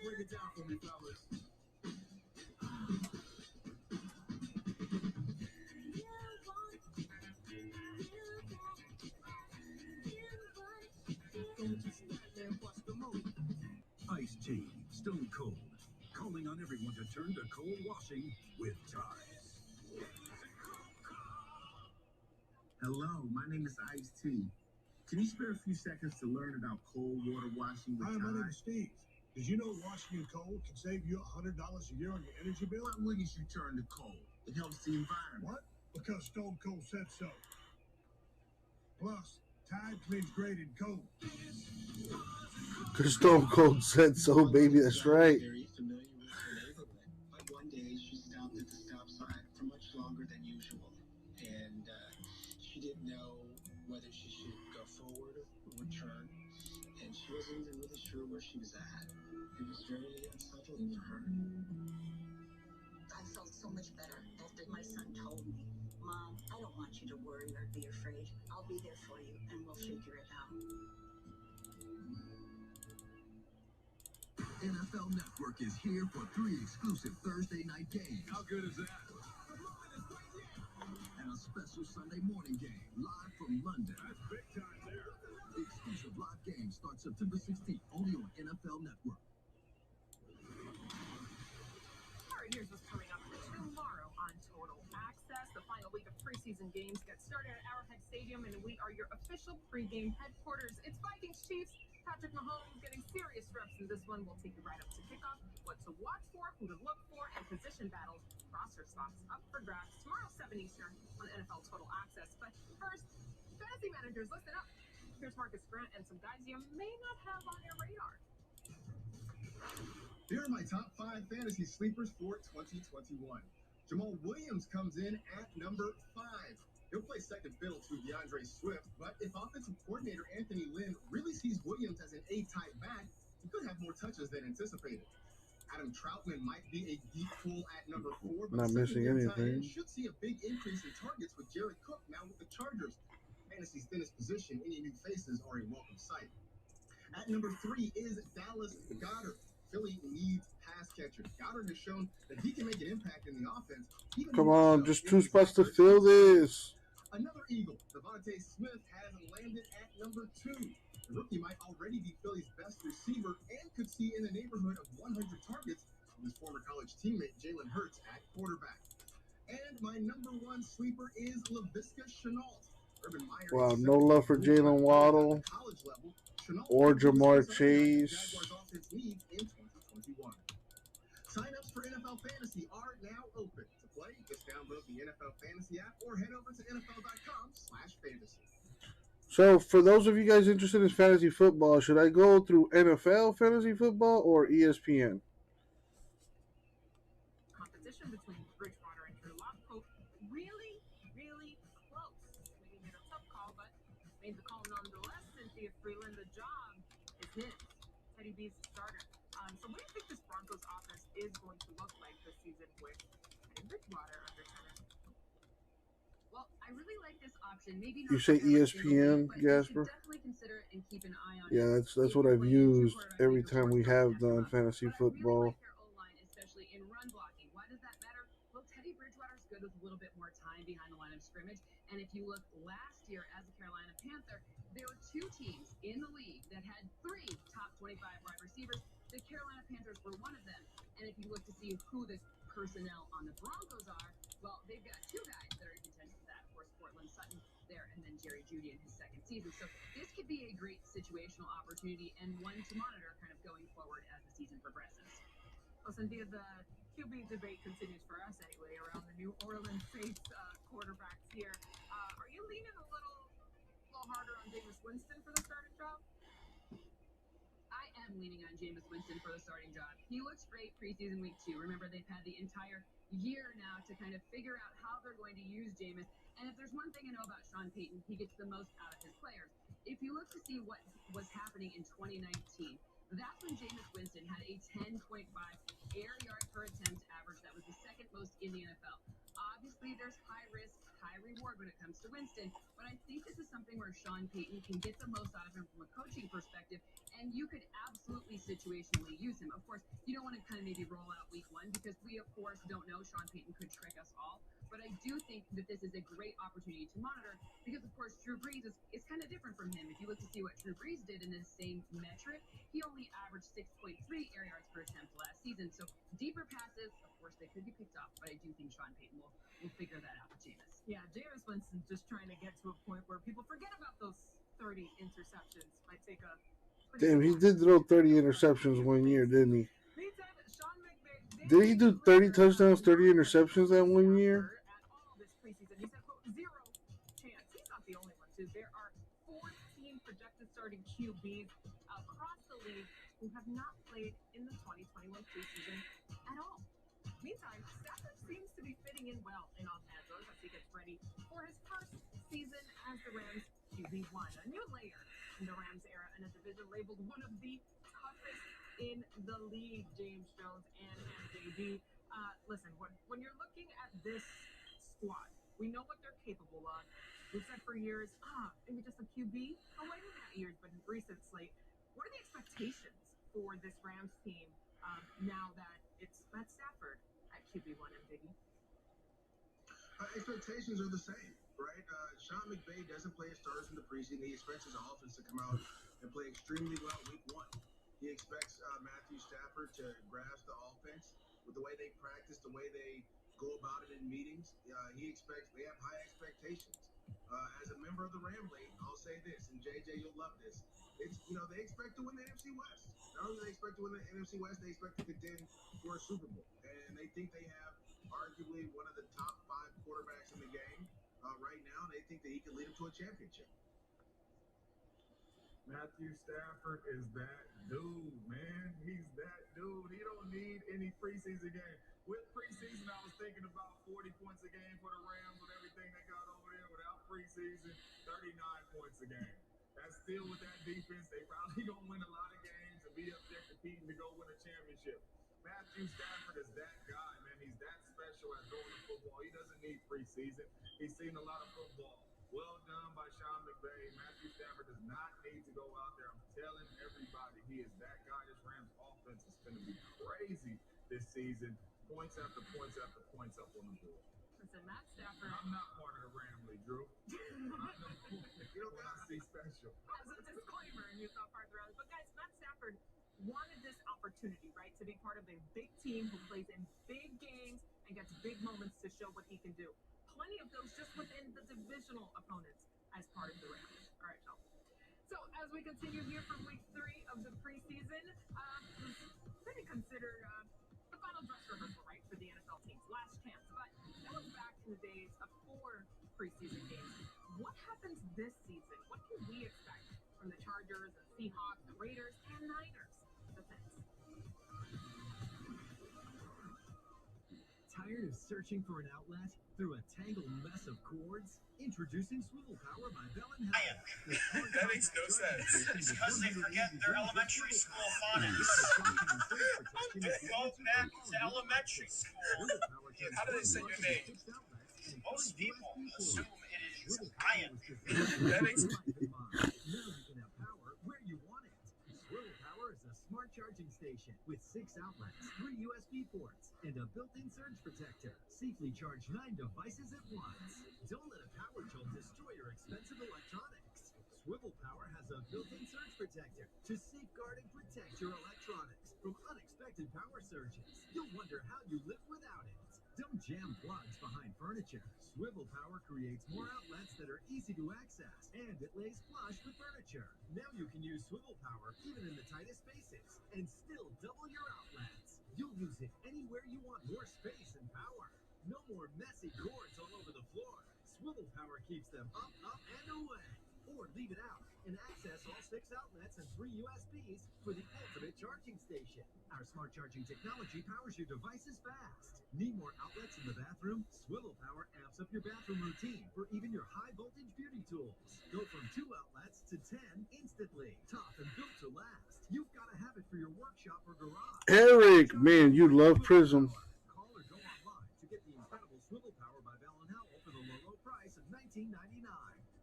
Break it down for me, fellas. Iced tea, stone cold. Calling on everyone to turn to cold washing with Tide. Hello, my name is Ice T. Can you spare a few seconds to learn about cold water washing with Hi, my name is Tide? Steve. Did you know washing in cold can save you $100 a year on your energy bill? Why wouldn't you turn to cold? It helps the environment. What? Because Stone Cold said so. Plus, Tide cleans great in cold. Because Stone Cold said so, baby. That's right. Very familiar with her neighborhood. But one day she stopped at the stop sign for much longer than usual. And she didn't know whether she should go forward or turn. And she wasn't even really sure where she was at. It was very unsettling for her. I felt so much better after my son told me, Mom, I don't want you to worry or be afraid. I'll be there for you and we'll figure it out. NFL Network is here for 3 exclusive Thursday night games. How good is that? And a special Sunday morning game live from London. That's big time there. The exclusive live game starts September 16th only on NFL Network. All right, here's what's coming up tomorrow on Total Access. The final week of preseason games gets started at Arrowhead Stadium, and we are your official pregame headquarters. It's Vikings Chiefs. Patrick Mahomes getting serious reps in this one. We'll take you right up to kickoff, what to watch for, who to look for, and position battles, roster spots up for grabs tomorrow 7 Eastern on NFL Total Access. But first, fantasy managers, listen up. Here's Marcus Grant and some guys you may not have on your radar. Here are my top 5 fantasy sleepers for 2021. Jamal Williams comes in at number 5. He'll play second fiddle to DeAndre Swift, but if offensive coordinator Anthony Lynn really sees Williams as an A-type back, he could have more touches than anticipated. Adam Troutman might be a deep pull at number 4, but Not missing second-year tight end anything. should see a big increase in targets with Jared Cook now with the Chargers. Fantasy's thinnest position, any new faces are a welcome sight. At number 3 is Dallas Goedert. Philly needs pass catchers. Goddard has shown that he can make an impact in the offense. Come on, just 2 spots to fill this. Another Eagle, Devontae Smith, has landed at number 2. The rookie might already be Philly's best receiver and could see in the neighborhood of 100 targets from his former college teammate Jalen Hurts at quarterback. And my number 1 sleeper is Laviska Shenault. Urban Meyer Wow, no love for Jalen Waddle or Jamar Chase. Jaguars offense needs in 2021. Sign-ups for NFL Fantasy are now open. To play, just download the NFL Fantasy app or head over to NFL.com/fantasy. So, for those of you guys interested in fantasy football, should I go through NFL fantasy football or ESPN? Competition between Bridgewater and Drew Lock. Really, really close. Making it a tough call, but made the call nonetheless. Cynthia Freeland, the job is his. Teddy B's starter. So what do you think this Broncos offense is going to look like this season with Teddy Bridgewater under center? Well, I really like this option. Maybe You not say every single ESPN, week, but you should Gasper? definitely consider it and keep an eye on Yeah, it. that's what I've used every time we have done fantasy football. Their O-line, especially in run blocking. Why does that matter? Well, Teddy Bridgewater's good with a little bit more time behind the line of scrimmage. And if you look last year as a Carolina Panther, there were 2 teams in the league that had 3 top 25 wide receivers. The Carolina Panthers were one of them. And if you look to see who the personnel on the Broncos are, well, they've got 2 guys that are in contention for that. Of course, Cortland Sutton there, and then Jerry Jeudy in his second season. So this could be a great situational opportunity and one to monitor kind of going forward as the season progresses. Well, Cynthia, the QB debate continues for us anyway around the New Orleans-based quarterbacks here. Are you leaning a little harder on Jameis Winston for the starting job? I am leaning on Jameis Winston for the starting job. He looks great preseason week 2. Remember, they've had the entire year now to kind of figure out how they're going to use Jameis. And if there's one thing I know about Sean Payton, he gets the most out of his players. If you look to see what was happening in 2019, that's when Jameis Winston had a 10.5 air yard per attempt average. That was the second most in the NFL. Obviously, there's high risk, high reward when it comes to Winston, but I think this is something where Sean Payton can get the most out of him from a coaching perspective, and you could absolutely situationally use him. Of course, you don't want to kind of maybe roll out week 1 because we, of course, don't know. Sean Payton could trick us all, but I do think that this is a great opportunity to monitor because, of course, Drew Brees is kind of different from him. If you look to see what Drew Brees did in this same metric, he only averaged 6.3 air yards per attempt last season. So deeper passes, of course, they could be picked off, but I do think Sean Payton will figure that out with Jameis. Yeah, Jameis Winston's just trying to get to a point where people forget about those 30 interceptions. Might take a Damn, he did throw 30 interceptions one year, didn't he? Did he do 30 touchdowns, 30 interceptions that one year? this preseason. He said, quote, 0 chance. He's not the only one, too. There are 14 projected starting QBs across the league who have not played in the 2021 preseason at all. Meantime, Stafford seems to be fitting in well in Los Angeles as he gets ready for his first season as the Rams QB1. A new layer in the Rams era in a division labeled one of the toughest in the league, James Jones and MJD. Listen, when you're looking at this squad, we know what they're capable of. We've said for years, maybe just a QB. Oh, wait, maybe not years, but in recent slate. What are the expectations for this Rams team now that it's Matt Stafford at QB1, MJD? Expectations are the same, right? Sean McVay doesn't play his starters in the preseason. He expects his offense to come out and play extremely well week 1. He expects Matthew Stafford to grasp the offense with the way they practice, the way they go about it in meetings. They have high expectations. As a member of the Ram League, I'll say this, and JJ, you'll love this. They expect to win the NFC West. Not only do they expect to win the NFC West, they expect to contend for a Super Bowl. And they think they have arguably one of the top 5 quarterbacks in the game right now. And they think that he can lead them to a championship. Matthew Stafford is that dude, man. He's that dude. He don't need any preseason game. With preseason, I was thinking about 40 points a game for the Rams with everything they got over there. Without preseason, 39 points a game. That's still with that defense. They probably gonna win a lot of games and be up there competing to go win a championship. Matthew Stafford is that guy, man. He's that special at going to football. He doesn't need preseason. He's seen a lot of football. Well done by Sean McVay. Matthew Stafford does not need to go out there. I'm telling everybody, he is that guy. This Rams offense is going to be crazy this season. Points after points after points up on the board. Listen, Matt Stafford. I'm not part of the Ram League, Drew. You don't got to see special. As a disclaimer, and he's not part of the rally. But guys, Matt Stafford wanted this opportunity, right, to be part of a big team who plays in big games and gets big moments to show what he can do. Plenty of those just within the divisional opponents as part of the Rams. All right, Joe. So as we continue here for week 3 of the preseason, maybe consider the final dress rehearsal, right, for the NFL teams. Last chance, but that was back in the days of 4 preseason games. What happens this season? What can we expect from the Chargers and Seahawks, the Raiders, and Niners? Tired of searching for an outlet through a tangled mess of cords? Introducing Swivel Power by Bell & Howell. That makes no sense. It's because they forget their elementary school phonics. Go back to elementary school. How do they say your name? Most people assume it is Ian. That makes now you can have power where you want it. Swivel Power is a smart charging station with 6 outlets, 3 USB ports, and a built-in surge protector. Safely charge 9 devices at once. Don't let a power jolt destroy your expensive electronics. Swivel Power has a built-in surge protector to safeguard and protect your electronics from unexpected power surges. You'll wonder how you live without it. Don't jam plugs behind furniture. Swivel Power creates more outlets that are easy to access, and it lays flush with furniture. Now you can use Swivel Power even in the tightest spaces and still double your outlets. You'll use it anywhere you want more space and power. No more messy cords all over the floor. Swivel Power keeps them up, and away. Or leave it out and access all 6 outlets and 3 USBs for the ultimate charging station. Our smart charging technology powers your devices fast. Need more outlets in the bathroom? Swivel Power amps up your bathroom routine for even your high voltage beauty tools. Go from 2 outlets to 10 instantly. Tough and built to last. You've got to have it for your workshop or garage. Eric, man, you love Prism. Call or go online to get the incredible Swivel Power by Bell & Howell for the low price of $19.99.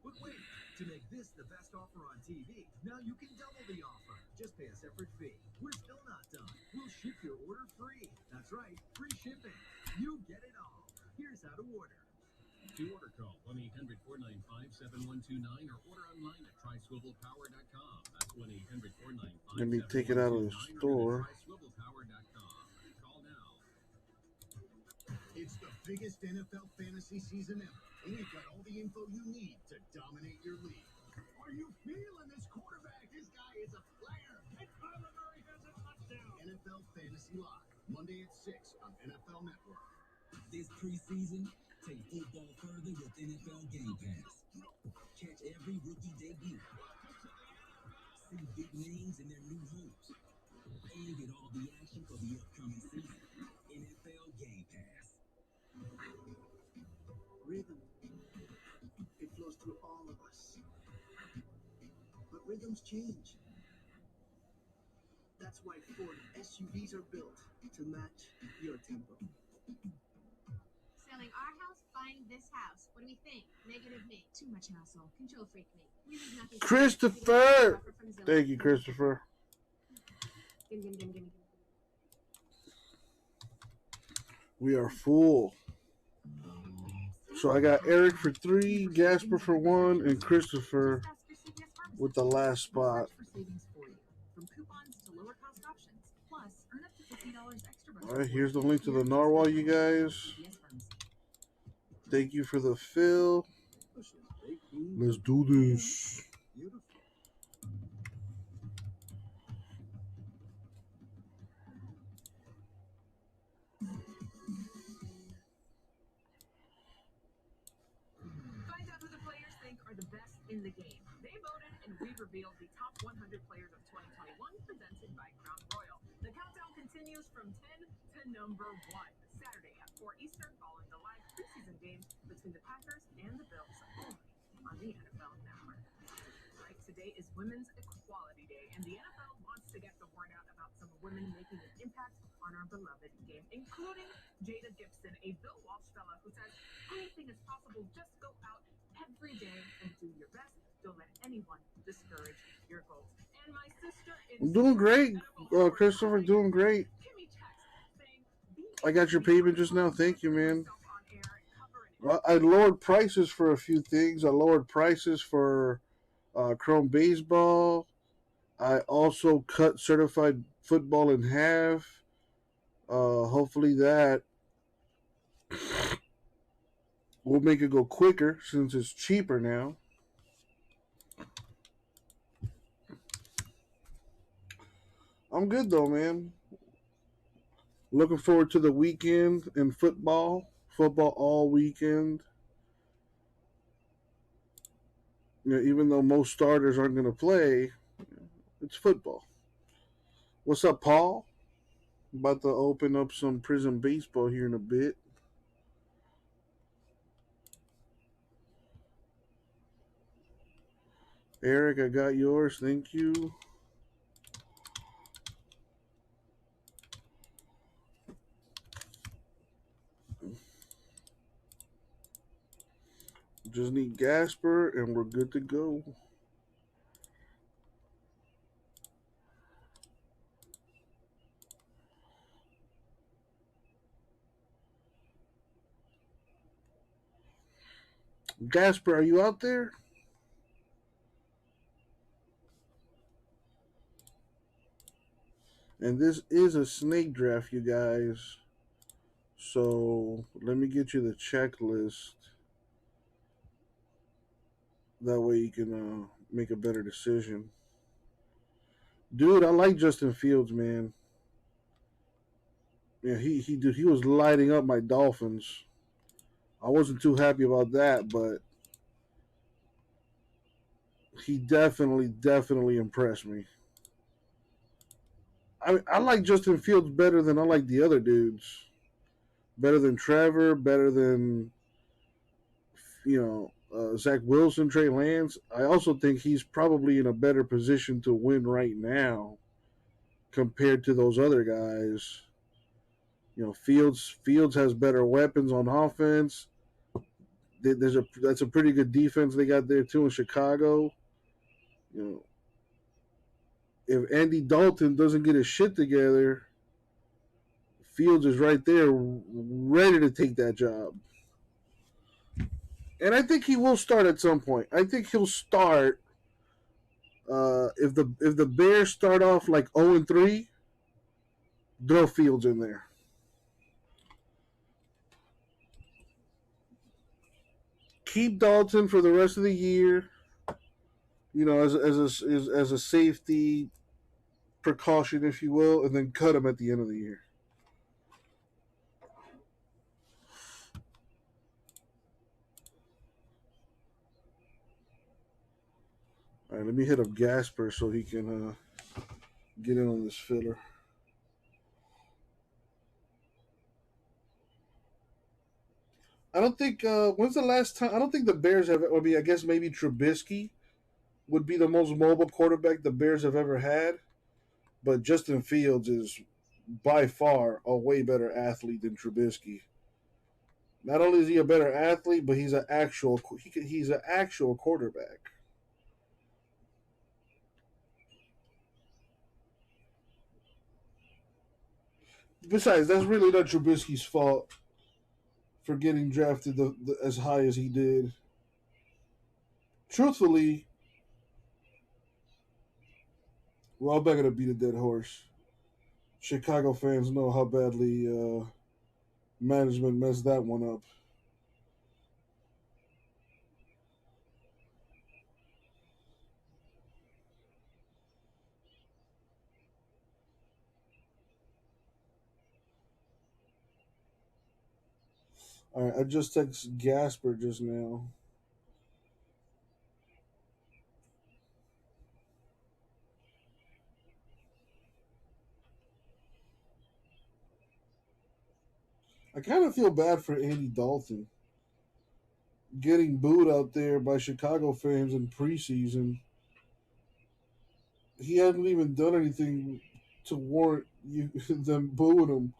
But wait, to make this the best offer on TV, now you can double the offer. Just pay a separate fee. We're still not done. We'll ship your order free. That's right, free shipping. You get it all. Here's how to order. To order, call 1-800-495-7129 or order online at tryswivelpower.com. That's 1-800-495-7129. Let me take it out of the store. Tryswivelpower.com. Call now. It's the biggest NFL fantasy season ever, and we've got all the info you need to dominate your league. Are you feeling this quarterback? This guy is a player. And Kyler Murray has a touchdown. NFL Fantasy Live, Monday at 6 on NFL Network. This preseason, take football further with NFL Game Pass. Catch every rookie debut. See big names in their new homes. And get all the action for the upcoming season. NFL Game Pass. Rhythm. It flows through all of us. But rhythms change. That's why Ford SUVs are built to match your tempo. Selling our house, buying this house. What do we think? Negative me. Too much hassle. Control freak me. We need nothing. Christopher! Thank you, Christopher. Gimme. We are full. So I got Eric for 3, Gasper for 1, and Christopher with the last spot. From coupons to lower cost options. Plus, earn up to $50 extra. All right, here's the link to the Narwhal, you guys. Thank you for the fill. Let's do this. Find out who the players think are the best in the game. They voted, and we revealed the top 100 players of 2021 presented by Crown Royal. The countdown continues from 10 to number 1. Saturday at 4 Eastern, following the live preseason games between the Packers and the Bills, only on the NFL Network. Right, today is Women's Equality Day, and the NFL wants to get the word out about some women making an impact on our beloved game, including Jada Gibson, a Bill Walsh fella who says anything is possible. Just go out every day and do your best. Don't let anyone discourage your goals. And my sister is I'm doing great, Christopher. Doing great. I got your payment just now. Thank you, man. Well, I lowered prices for a few things. I lowered prices for Chrome Baseball. I also cut certified football in half. Hopefully that will make it go quicker since it's cheaper now. I'm good though, man. Looking forward to the weekend in football. Football all weekend. You know, even though most starters aren't going to play, it's football. What's up, Paul? About to open up some prison baseball here in a bit. Eric, I got yours. Thank you. Just need Gasper and we're good to go. Gasper, are you out there? And this is a snake draft, you guys. So let me get you the checklist. That way you can make a better decision. Dude, I like Justin Fields, man. Yeah, he was lighting up my Dolphins. I wasn't too happy about that, but he definitely impressed me. I like Justin Fields better than I like the other dudes. Better than Trevor, better than, Zach Wilson, Trey Lance. I also think he's probably in a better position to win right now compared to those other guys. You know, Fields has better weapons on offense. That's a pretty good defense they got there too in Chicago. You know, if Andy Dalton doesn't get his shit together, Fields is right there ready to take that job. And I think he will start at some point. I think he'll start if the Bears start off like 0-3, throw Fields in there. Keep Dalton for the rest of the year. You know, as a safety precaution, if you will, and then cut him at the end of the year. All right, let me hit up Gasper so he can get in on this filler. I don't think when's the last time? I don't think the Bears have. I mean, I guess maybe Trubisky would be the most mobile quarterback the Bears have ever had, but Justin Fields is by far a way better athlete than Trubisky. Not only is he a better athlete, but he's an actual quarterback. Besides, that's really not Trubisky's fault for getting drafted as high as he did. Truthfully, well, I'm not going to beat a dead horse. Chicago fans know how badly management messed that one up. All right, I just texted Gasper just now. I kind of feel bad for Andy Dalton getting booed out there by Chicago fans in preseason. He hadn't even done anything to warrant you them booing him.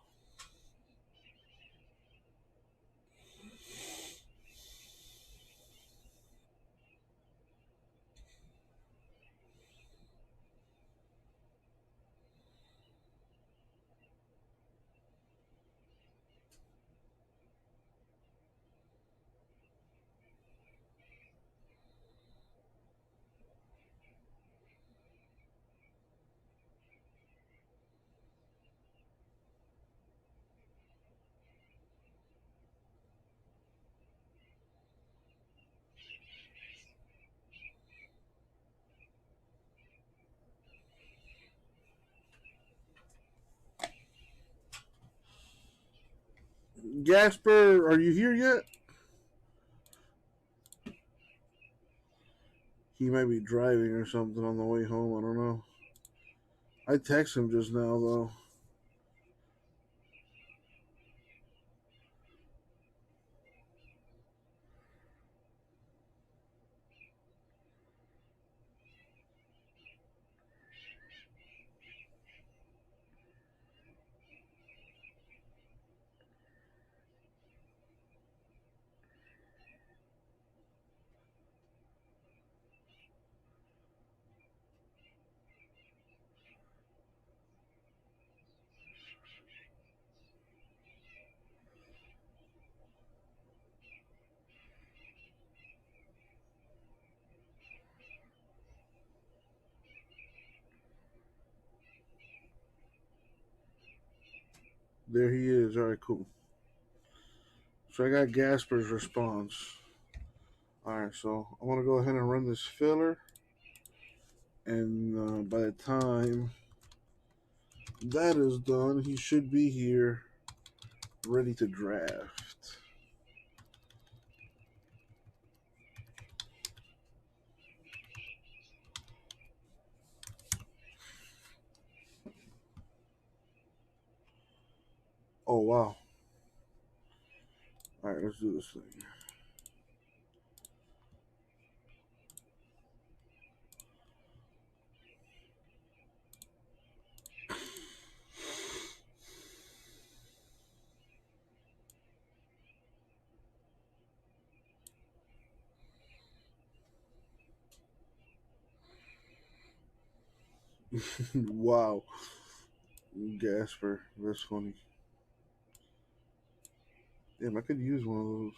Gasper, are you here yet? He might be driving or something on the way home. I don't know. I text him just now though. There he is. All right, cool. So I got Gasper's response. All right, so I want to go ahead and run this filler, and by the time that is done, he should be here, ready to draft. Oh wow! All right, let's do this thing. Wow, Gasper, that's funny. Damn, I could use one of those.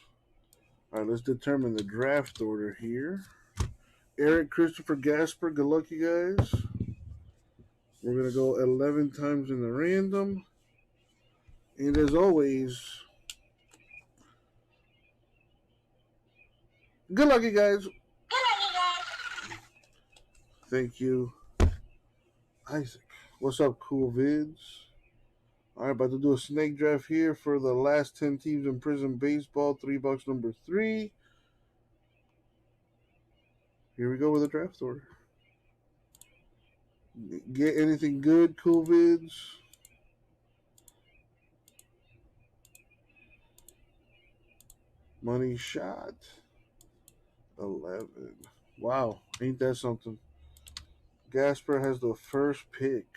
All right, let's determine the draft order here. Eric Christopher Gasper, good luck, you guys. We're going to go 11 times in the random. And as always, good luck, you guys. Thank you, Isaac. What's up, cool vids? All right, about to do a snake draft here for the last 10 teams in Prison Baseball. $3 number 3. Here we go with the draft order. Get anything good, cool vids? Money shot. 11. Wow, ain't that something? Gasper has the first pick.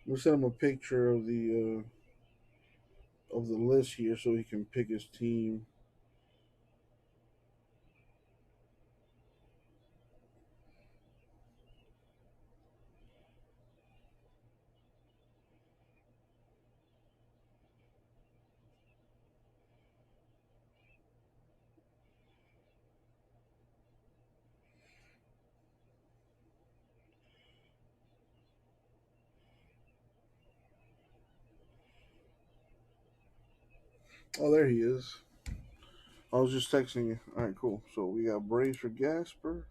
We'll send him a picture of the list here so he can pick his team. Oh, there he is. I was just texting you. All right, cool. So we got Braves for Gasper.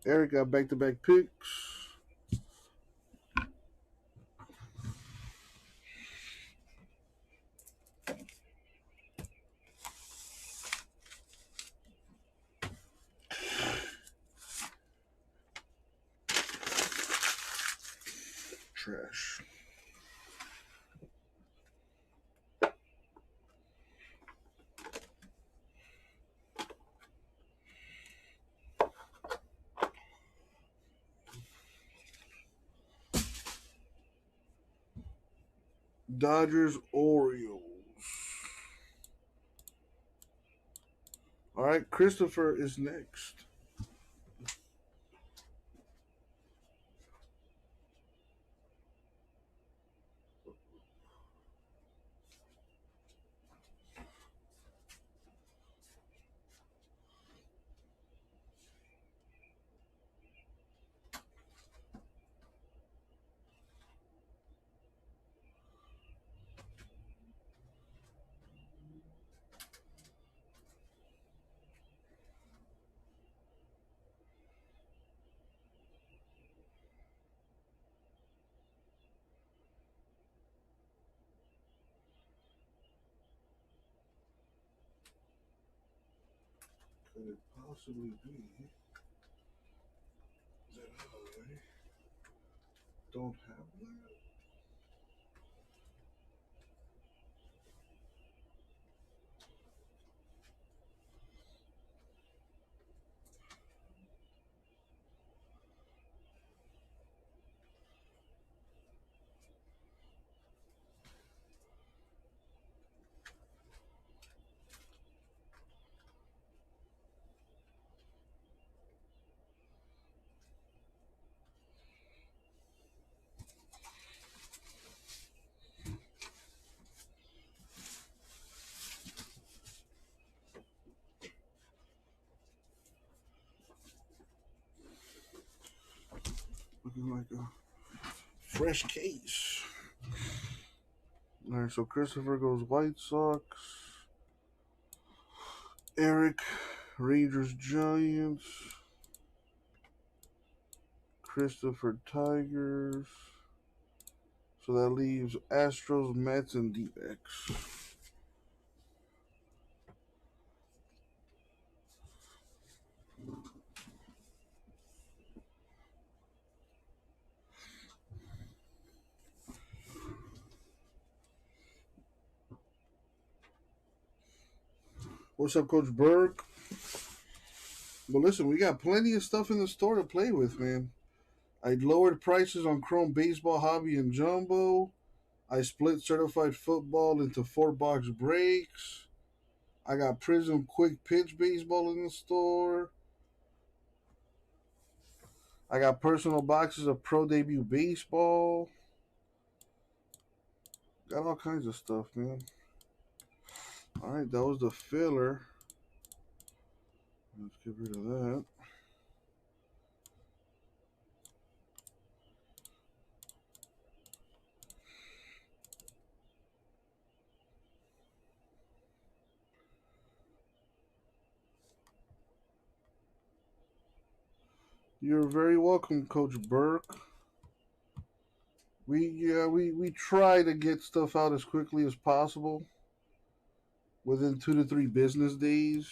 Eric got back-to-back picks. Trash. Dodgers, Orioles. All right, Christopher is next. Could it possibly be that I don't have that? Looking like a fresh case. All right, so Christopher goes White Sox. Eric, Rangers, Giants. Christopher, Tigers. So that leaves Astros, Mets, and D-backs. What's up, Coach Berg? Well, listen, we got plenty of stuff in the store to play with, man. I lowered prices on Chrome Baseball, Hobby, and Jumbo. I split Certified Football into 4-box breaks. I got Prism Quick Pitch Baseball in the store. I got personal boxes of Pro Debut Baseball. Got all kinds of stuff, man. All right, that was the filler. Let's get rid of that. You're very welcome, Coach Burke. We try to get stuff out as quickly as possible, within 2 to 3 business days.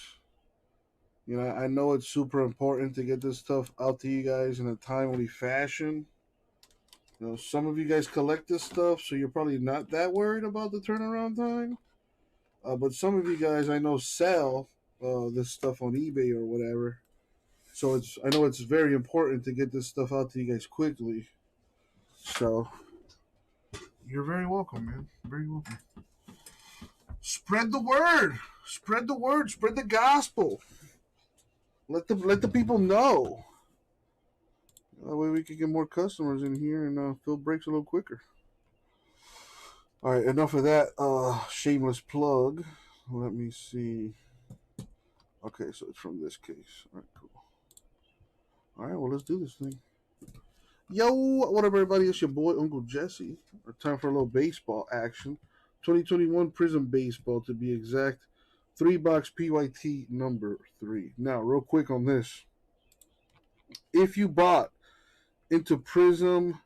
You know, I know it's super important to get this stuff out to you guys in a timely fashion. You know, some of you guys collect this stuff, so you're probably not that worried about the turnaround time. But some of you guys I know sell this stuff on eBay or whatever. So I know it's very important to get this stuff out to you guys quickly. So you're very welcome, man. Very welcome. Spread the word. Spread the word. Spread the gospel. Let the people know. That way we can get more customers in here and fill breaks a little quicker. All right, enough of that shameless plug. Let me see. Okay, so it's from this case. All right, cool. All right, well, let's do this thing. Yo, what up, everybody? It's your boy, Uncle Jesse. Time for a little baseball action. 2021 Prism Baseball, to be exact. 3-box PYT number 3. Now, real quick on this. If you bought into Prism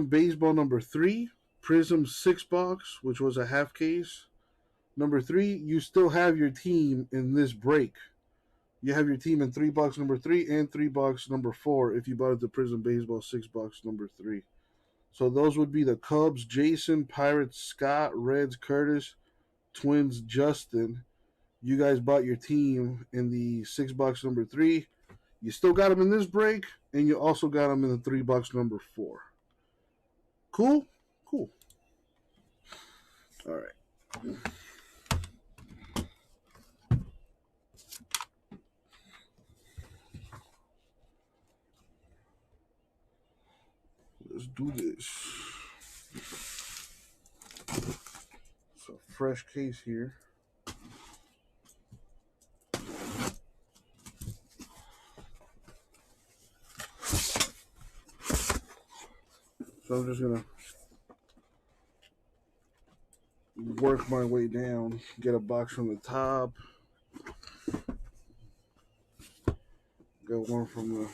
Baseball number 3, Prism 6-box, which was a half case, number 3, you still have your team in this break. You have your team in 3-box number 3 and 3-box number 4 if you bought it the Prism Baseball 6-box number 3. So those would be the Cubs, Jason, Pirates, Scott, Reds, Curtis, Twins, Justin. You guys bought your team in the 6-box number 3. You still got them in this break, and you also got them in the 3-box number 4. Cool? Cool. All right. Let's do this. It's a fresh case here. So I'm just going to work my way down, get a box from the top, get one from the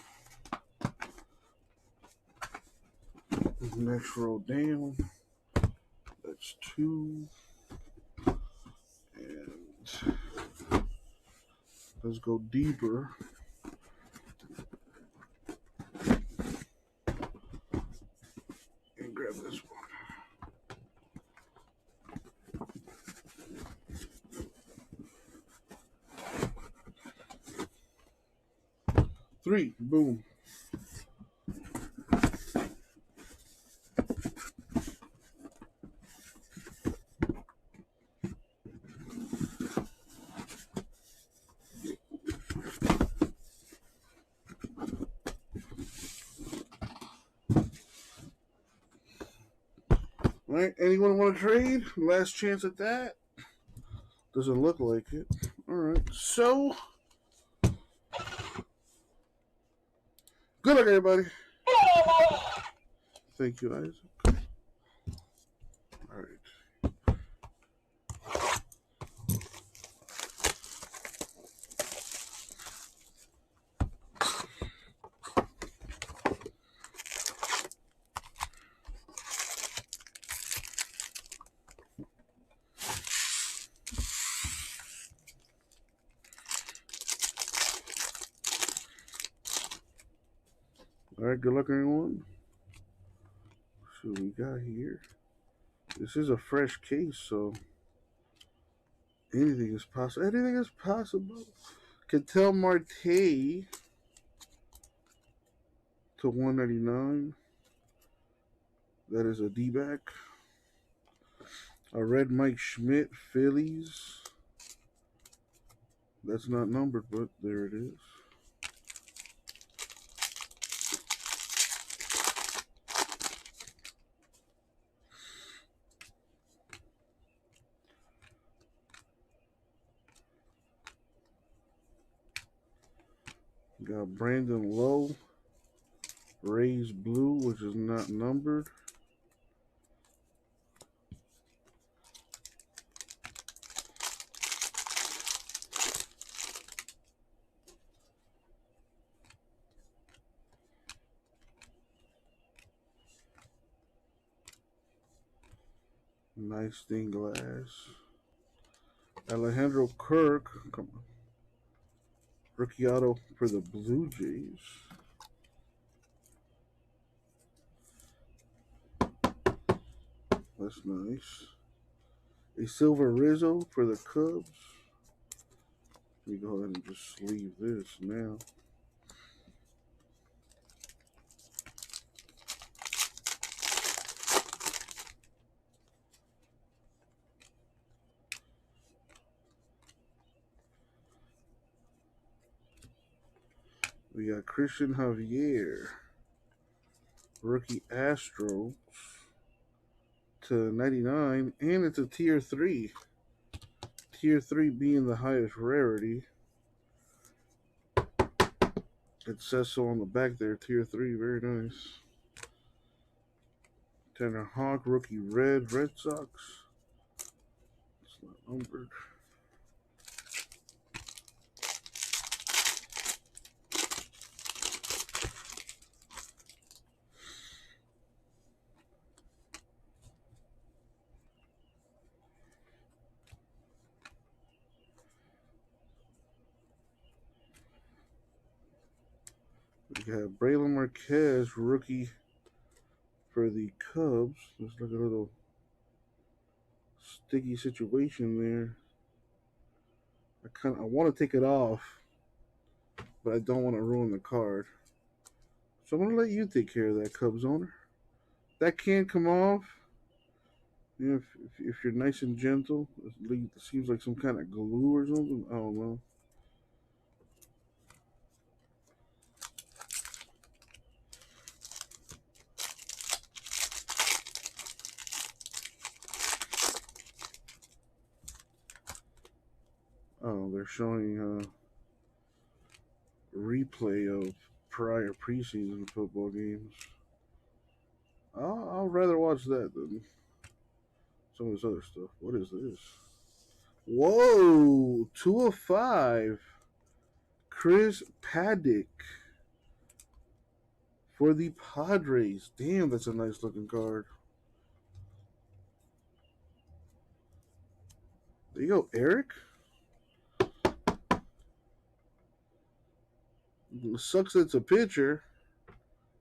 next row down. That's 2. And let's go deeper. And grab this one. Three, boom. All right, anyone want to trade? Last chance at that? Doesn't look like it. All right, so good luck, everybody. Thank you, Isaac. All right. All right, good luck, everyone. So we got here. This is a fresh case, so anything is possible. Anything is possible. Ketel Marte to 199. That is a D-back. A red Mike Schmidt, Phillies. That's not numbered, but there it is. Got Brandon Lowe, Rays Blue, which is not numbered. Nice stained glass. Alejandro Kirk, come on. Rookie auto for the Blue Jays. That's nice. A Silver Rizzo for the Cubs. Let me go ahead and just sleeve this now. We got Christian Javier, rookie Astros to 99, and it's a tier 3 Tier 3 being the highest rarity. It says so on the back there. Tier 3, very nice. Tanner Hawk, rookie red, Red Sox. It's not numbered. We have Braylon Marquez, rookie for the Cubs. Looks like a little sticky situation there. I want to take it off, but I don't want to ruin the card. So I'm going to let you take care of that, Cubs owner. That can't come off. You know, if you're nice and gentle, it seems like some kind of glue or something. I don't know. Oh, they're showing a replay of prior preseason football games. I'll rather watch that than some of this other stuff. What is this? Whoa! 2 of 5. Chris Paddock for the Padres. Damn, that's a nice looking card. There you go, Eric. It sucks that it's a pitcher.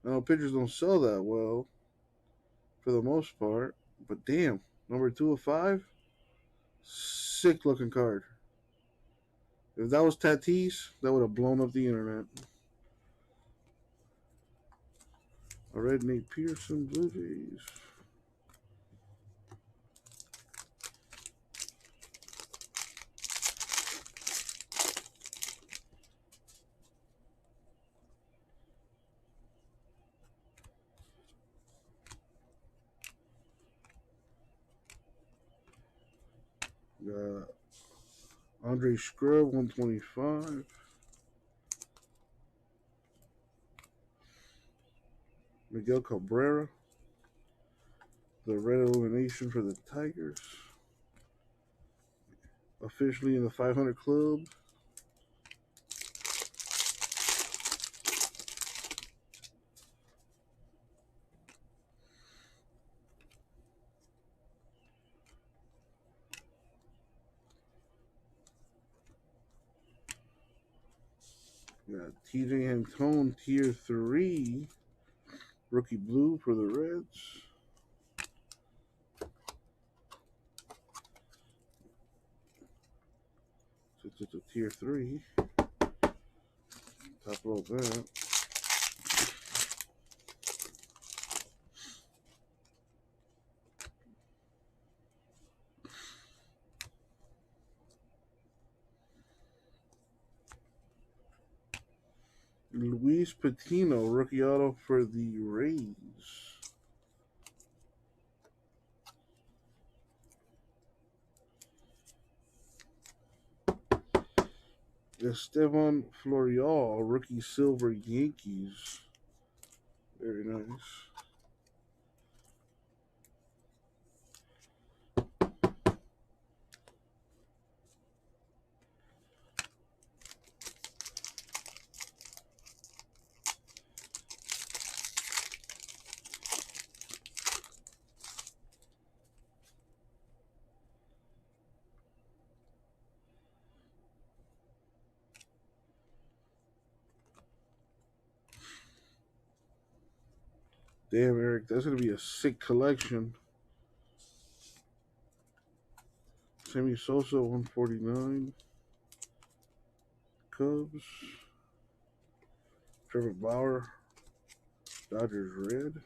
I know pitchers don't sell that well for the most part. But damn, number 2 of 5. Sick looking card. If that was Tatis, that would have blown up the internet. All right, Nate Pearson, Blue Jays. Got Andre Scrub, 125. Miguel Cabrera, the red illumination for the Tigers. Officially in the 500 club. Got TJ Antone, Tier 3. Rookie blue for the Reds. It's a Tier 3. Top load that. Luis Patino, rookie auto for the Rays. Estevan Florial, rookie silver Yankees. Very nice. Damn, Eric, that's going to be a sick collection. Sammy Sosa, 149. Cubs. Trevor Bauer, Dodgers red.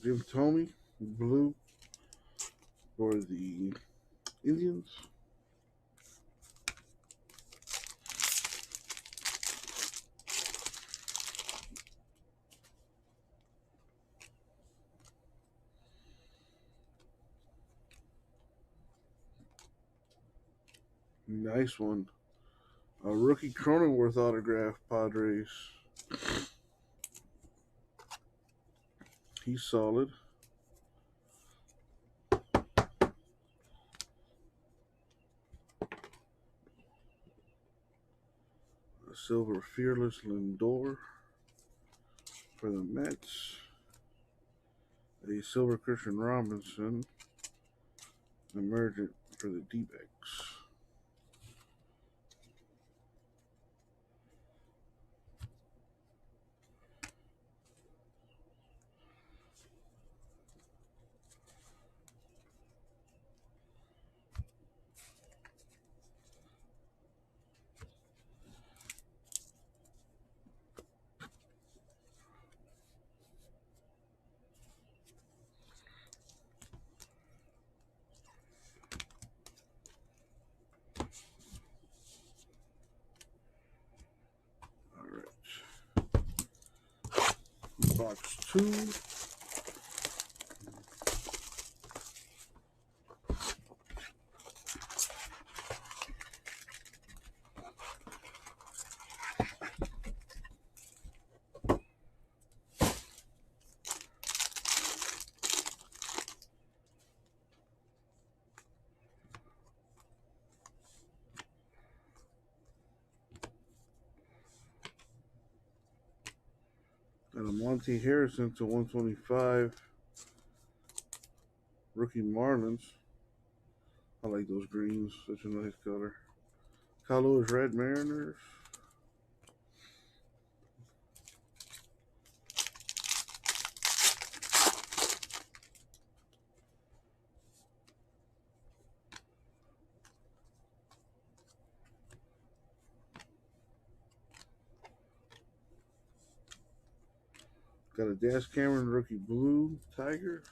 Jim Thome, blue for the Indians. Nice one. A rookie Cronenworth autograph, Padres. He's solid. A silver Fearless Lindor for the Mets. A silver Christian Robinson Emergent for the D-backs. Box 2. And a Monte Harrison to 125. Rookie Marlins. I like those greens. Such a nice color. Kyle Lewis Red Mariners. Got a Dash Cameron Rookie Blue Tigers.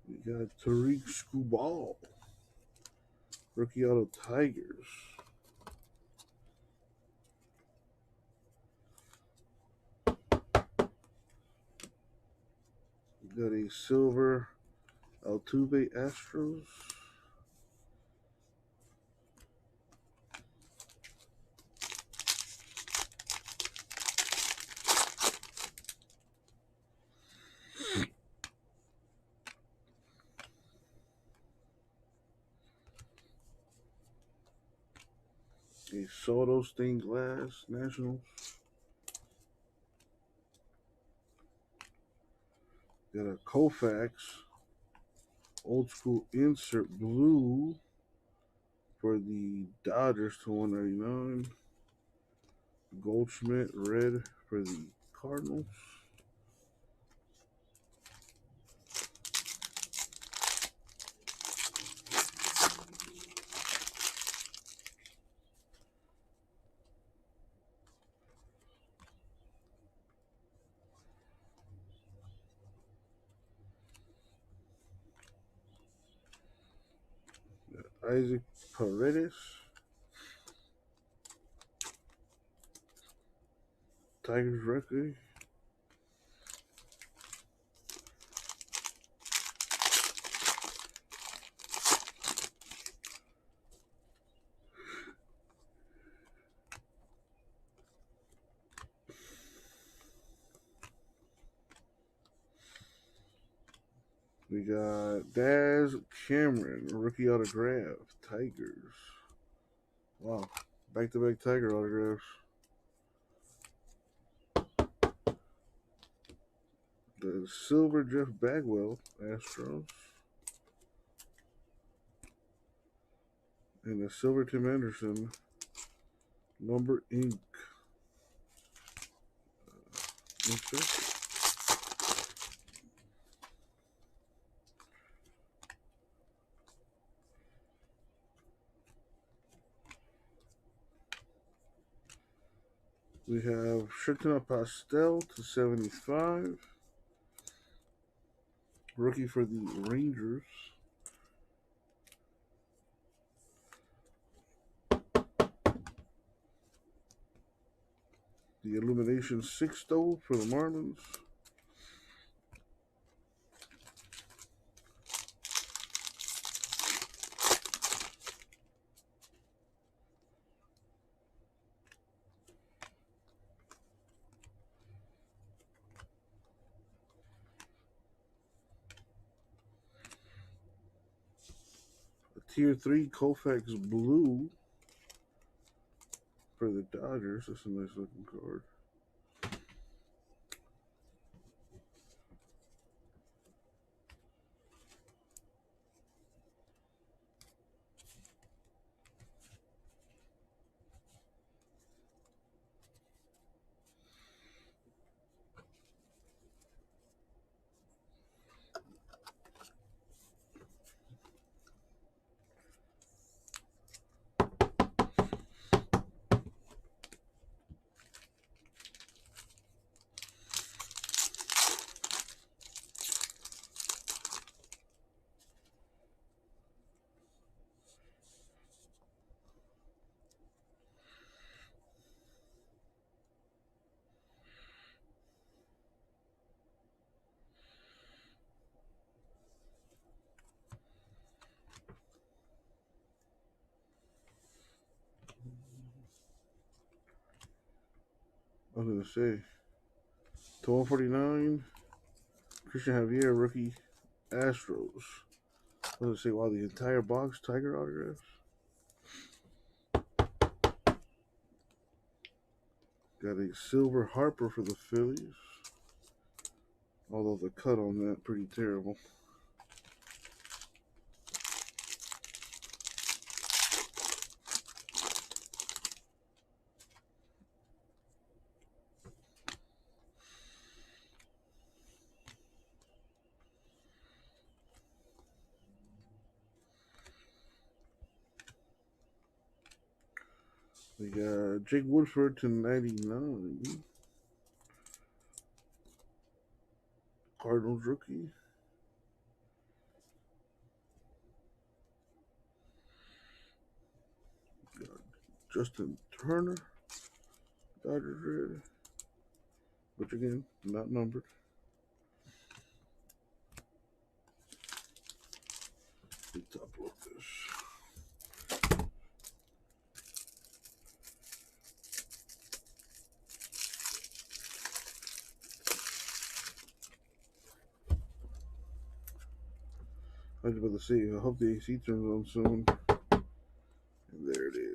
We got Tariq Skubal Rookie Auto Tigers. Got a silver Altuve Astros. A Soto Stained Glass Nationals. Got a Koufax Old School Insert Blue for the Dodgers to 199. Goldschmidt Red for the Cardinals. Isaac Paredes. Tigers record. We got Daz Cameron, rookie autograph, Tigers. Wow, back-to-back Tiger autographs. The silver Jeff Bagwell, Astros. And the silver Tim Anderson, Lumber Inc. Insert. We have Shettina Pastel to 75. Rookie for the Rangers. The Illumination Sixto for the Marlins. Tier 3 Koufax Blue for the Dodgers. That's a nice looking card. I was going to say, to 149, Christian Javier, rookie, Astros. I was going to say, wow, the entire box, Tiger autographs. Got a Silver Harper for the Phillies. Although the cut on that, pretty terrible. We got Jake Woodford to 99. Cardinals rookie. Got Justin Turner. Dodgers red. Which again, not numbered. Let's upload this. I was about to say, I hope the AC turns on soon. And there it is.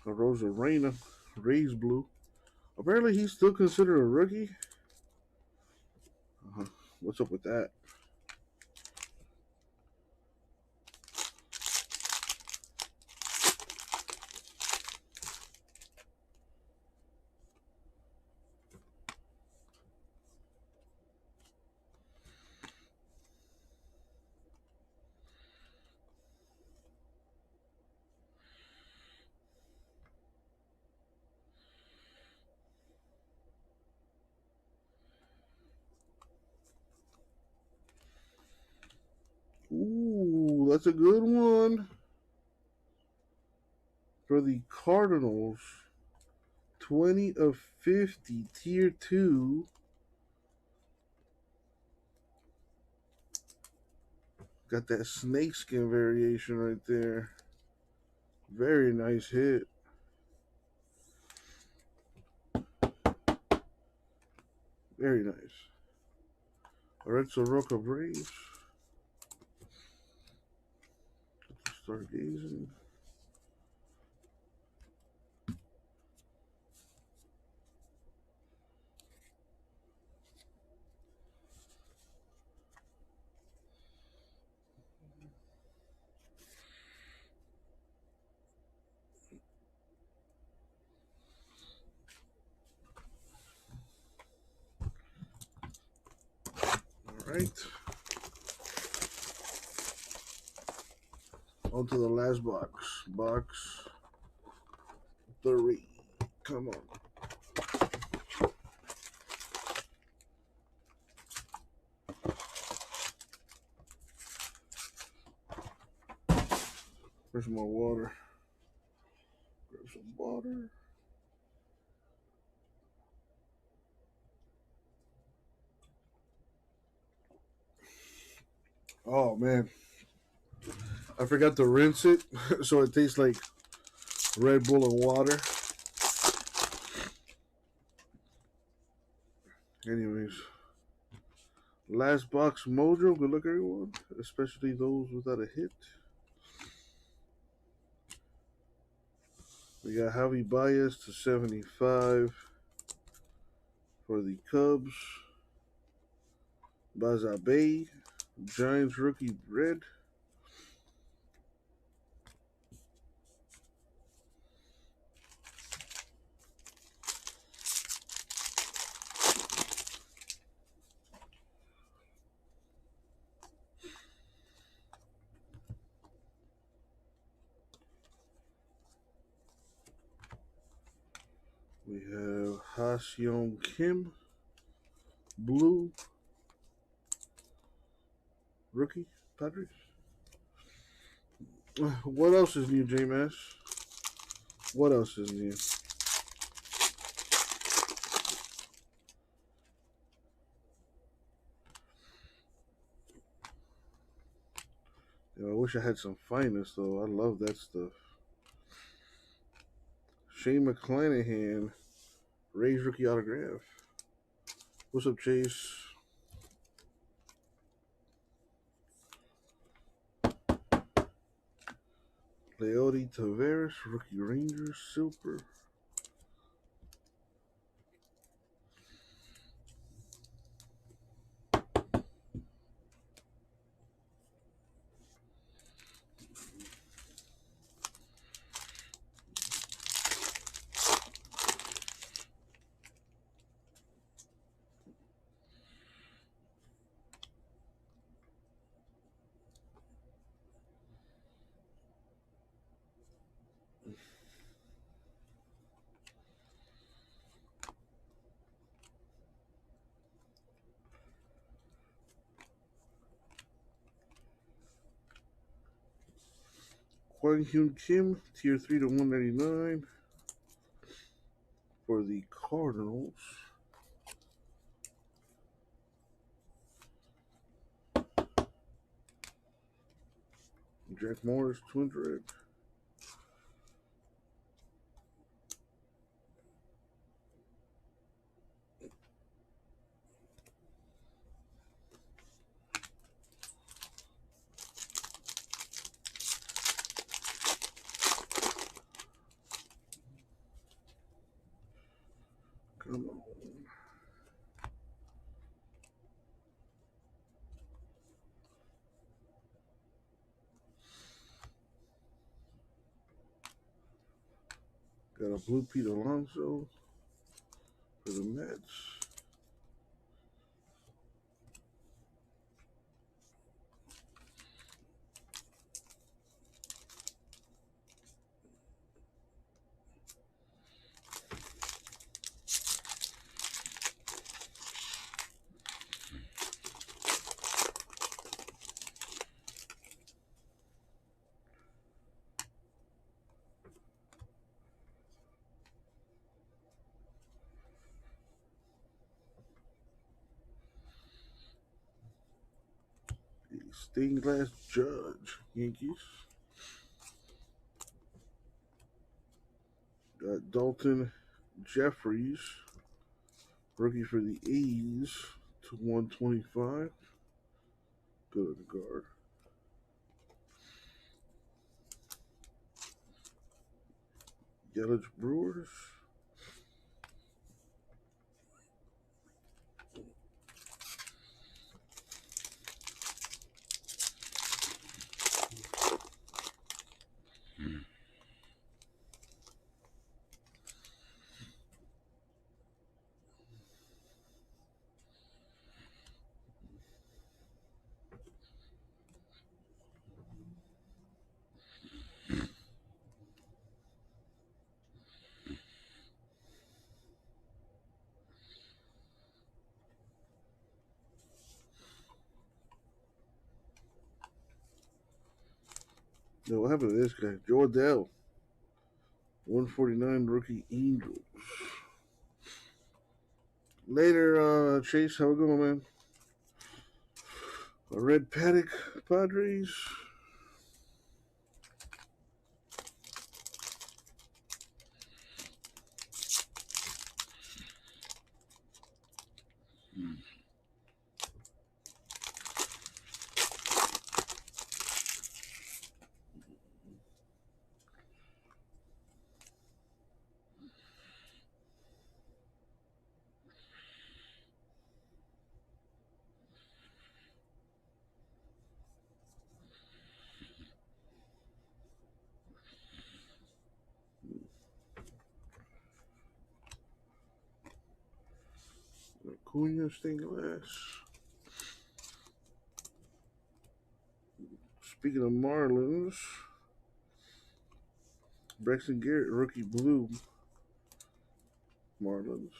Rosa Reyna, Rays blue. Apparently he's still considered a rookie. What's up with that? Ooh, that's a good one. For the Cardinals, 20 of 50, tier 2. Got that snakeskin variation right there. Very nice hit. Very nice. Lorenzo Roca Braves. Stargazing. right. On to the last box. Box 3. Come on. Where's more water? Grab some water. Oh man, I forgot to rinse it, so it tastes like Red Bull and water. Anyways, last box mojo. Good luck, everyone, especially those without a hit. We got Javi Baez to 75 for the Cubs. Bazabe, Giants rookie red. We have Ha-Seong Kim, blue, rookie, Padres. What else is new, J-Mass? What else is new? I wish I had some finest, though. I love that stuff. Shane McClanahan, Rays rookie autograph. What's up, Chase? Leody Taveras, rookie Rangers, silver. Kwang Hyun Kim, tier 3 to 199 for the Cardinals. Jack Morris, Twins red. Come on. Got a blue Pete Alonso for the Mets. Stained glass Judge, Yankees. Got Dalton Jeffries, rookie for the A's to 125. Good at the guard. Yelich Brewers. No, what happened to this guy? Joe Adell. 149 rookie Angels. Later, Chase. How we going, man? A red Paddock Padres. Acuna stained glass. Speaking of Marlins, Braxton Garrett, rookie blue. Marlins.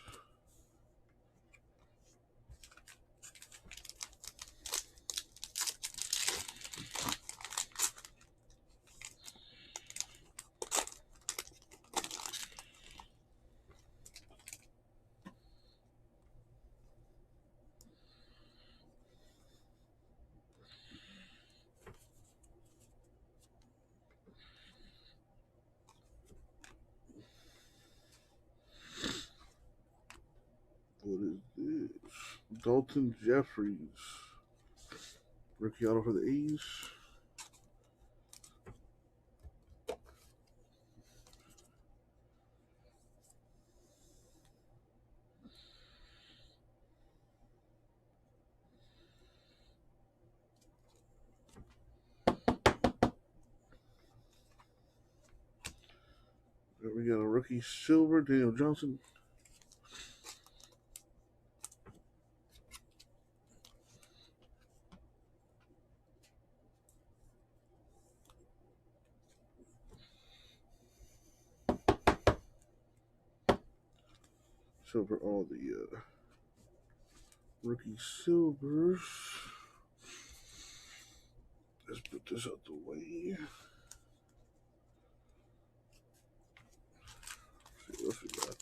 What is this? Dalton Jeffries. Rookie auto for the A's. There we got a rookie silver, Daniel Johnson. Silver, all the rookie silvers. Let's put this out the way. Let's see what we got.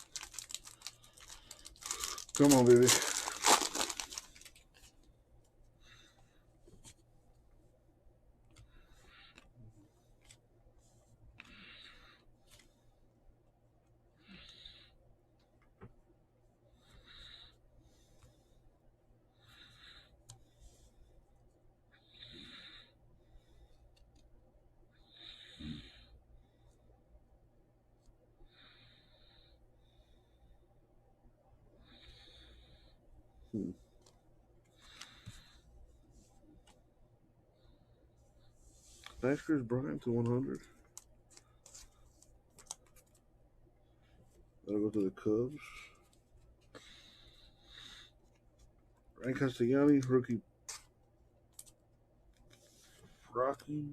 Come on, baby. Baxter's Bryant to 100. That'll go to the Cubs. Ryan Castellani, rookie Rockies.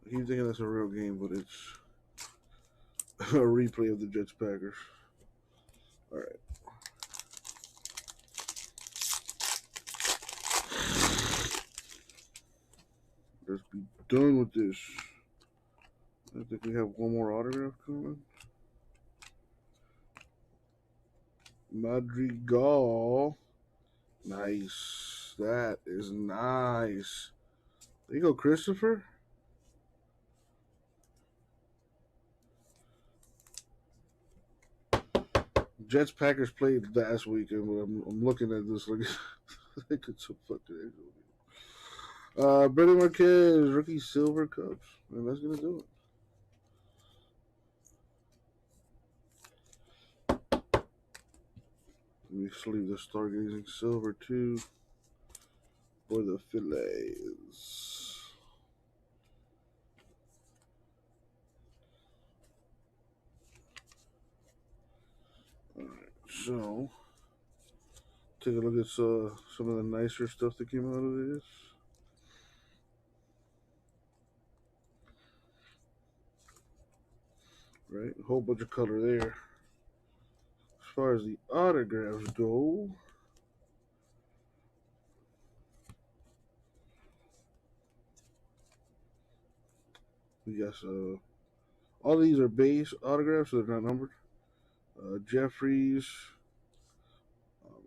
I keep thinking that's a real game, but it's a replay of the Jets Packers. All right. Let's be done with this. I think we have one more autograph coming. Madrigal. Nice. That is nice. There you go, Christopher. Jets Packers played last week, and I'm looking at this like it's so fucking. Brady Marquez, rookie silver cups. And that's going to do it. Let me sleeve the Stargazing silver too for the Phillies. Alright, so take a look at some of the nicer stuff that came out of this. Right, a whole bunch of color there. As far as the autographs go, we got all these are base autographs, so they're not numbered. Jeffries,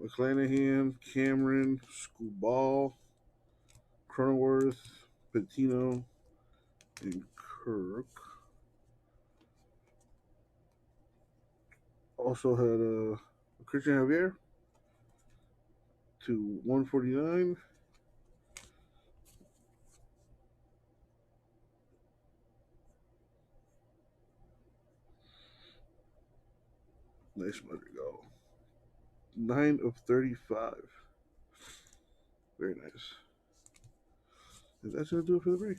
McClanahan, Cameron, Skubal, Cronenworth, Patino, and Kirk. Also had Christian Javier to 149. Nice Madrigal. 9 of 35. Very nice. Is that going to do it for the break?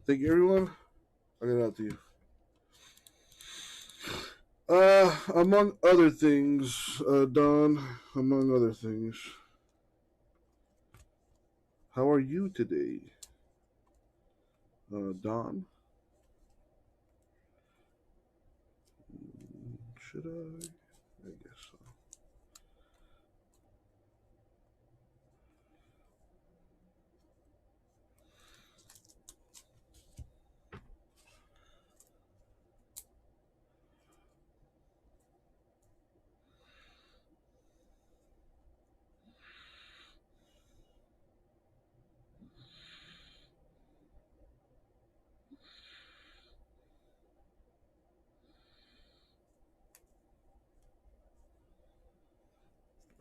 Thank you, everyone. I'll get out to you. Among other things, Don, among other things, how are you today? Don? Should I? I guess so.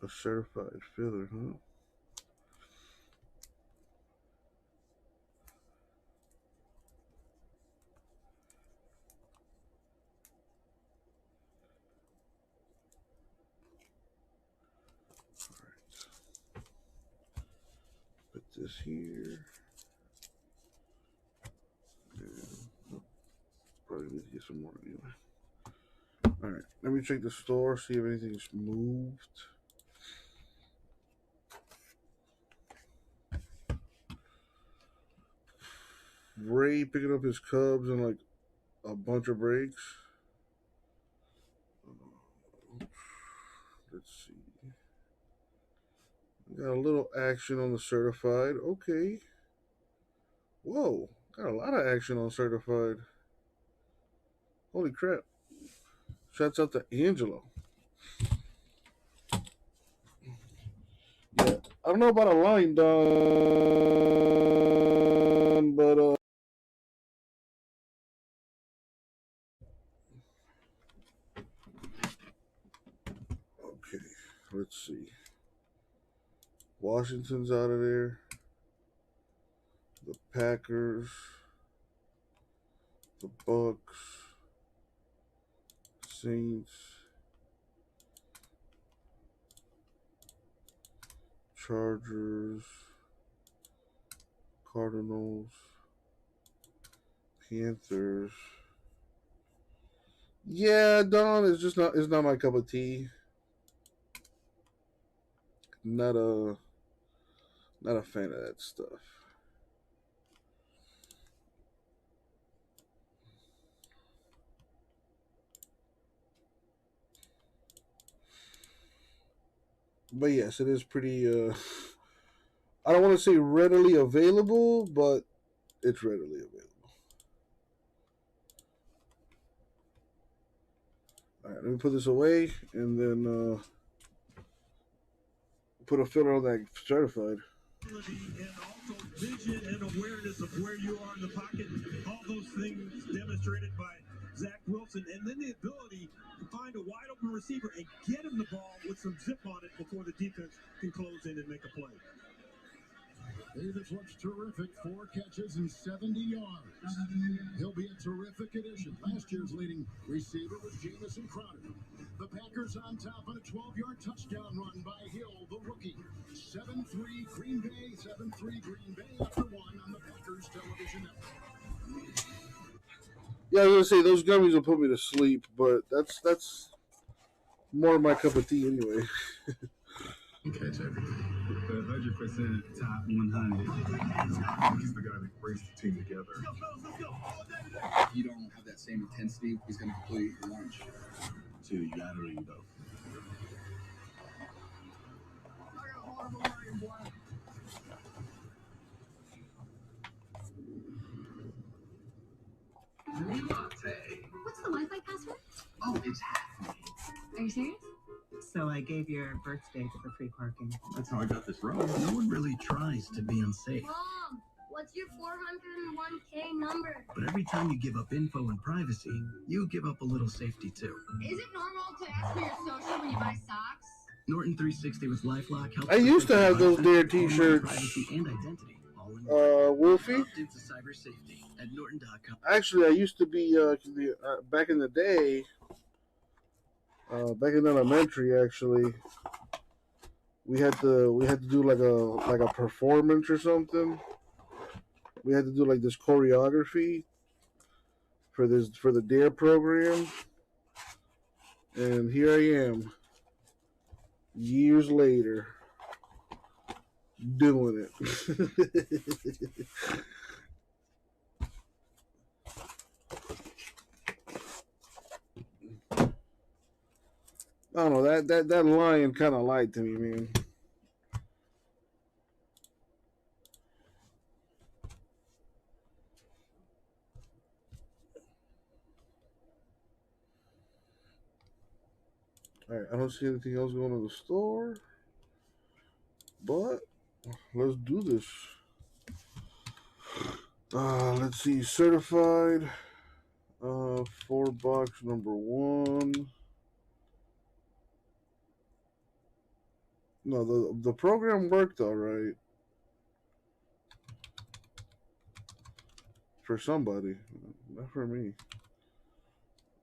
A certified filler, huh? Alright. Put this here. And probably need to get some more anyway. Alright, let me check the store, see if anything's moved. Ray picking up his Cubs and like a bunch of breaks. Let's see. Got a little action on the certified. Okay. Whoa. Got a lot of action on certified. Holy crap. Shouts out to Angelo. Yeah. I don't know about a line, Don, but okay. Let's see. Washington's out of there. The Packers. The Bucks. Saints. Chargers. Cardinals. Panthers. Yeah, Don, it's not my cup of tea. Not a fan of that stuff. But yes, it is pretty I don't want to say readily available, but it's readily available. Alright, let me put this away and then put a filler on that certified. And also vision and awareness of where you are in the pocket. All those things demonstrated by Zach Wilson. And then the ability to find a wide open receiver and get him the ball with some zip on it before the defense can close in and make a play. Davis looks terrific. 4 catches and 70 yards. He'll be a terrific addition. Last year's leading receiver was Jamison Crowder. The Packers on top on a 12-yard touchdown run by Hill, the rookie. 7-3 Green Bay, 7-3 Green Bay after 1 on the Packers television network. Yeah, I was gonna say those gummies will put me to sleep, but that's more my cup of tea anyway. Catch everything. 100% top 100. He's the guy that brings the team together. If you don't have that same intensity, he's going to complete your lunch. So you gotta read though. What's the Wi-Fi password? Oh, it's half. Are you serious? So I gave your birthday for free parking. That's how I got this road. No one really tries to be unsafe. Mom, what's your 401k number? But every time you give up info and privacy, you give up a little safety too. Is it normal to ask for your social when you buy socks? Norton 360 with LifeLock helps. I used to have those there T-shirts. Privacy and identity, all in one. Wolfie. Into cyber safety at Norton.com. Actually, I used to be back in the day. Back in elementary, actually, we had to do like a performance or something. We had to do like this choreography for the DARE program, and here I am, years later, doing it. I don't know, that lion kind of lied to me, man. Alright, I don't see anything else going to the store, but let's do this. Let's see, certified, 4 box number 1. No, the program worked all right for somebody, not for me.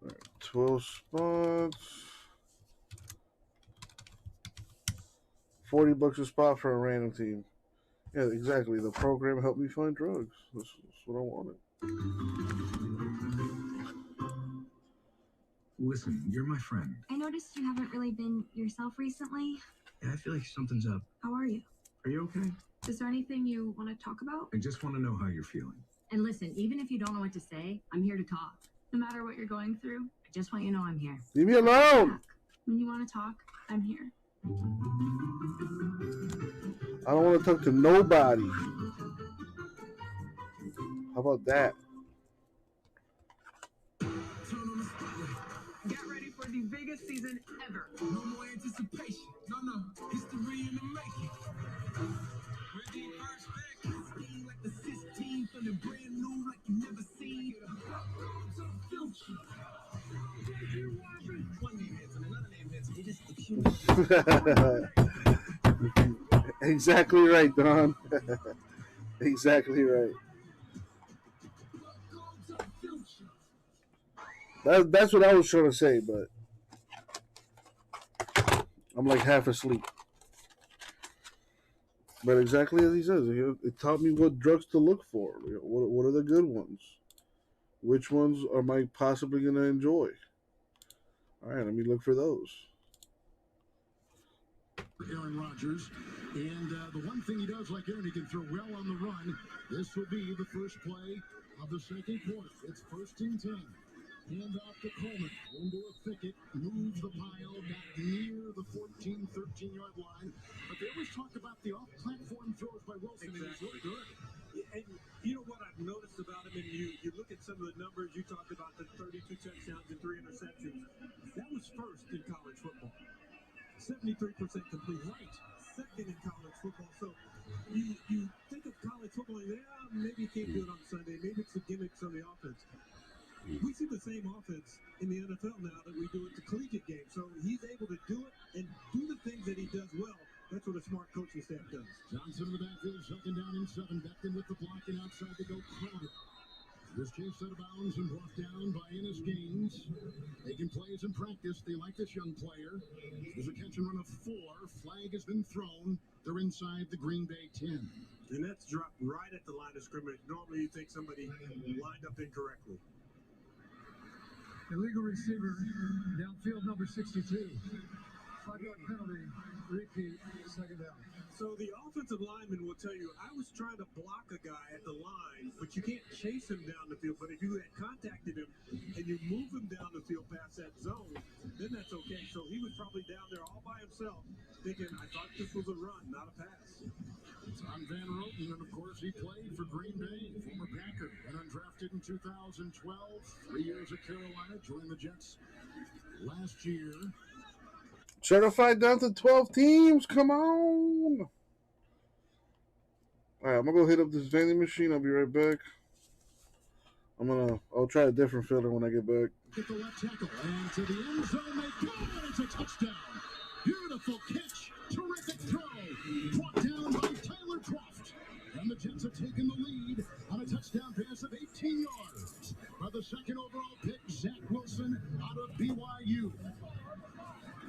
All right, 12 spots, $40 a spot for a random team. Yeah, exactly. The program helped me find drugs. That's what I wanted. Listen, you're my friend. I noticed you haven't really been yourself recently. Yeah, I feel like something's up. How are you? Are you okay? Is there anything you want to talk about? I just want to know how you're feeling. And listen, even if you don't know what to say, I'm here to talk. No matter what you're going through, I just want you to know I'm here. Leave me alone! When you want to talk, I'm here. I don't want to talk to nobody. How about that? Get ready for the biggest season ever. No more anticipation. No. History in the making. We're the first pick. Scheme like the 16th. Feeling brand new like you never seen. To the future. One name hits and another name hits. It just Exactly right, Don. Exactly right. That's what I was trying to say, but I'm like half asleep. But exactly as he says, it taught me what drugs to look for. What are the good ones? Which ones am I possibly going to enjoy? All right, let me look for those. Aaron Rodgers, and the one thing he does like Aaron, he can throw well on the run. This will be the first play of the second quarter. It's 1st and 10. Hand off to Coleman, into a thicket, moves the pile, got near the 14, 13-yard line. But they always talk about the off-platform throws by Wilson, and he's looked good. And you know what I've noticed about him, and you look at some of the numbers, you talked about the 32 touchdowns and 3 interceptions. That was first in college football. 73% complete. Right. Second in college football. So you think of college football, and maybe you can't do it on Sunday. Maybe it's the gimmicks of the offense. We see the same offense in the NFL now that we do at the collegiate game. So he's able to do it and do the things that he does well. That's what a smart coaching staff does. Johnson in the backfield, second down and 6. Beckham with the block and outside to go Crowder. This chased out of bounds and brought down by Ennis Gaines. Making plays in practice. They like this young player. There's a catch and run of 4. Flag has been thrown. They're inside the Green Bay 10. And that's dropped right at the line of scrimmage. Normally you think somebody lined up incorrectly. Illegal receiver, downfield number 62. 5-yard penalty, repeat, second down. So the offensive lineman will tell you, I was trying to block a guy at the line, but you can't chase him down the field. But if you had contacted him and you move him down the field past that zone, then that's okay. So he was probably down there all by himself, thinking, I thought this was a run, not a pass. Tom Van Roten, and of course he played for Green Bay, former Packer, and undrafted in 2012. 3 years at Carolina, joined the Jets last year. Certified down to 12 teams. Come on. All right, I'm going to go hit up this vending machine. I'll be right back. I'll try a different filler when I get back. Get the left tackle and to the end zone they go, and it's a touchdown. Beautiful catch. Terrific throw. Brought down by Tyler Kroft. And the Jets have taken the lead on a touchdown pass of 18 yards by the second overall pick, Zach Wilson, out of BYU.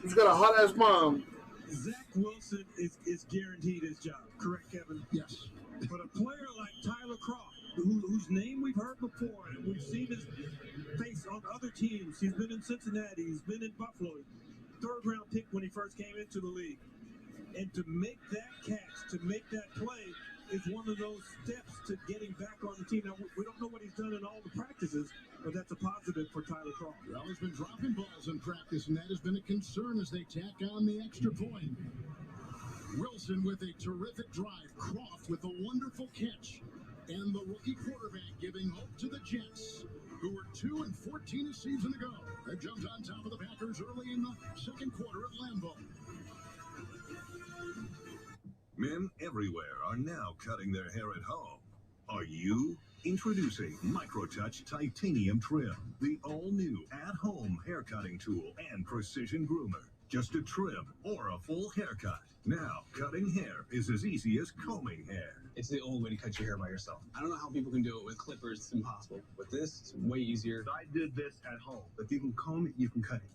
He's got a hot-ass mom. Zach Wilson is guaranteed his job. Correct, Kevin? Yes. But a player like Tyler Kroft, whose name we've heard before, and we've seen his face on other teams. He's been in Cincinnati. He's been in Buffalo. Third-round pick when he first came into the league. And to make that catch, to make that play, is one of those steps to getting back on the team. Now, we don't know what he's done in all the practices, but that's a positive for Tyler Kroft. Well, he's been dropping balls in practice, and that has been a concern as they tack on the extra point. Wilson with a terrific drive. Kroft with a wonderful catch. And the rookie quarterback giving hope to the Jets, who were 2-14 a season ago. They jumped on top of the Packers early in the second quarter at Lambeau. Men everywhere are now cutting their hair at home. Are you? Introducing Microtouch Titanium Trim, the all-new at-home hair cutting tool and precision groomer. Just a trim or a full haircut. Now, cutting hair is as easy as combing hair. It's the only way to cut your hair by yourself. I don't know how people can do it with clippers. It's impossible. With this, it's way easier. I did this at home. If you can comb it, you can cut it.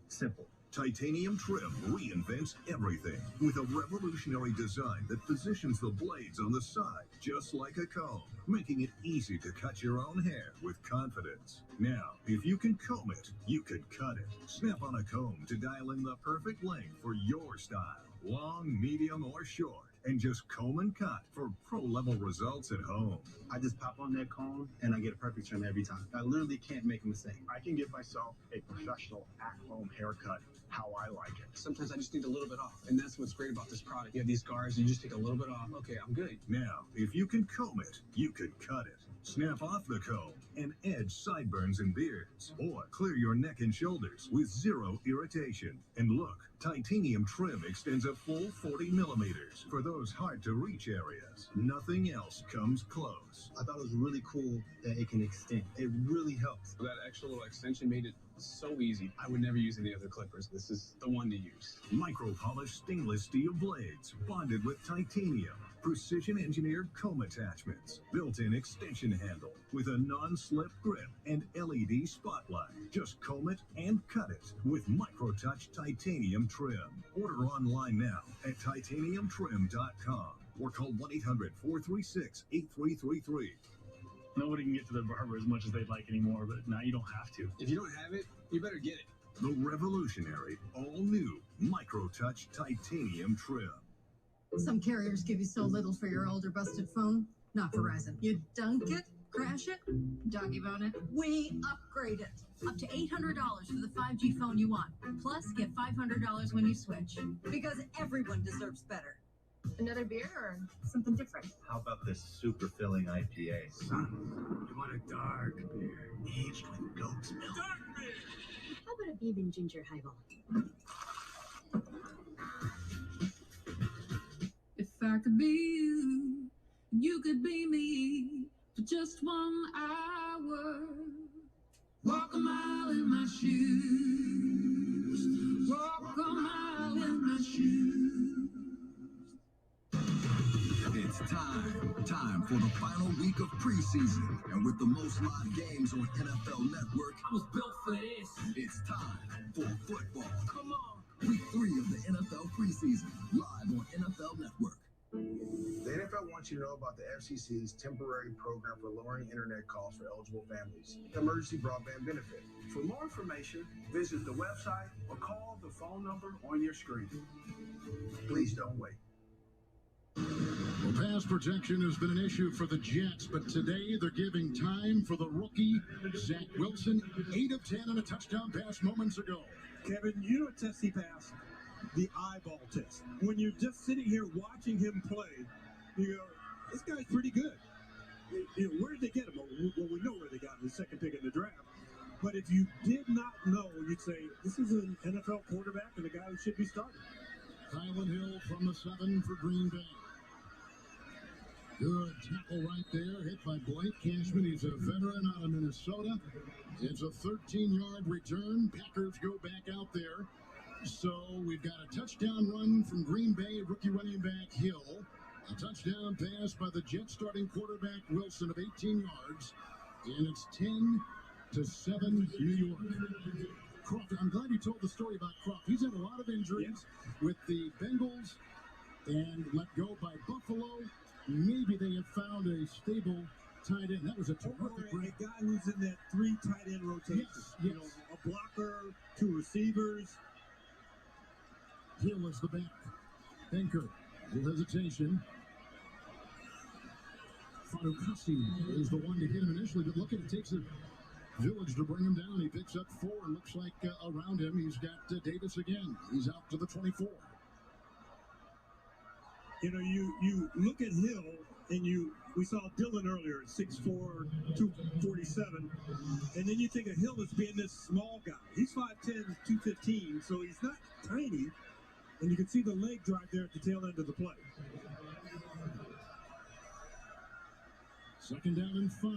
Simple. Titanium Trim reinvents everything with a revolutionary design that positions the blades on the side just like a comb, making it easy to cut your own hair with confidence. Now, if you can comb it, you can cut it. Snap on a comb to dial in the perfect length for your style, long, medium, or short. And just comb and cut for pro-level results at home. I just pop on that comb and I get a perfect trim every time. I literally can't make a mistake. I can give myself a professional at-home haircut how I like it. Sometimes I just need a little bit off, and that's what's great about this product. You have these scars, you just take a little bit off. Okay, I'm good. Now, if you can comb it, you can cut it. Snap off the comb and edge sideburns and beards, or clear your neck and shoulders with zero irritation. And look, Titanium Trim extends a full 40 millimeters for those hard-to-reach areas. Nothing else comes close. I thought it was really cool that it can extend. It really helps. That extra little extension made it so easy. I would never use any other clippers. This is the one to use. Micro-polished stainless steel blades bonded with titanium. Precision-engineered comb attachments, built-in extension handle with a non-slip grip and LED spotlight. Just comb it and cut it with Microtouch Titanium Trim. Order online now at titaniumtrim.com or call 1-800-436-8333. Nobody can get to the barber as much as they'd like anymore, but now you don't have to. If you don't have it, you better get it. The revolutionary, all-new Microtouch Titanium Trim. Some carriers give you so little for your old or busted phone. Not Verizon. You dunk it, crash it, doggy bone it. We upgrade it. Up to $800 for the 5G phone you want. Plus, get $500 when you switch. Because everyone deserves better. Another beer or something different? How about this super filling IPA? Son, you want a dark beer aged with goat's milk. Dark beer! How about a Beeben ginger highball? If I could be you, you could be me for just 1 hour. Walk a mile in my shoes. Walk a mile in my shoes. It's It's time for the final week of preseason. And with the most live games on NFL Network, I was built for this. it's time for football. Come on. Week 3 of the NFL preseason, live on NFL Network. The NFL wants you to know about the FCC's temporary program for lowering internet costs for eligible families, the Emergency Broadband Benefit. For more information, visit the website or call the phone number on your screen. Please don't wait. Well, pass protection has been an issue for the Jets, but today they're giving time for the rookie, Zach Wilson, 8 of 10 on a touchdown pass moments ago. Kevin, you know a test he passed? The eyeball test. When you're just sitting here watching him play, you go, this guy's pretty good. You know, where did they get him? Well, we know where they got him, the second pick in the draft. But if you did not know, you'd say, this is an NFL quarterback and a guy who should be starting. Kylan Hill from the 7 for Green Bay. Good tackle right there, hit by Blake Cashman. He's a veteran out of Minnesota. It's a 13-yard return. Packers go back out there. So we've got a touchdown run from Green Bay, rookie running back Hill. A touchdown pass by the Jets starting quarterback Wilson of 18 yards. And it's 10-7 New York. Crawford, I'm glad you told the story about Crawford. He's had a lot of injuries with the Bengals and let go by Buffalo. Maybe they have found a stable tight end. That was a terrific a guy who's in that 3 tight end rotation. Yes. You know, a blocker, 2 receivers. Hill is the back. Benker, little hesitation. Fatukasi is the one to hit him initially, but look at it. Takes a village to bring him down. He picks up 4 and looks like around him he's got Davis again. He's out to the 24. You know, you look at Hill, and we saw Dillon earlier at 6'4", 247, and then you think of Hill as being this small guy. He's 5'10", 215, so he's not tiny, and you can see the leg drive there at the tail end of the play. Second down and 5.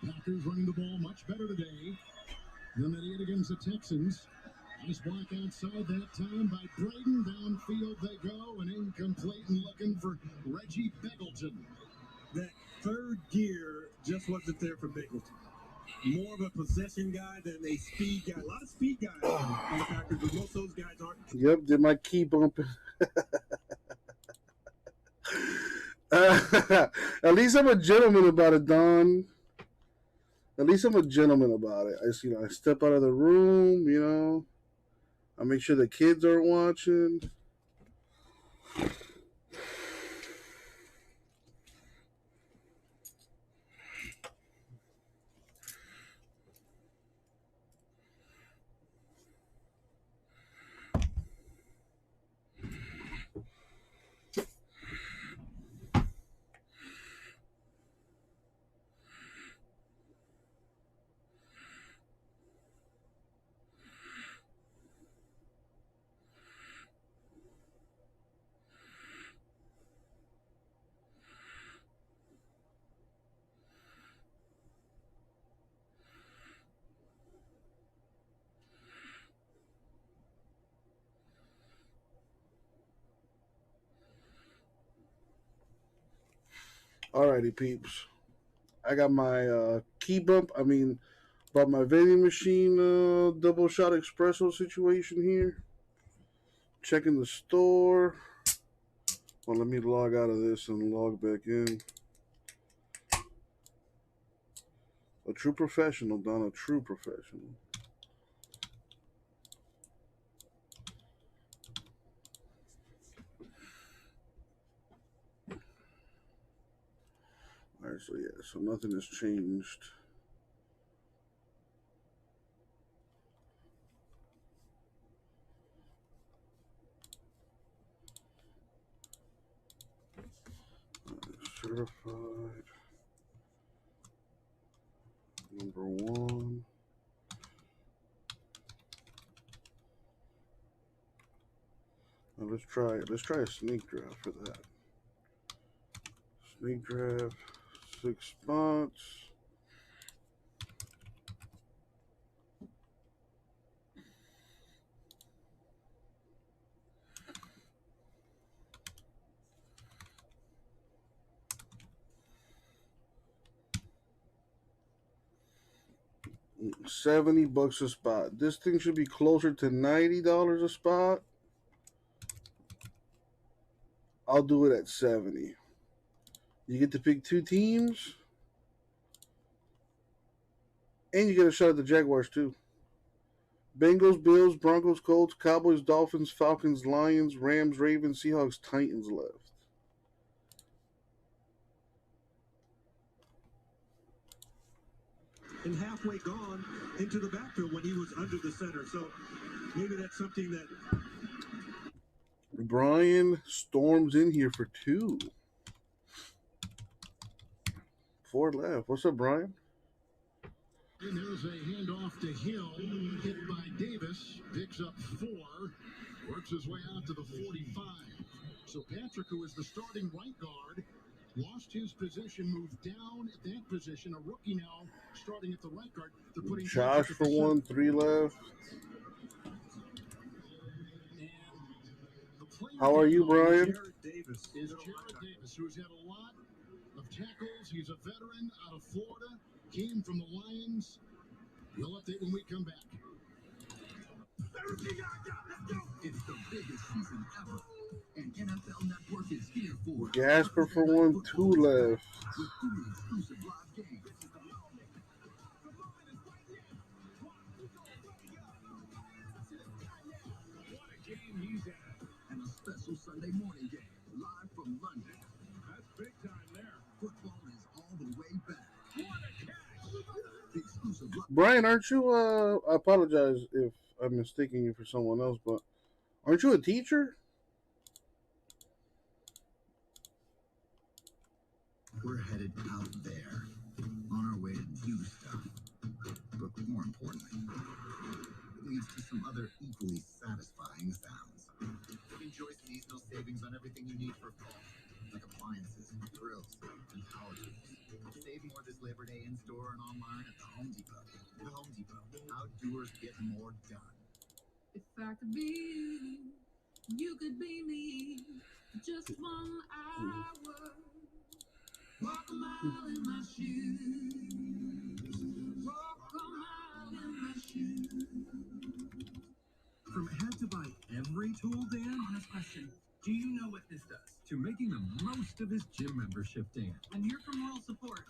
Packers running the ball much better today than they did against the Texans. Nice block outside that time by Braden. Downfield they go, and incomplete, and looking for Reggie Beggleton. That third gear just wasn't there for Beggleton. More of a possession guy than a speed guy. A lot of speed guys on the Packers, but most of those guys aren't. Yep, did my key bumping. At least I'm a gentleman about it, Don. At least I'm a gentleman about it. I step out of the room, I make sure the kids aren't watching. Alrighty, peeps. I got my key bump. Bought my vending machine double shot espresso situation here. Checking the store. Well, let me log out of this and log back in. A true professional, Don. A true professional. Alright, so nothing has changed. Certified. Number 1. Now let's try a sneak draft for that. Sneak draft. 6 spots. $70 a spot. This thing should be closer to $90 a spot. I'll do it at 70. You get to pick 2 teams. And you get a shot at the Jaguars too. Bengals, Bills, Broncos, Colts, Cowboys, Dolphins, Falcons, Lions, Rams, Ravens, Seahawks, Titans left. And halfway gone into the backfield when he was under the center. So maybe that's something that Brian storms in here for 2. 4 left. What's up, Brian? And there's a handoff to Hill, hit by Davis, picks up 4, works his way out to the 45. So Patrick, who is the starting right guard, lost his position, moved down at that position. A rookie now starting at the right guard. They're putting Josh for 1, 3 left. How are you, Brian? Jared Davis is Jared Davis, who's had a lot of tackles. He's a veteran out of Florida. Came from the Lions. We'll update when we come back. It's the biggest season ever, and NFL Network is here for it. Gasper for 1, 2 left. With 3 exclusive live games. what a game he's had. And a special Sunday morning game, live from London. That's big time there. Football is all the way back. The exclusive live Brian, aren't you, I apologize if I'm mistaking you for someone else, but aren't you a teacher? We're headed out there, on our way to do stuff. But more importantly, it leads to some other equally satisfying sounds. Enjoy seasonal savings on everything you need for fall, like appliances, grills, and power tools. Save more this Labor Day in-store and online at the Home Depot. The Home Depot, outdoors get more done. If I could be you, you could be me. Just 1 hour. Walk a mile in my shoes. Walk a mile in my shoes. From had to buy every tool, Dan? Honest question. Do you know what this does? To making the most of his gym membership, Dan. I'm here for moral support.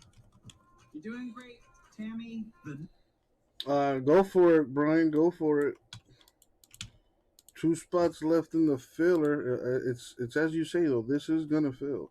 You're doing great, Tammy. Go for it, Brian. Go for it. 2 spots left in the filler. It's as you say, though. This is going to fill.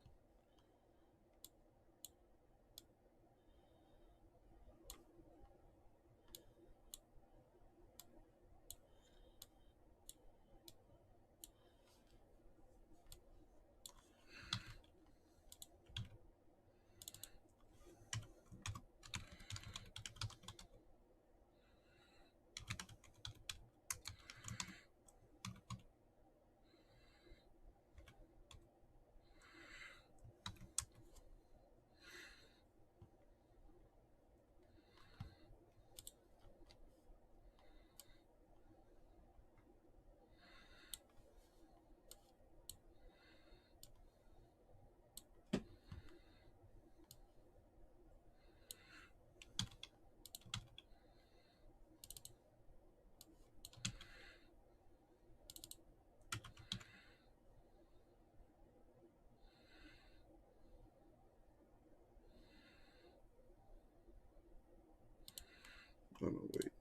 Oh no, wait,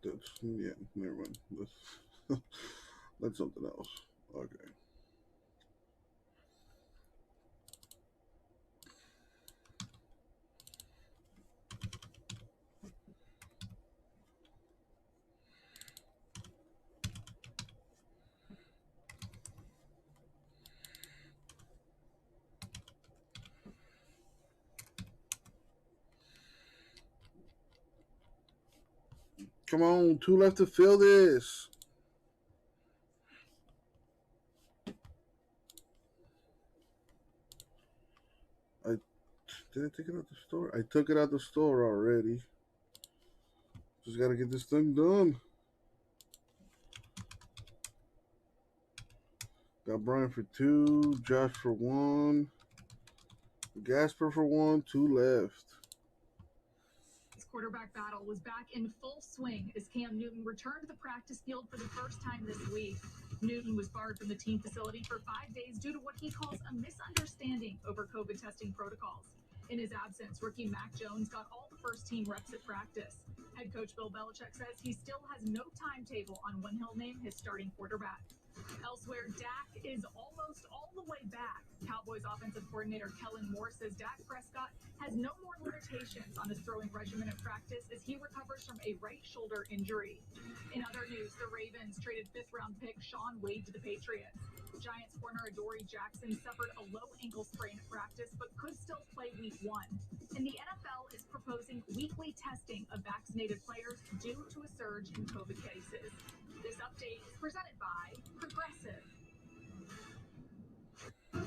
never mind. That's something else. Okay. Come on, 2 left to fill this. Did I take it out the store? I took it out the store already. Just gotta get this thing done. Got Brian for 2, Josh for 1, Gasper for 1, 2 left. quarterback battle was back in full swing as Cam Newton returned to the practice field for the first time this week. Newton was barred from the team facility for 5 days due to what he calls a misunderstanding over COVID testing protocols. In his absence, rookie Mac Jones got all the first-team reps at practice. Head coach Bill Belichick says he still has no timetable on when he'll name his starting quarterback. Elsewhere, Dak is almost all the way back. Cowboys offensive coordinator Kellen Moore says Dak Prescott has no more limitations on his throwing regimen at practice as he recovers from a right shoulder injury. In other news, the Ravens traded fifth-round pick Shaun Wade to the Patriots. Giants corner Adoree Jackson suffered a low ankle sprain at practice but could still play week 1. And the NFL is proposing weekly testing of vaccinated players due to a surge in COVID cases. This update is presented by Progressive.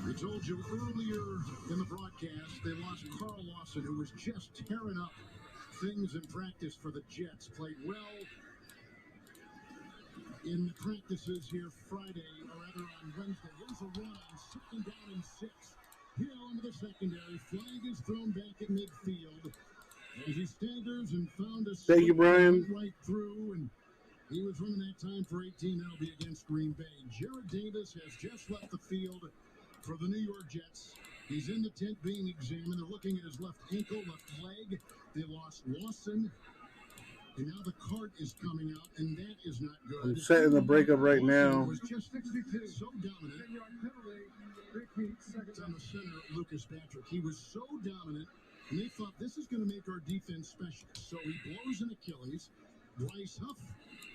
We told you earlier in the broadcast they lost Carl Lawson, who was just tearing up things in practice for the Jets. Played well in the practices here Friday, or rather on Wednesday. Here's a run on 2nd down and 6. Hill into the secondary. Flag is thrown back at midfield. As he staggers and found a Thank you, Brian. right through, and he was running that time for 18. That'll be against Green Bay. Jarrad Davis has just left the field for the New York Jets. He's in the tent being examined. They're looking at his left ankle, left leg. They lost Lawson. And now the cart is coming out, and that is not good. I'm setting the breakup right now. Was just 62, so dominant. It's on the center, Lucas Patrick. He was so dominant, and they thought this is going to make our defense specialist. So he blows an Achilles. Bryce Huff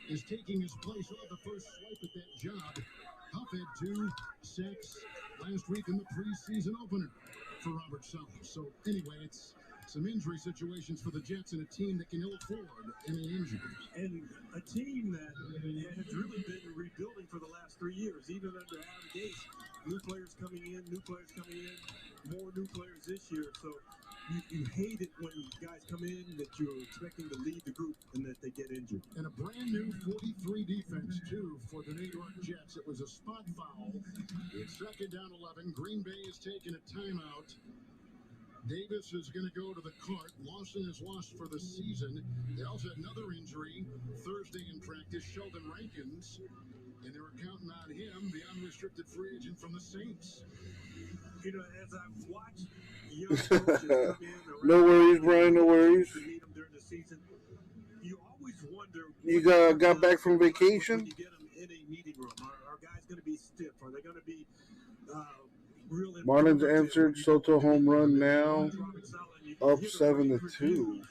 is taking his place. He'll have the first swipe at that job. Huff had 2 sacks last week in the preseason opener for Robert Saleh. So anyway, it's some injury situations for the Jets and a team that can ill afford any injuries. And a team that has really been rebuilding for the last 3 years, even under Adam Gase. New players coming in, more new players this year. So you hate it when guys come in that you're expecting to lead the group and that they get injured. And a brand new 43 defense, too, for the New York Jets. It was a spot foul. It's 2nd down 11. Green Bay is taking a timeout. Davis is going to go to the cart. Lawson is lost for the season. They also had another injury Thursday in practice, Sheldon Rankins, and they were counting on him, the unrestricted free agent from the Saints. You know, as I've watched young coaches come in, No worries, Brian, no worries. to meet them during the season, you always wonder. You got back from vacation? When you get them in a meeting room, are guys going to be stiff? Are they going to be real? Marlins answered Soto home run now, up 7-2.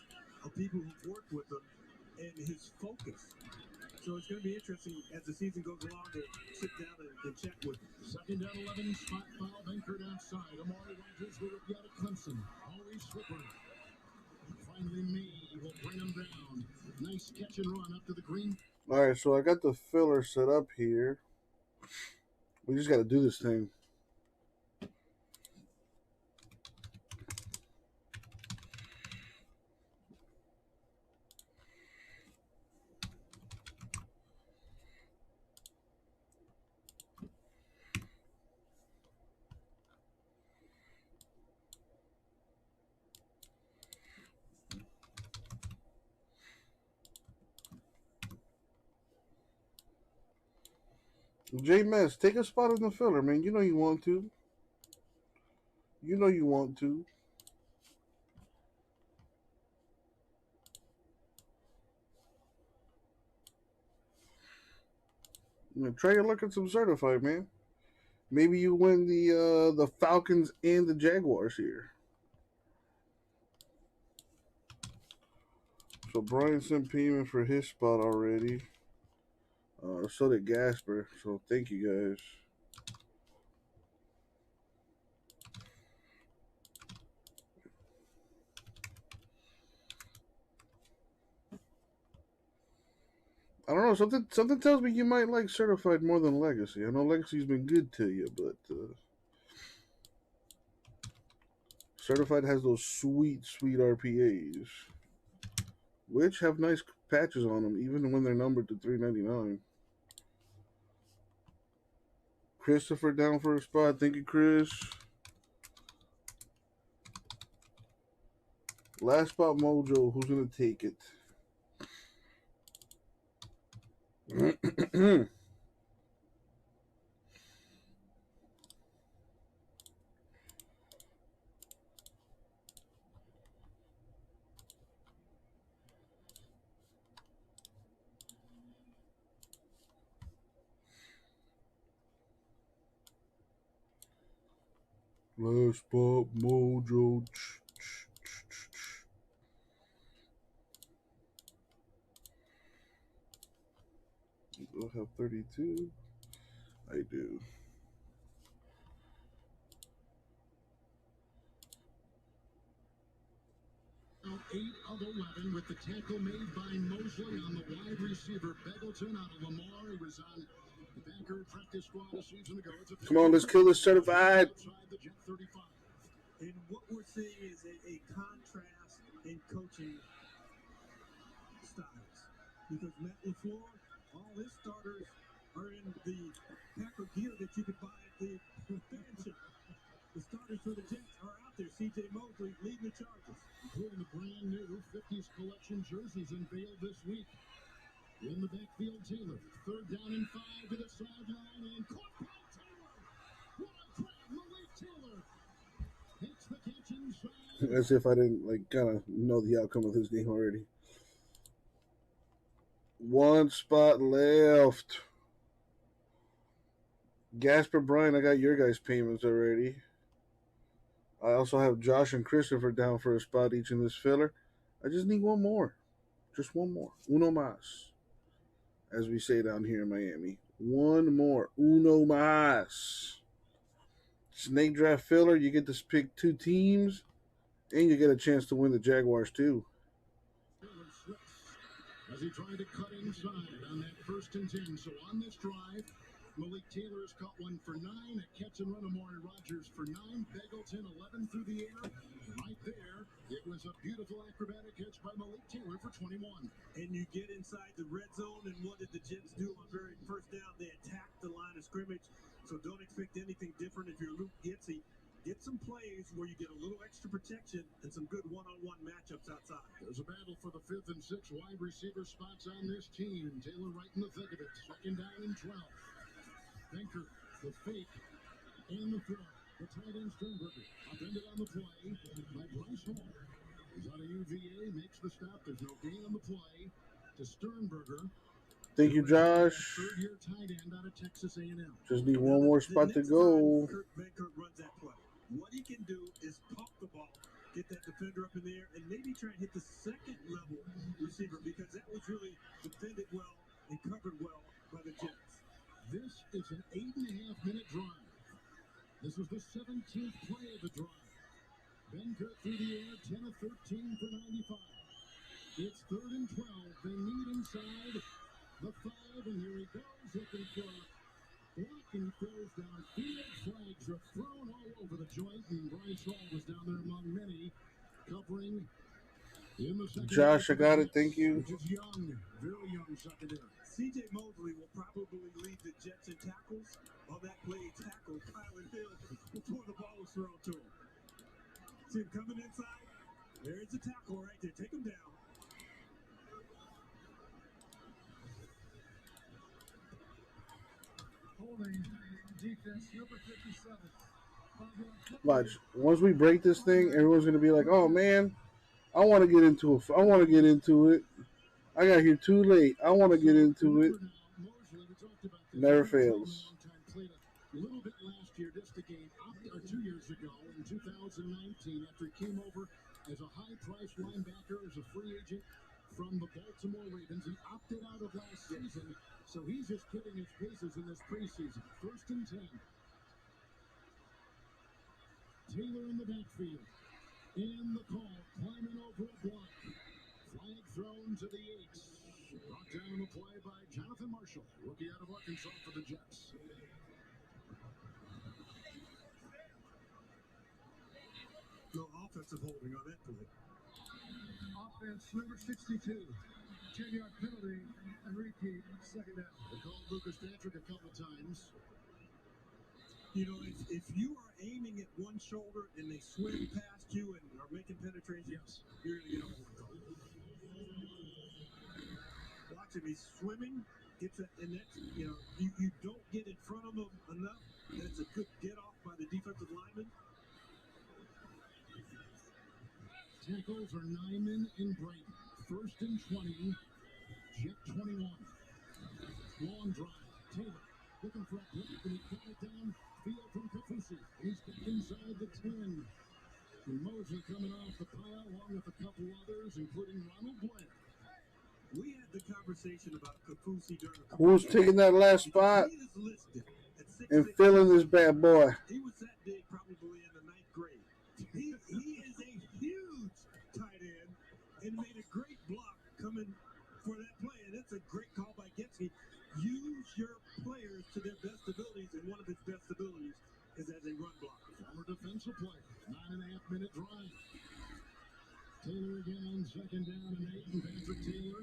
Of people who worked with him and his focus. So it's going to be interesting as the season goes along to sit down and chat with him. 2nd down 11, spot foul, anchored outside. Amari Rogers will rip out of Clemson. Always Slipper. Finally, May will bring him down. Nice catch and run up to the green. All right, so I got the filler set up here. We just got to do this thing. J-Mess, take a spot in the filler, man. You know you want to. You know you want to. Try your luck at some certified, man. Maybe you win the Falcons and the Jaguars here. So Brian sent payment for his spot already. So did Gasper. So thank you guys. I don't know. Something tells me you might like certified more than legacy. I know legacy's been good to you, but certified has those sweet RPAs, which have nice patches on them, even when they're numbered to $3.99. Christopher down for a spot. Thank you, Chris. Last spot mojo. Who's gonna take it? Last spot mojo. Do I have 32? I do. Now 8 of 11 with the tackle made by Mosley on the wide receiver Beggleton out of Lamar. He was on the Packer practice squad a season ago. Come on, let's kill this certified. And what we're seeing is a contrast in coaching styles. Because Matt LaFleur, all his starters are in the Packer gear that you could buy at the convention. The starters for the Jets are out there. C.J. Mosley leading the Chargers. Including the brand new 50s collection jerseys unveiled this week. In the backfield, Taylor. 3rd down and 5 to the sideline and caught by Taylor. What a grab, Malik Taylor. Takes the catch inside. As if I didn't kind of know the outcome of his game already. 1 spot left. Gasper Bryan, I got your guys' payments already. I also have Josh and Christopher down for a spot each in this filler. I just need one more. Just one more. Uno más. As we say down here in Miami. One more. Uno más. Snake draft filler. You get to pick 2 teams. And you get a chance to win the Jaguars too. As he tried to cut inside on that 1st and 10. So on this drive, Malik Taylor has caught one for 9. A catch and run, Amari Rodgers for 9. Beggleton 11 through the air. Right there, it was a beautiful acrobatic catch by Malik Taylor for 21. And you get inside the red zone, and what did the Jets do on very first down? They attacked the line of scrimmage. So don't expect anything different if you're Luke Getsy. Get some plays where you get a little extra protection and some good one-on-one matchups outside. There's a battle for the 5th and 6th wide receiver spots on this team. Taylor right in the thick of it. 2nd down and 12. Banker, the fake, and the throw. The tight end Sternberger upended on the play by Bryce Hall. He's out of UVA, makes the stop. There's no gain on the play to Sternberger. Thank you, Josh. 3rd-year tight end out of Texas A&M. Just need one more spot to go. Kurt Benkert runs that play. What he can do is pump the ball, get that defender up in the air, and maybe try and hit the 2nd level receiver because that was really defended well and covered well by the Jets. This is an 8.5-minute drive. This was the 17th play of the drive. Benkert through the air, 10 of 13 for 95. It's 3rd and 12. They need inside the 5, and here he goes looking for a block, and he throws downfield. Flags are thrown all over the joint, and Bryce Hall was down there among many, covering in the second. Josh, I got it. Thank you. Which is young, very young secondary. C.J. Mosley will probably lead the Jets in tackles. On that play, he tackled Kylan Hill before the ball was thrown to him. See him coming inside. There's a tackle right there. Take him down. Holding defense number 57. Watch. Once we break this thing, everyone's gonna be like, "Oh man, I want to get into it. I want to get into it. I got here too late. I want to get into it." Never fails. Played a little bit last year, just a game, or 2 years ago in 2019, after he came over as a high-priced linebacker, as a free agent from the Baltimore Ravens. He opted out of last season, so he's just getting his paces in this preseason. 1st and 10. Taylor in the backfield. In the call, climbing over a block. Flag thrown to the 8. Brought down on the play by Jonathan Marshall, rookie out of Arkansas for the Jets. No offensive holding on that play. Offense number 62. 10-yard penalty and repeat, 2nd down. They called Lucas Patrick a couple times. You know, if you are aiming at one shoulder and they swim past you and are making penetrations, you're going to get a holding call. Watch him. He's swimming. Gets it, and that's, you know, you don't get in front of him enough. That's a good get off by the defensive lineman. Tackle for Nyman and Brayton. 1st and 20. Jet 21. Long drive. Taylor looking for a block, and he got it down field from Kafusi. He's got inside the 10. And Mosley coming off the pile along with a couple others, including Ronald Blair. We had the conversation about Kafusi during the Who's taking that last spot and filling this bad boy? He was that big probably in the 9th grade. He is a huge tight end and made a great block coming for that play. And that's a great call by Getsy. Use your players to their best abilities, and one of his best abilities is as a run blocker. Former defensive player. 9.5-minute drive. Taylor again on 2nd down and 8. And Patrick Taylor,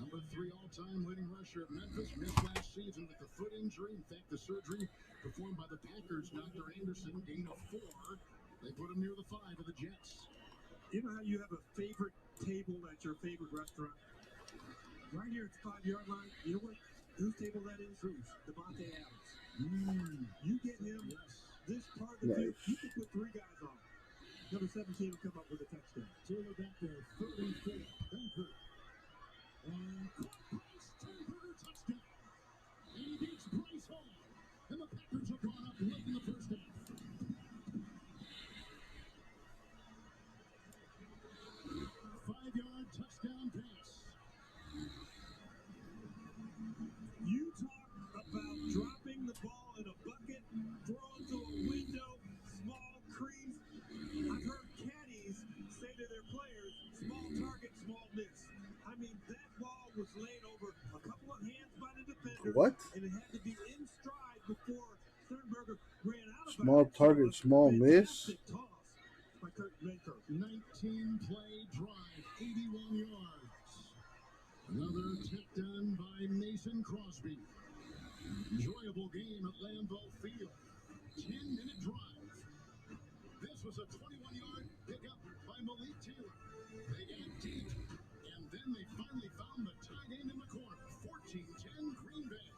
number 3 all-time leading rusher at Memphis, missed last season with a foot injury. In fact, the surgery performed by the Packers, Dr. Anderson, gain of 4. They put him near the 5 of the Jets. You know how you have a favorite table at your favorite restaurant? Right here at the 5-yard line. You know what? Whose table that is? Whose? Devontae Adams. You get him. This part of the field, you can put 3 guys on. Number 17 will come up with a touchdown. Taylor back there, 3rd and 4. Banker. And Bryce Sternberger touchdown. And he beats Bryce Hall. And the Packers have gone up late in the first half. 5-yard touchdown pass. You talk about dropping the ball in a bucket, throwing to a window, small crease. I've heard caddies say to their players, small target, small miss. I mean, that ball was laid over a couple of hands by the defender. What? And it had to be in stride before Sternberger ran out of Small target, small miss. toss by Kurt Baker. 19-play drive, 81 yards. Another tip done by Mason Crosby. Enjoyable game at Lambeau Field. 10-minute drive. This was a 21-yard pickup by Malik Taylor. They got deep, and then they finally found the tight end in the corner. 14-10 Green Bay.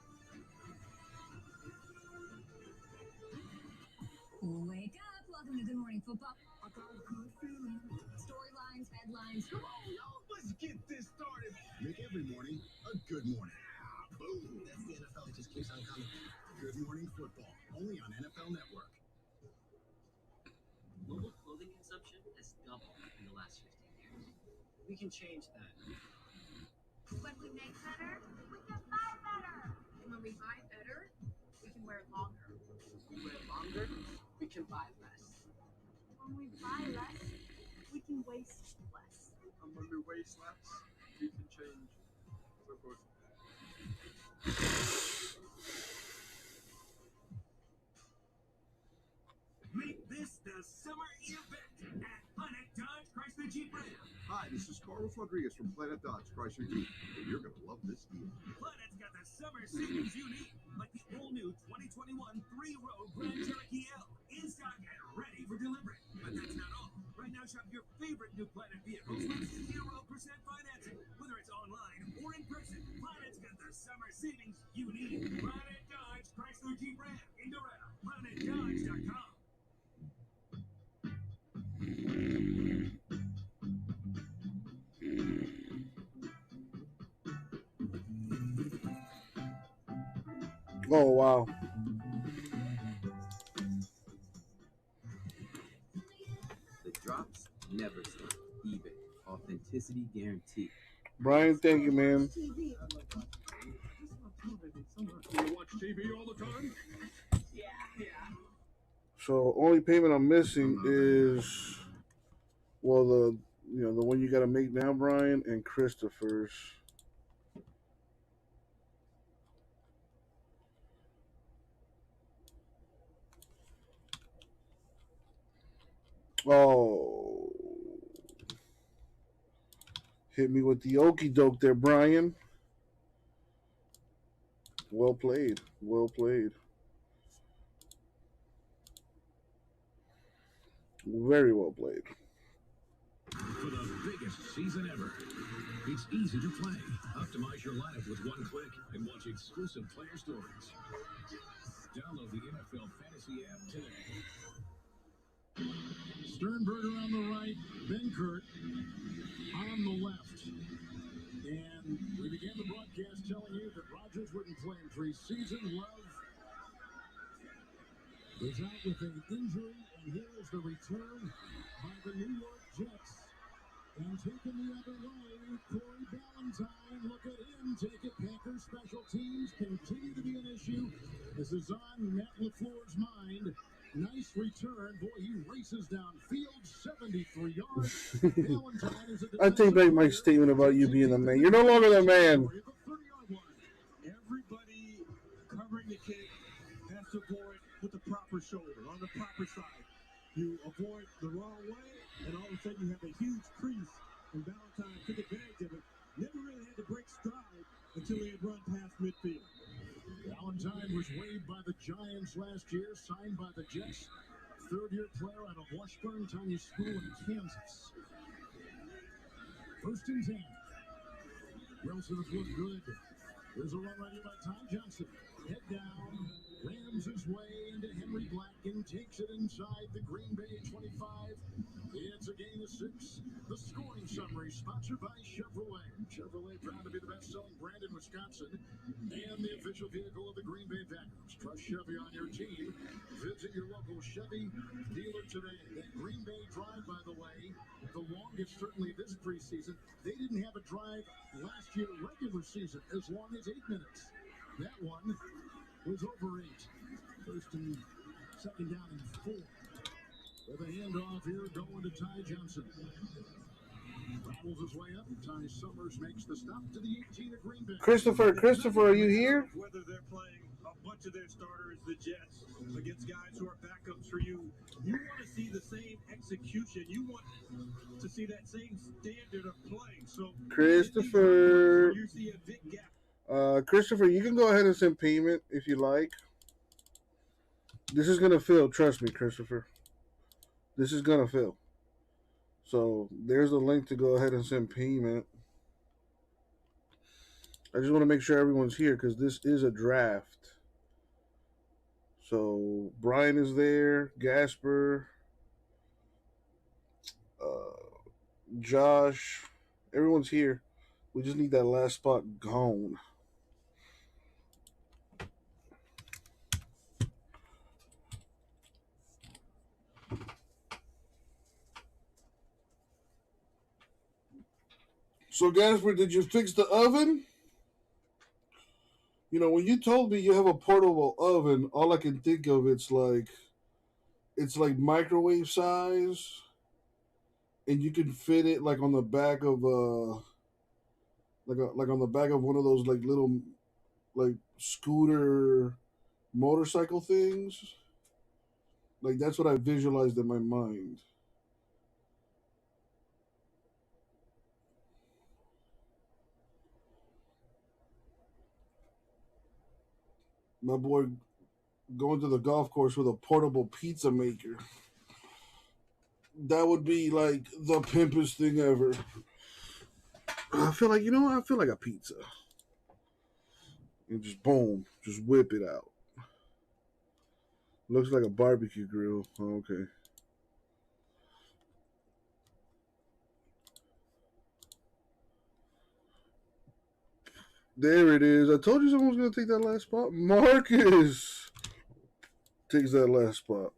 Wake up. Welcome to Good Morning Football. I got a good feeling. Storylines, headlines. Come on, y'all. Let's get this started. Make every morning a good morning. Boom. That's the NFL. It just keeps on coming. Good Morning Football. Only on NFL Network. Global clothing consumption has doubled in the last 15 years. We can change that. When we make better, we can buy better. And when we buy better, we can wear longer. When we wear longer, we can buy less. When we buy less, we can waste less. And when we waste less, we can change. So forth. Make this the summer event at Planet Dodge Chrysler Jeep Ram. Hi, this is Carlos Rodriguez from Planet Dodge Chrysler Jeep, and you're going to love this deal. Planet's got the summer savings you need, like the all-new 2021 3-row Grand Cherokee L, in stock and ready for delivery. But that's not all. Right now, shop your favorite new Planet vehicles with 0% financing, whether it's online or in person. Planet's got the summer savings you need. Planet Dodge Chrysler Jeep Ram in Dorado. PlanetDodge.com. Oh, wow. The drops never stop. eBay. Authenticity guaranteed. Brian, thank you, man. You watch TV all the time? Yeah. So only payment I'm missing is, well, the one you got to make now, Brian, and Christopher's. Oh, hit me with the okie doke there, Brian. Well played. Well played. Very well played. For the biggest season ever, it's easy to play. Optimize your lineup with one click and watch exclusive player stories. Download the NFL Fantasy app today. Sternberger on the right, Benkert on the left. And we began the broadcast telling you that Rodgers wouldn't play in preseason. Love is out with an injury, and here is the return by the New York Jets. And taking the other way, Corey Ballantyne. Look at him take it. Packers special teams continue to be an issue. This is on Matt LaFleur's mind. Nice return. Boy, he races downfield 73 yards. Ballantyne is a I take back my statement about you being the man. You're no longer the man. Everybody covering the kick has to avoid with the proper shoulder on the proper side. You avoid the wrong way, and all of a sudden you have a huge crease, and Ballantyne took advantage of it. Never really had to break stride until he had run past midfield. Ballantyne was waived by the Giants last year, signed by the Jets. Third-year player out of Washburn-Tanya School in Kansas. 1st and 10. Wilson has looked good. There's a run right here by Ty Johnson. Head down, rams his way into Henry Black and takes it inside the Green Bay 25. It's a gain of 6. The scoring summary sponsored by Chevrolet. Chevrolet proud to be the best-selling brand in Wisconsin and the official vehicle of the Green Bay Packers. Trust Chevy on your team. Visit your local Chevy dealer today. That Green Bay drive, by the way, the longest certainly this preseason. They didn't have a drive last year regular season as long as 8 minutes. That one was over 8. 1st and 2nd down and 4. With a handoff here going to Ty Johnson. Rattles his way up. Ty Summers makes the stop to the 18 of Green Bay. Christopher, are you here? Whether they're playing a bunch of their starters, the Jets, against guys who are backups for you, you want to see the same execution. You want to see that same standard of play. So, Christopher. You see a big gap. Christopher, you can go ahead and send payment if you like. This is going to fill. Trust me, Christopher. This is going to fill. So, there's a link to go ahead and send payment. I just want to make sure everyone's here because this is a draft. So, Brian is there. Gasper. Josh. Everyone's here. We just need that last spot gone. So, Gasper, did you fix the oven? You know, when you told me you have a portable oven, all I can think of it's like microwave size, and you can fit it like on the back of like on the back of one of those like little like scooter motorcycle things. Like that's what I visualized in my mind. My boy going to the golf course with a portable pizza maker. That would be like the pimpest thing ever. I feel like, I feel like a pizza. And just boom, just whip it out. Looks like a barbecue grill. Oh, okay. There it is. I told you someone was going to take that last spot. Marcus takes that last spot.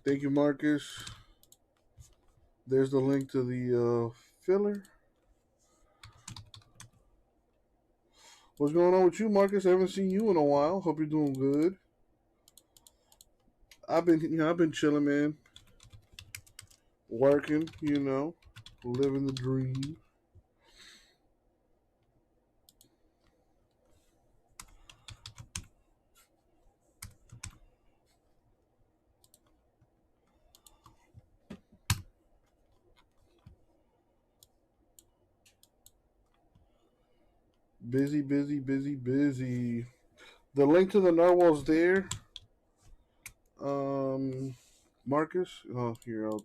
Thank you, Marcus. There's the link to the filler. What's going on with you, Marcus? I haven't seen you in a while. Hope you're doing good. I've been chilling, man. Working, living the dream. Busy. The link to the narwhal's there. Marcus. Oh, here, I'll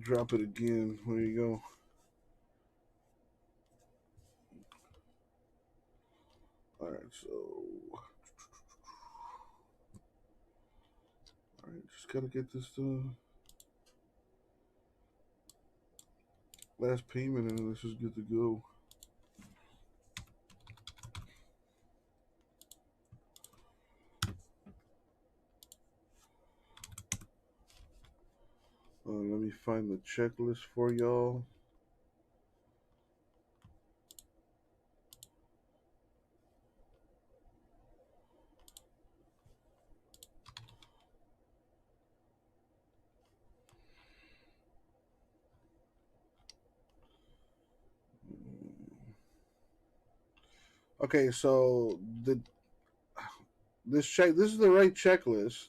drop it again. There you go. All right, so all right, just gotta get this last payment, and this is good to go. Let me find the checklist for y'all. Okay, so this is the right checklist,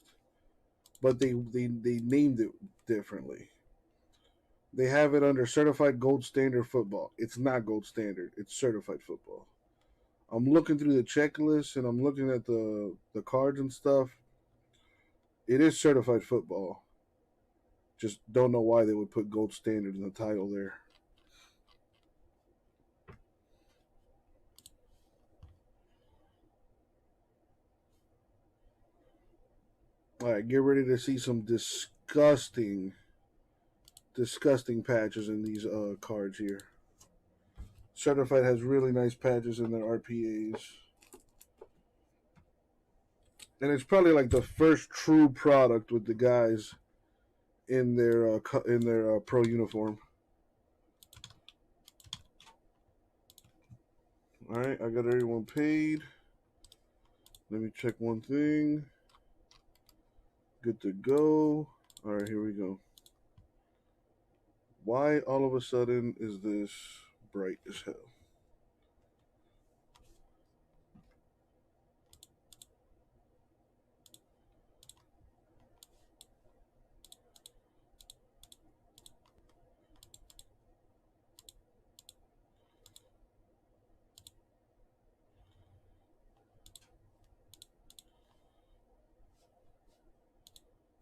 but they named it differently. They have it under certified gold standard football. It's not gold standard. It's certified football. I'm looking through the checklist and I'm looking at the cards and stuff. It is certified football. Just don't know why they would put gold standard in the title there. All right, get ready to see some disgusting patches in these cards here. Certified has really nice patches in their RPAs. And it's probably like the first true product with the guys in their pro uniform. All right, I got everyone paid. Let me check one thing. Good to go. All right, here we go. Why all of a sudden is this bright as hell?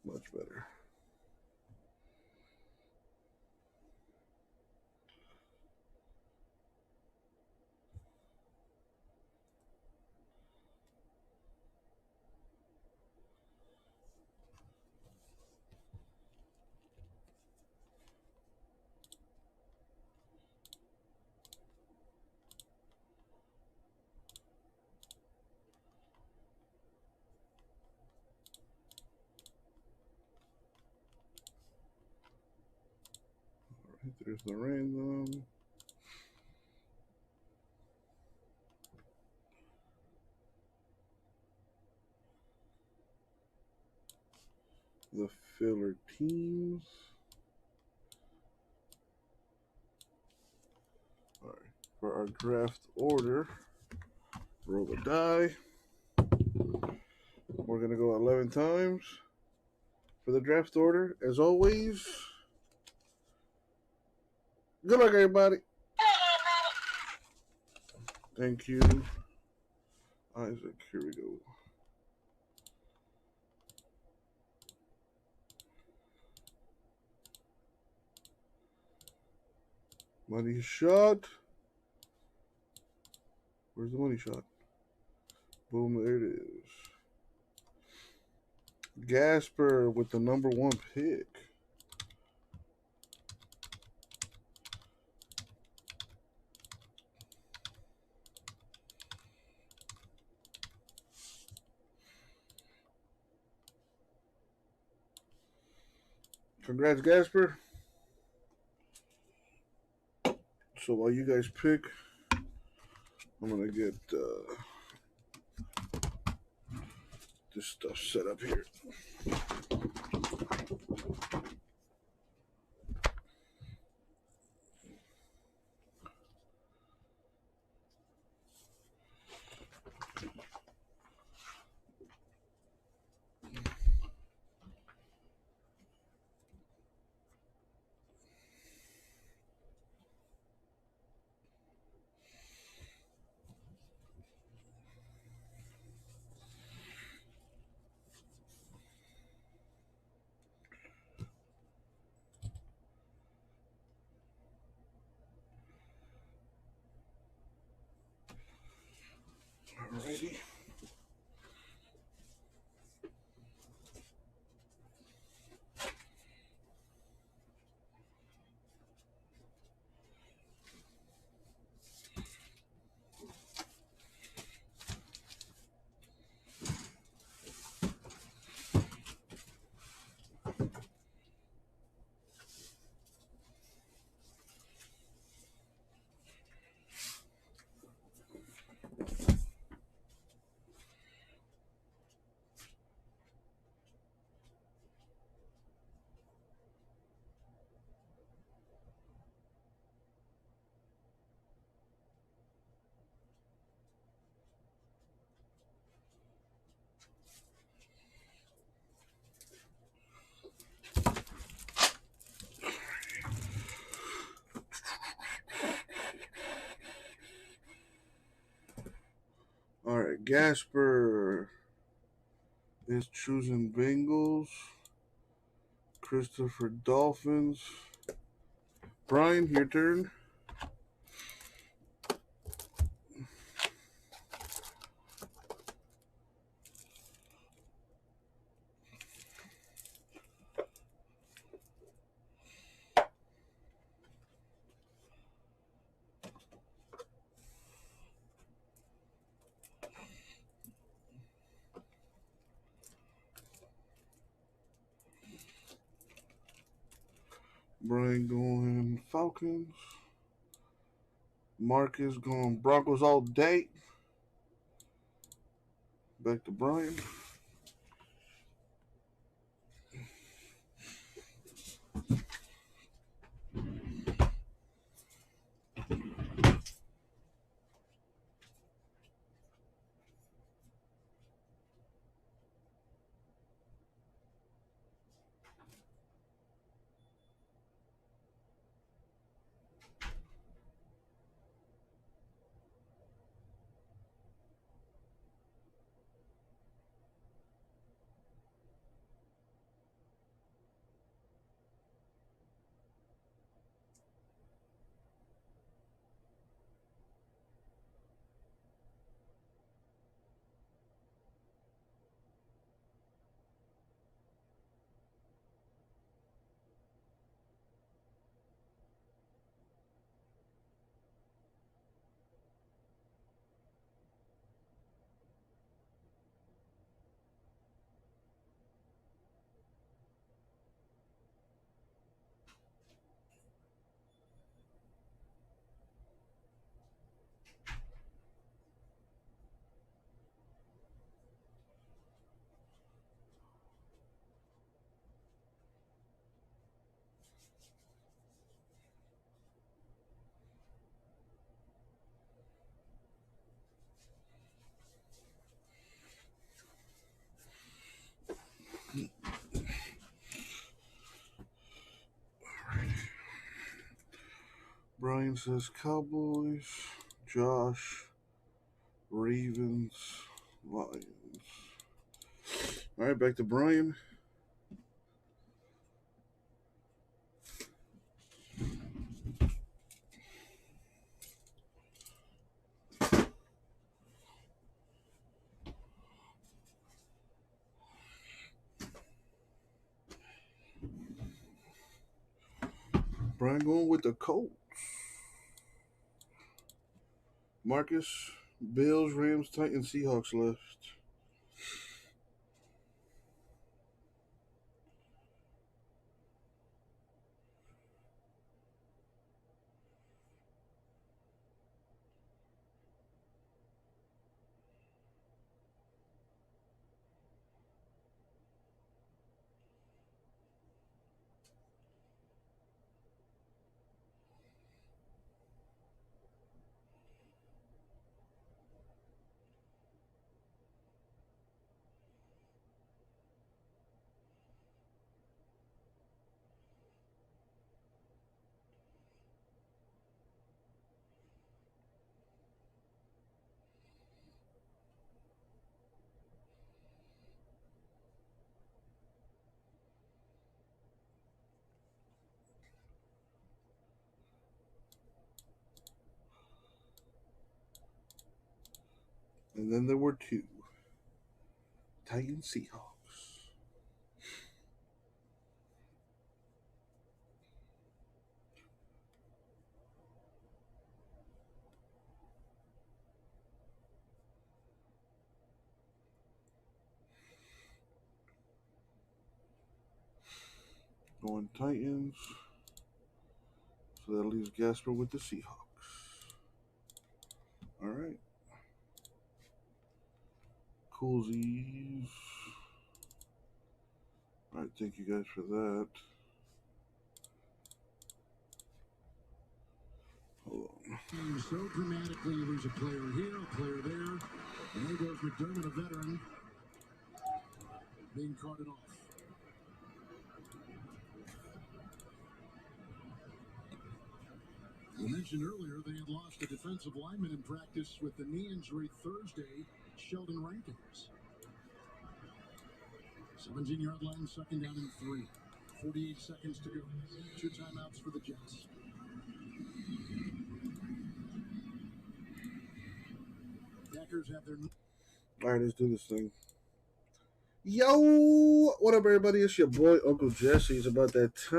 Much better. There's the random. The filler teams. All right, for our draft order, roll the die. We're going to go 11 times for the draft order. As always, good luck, everybody. Thank you. Isaac, here we go. Money shot. Where's the money shot? Boom, there it is. Gasper with the #1 pick. Congrats, Gasper. So while you guys pick, I'm going to get this stuff set up here. Gasper is choosing Bengals. Christopher Dolphins. Brian, your turn. Brian going Falcons. Marcus going Broncos all day. Back to Brian. Brian says Cowboys. Josh, Ravens, Lions. All right, back to Brian. Brian going with the Colts. Marcus, Bills, Rams, Titans, Seahawks left. And then there were two. Titans, Seahawks. Going Titans. So that leaves Gasper with the Seahawks. All right. Coolsies. All right, thank you guys for that. Hold on. So dramatically, you lose a player here, a player there. And there goes McDermott, a veteran, being carted off. You mentioned earlier they had lost a defensive lineman in practice with the knee injury Thursday. Sheldon Rankins. 17-yard line, second down and 3. 48 seconds to go. 2 timeouts for the Jets. Packers have their... All right, let's do this thing. Yo, what up, everybody? It's your boy, Uncle Jesse. It's about that time.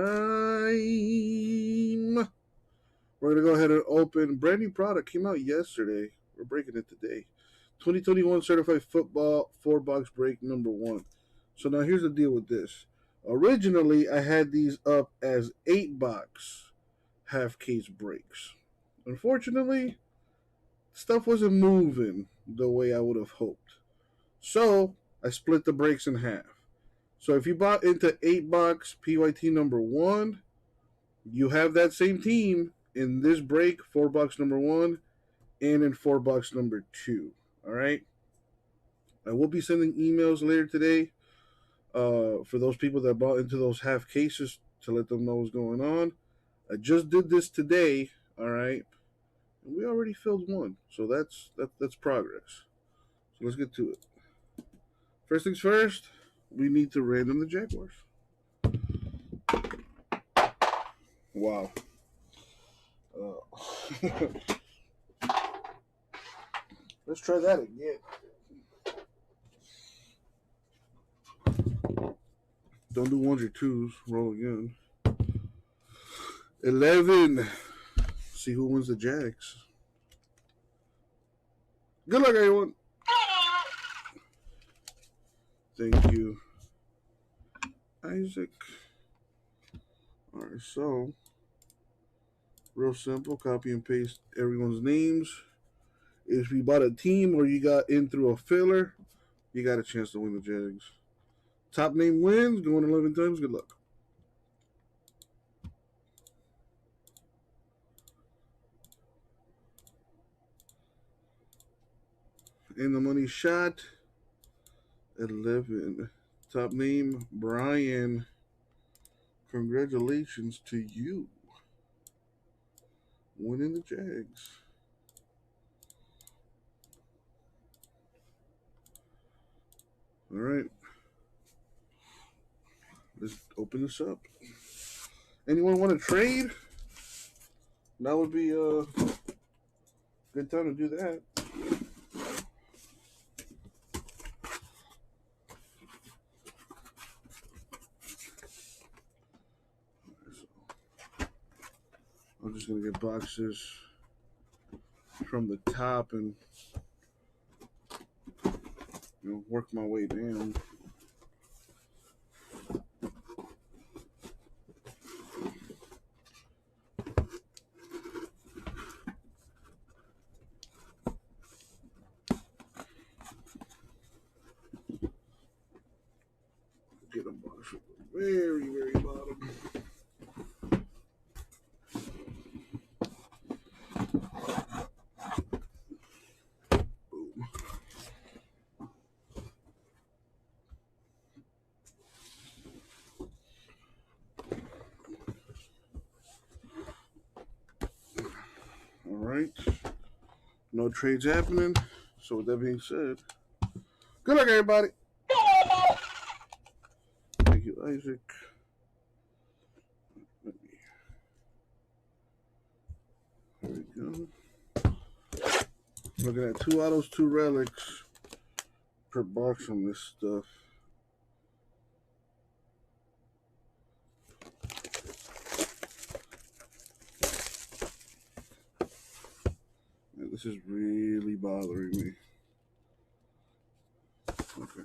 We're going to go ahead and open brand new product. Came out yesterday. We're breaking it today. 2021 Certified Football 4-box break number 1. So now here's the deal with this. Originally, I had these up as 8-box half-case breaks. Unfortunately, stuff wasn't moving the way I would have hoped. So I split the breaks in half. So if you bought into 8-box PYT number 1, you have that same team in this break, 4-box number 1, and in 4-box number 2. All right? I will be sending emails later today for those people that bought into those half cases to let them know what's going on. I just did this today, all right? And we already filled one, so that's progress. So let's get to it. First things first, we need to random the Jaguars. Wow. Let's try that again. Don't do 1s or 2s. Roll again. 11. See who wins the Jags. Good luck, everyone. Thank you, Isaac. All right, so real simple. Copy and paste everyone's names. If you bought a team or you got in through a filler, you got a chance to win the Jags. Top name wins. Going 11 times. Good luck. And the money shot. 11. Top name, Brian. Congratulations to you. Winning the Jags. All right. Let's open this up. Anyone want to trade? That would be a good time to do that. I'm just going to get boxes from the top and work my way down. Get a box from the very, very bottom. No trades happening. So with that being said, good luck, everybody. Thank you, Isaac. There we go. Looking at 2 autos, 2 relics per box on this stuff. This is really bothering me. Okay.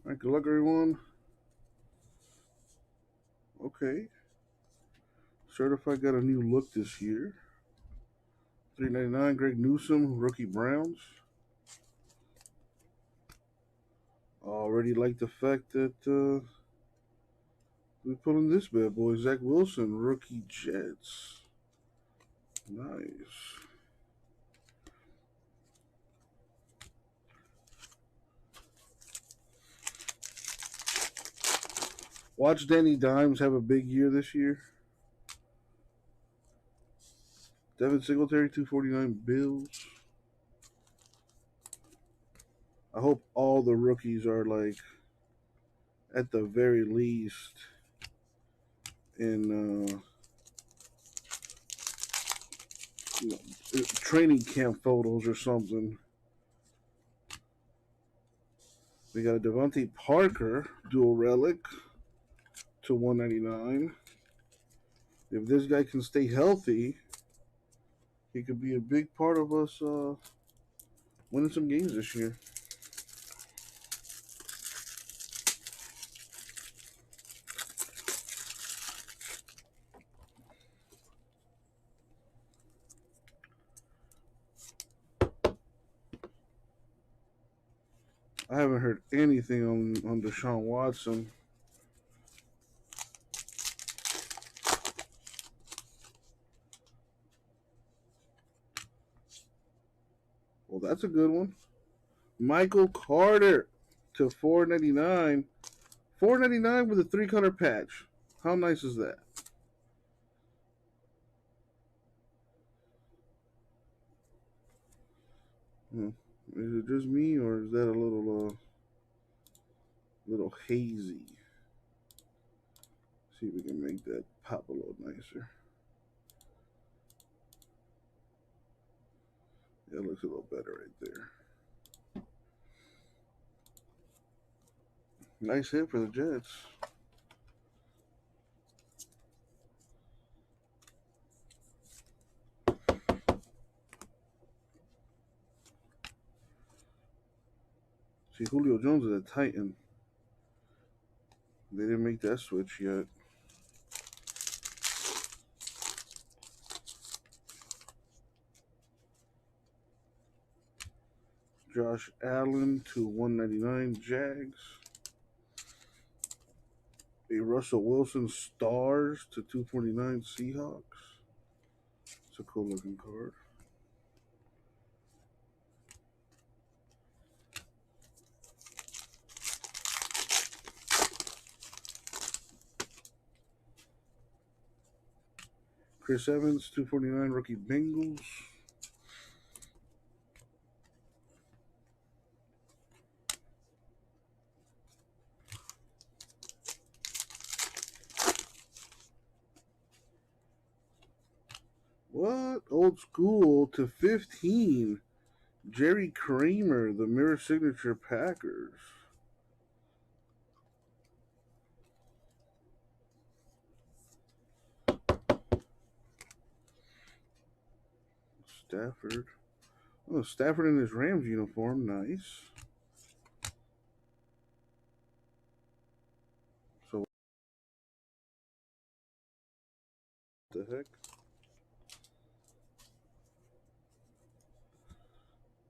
All right, good luck, everyone. Okay. Certified got a new look this year. $3.99, Greg Newsome, rookie Browns. Already like the fact that we put in this bad boy. Zach Wilson, rookie Jets. Nice. Watch Danny Dimes have a big year this year. Devin Singletary, 249 Bills. I hope all the rookies are like at the very least in training camp photos or something. We got a Devontae Parker dual relic to 199. If this guy can stay healthy, he could be a big part of us winning some games this year. I haven't heard anything on Deshaun Watson. Well, that's a good one. Michael Carter to 499. 499 with a 3-color patch. How nice is that? Is it just me, or is that a little hazy? See if we can make that pop a little nicer. Yeah, it looks a little better right there. Nice hit for the Jets. See, Julio Jones is a Titan. They didn't make that switch yet. Josh Allen to 199 Jags. A Russell Wilson Stars to 249 Seahawks. It's a cool looking card. Chris Evans, 249 rookie Bengals. What? Old school to 15. Jerry Kramer, the mirror signature Packers. Stafford. Oh, Stafford in his Rams uniform. Nice. So, what the heck?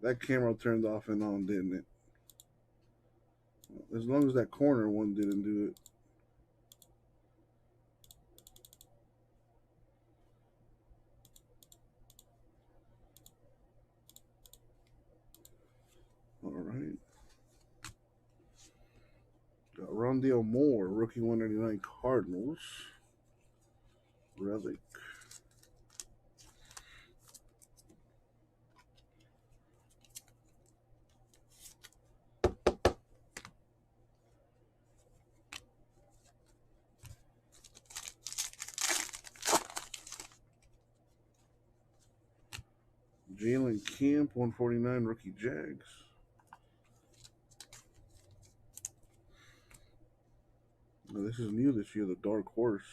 That camera turned off and on, didn't it? As long as that corner one didn't do it. All right. Got Rondale Moore, rookie 199 Cardinals. Relic. Jalen Camp, 149 rookie Jags. Now, this is new this year, the Dark Horse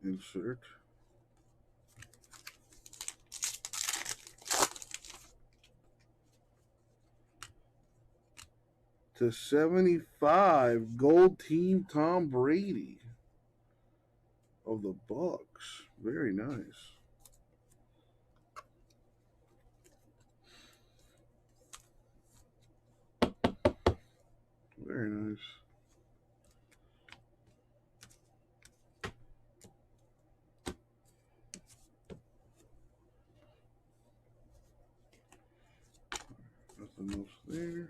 insert. To 75, gold team Tom Brady of the Bucks. Very nice. Very nice. Nothing else there.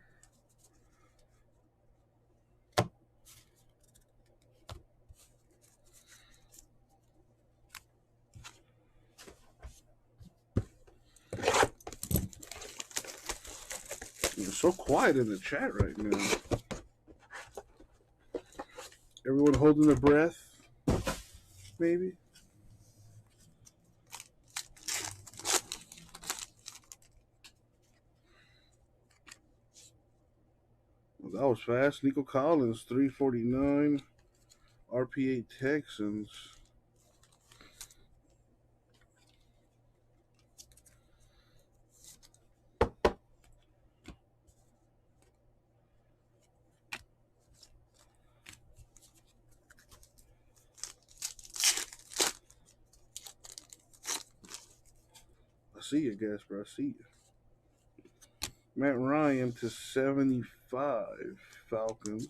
It's so quiet in the chat right now. Everyone holding their breath, maybe. Well, that was fast. Nico Collins, 349. RPA Texans. I see you, Gasper. I see you. Matt Ryan to 75. Falcons.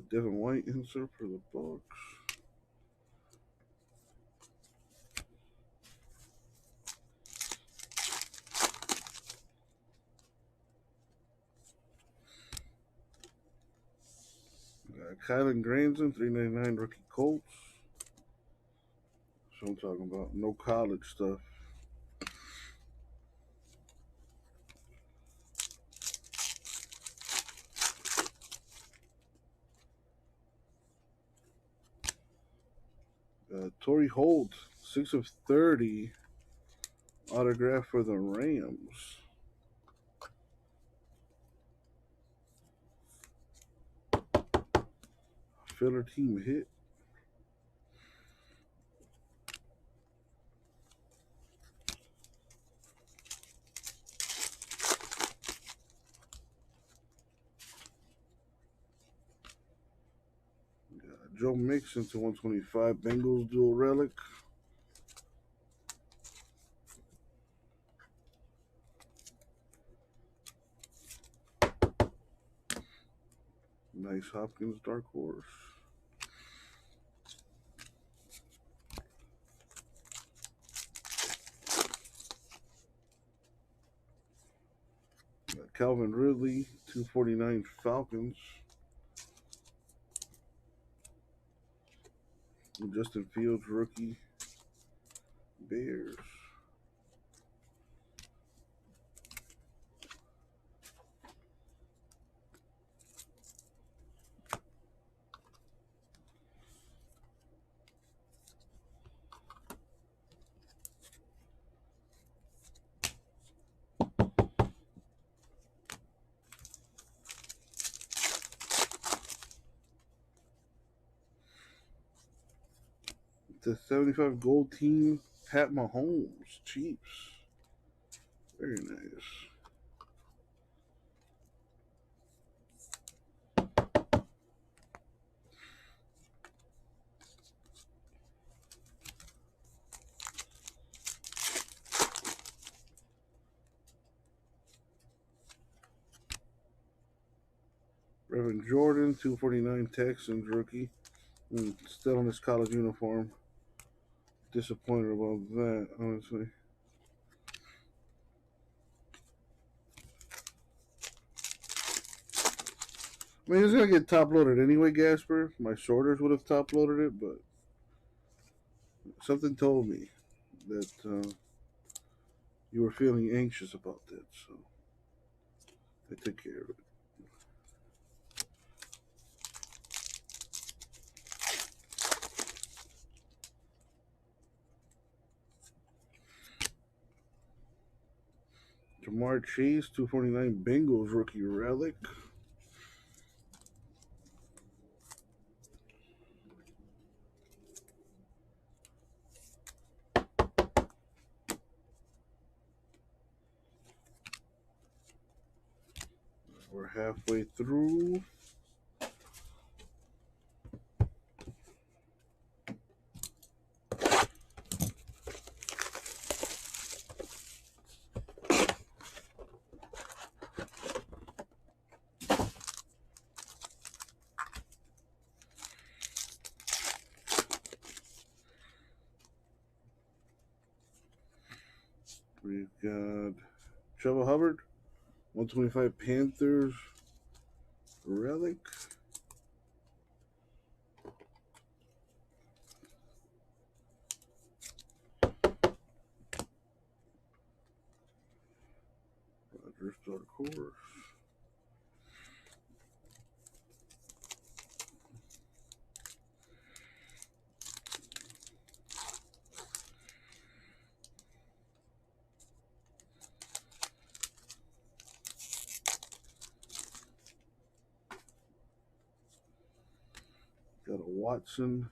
Devin White insert for the Bucks. Kylan Granson, 399 rookie Colts. That's what I'm talking about. No college stuff. Torrey Holt, 6 of 30. Autograph for the Rams. Filler team hit. Joe Mixon to 125. Bengals dual relic. Nice Hopkins dark horse. Calvin Ridley, 249 Falcons. Justin Fields, rookie, Bears. The 75 gold team, Pat Mahomes, Chiefs. Very nice. Reverend Jordan, 249 Texans rookie. Still in his college uniform. Disappointed about that, honestly. I mean, it's going to get top-loaded anyway, Gasper. My sorters would have top-loaded it, but something told me that you were feeling anxious about that, so I took care of it. Jamar Chase, 249 Bengals rookie relic. We're halfway through. We've got Chuba Hubbard, 125 Panthers relic. Got a Watson,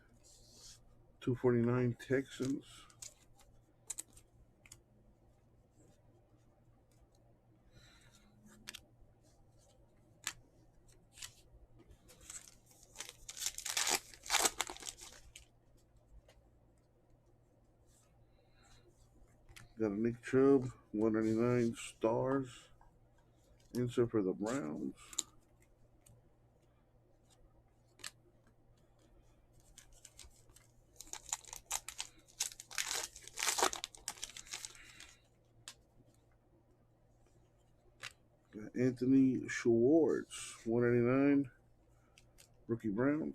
249 Texans. Got a Nick Chubb, 199 Stars. Insert for the Browns. Got Anthony Schwartz, 199 Rookie Browns.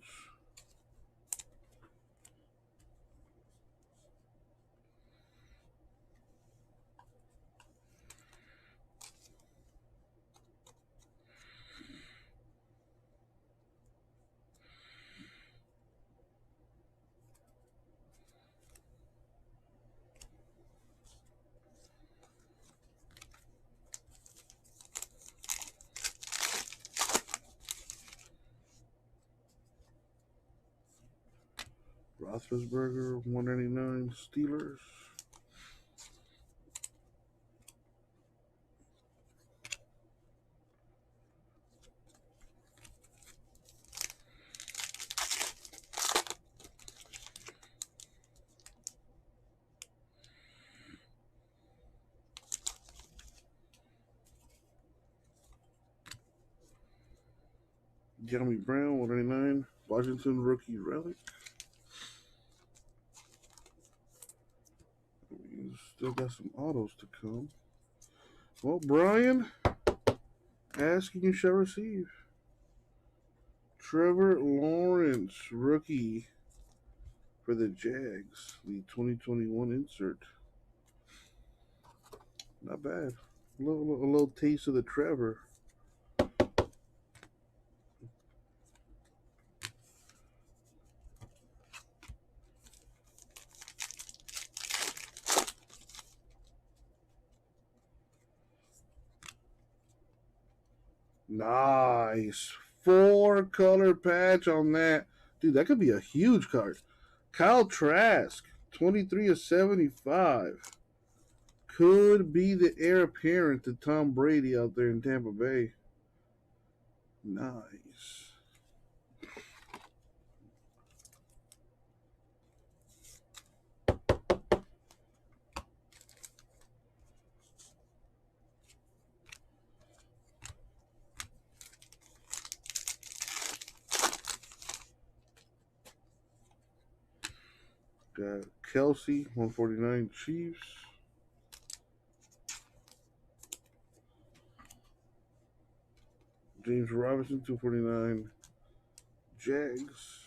Roethlisberger, 199 Steelers. Jeremy Brown, 199 Washington Rookie Relic. Still got some autos to come. Well, Brian, ask and you shall receive. Trevor Lawrence, rookie for the Jags, the 2021 insert. Not bad. A little taste of the Trevor. Nice. 4-color patch on that. Dude, that could be a huge card. Kyle Trask, 23/75. Could be the heir apparent to Tom Brady out there in Tampa Bay. Nice. Got Kelsey, 149 Chiefs. James Robinson, 249 Jags.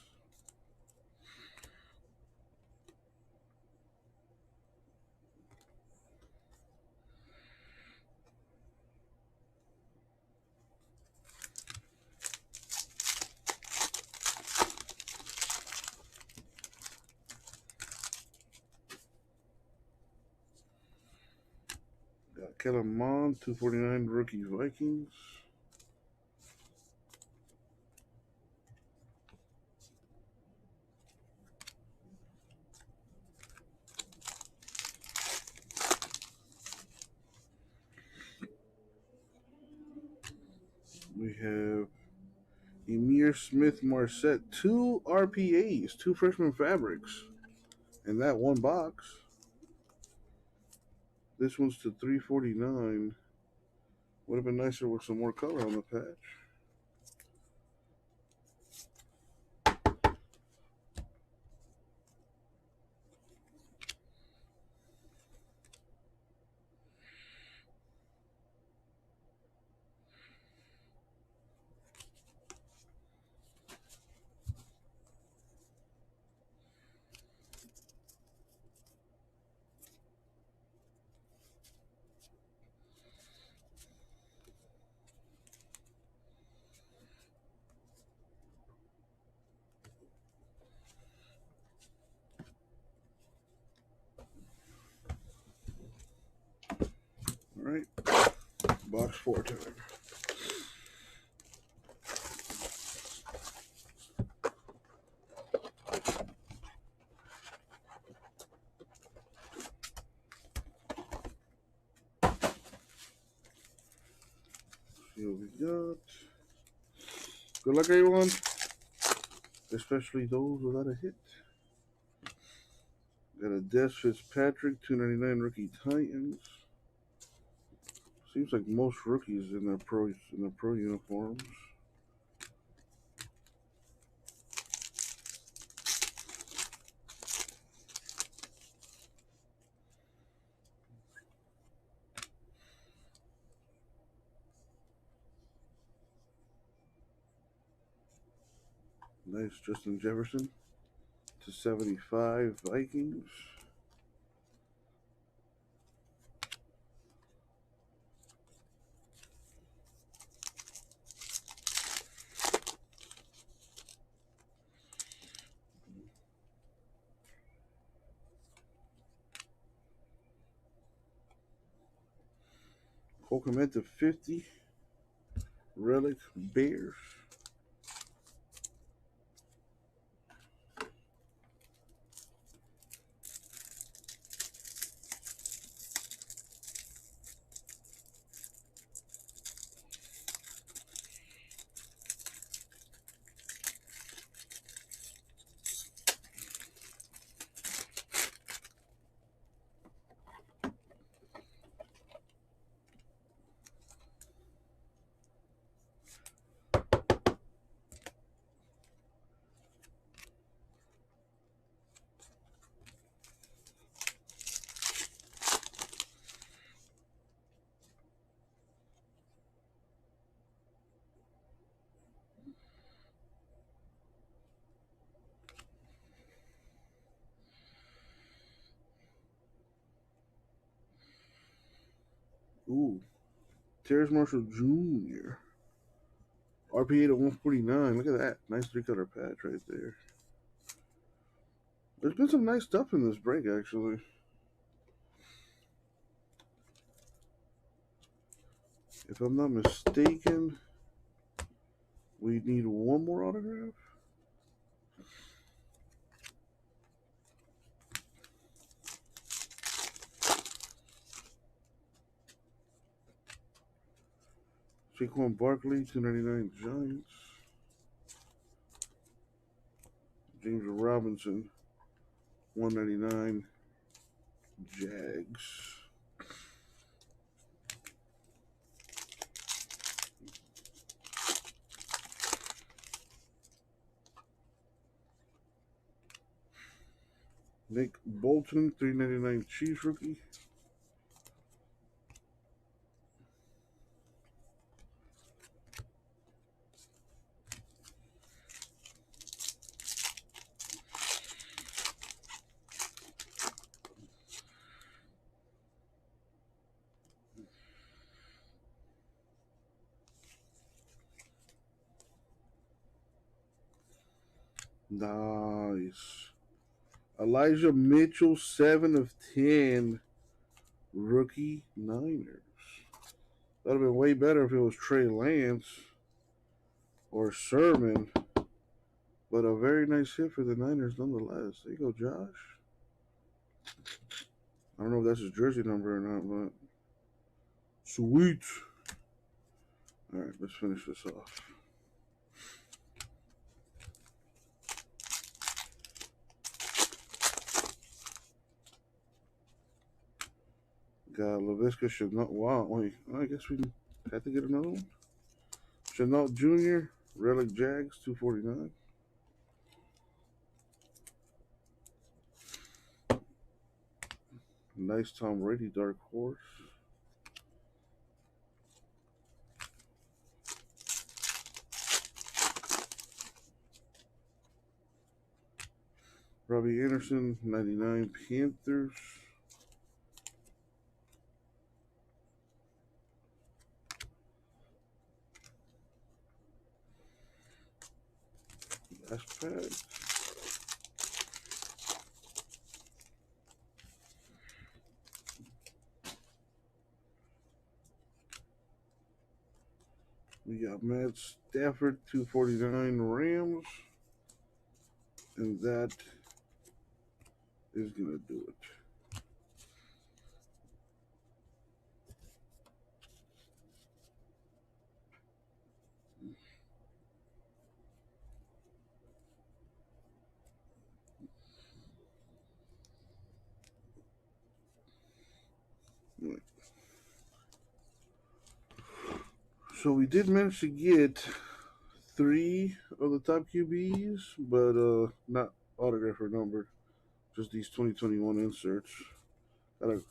Got Kellen Mond, 249 Rookie Vikings. We have Emir Smith-Marset, 2 RPAs, 2 freshman fabrics, and that one box. This one's to 349. Would have been nicer with some more color on the patch. All right, box 4 time. what we got. Good luck, everyone. Especially those without a hit. Got a Des Fitzpatrick, 299 rookie Titans. Seems like most rookies in their pro uniforms. Nice Justin Jefferson to 75 Vikings. Cole Kmet to 50. Relic Bears. Ooh, Terrace Marshall Jr. RPA to 149. Look at that. Nice 3-color patch right there. There's been some nice stuff in this break, actually. If I'm not mistaken, we need one more autograph. Saquon Barkley, 299 Giants. James Robinson, 199 Jags. Nick Bolton, 399 Chiefs rookie. Nice. Elijah Mitchell, 7 of 10. Rookie Niners. That would have been way better if it was Trey Lance or Sermon. But a very nice hit for the Niners nonetheless. There you go, Josh. I don't know if that's his jersey number or not, but sweet. All right, let's finish this off. Got LaVisca Chenault. Wow, wait, I guess we have to get another one. Chenault Jr., Relic Jags, 249. Nice Tom Brady Dark Horse. Robbie Anderson, 99 Panthers. Last pack. We got Matt Stafford, 249 Rams. And that is going to do it. So we did manage to get 3 of the top QBs, but not autographed or numbered. Just these 2021 inserts.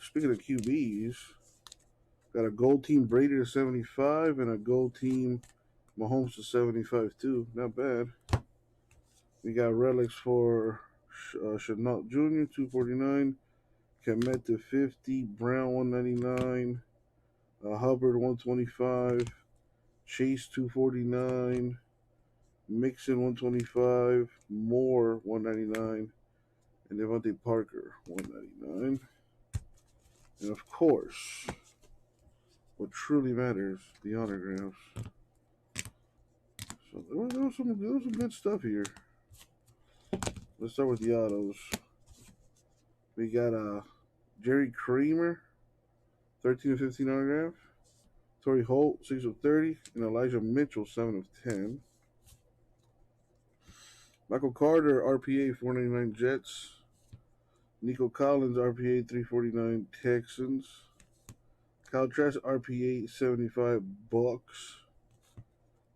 Speaking of QBs, got a gold team Brady to 75 and a gold team Mahomes to 75 too. Not bad. We got relics for Chenault Jr. 249, Kemet to 50, Brown 199, Hubbard 125, Chase 249, Mixon 125, Moore 199, and Devontae Parker 199. And of course, what truly matters, the autographs. So there was some good stuff here. Let's start with the autos. We got Jerry Kramer, 13 of 15 autograph. Torrey Holt, 6 of 30. And Elijah Mitchell, 7 of 10. Michael Carter, RPA, 499 Jets. Nico Collins, RPA, 349 Texans. Kyle Trask, RPA, 75 Bucks.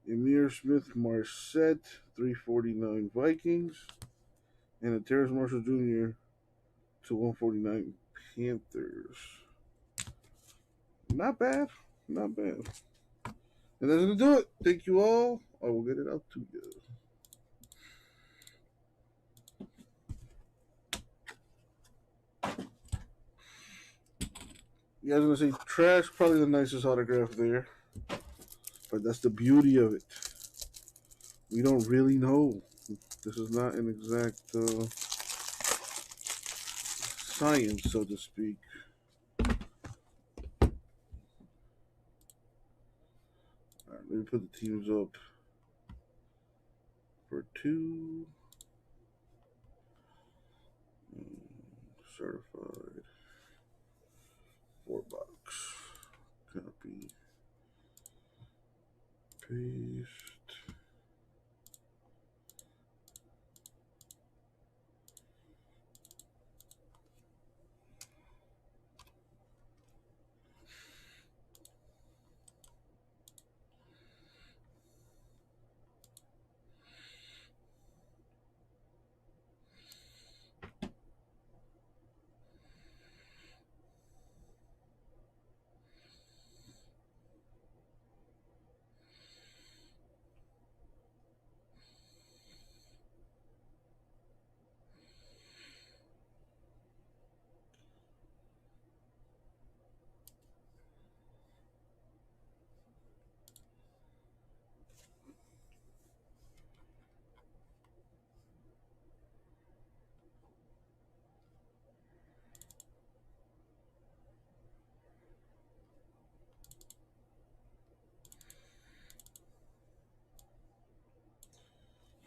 Emir Smith Marset, 349 Vikings. And a Terrace Marshall Jr. to 149 Panthers. Not bad. Not bad. And that's going to do it. Thank you all. I will get it out to you. You guys are going to say Trash, probably the nicest autograph there. But that's the beauty of it. We don't really know. This is not an exact science, so to speak. All right, let me put the teams up for 2. Certified. 4 bucks. Copy. Paste.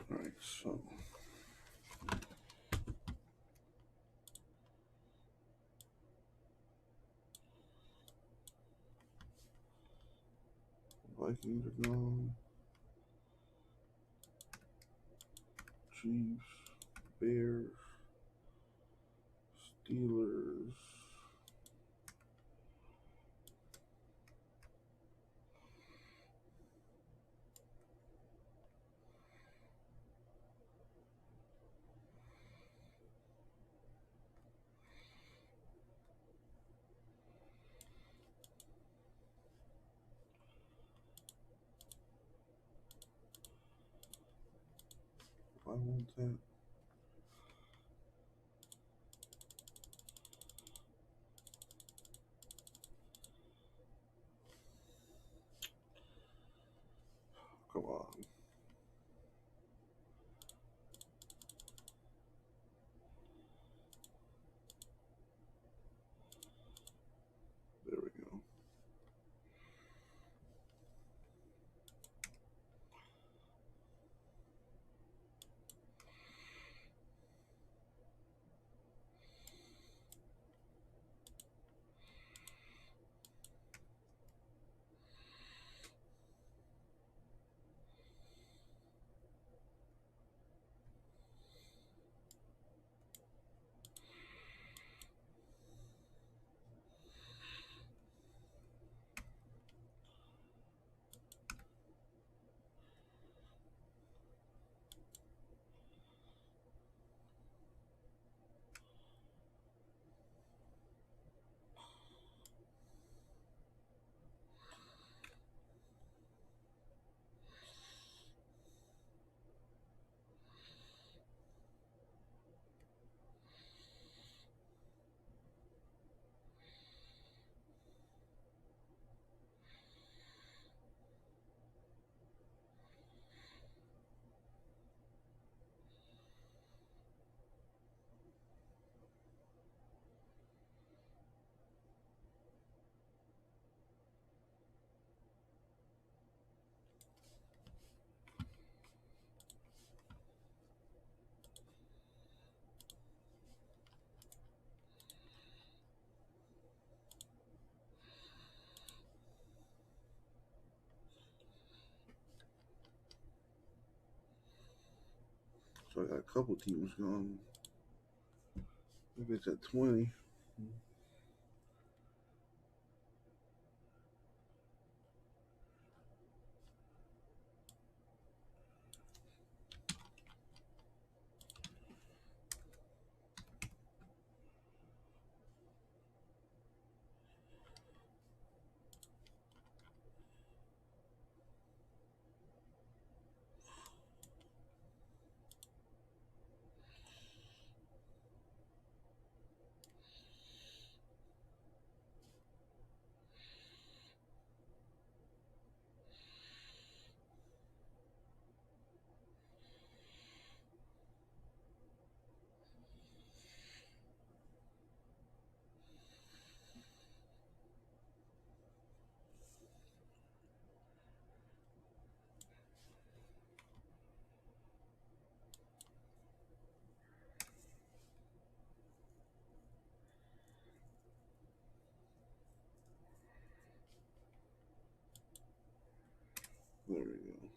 All right, so Vikings are gone. Chiefs, Bears, Steelers. I want that. Come on. There we go. So I got a couple teams gone. Maybe it's at 20. There we go.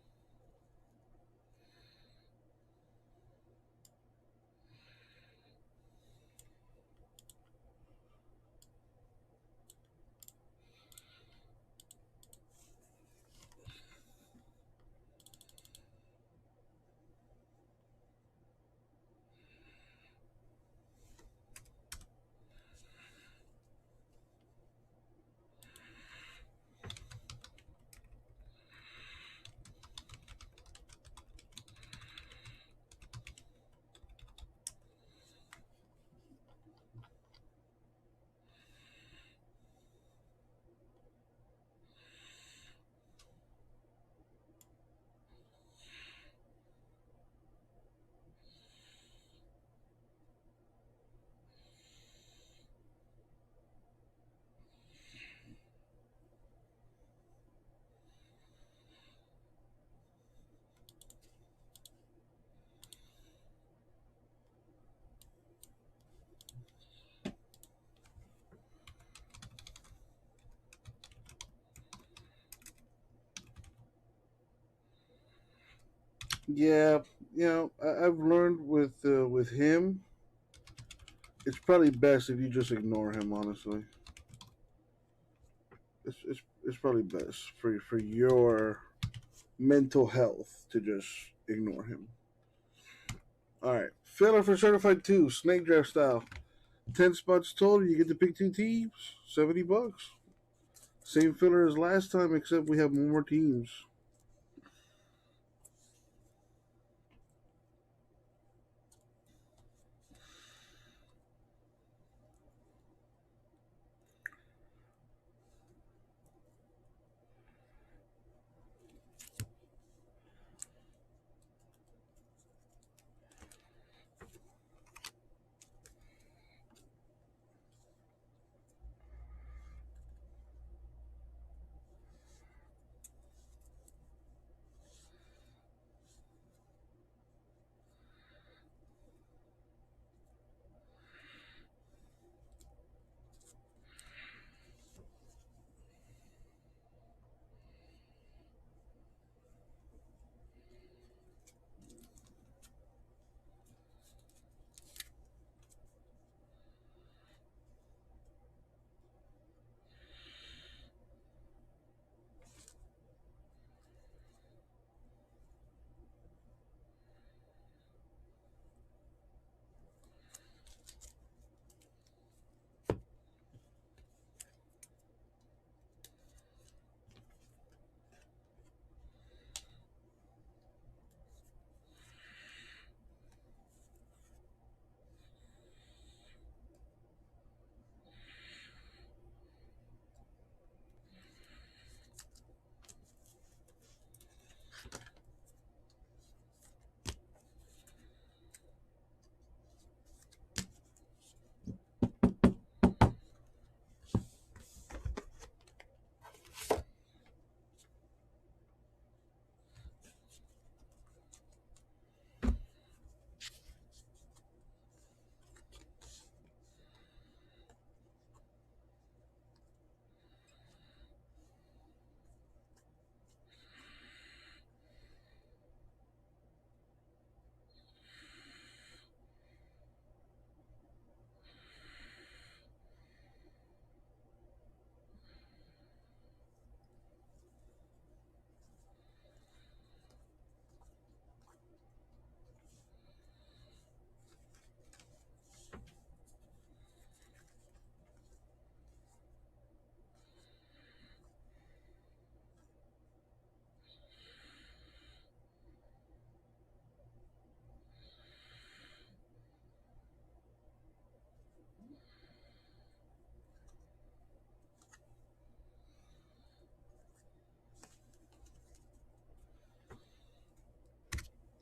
Yeah, I've learned with him, it's probably best if you just ignore him. Honestly, it's probably best for your mental health to just ignore him. All right, filler for certified two, snake draft style. 10 spots total. You get to pick two teams. $70. Same filler as last time, except we have more teams.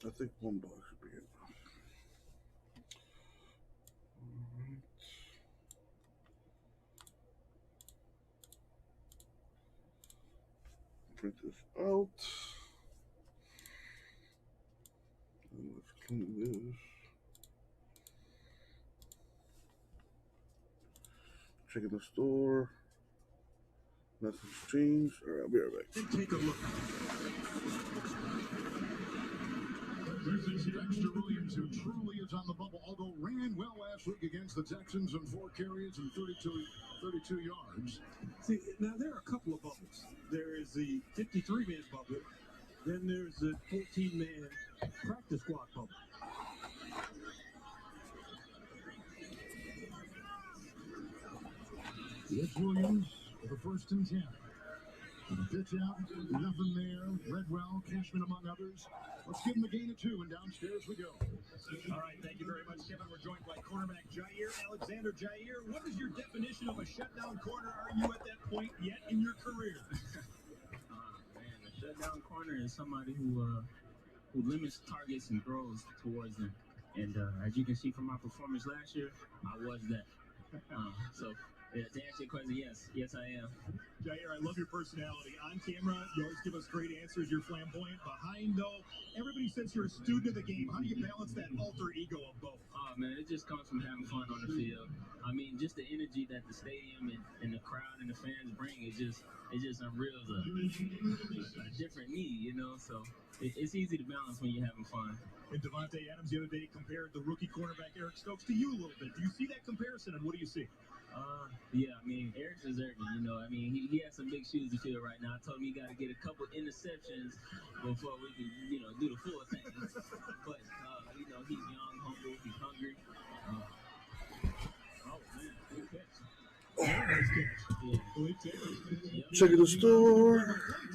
I think one box should be it. Print this out. And let's clean this. Checking the store. Nothing's changed. All right, I'll be right back. Take a look. This is Dexter Williams, who truly is on the bubble, although ran well last week against the Texans on 4 carries and 32 yards. See, now there are a couple of bubbles. There is the 53-man bubble. Then there's the 14-man practice squad bubble. It's Williams for the 1st and 10. Pitch out, nothing there. Redwell, Cashman among others. Let's give him a gain of 2, and downstairs we go. All right, thank you very much, Kevin. We're joined by cornerback Jair Alexander. Jair, what is your definition of a shutdown corner? Are you at that point yet in your career? Man, a shutdown corner is somebody who limits targets and throws towards them. And as you can see from my performance last year, I was that. So to answer your question, yes, I am. Jair, I love your personality. On camera, you always give us great answers. You're flamboyant. Behind, though, everybody says you're a student of the game. How do you balance that alter ego of both? Oh, man, it just comes from having fun on the field. I mean, just the energy that the stadium and the crowd and the fans bring is just unreal. A different me, you know. So it's easy to balance when you're having fun. And Devontae Adams the other day compared the rookie cornerback Eric Stokes to you a little bit. Do you see that comparison, and what do you see? Yeah, I mean, Eric's deserving, you know. I mean, he has some big shoes to fill right now. I told him he got to get a couple interceptions before we can, you know, do the full thing. But, you know, he's young, humble, he's hungry. Oh, man, good catch. Very nice catch. Yeah. Blake Taylor. Checking the store.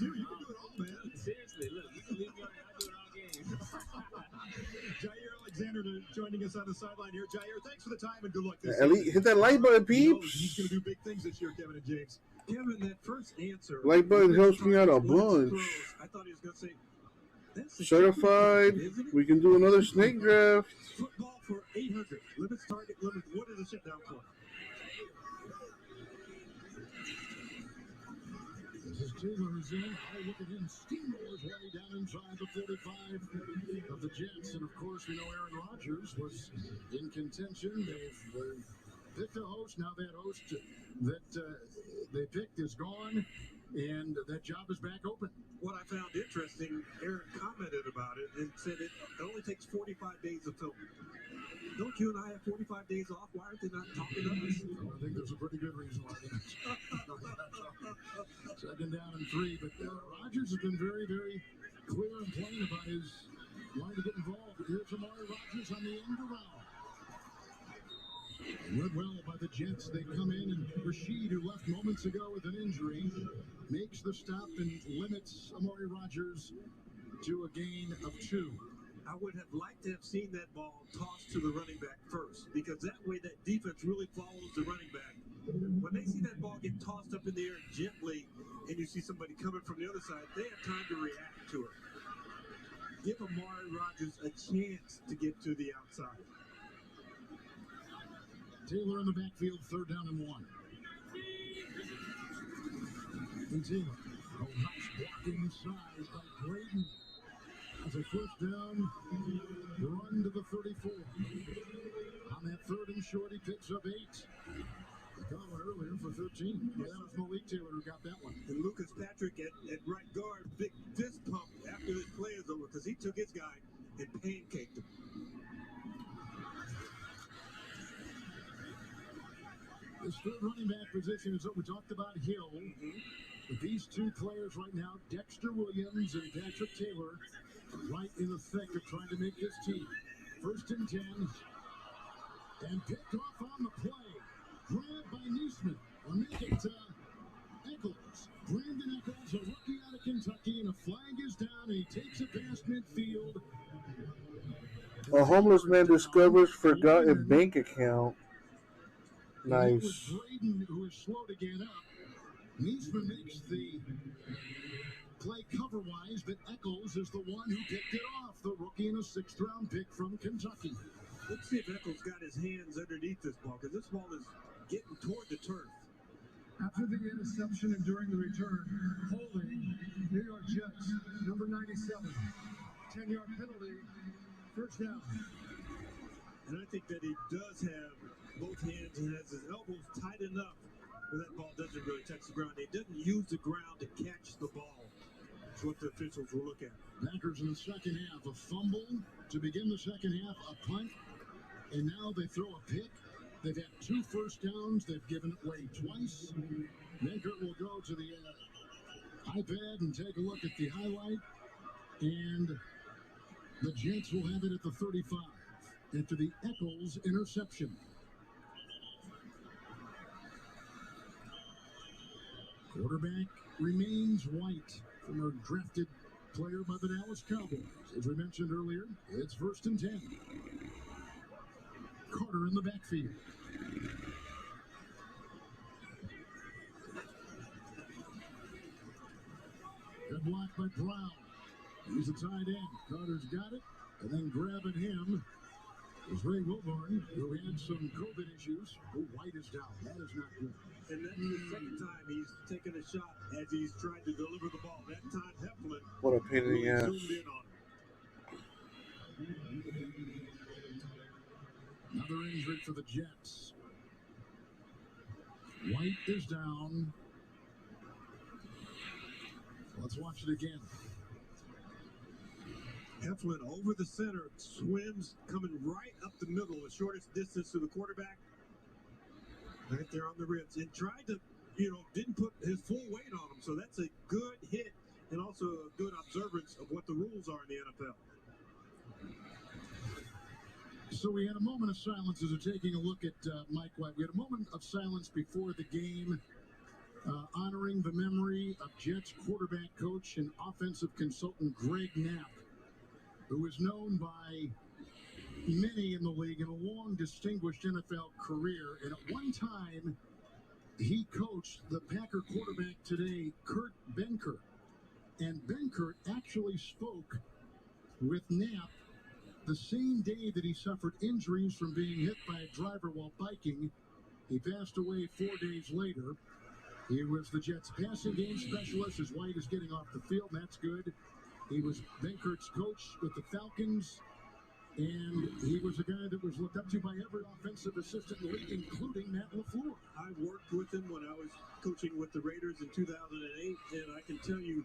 You can do it all, man. Seriously, look, you can leave me on there. I do it all game. Jair Alexander joining us on the sideline here. Jair, thanks for the time and good luck this Elite, hit that like button, peeps. He's going to do big things this year, Kevin and James. Kevin, that first answer. Like button helps me out a bunch. I thought he was going to say, that's the Certified. We can do another snake draft. football for 800. Limits, target limit. What is a shutdown for? This is Taylor who's in. I look at him steamroll his way down inside the 45 of the Jets. And of course, we know Aaron Rodgers was in contention. They've picked a host. Now that host that they picked is gone, and that job is back open. What I found interesting, Aaron commented about it and said it only takes 45 days of filming. Don't you and I have 45 days off? Why aren't they not talking to us? Well, I think there's a pretty good reason why they're second down and 3. But Rodgers has been very, very clear and plain about his wanting to get involved. Here's Amari Rodgers on the end around. Read well by the Jets. They come in, and Rashid, who left moments ago with an injury, makes the stop and limits Amari Rodgers to a gain of 2. I would have liked to have seen that ball tossed to the running back first, because that way that defense really follows the running back. When they see that ball get tossed up in the air gently, and you see somebody coming from the other side, they have time to react to it. Give Amari Rodgers a chance to get to the outside. Taylor in the backfield, 3rd down and 1. And Taylor, a nice blocking inside by Braden. As a 1st down, run to the 34. On that 3rd and short, he picks up 8. They got one earlier for 13. Yeah, that was Malik Taylor who got that one. And Lucas Patrick at right guard, big fist pump after this play is over, because he took his guy and pancaked him. This 3rd running back position is what we talked about, Hill. But these 2 players right now, Dexter Williams and Patrick Taylor, right in the thick of trying to make this team. 1st and 10. And picked off on the play. Grabbed by Neesman. Or make it Eccles. Brandon Eccles, a rookie out of Kentucky, and a flag is down, and he takes it past midfield. A homeless man discovers forgotten bank account. And it was Nice. Braden who is slow to get up. Neesman makes the play cover-wise, but Eccles is the one who picked it off, the rookie in a the 6th-round pick from Kentucky. Let's see if Eccles got his hands underneath this ball, because this ball is getting toward the turf. After the interception and during the return, holding New York Jets, number 97. 10-yard penalty, first down. And I think that he does have both hands and has his elbows tight enough where that ball doesn't really touch the ground. He doesn't use the ground to catch the ball. That's what the officials will look at. Packers in the second half, a fumble to begin the second half, a punt, and now they throw a pick. They've had 2 first downs. They've given it away twice. Benkert will go to the iPad and take a look at the highlight, and the Jets will have it at the 35 after the Eccles interception. Quarterback remains White, former drafted player by the Dallas Cowboys. As we mentioned earlier, it's 1st and 10. Carter in the backfield. Good block by Brown. He's a tight end. Carter's got it. And then grabbing him is Ray Wilborn, who had some COVID issues. Oh, White is down. That is not good. And that's the second time he's taken a shot as he's tried to deliver the ball. That time, Heflin What a pain in the ass. zoomed in on him. Another injury for the Jets. White is down. Let's watch it again. Heflin over the center, swims, coming right up the middle, the shortest distance to the quarterback. Right there on the ribs. And tried to, didn't put his full weight on him. So that's a good hit and also a good observance of what the rules are in the NFL. So we had a moment of silence as we're taking a look at Mike White. We had a moment of silence before the game, honoring the memory of Jets quarterback coach and offensive consultant Greg Knapp, who is known by many in the league in a long, distinguished NFL career. And at one time, he coached the Packer quarterback today, Kurt Benkert. And Benkert actually spoke with Knapp the same day that he suffered injuries from being hit by a driver while biking. He passed away 4 days later. He was the Jets' passing game specialist as White is getting off the field, and that's good. He was Benkert's coach with the Falcons, and he was a guy that was looked up to by every offensive assistant in the league, including Matt LaFleur. I worked with him when I was coaching with the Raiders in 2008, and I can tell you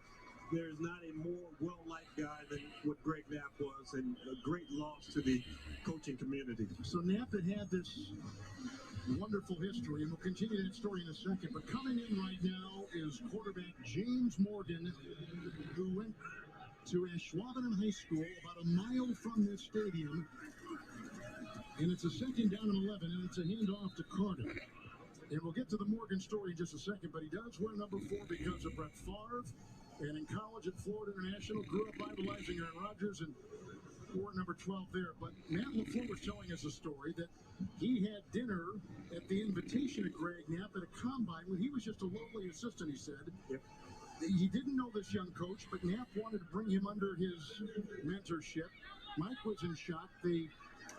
there's not a more well-liked guy than what Greg Knapp was, and a great loss to the coaching community. So Knapp had this wonderful history, and we'll continue that story in a second. But coming in right now is quarterback James Morgan, who went to Ashwaubenon High School, about a mile from this stadium. And it's a second down and 11, and it's a handoff to Carter. And we'll get to the Morgan story in just a second, but he does wear number 4 because of Brett Favre. And in college at Florida International, grew up idolizing Aaron Rodgers and wore number 12 there. But Matt LaFleur was telling us a story that he had dinner at the invitation of Greg Knapp at a combine when he was just a lowly assistant, he said. Yep. He didn't know this young coach, but Knapp wanted to bring him under his mentorship. Mike was in shock. They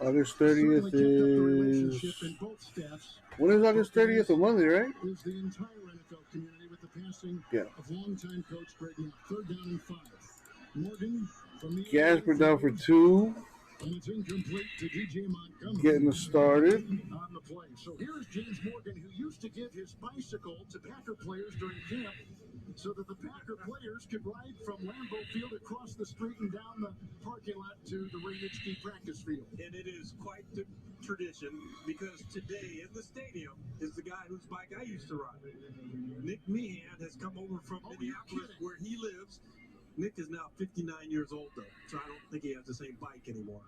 August 30th is... relationship in both staffs. When is August 30th? A Monday, right? Is the entire NFL community with the passing of longtime coach Greg Knapp. 3rd down and 5. Morgan from the Gasper down for 2. And it's incomplete to DJ Montgomery. Getting us started. On the play. So here's James Morgan, who used to give his bicycle to Packer players during camp so that the Packer players could ride from Lambeau Field across the street and down the parking lot to the Ray Nitschke practice field. And it is quite the tradition because today in the stadium is the guy whose bike I used to ride. Nick Meehan has come over from Minneapolis where he lives. Nick is now 59 years old, though, so I don't think he has the same bike anymore.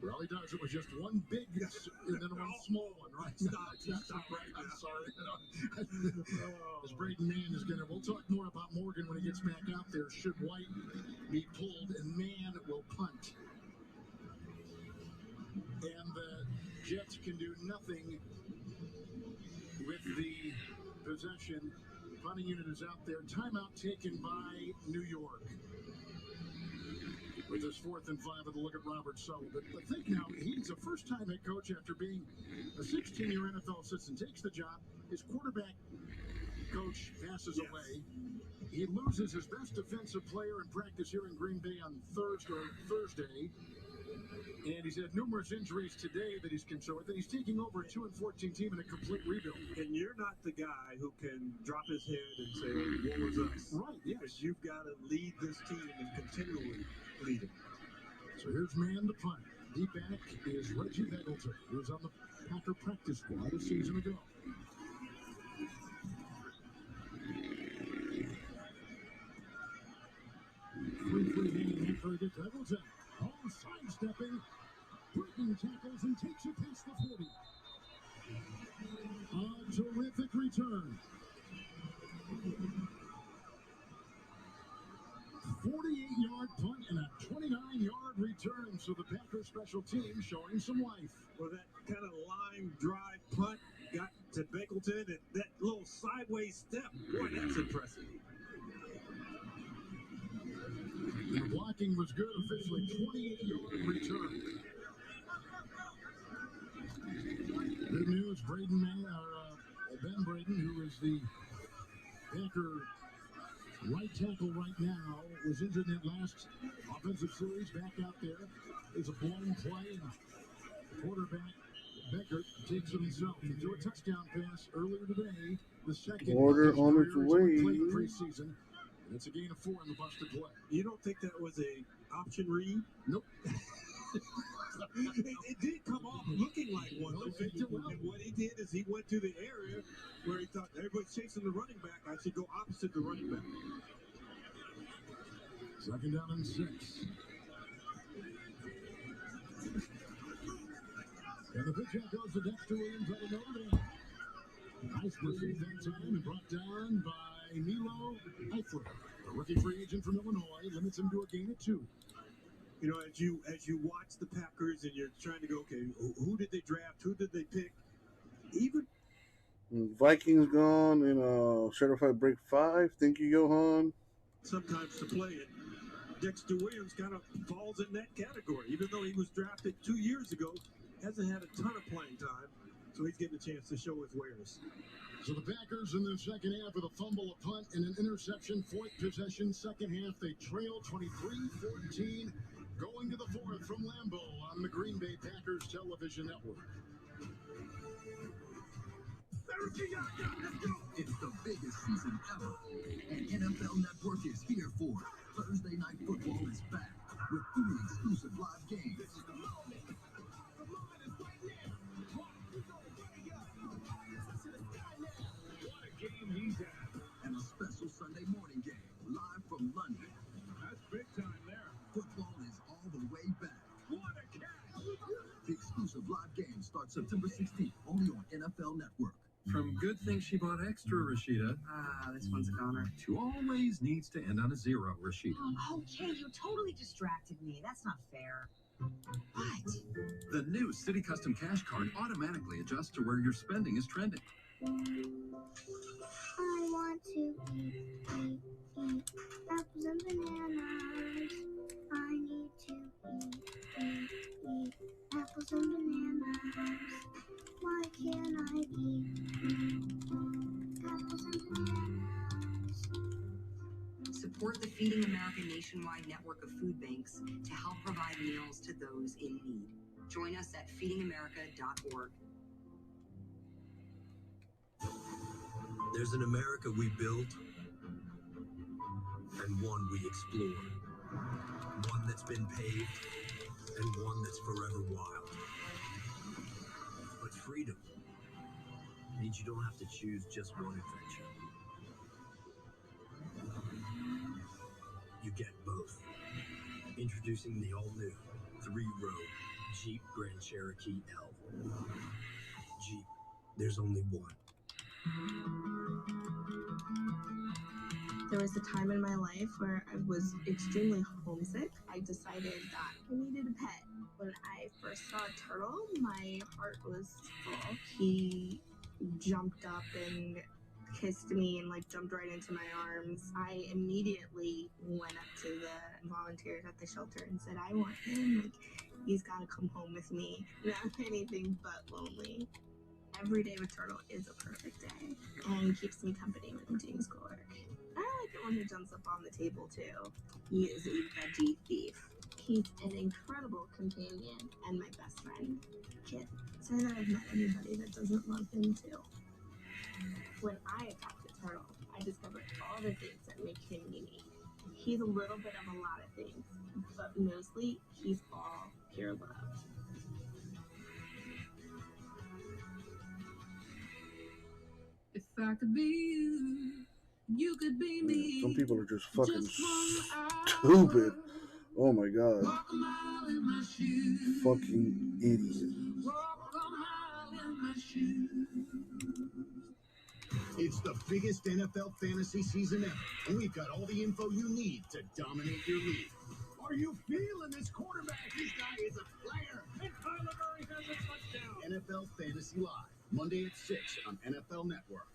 Well, he does. It was just one big and then one small one, right? Stop right now. I'm sorry. As Braden Mann is going to... We'll talk more about Morgan when he gets back out there. Should White be pulled, and Mann will punt. And the Jets can do nothing with the possession. Punting unit is out there. Timeout taken by New York. With his 4th and 5 at the look at Robert Sullivan. But think now, he's a first-time head coach after being a 16-year NFL assistant. Takes the job. His quarterback coach passes away. He loses his best defensive player in practice here in Green Bay on Thursday. And he's had numerous injuries today that he's concerned with. And he's taking over a 2-14 team in a complete rebuild. And you're not the guy who can drop his head and say, what was us? Right, yes. Because you've got to lead this team and continually lead it. So here's man to punt. Deep back is Reggie Beggleton, who was on the Packer practice squad a season ago. Free hanging after he gets Beggleton. Oh, sidestepping, breaking tackles, and takes it past the 40. A terrific return. 48-yard punt and a 29-yard return. So the Packers special team showing some life. Well, that kind of line drive punt got to Beggleton, and that little sideways step, boy, that's impressive. The blocking was good, officially 28-yard return. Good news, Ben Braden, who is the Packer right tackle right now, was injured in that last offensive series. Back out there is a blown play, and quarterback Beckert takes it himself. He threw a touchdown pass earlier today. The second order on its way. Preseason. And it's a gain of 4 in the busted play. You don't think that was a option read? Nope. It did come off looking like one. And what he did is he went to the area where he thought everybody's chasing the running back. I should go opposite the running back. 2nd down and 6. And the pitch out goes to Dexter Williams out of Notre Dame. Nice receive that time and brought down by Milo Eifler, a rookie free agent from Illinois, limits him to a gain of 2. You know, as you watch the Packers and you're trying to go, okay, who did they draft? Who did they pick? Even Vikings gone in certified break 5. Thank you, Johan. Sometimes to play it, Dexter Williams kind of falls in that category. Even though he was drafted 2 years ago, hasn't had a ton of playing time, so he's getting a chance to show his wares. So the Packers in the second half with a fumble, a punt, and an interception. 4th possession, second half, they trail 23-14. Going to the 4th from Lambeau on the Green Bay Packers television network. It's the biggest season ever, and NFL Network is here for it. Thursday Night Football is back with 3 exclusive live games. This is the moment. The moment is right now. What a game he's at. And a special Sunday morning game live from London. That's big time there. Football is all the way back. What a catch! The exclusive live game starts September 16th, only on NFL Network. From good things she bought extra, Rashida. This one's a goner. To always needs to end on a 0, Rashida. Okay, you totally distracted me. That's not fair. What? The new City Custom Cash Card automatically adjusts to where your spending is trending. I want to eat apples and bananas. I need to eat apples and bananas. Why can't I eat apples and bananas? Support the Feeding America nationwide network of food banks to help provide meals to those in need. Join us at feedingamerica.org. There's an America we build and one we explore. One that's been paved and one that's forever wild. But freedom means you don't have to choose just one adventure. You get both. Introducing the all-new 3-row Jeep Grand Cherokee L. Jeep, there's only one. There was a time in my life where I was extremely homesick. I decided that I needed a pet. When I first saw a turtle, my heart was full. He jumped up and kissed me and like jumped right into my arms. I immediately went up to the volunteers at the shelter and said, I want him. Like, he's got to come home with me. Not anything but lonely. Every day with Turtle is a perfect day and keeps me company when I'm doing schoolwork. I like it when he jumps up on the table too. He is a veggie thief. He's an incredible companion and my best friend. Can't say that I've met anybody that doesn't love him too. When I adopted Turtle, I discovered all the things that make him unique. He's a little bit of a lot of things, but mostly he's all pure love. If I could be you, you could be me. Some people are just fucking stupid. Oh my god. Fucking idiot. It's the biggest NFL fantasy season ever, and we've got all the info you need to dominate your league. Are you feeling this quarterback? This guy is a player. And Kyler Murray has a touchdown. NFL Fantasy Live, Monday at 6 on NFL Network.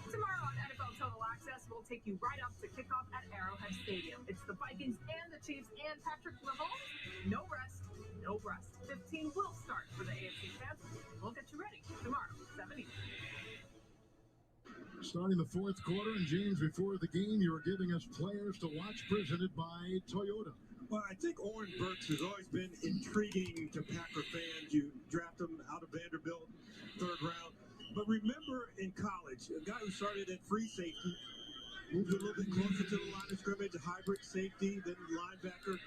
Tomorrow on NFL Total Access, we'll take you right up to kickoff at Arrowhead Stadium. It's the Vikings and the Chiefs and Patrick Mahomes. No rest, no rest. 15 will start for the AFC champs. We'll get you ready tomorrow, 7 Eastern. Starting the fourth quarter, and James, before the game, you were giving us players to watch presented by Toyota. Well, I think Oren Burks has always been intriguing to Packer fans. You draft him out of Vanderbilt, third round. But remember in college, a guy who started at free safety, moved a little bit closer to the line of scrimmage, a hybrid safety, then linebacker.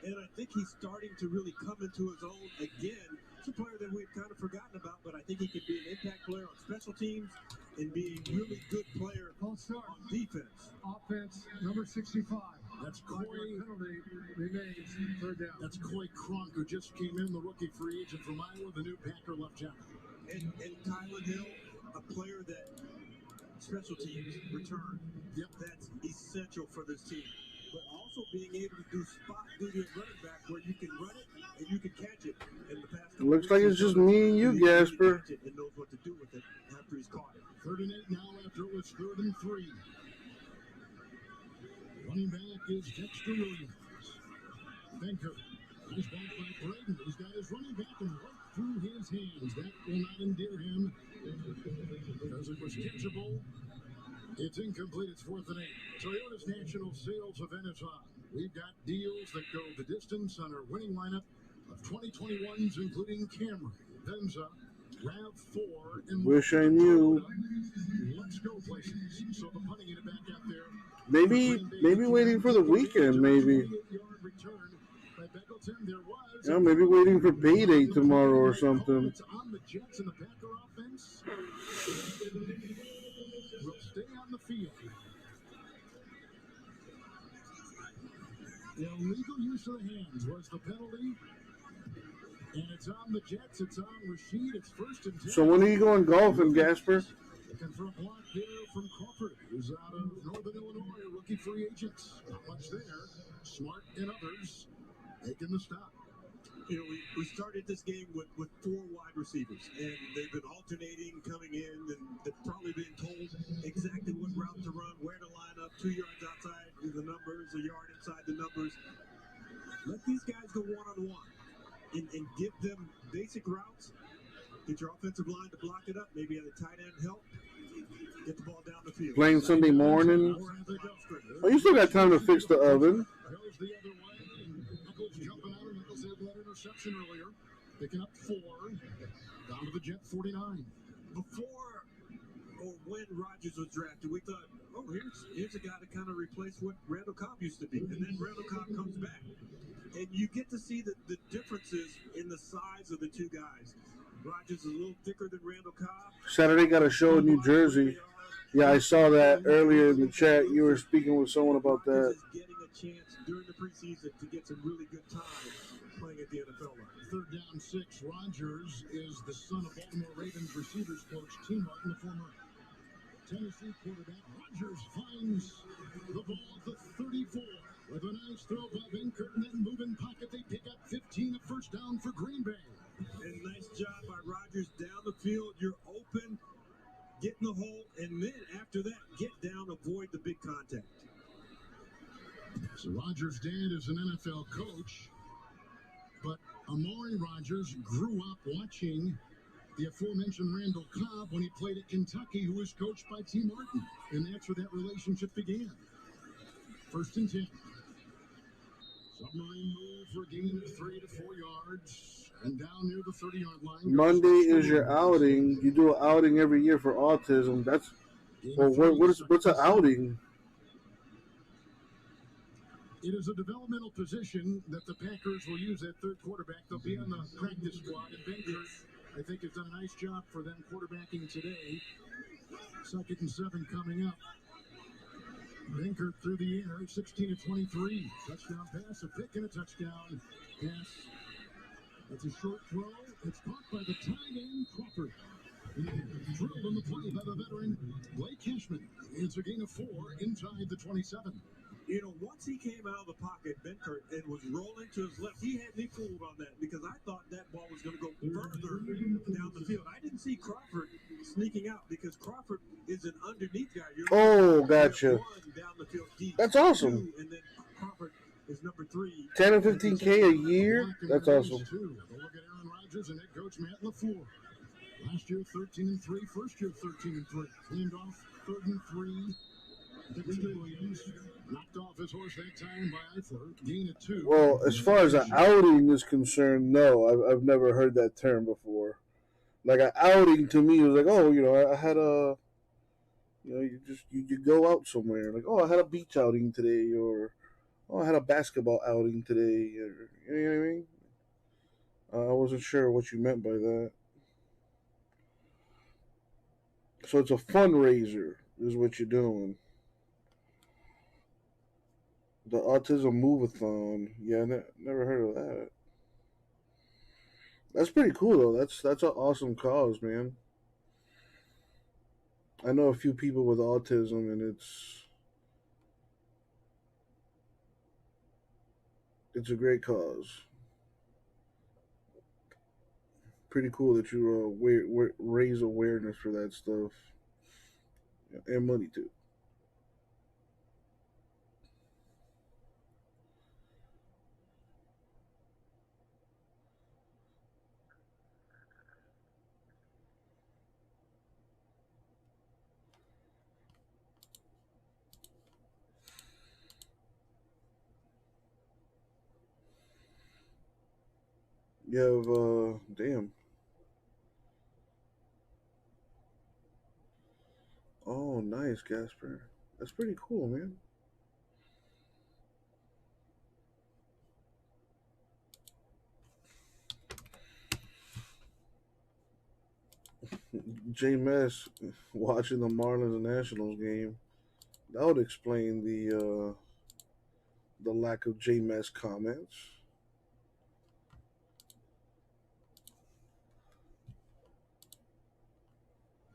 And I think he's starting to really come into his own again. It's a player that we've kind of forgotten about, but I think he can be an impact player on special teams and be a really good player on defense. Offense, number 65. That's Coy. Penalty remains third down. That's Coy Cronk, who just came in, the rookie free agent from Iowa, the new Packer left tackle. And Tyler Hill, a player that special teams return. Yep, that's essential for this team. But also being able to do spot duty at running back where you can run it and you can catch it. In the past Looks like it's just me and you, Gasper. And knows what to do with it after he's caught it. 3rd and 8 now after it was 3rd and 3. Running back is Dexter Williams. Benker. He's back by Braden. He's got his running back and right through his hands. That will not endear him because it was catchable. It's incomplete. It's 4th and 8. Toyota's national sales event is on. We've got deals that go the distance on our winning lineup of 2021s, including Camry, Venza, RAV4, and Wish I knew. Let's go places. So the punting unit back out there. Maybe waiting for the weekend, maybe. Yeah, maybe waiting for payday tomorrow or something. On the Jets and the Packer offense will stay on the field. Illegal use of the hands was the penalty. And it's on the Jets. It's on Rashid. It's 1st and 10. So when are you going golfing, Gasper? Looking for a block there from Crawford, who's out of Northern Illinois, a rookie free agent. Not much there. Smart and others making the stop. You know, we started this game with 4 wide receivers, and they've been alternating, coming in, and they've probably been told exactly what route to run, where to line up, 2 yards outside the numbers, a yard inside the numbers. Let these guys go one-on-one and give them basic routes. Get your offensive line to block it up, maybe at a tight end help. Get the ball down the field. Playing Sunday morning. Oh, you still got time to fix the oven. Goes the other way. Knuckles jumping out. Knuckles had that interception earlier. Picking up 4. Down to the Jet 49. Before or when Rodgers was drafted, we thought, oh, here's a guy to kind of replace what Randall Cobb used to be. And then Randall Cobb comes back. And you get to see the differences in the size of the two guys. Rodgers is a little thicker than Randall Cobb. Saturday got a show in New Jersey. Yeah, I saw that earlier in the chat. You were speaking with someone about that. Getting a chance during the preseason to get some really good time playing at the NFL line. 3rd down 6. Rodgers is the son of Baltimore Ravens receivers coach T. Martin, the former Tennessee quarterback. Rodgers finds the ball at the 34 with a nice throw by Benkert, and then moving pocket. They pick up 15, a 1st down for Green Bay. And nice job by Rodgers down the field. You're open, get in the hole, and then after as an NFL coach, but Amari Rogers grew up watching the aforementioned Randall Cobb when he played at Kentucky, who was coached by T. Martin, and that's where that relationship began. 1st and 10. Submarine move for a gain of 3 to 4 yards, and down near the 30-yard line. Monday is your outing. You do an outing every year for autism. That's what's an outing? It is a developmental position that the Packers will use at third quarterback. They'll be on the practice squad, and Benkert, I think, has done a nice job for them quarterbacking today. 2nd and 7 coming up. Benkert through the air, 16 to 23. Touchdown pass, a pick and a touchdown pass. That's a short throw. It's caught by the tight end, Crawford. Drilled on the play by the veteran, Blake Cashman. It's a gain of 4 inside the 27. You know, once he came out of the pocket, Benkert, and was rolling to his left, he had me fooled on that because I thought that ball was going to go further down the field. I didn't see Crawford sneaking out because Crawford is an underneath guy. Gotcha. Down the field deep. That's awesome. 2, and then Crawford is number 3. 10 and 15K a year? That's awesome. Look at Aaron Rodgers and head coach Matt LaFleur. Last year, 13 and 3. First year, 13 and 3. Cleaned off 3rd and 3. Dexter Williams knocked off his horse that time by Eifler. Gain of 2. Well, as far as an outing is concerned, no, I've never heard that term before. Like an outing to me was like, oh, I had a, you go out somewhere. Like, oh, I had a beach outing today, or oh, I had a basketball outing today, or, you know what I mean? I wasn't sure what you meant by that. So it's a fundraiser, is what you're doing. The Autism Move-a-thon. Yeah, never heard of that. That's pretty cool, though. That's an awesome cause, man. I know a few people with autism, and it's a great cause. Pretty cool that you raise awareness for that stuff. And money, too. You have, damn. Oh, nice, Gasper. That's pretty cool, man. J-Mess watching the Marlins and Nationals game. That would explain the lack of J-Mess comments.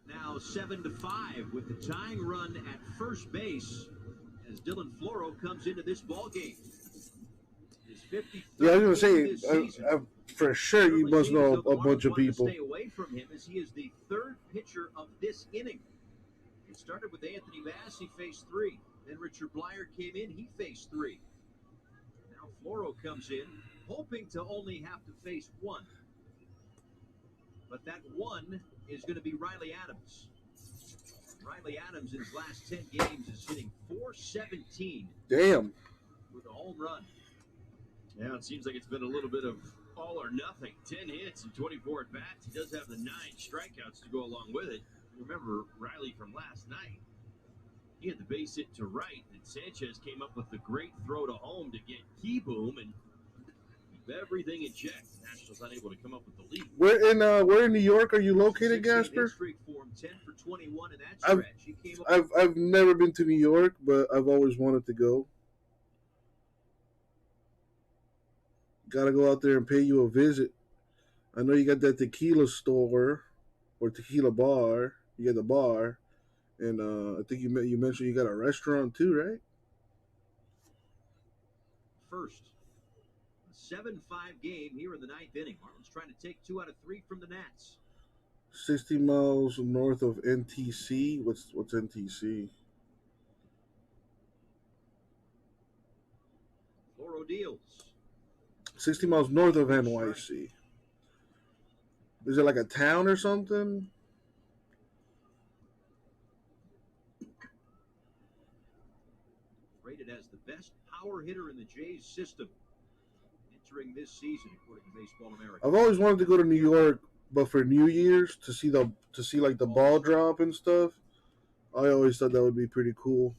Now 7-5 with the tying run at first base as Dylan Floro comes into this ball game. His 53rd Yeah, I was going to say, I, for sure you must know a bunch of people. Stay away from him as he is the 3rd pitcher of this inning. It started with Anthony Bass, he faced 3. Then Richard Blyer came in, he faced 3. Now Floro comes in, hoping to only have to face 1. But that 1 is going to be Riley Adams. Riley Adams in his last 10 games is hitting .417. Damn. With a home run. Yeah, it seems like it's been a little bit of all or nothing. 10 hits and 24 at bats. He does have the 9 strikeouts to go along with it. Remember Riley from last night. He had the base hit to right, and Sanchez came up with the great throw to home to get Keyboom and keep everything in check. Nationals unable to come up with the lead. Where in New York are you located, Gasper? Form, 10 for 21 in that stretch. He came up I've never been to New York, but I've always wanted to go. Gotta go out there and pay you a visit. I know you got that tequila store or tequila bar. You got the bar, and I think you mentioned you got a restaurant too, right? First, a 7-5 game here in the 9th inning. Marlins trying to take 2 out of 3 from the Nats. 60 miles north of NTC. What's NTC? Floro Floro deals. 60 miles north of NYC. Is it like a town or something? Rated as the best power hitter in the Jays system entering this season, according to Baseball America. I've always wanted to go to New York, but for New Year's to see like the ball drop and stuff. I always thought that would be pretty cool.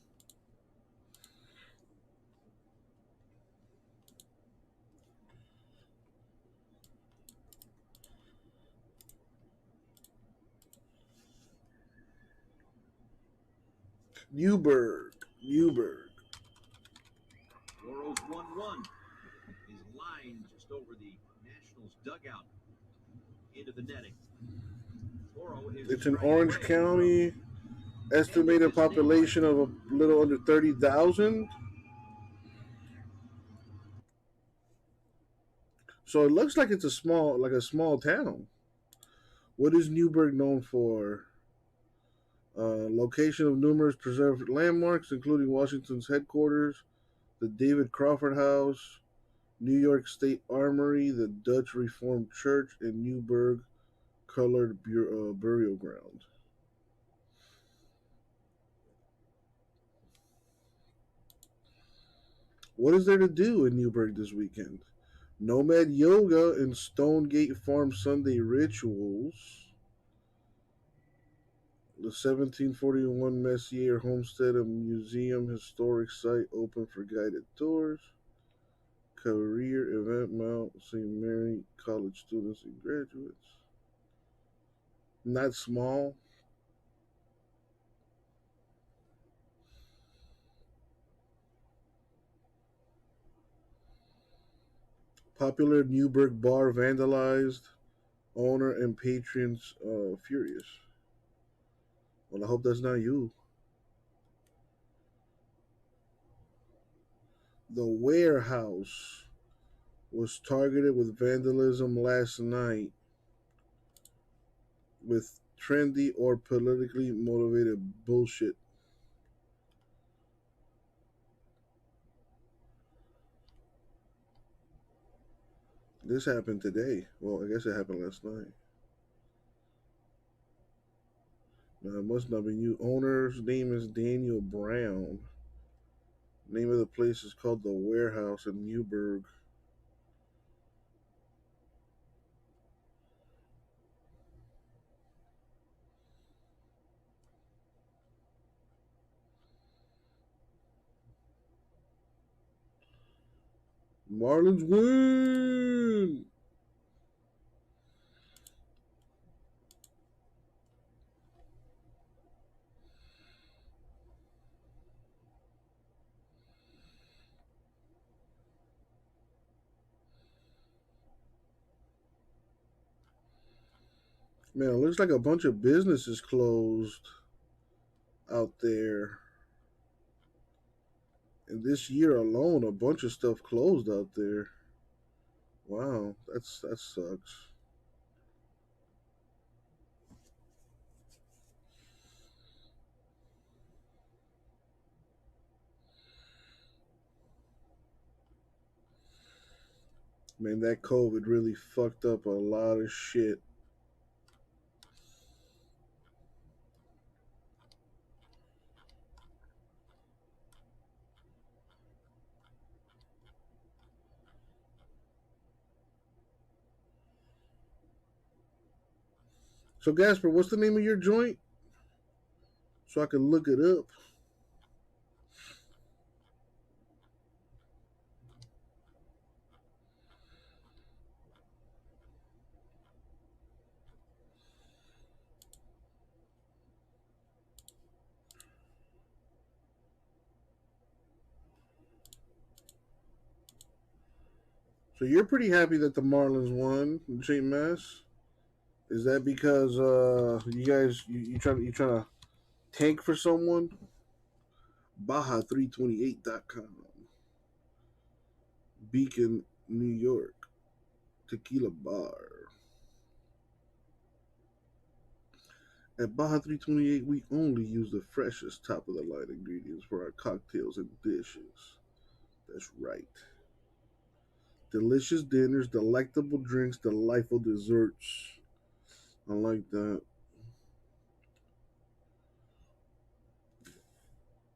Newburgh. Floro's 1-1. His line just over the Nationals dugout into the netting. Floro is It's in Orange County. Estimated population of a little under 30,000. So it looks like it's a small town. What is Newburgh known for? Location of numerous preserved landmarks, including Washington's headquarters, the David Crawford House, New York State Armory, the Dutch Reformed Church, and Newburgh Colored Burial Ground. What is there to do in Newburgh this weekend? Nomad Yoga and Stonegate Farm Sunday Rituals. The 1741 Messier Homestead and Museum Historic Site open for guided tours. Career Event Mount St. Mary College students and graduates. Not small. Popular Newburgh bar vandalized. Owner and patrons furious. Well, I hope that's not you. The Warehouse was targeted with vandalism last night with trendy or politically motivated bullshit. This happened today. Well, I guess it happened last night. Now, it must not be you. Owner's name is Daniel Brown. Name of the place is called The Warehouse in Newburgh. Marlins win! Man, it looks like a bunch of businesses closed out there. And this year alone, a bunch of stuff closed out there. Wow, that sucks. Man, that COVID really fucked up a lot of shit. So, Gasper, what's the name of your joint? So I can look it up. So you're pretty happy that the Marlins won in St. Mass? Is that because you guys you trying to tank for someone? Baja328.com. Beacon, New York. Tequila Bar. At Baja 328, we only use the freshest top of the line ingredients for our cocktails and dishes. That's right. Delicious dinners, delectable drinks, delightful desserts. I like that.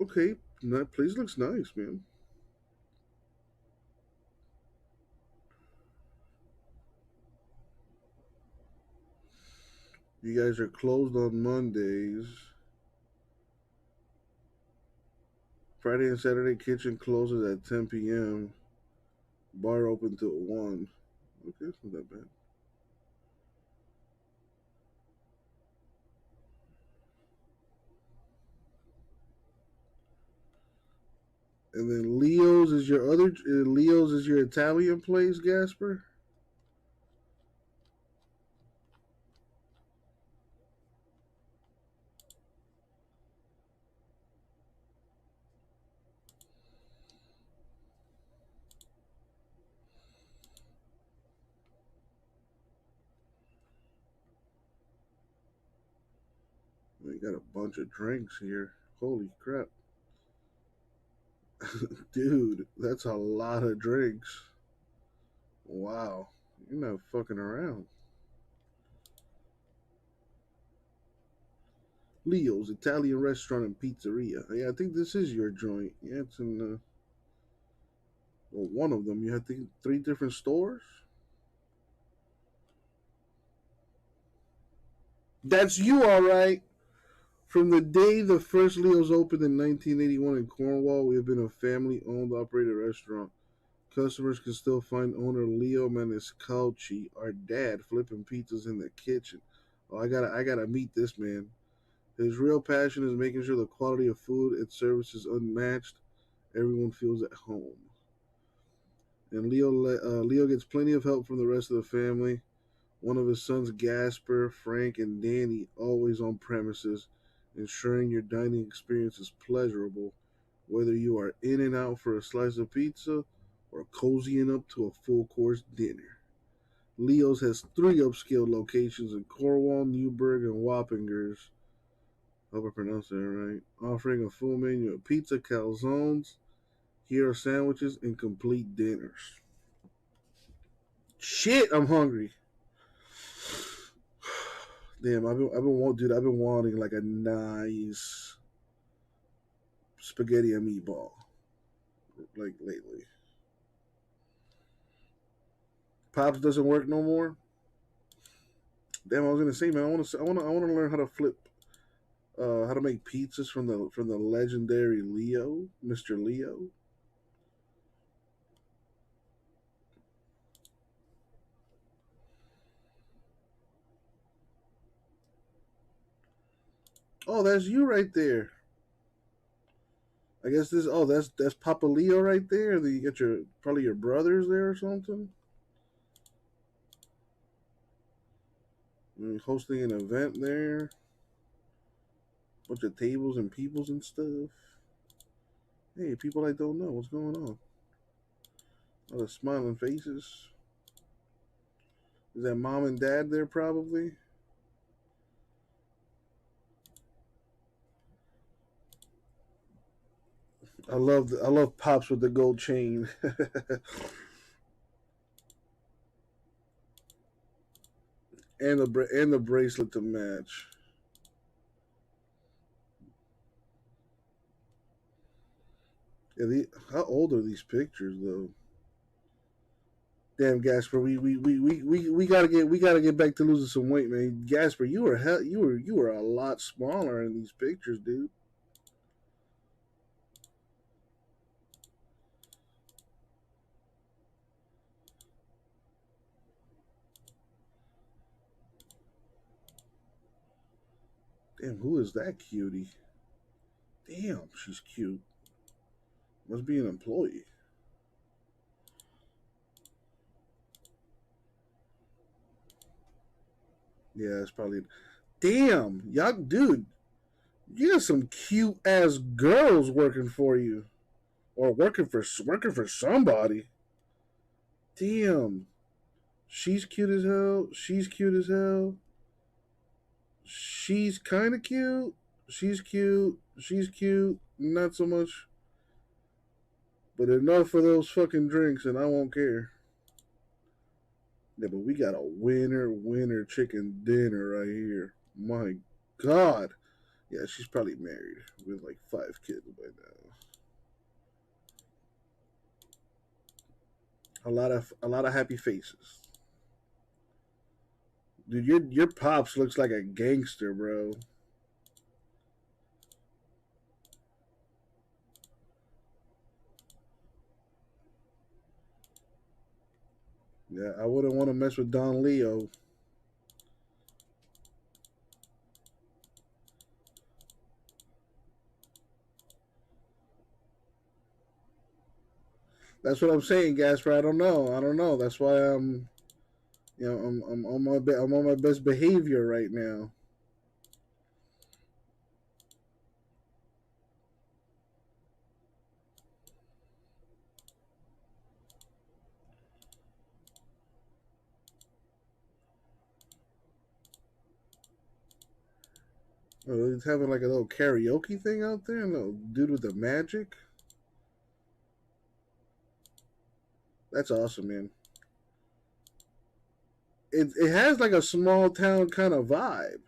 Okay, that place looks nice, man. You guys are closed on Mondays. Friday and Saturday, kitchen closes at 10 p.m. Bar open till 1. Okay, it's not that bad. And then Leo's is your Italian place, Gasper? We got a bunch of drinks here. Holy crap. Dude, that's a lot of drinks. Wow. You're not fucking around. Leo's Italian Restaurant and Pizzeria. Yeah, I think this is your joint. Yeah, it's in well, one of them. You have 3 different stores? That's you, all right. From the day the first Leo's opened in 1981 in Cornwall, we have been a family-owned, operated restaurant. Customers can still find owner Leo Maniscalchi, our dad, flipping pizzas in the kitchen. Oh, I gotta meet this man. His real passion is making sure the quality of food and service is unmatched. Everyone feels at home. And Leo gets plenty of help from the rest of the family. One of his sons, Gasper, Frank, and Danny, always on premises, ensuring your dining experience is pleasurable, whether you are in and out for a slice of pizza or cozying up to a full course dinner. Leo's has 3 upscale locations in Cornwall, Newburgh, and Wappingers. I hope I pronounced that right. Offering a full menu of pizza, calzones, hero sandwiches, and complete dinners. Shit, I'm hungry. Damn, I've been wanting like a nice spaghetti and meatball, like lately. Pops doesn't work no more. Damn, I was gonna say, man, I want to learn how to flip, how to make pizzas from the legendary Leo, Mr. Leo. Oh, that's you right there. I guess this. Oh, that's Papa Leo right there. You got probably your brothers there or something. Hosting an event there. Bunch of tables and peoples and stuff. Hey, people I don't know. What's going on? A lot of smiling faces. Is that mom and dad there probably? I love Pops with the gold chain. and the bracelet to match. Yeah, how old are these pictures though? Damn, Gasper, we gotta get back to losing some weight, man. Gasper, you were a lot smaller in these pictures, dude. Damn, who is that cutie? Damn, she's cute. Must be an employee. Yeah, it's probably. Damn, y'all, dude, you got some cute ass girls working for you, or working for somebody. Damn, she's cute as hell. She's cute as hell. She's kind of cute. She's cute. She's cute. Not so much. But enough for those fucking drinks, and I won't care. Yeah, but we got a winner chicken dinner right here. My God. Yeah, she's probably married with like 5 kids by now. A lot of happy faces. Dude, your pops looks like a gangster, bro. Yeah, I wouldn't want to mess with Don Leo. That's what I'm saying, Gasper. I don't know. That's why I'm on my best behavior right now. Oh, he's having like a little karaoke thing out there. A little dude with the magic. That's awesome, man. It has like a small town kind of vibe.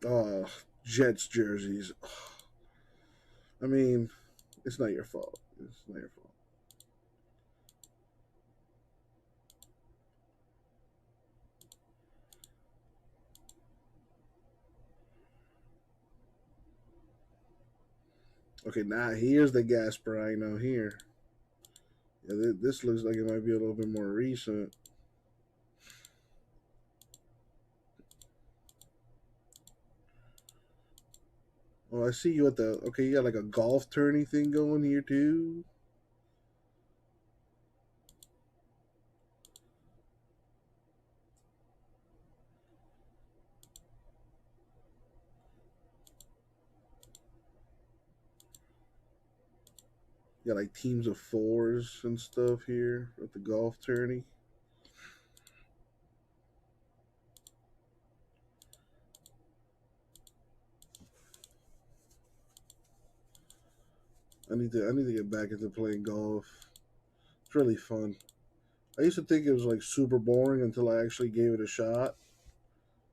Oh, Jets jerseys. I mean, it's not your fault. It's not your fault. Okay, now here's the Gasper I know here. Yeah, this looks like it might be a little bit more recent. Oh, I see you at the... Okay, you got like a golf tourney thing going here too. You got like teams of 4s and stuff here at the golf tourney. I need to get back into playing golf. It's really fun. I used to think it was like super boring until I actually gave it a shot.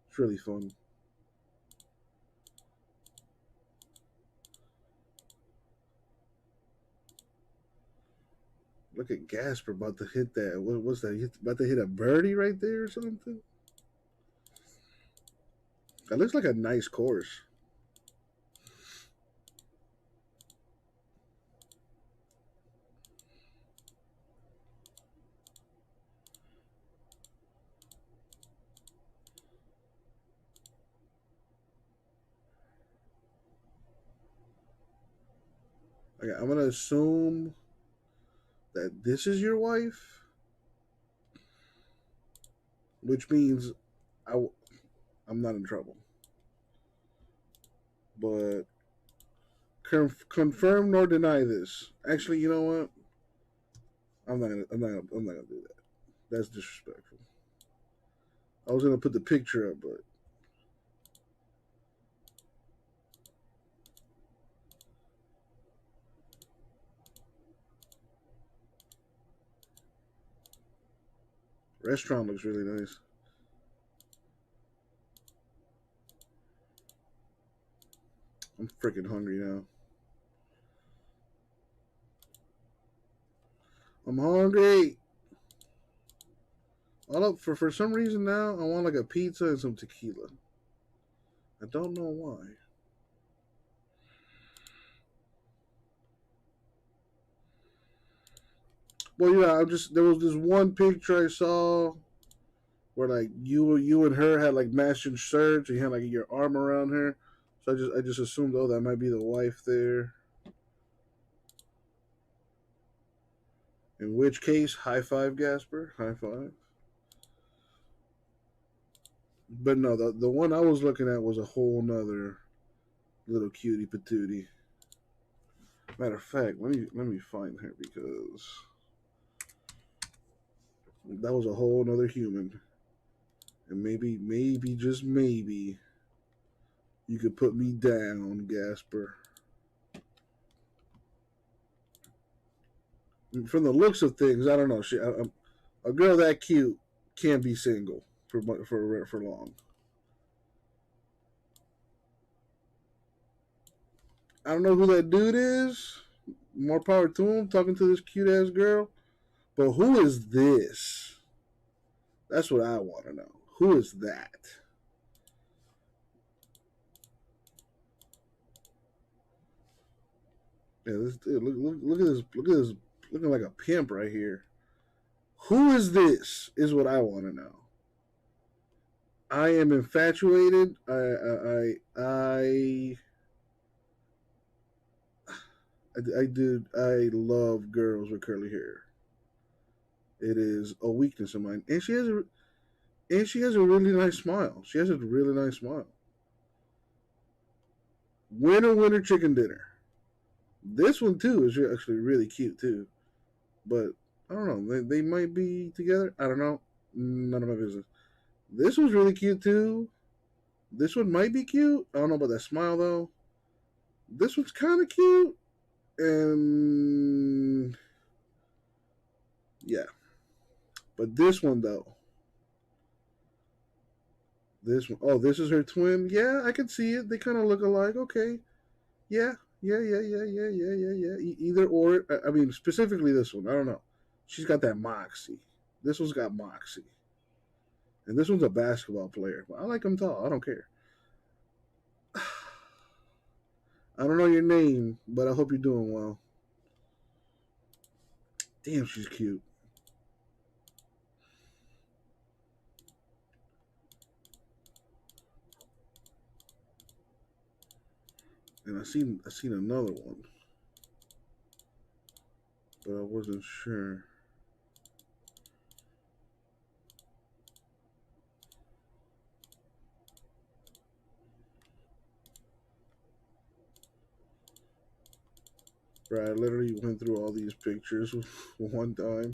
It's really fun. Look at Gasper about to hit that. What's that? He's about to hit a birdie right there or something? That looks like a nice course. Okay, I'm going to assume that this is your wife, which means I'm not in trouble. But confirm nor deny this. Actually, you know what? I'm not gonna do that. That's disrespectful. I was gonna put the picture up, but restaurant looks really nice. I'm freaking hungry now. I'm hungry. For some reason now, I want like a pizza and some tequila. I don't know why. Well, yeah, there was this one picture I saw where like you and her had like matching shirts, and you had like your arm around her. So I just assumed, oh, that might be the wife there. In which case, high five, Gasper. High five. But no, the one I was looking at was a whole nother little cutie patootie. Matter of fact, let me find her because that was a whole nother human. And maybe just maybe you could put me down, Gasper. From the looks of things, I don't know. A girl that cute can't be single for long. I don't know who that dude is. More power to him. Talking to this cute ass girl, but who is this? That's what I want to know. Who is that? Yeah, this dude, look at this. Look at this. Looking like a pimp right here. Who is this? Is what I want to know. I am infatuated. I love girls with curly hair. It is a weakness of mine, and she has a really nice smile. She has a really nice smile. Winner, chicken dinner. This one too is actually really cute too, but I don't know. They might be together. I don't know. None of my business. This one's really cute too. This one might be cute. I don't know about that smile though. This one's kind of cute, and yeah. But this one though. This one. Oh, this is her twin. Yeah, I can see it. They kind of look alike. Okay. Yeah. Either or. I mean, specifically this one. I don't know. She's got that moxie. This one's got moxie. And this one's a basketball player. I like him tall. I don't care. I don't know your name, but I hope you're doing well. Damn, she's cute. And I seen another one, but I wasn't sure. Bro, I literally went through all these pictures one time.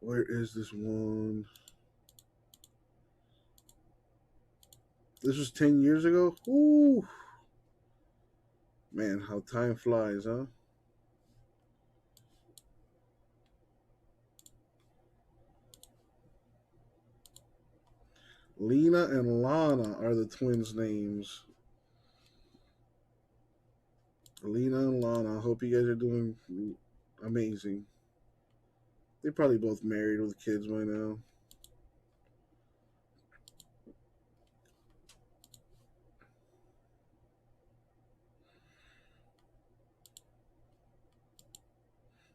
Where is this one? This was 10 years ago? Ooh. Man, how time flies, huh? Lena and Lana are the twins' names. Lena and Lana. I hope you guys are doing amazing. They're probably both married with kids by now.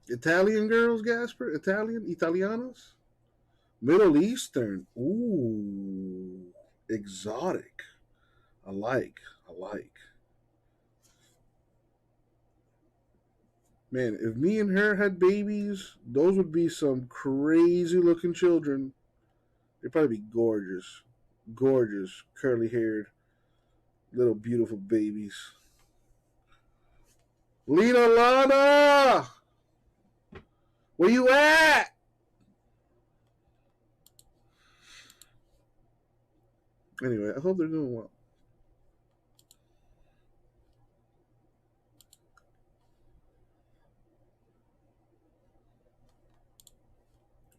Italian girls, Gasper? Italianos? Middle Eastern. Ooh. Exotic. I like. Man, if me and her had babies, those would be some crazy looking children. They'd probably be gorgeous. Gorgeous, curly haired, little beautiful babies. Lena Lana! Where you at? Anyway, I hope they're doing well.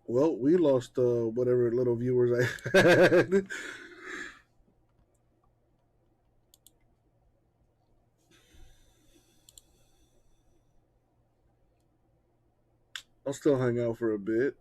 Well, we lost whatever little viewers I had. I'll still hang out for a bit.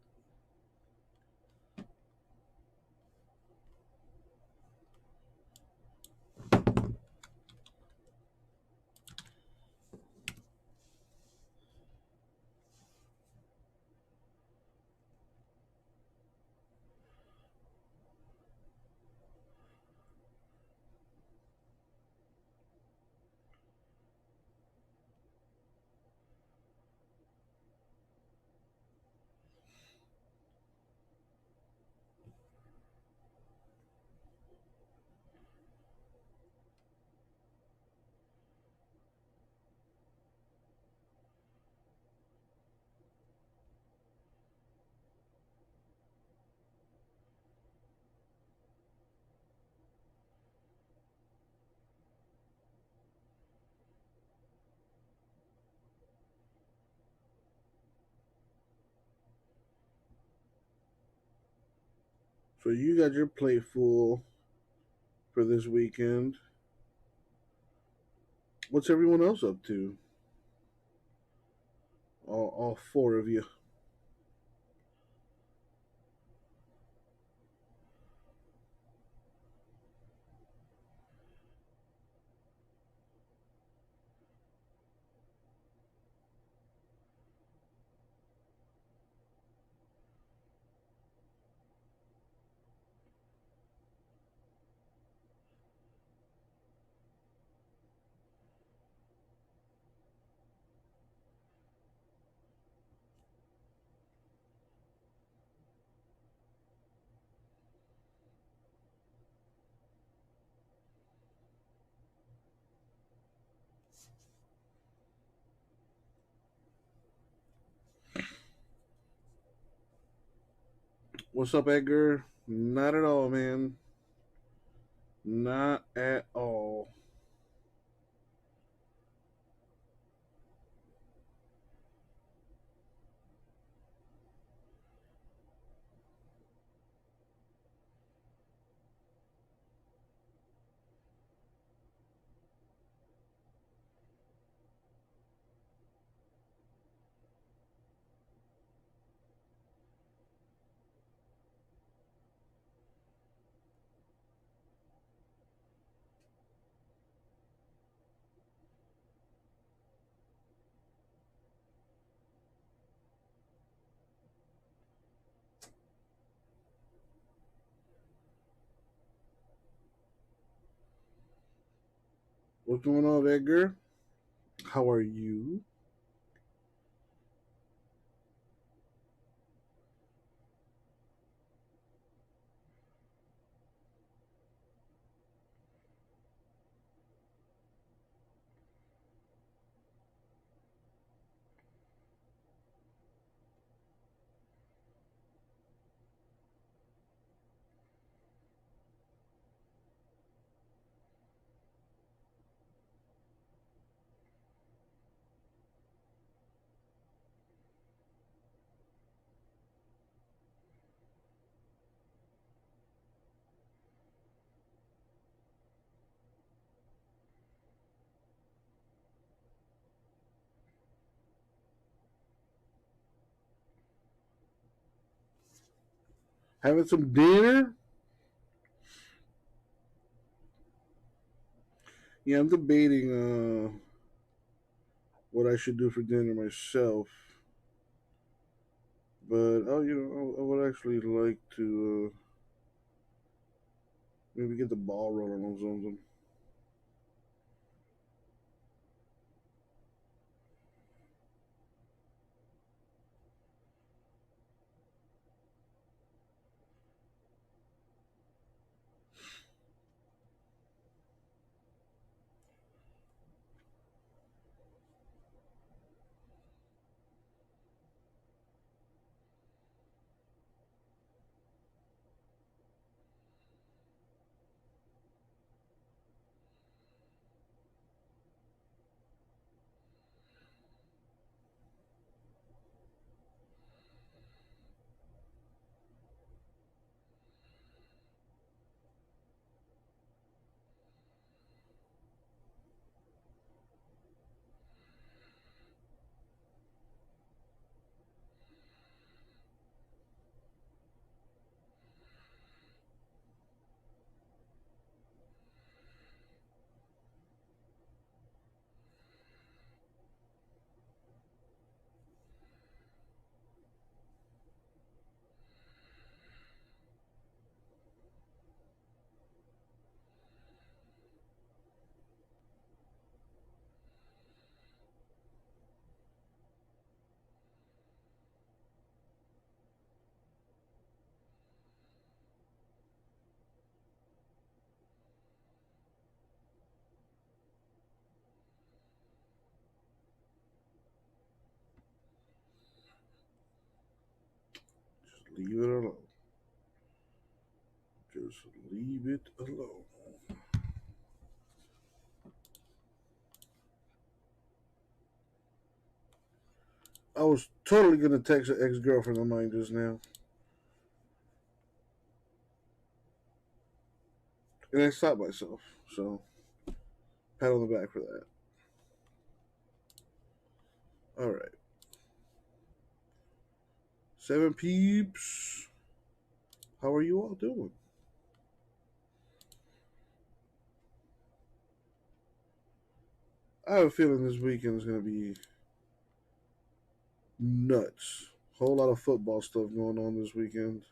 So you got your plate full for this weekend. What's everyone else up to? All four of you. What's up, Edgar? Not at all, man. Not at all. What's going on, Edgar? How are you? Having some dinner? Yeah, I'm debating what I should do for dinner myself. But I would actually like to maybe get the ball rolling on something. Just leave it alone. Just leave it alone. I was totally gonna text an ex-girlfriend of mine just now. And I stopped myself. So, pat on the back for that. All right. 7 peeps. How are you all doing? I have a feeling this weekend is going to be nuts. Whole lot of football stuff going on this weekend.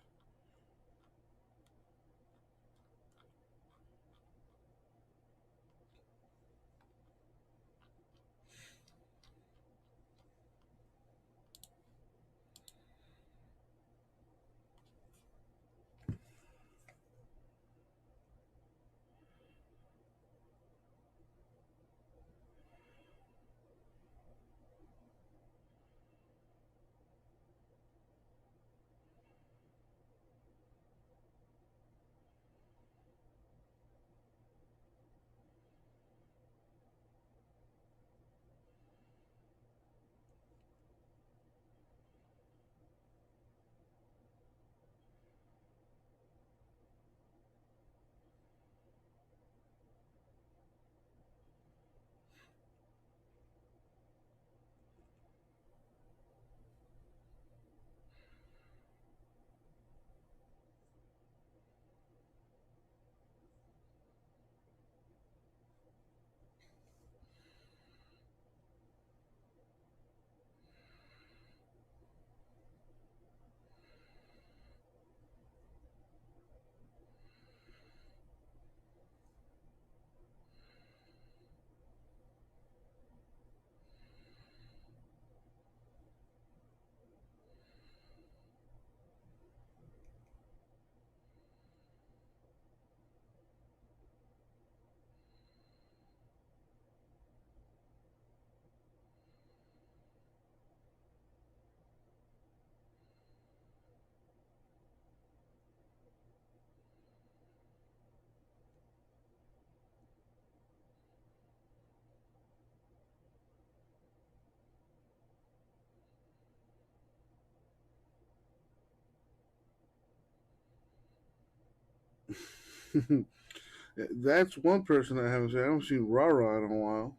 That's one person I haven't seen. I haven't seen Rara in a while.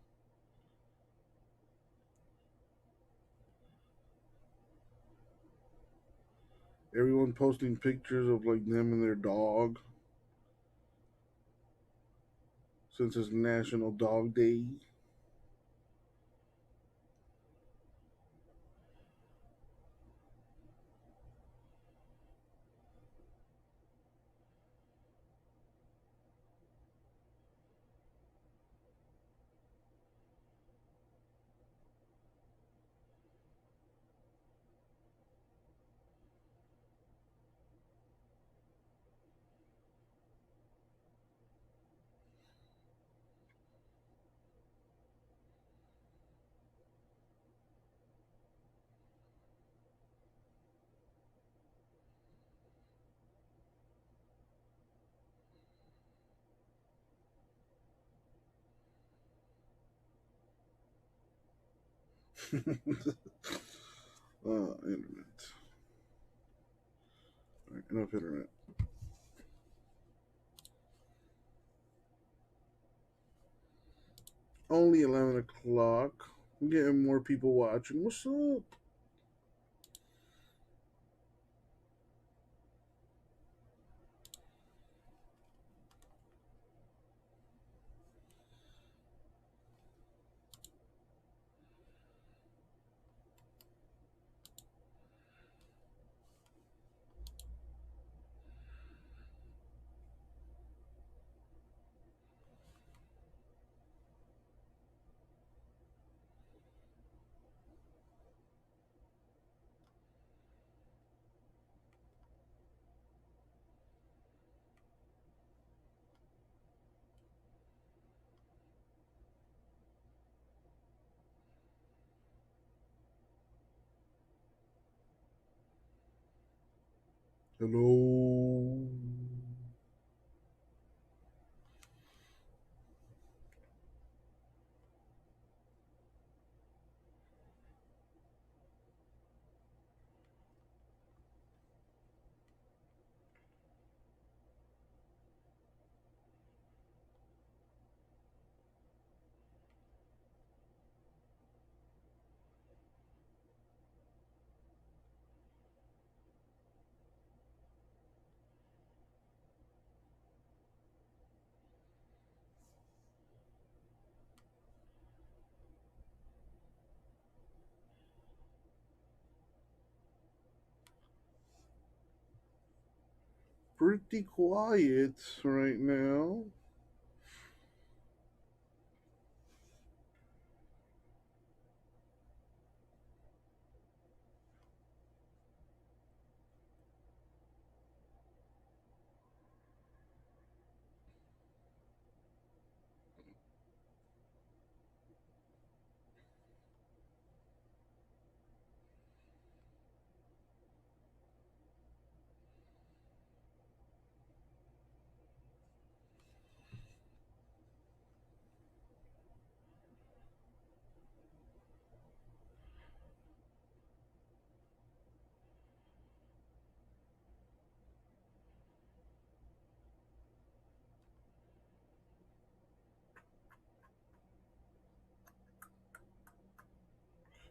Everyone posting pictures of like them and their dog since it's National Dog Day. Internet. All right, enough internet. Only 11 o'clock. I'm getting more people watching. What's up? Hello. pretty quiet right now.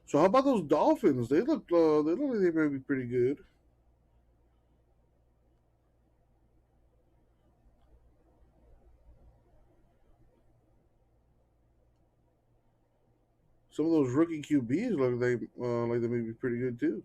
So how about those Dolphins? They look like they may be pretty good. Some of those rookie QBs look like they may be pretty good too.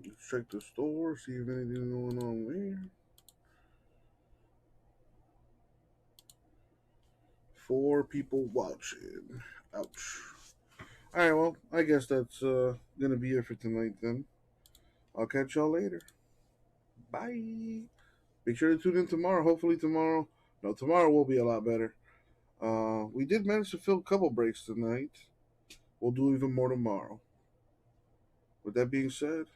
Let's check the store, see if anything going on there. 4 people watching. Ouch. Alright, well, I guess that's gonna be it for tonight then. I'll catch y'all later. Bye. Make sure to tune in tomorrow. Hopefully tomorrow. No, tomorrow will be a lot better. We did manage to fill a couple breaks tonight. We'll do even more tomorrow. With that being said,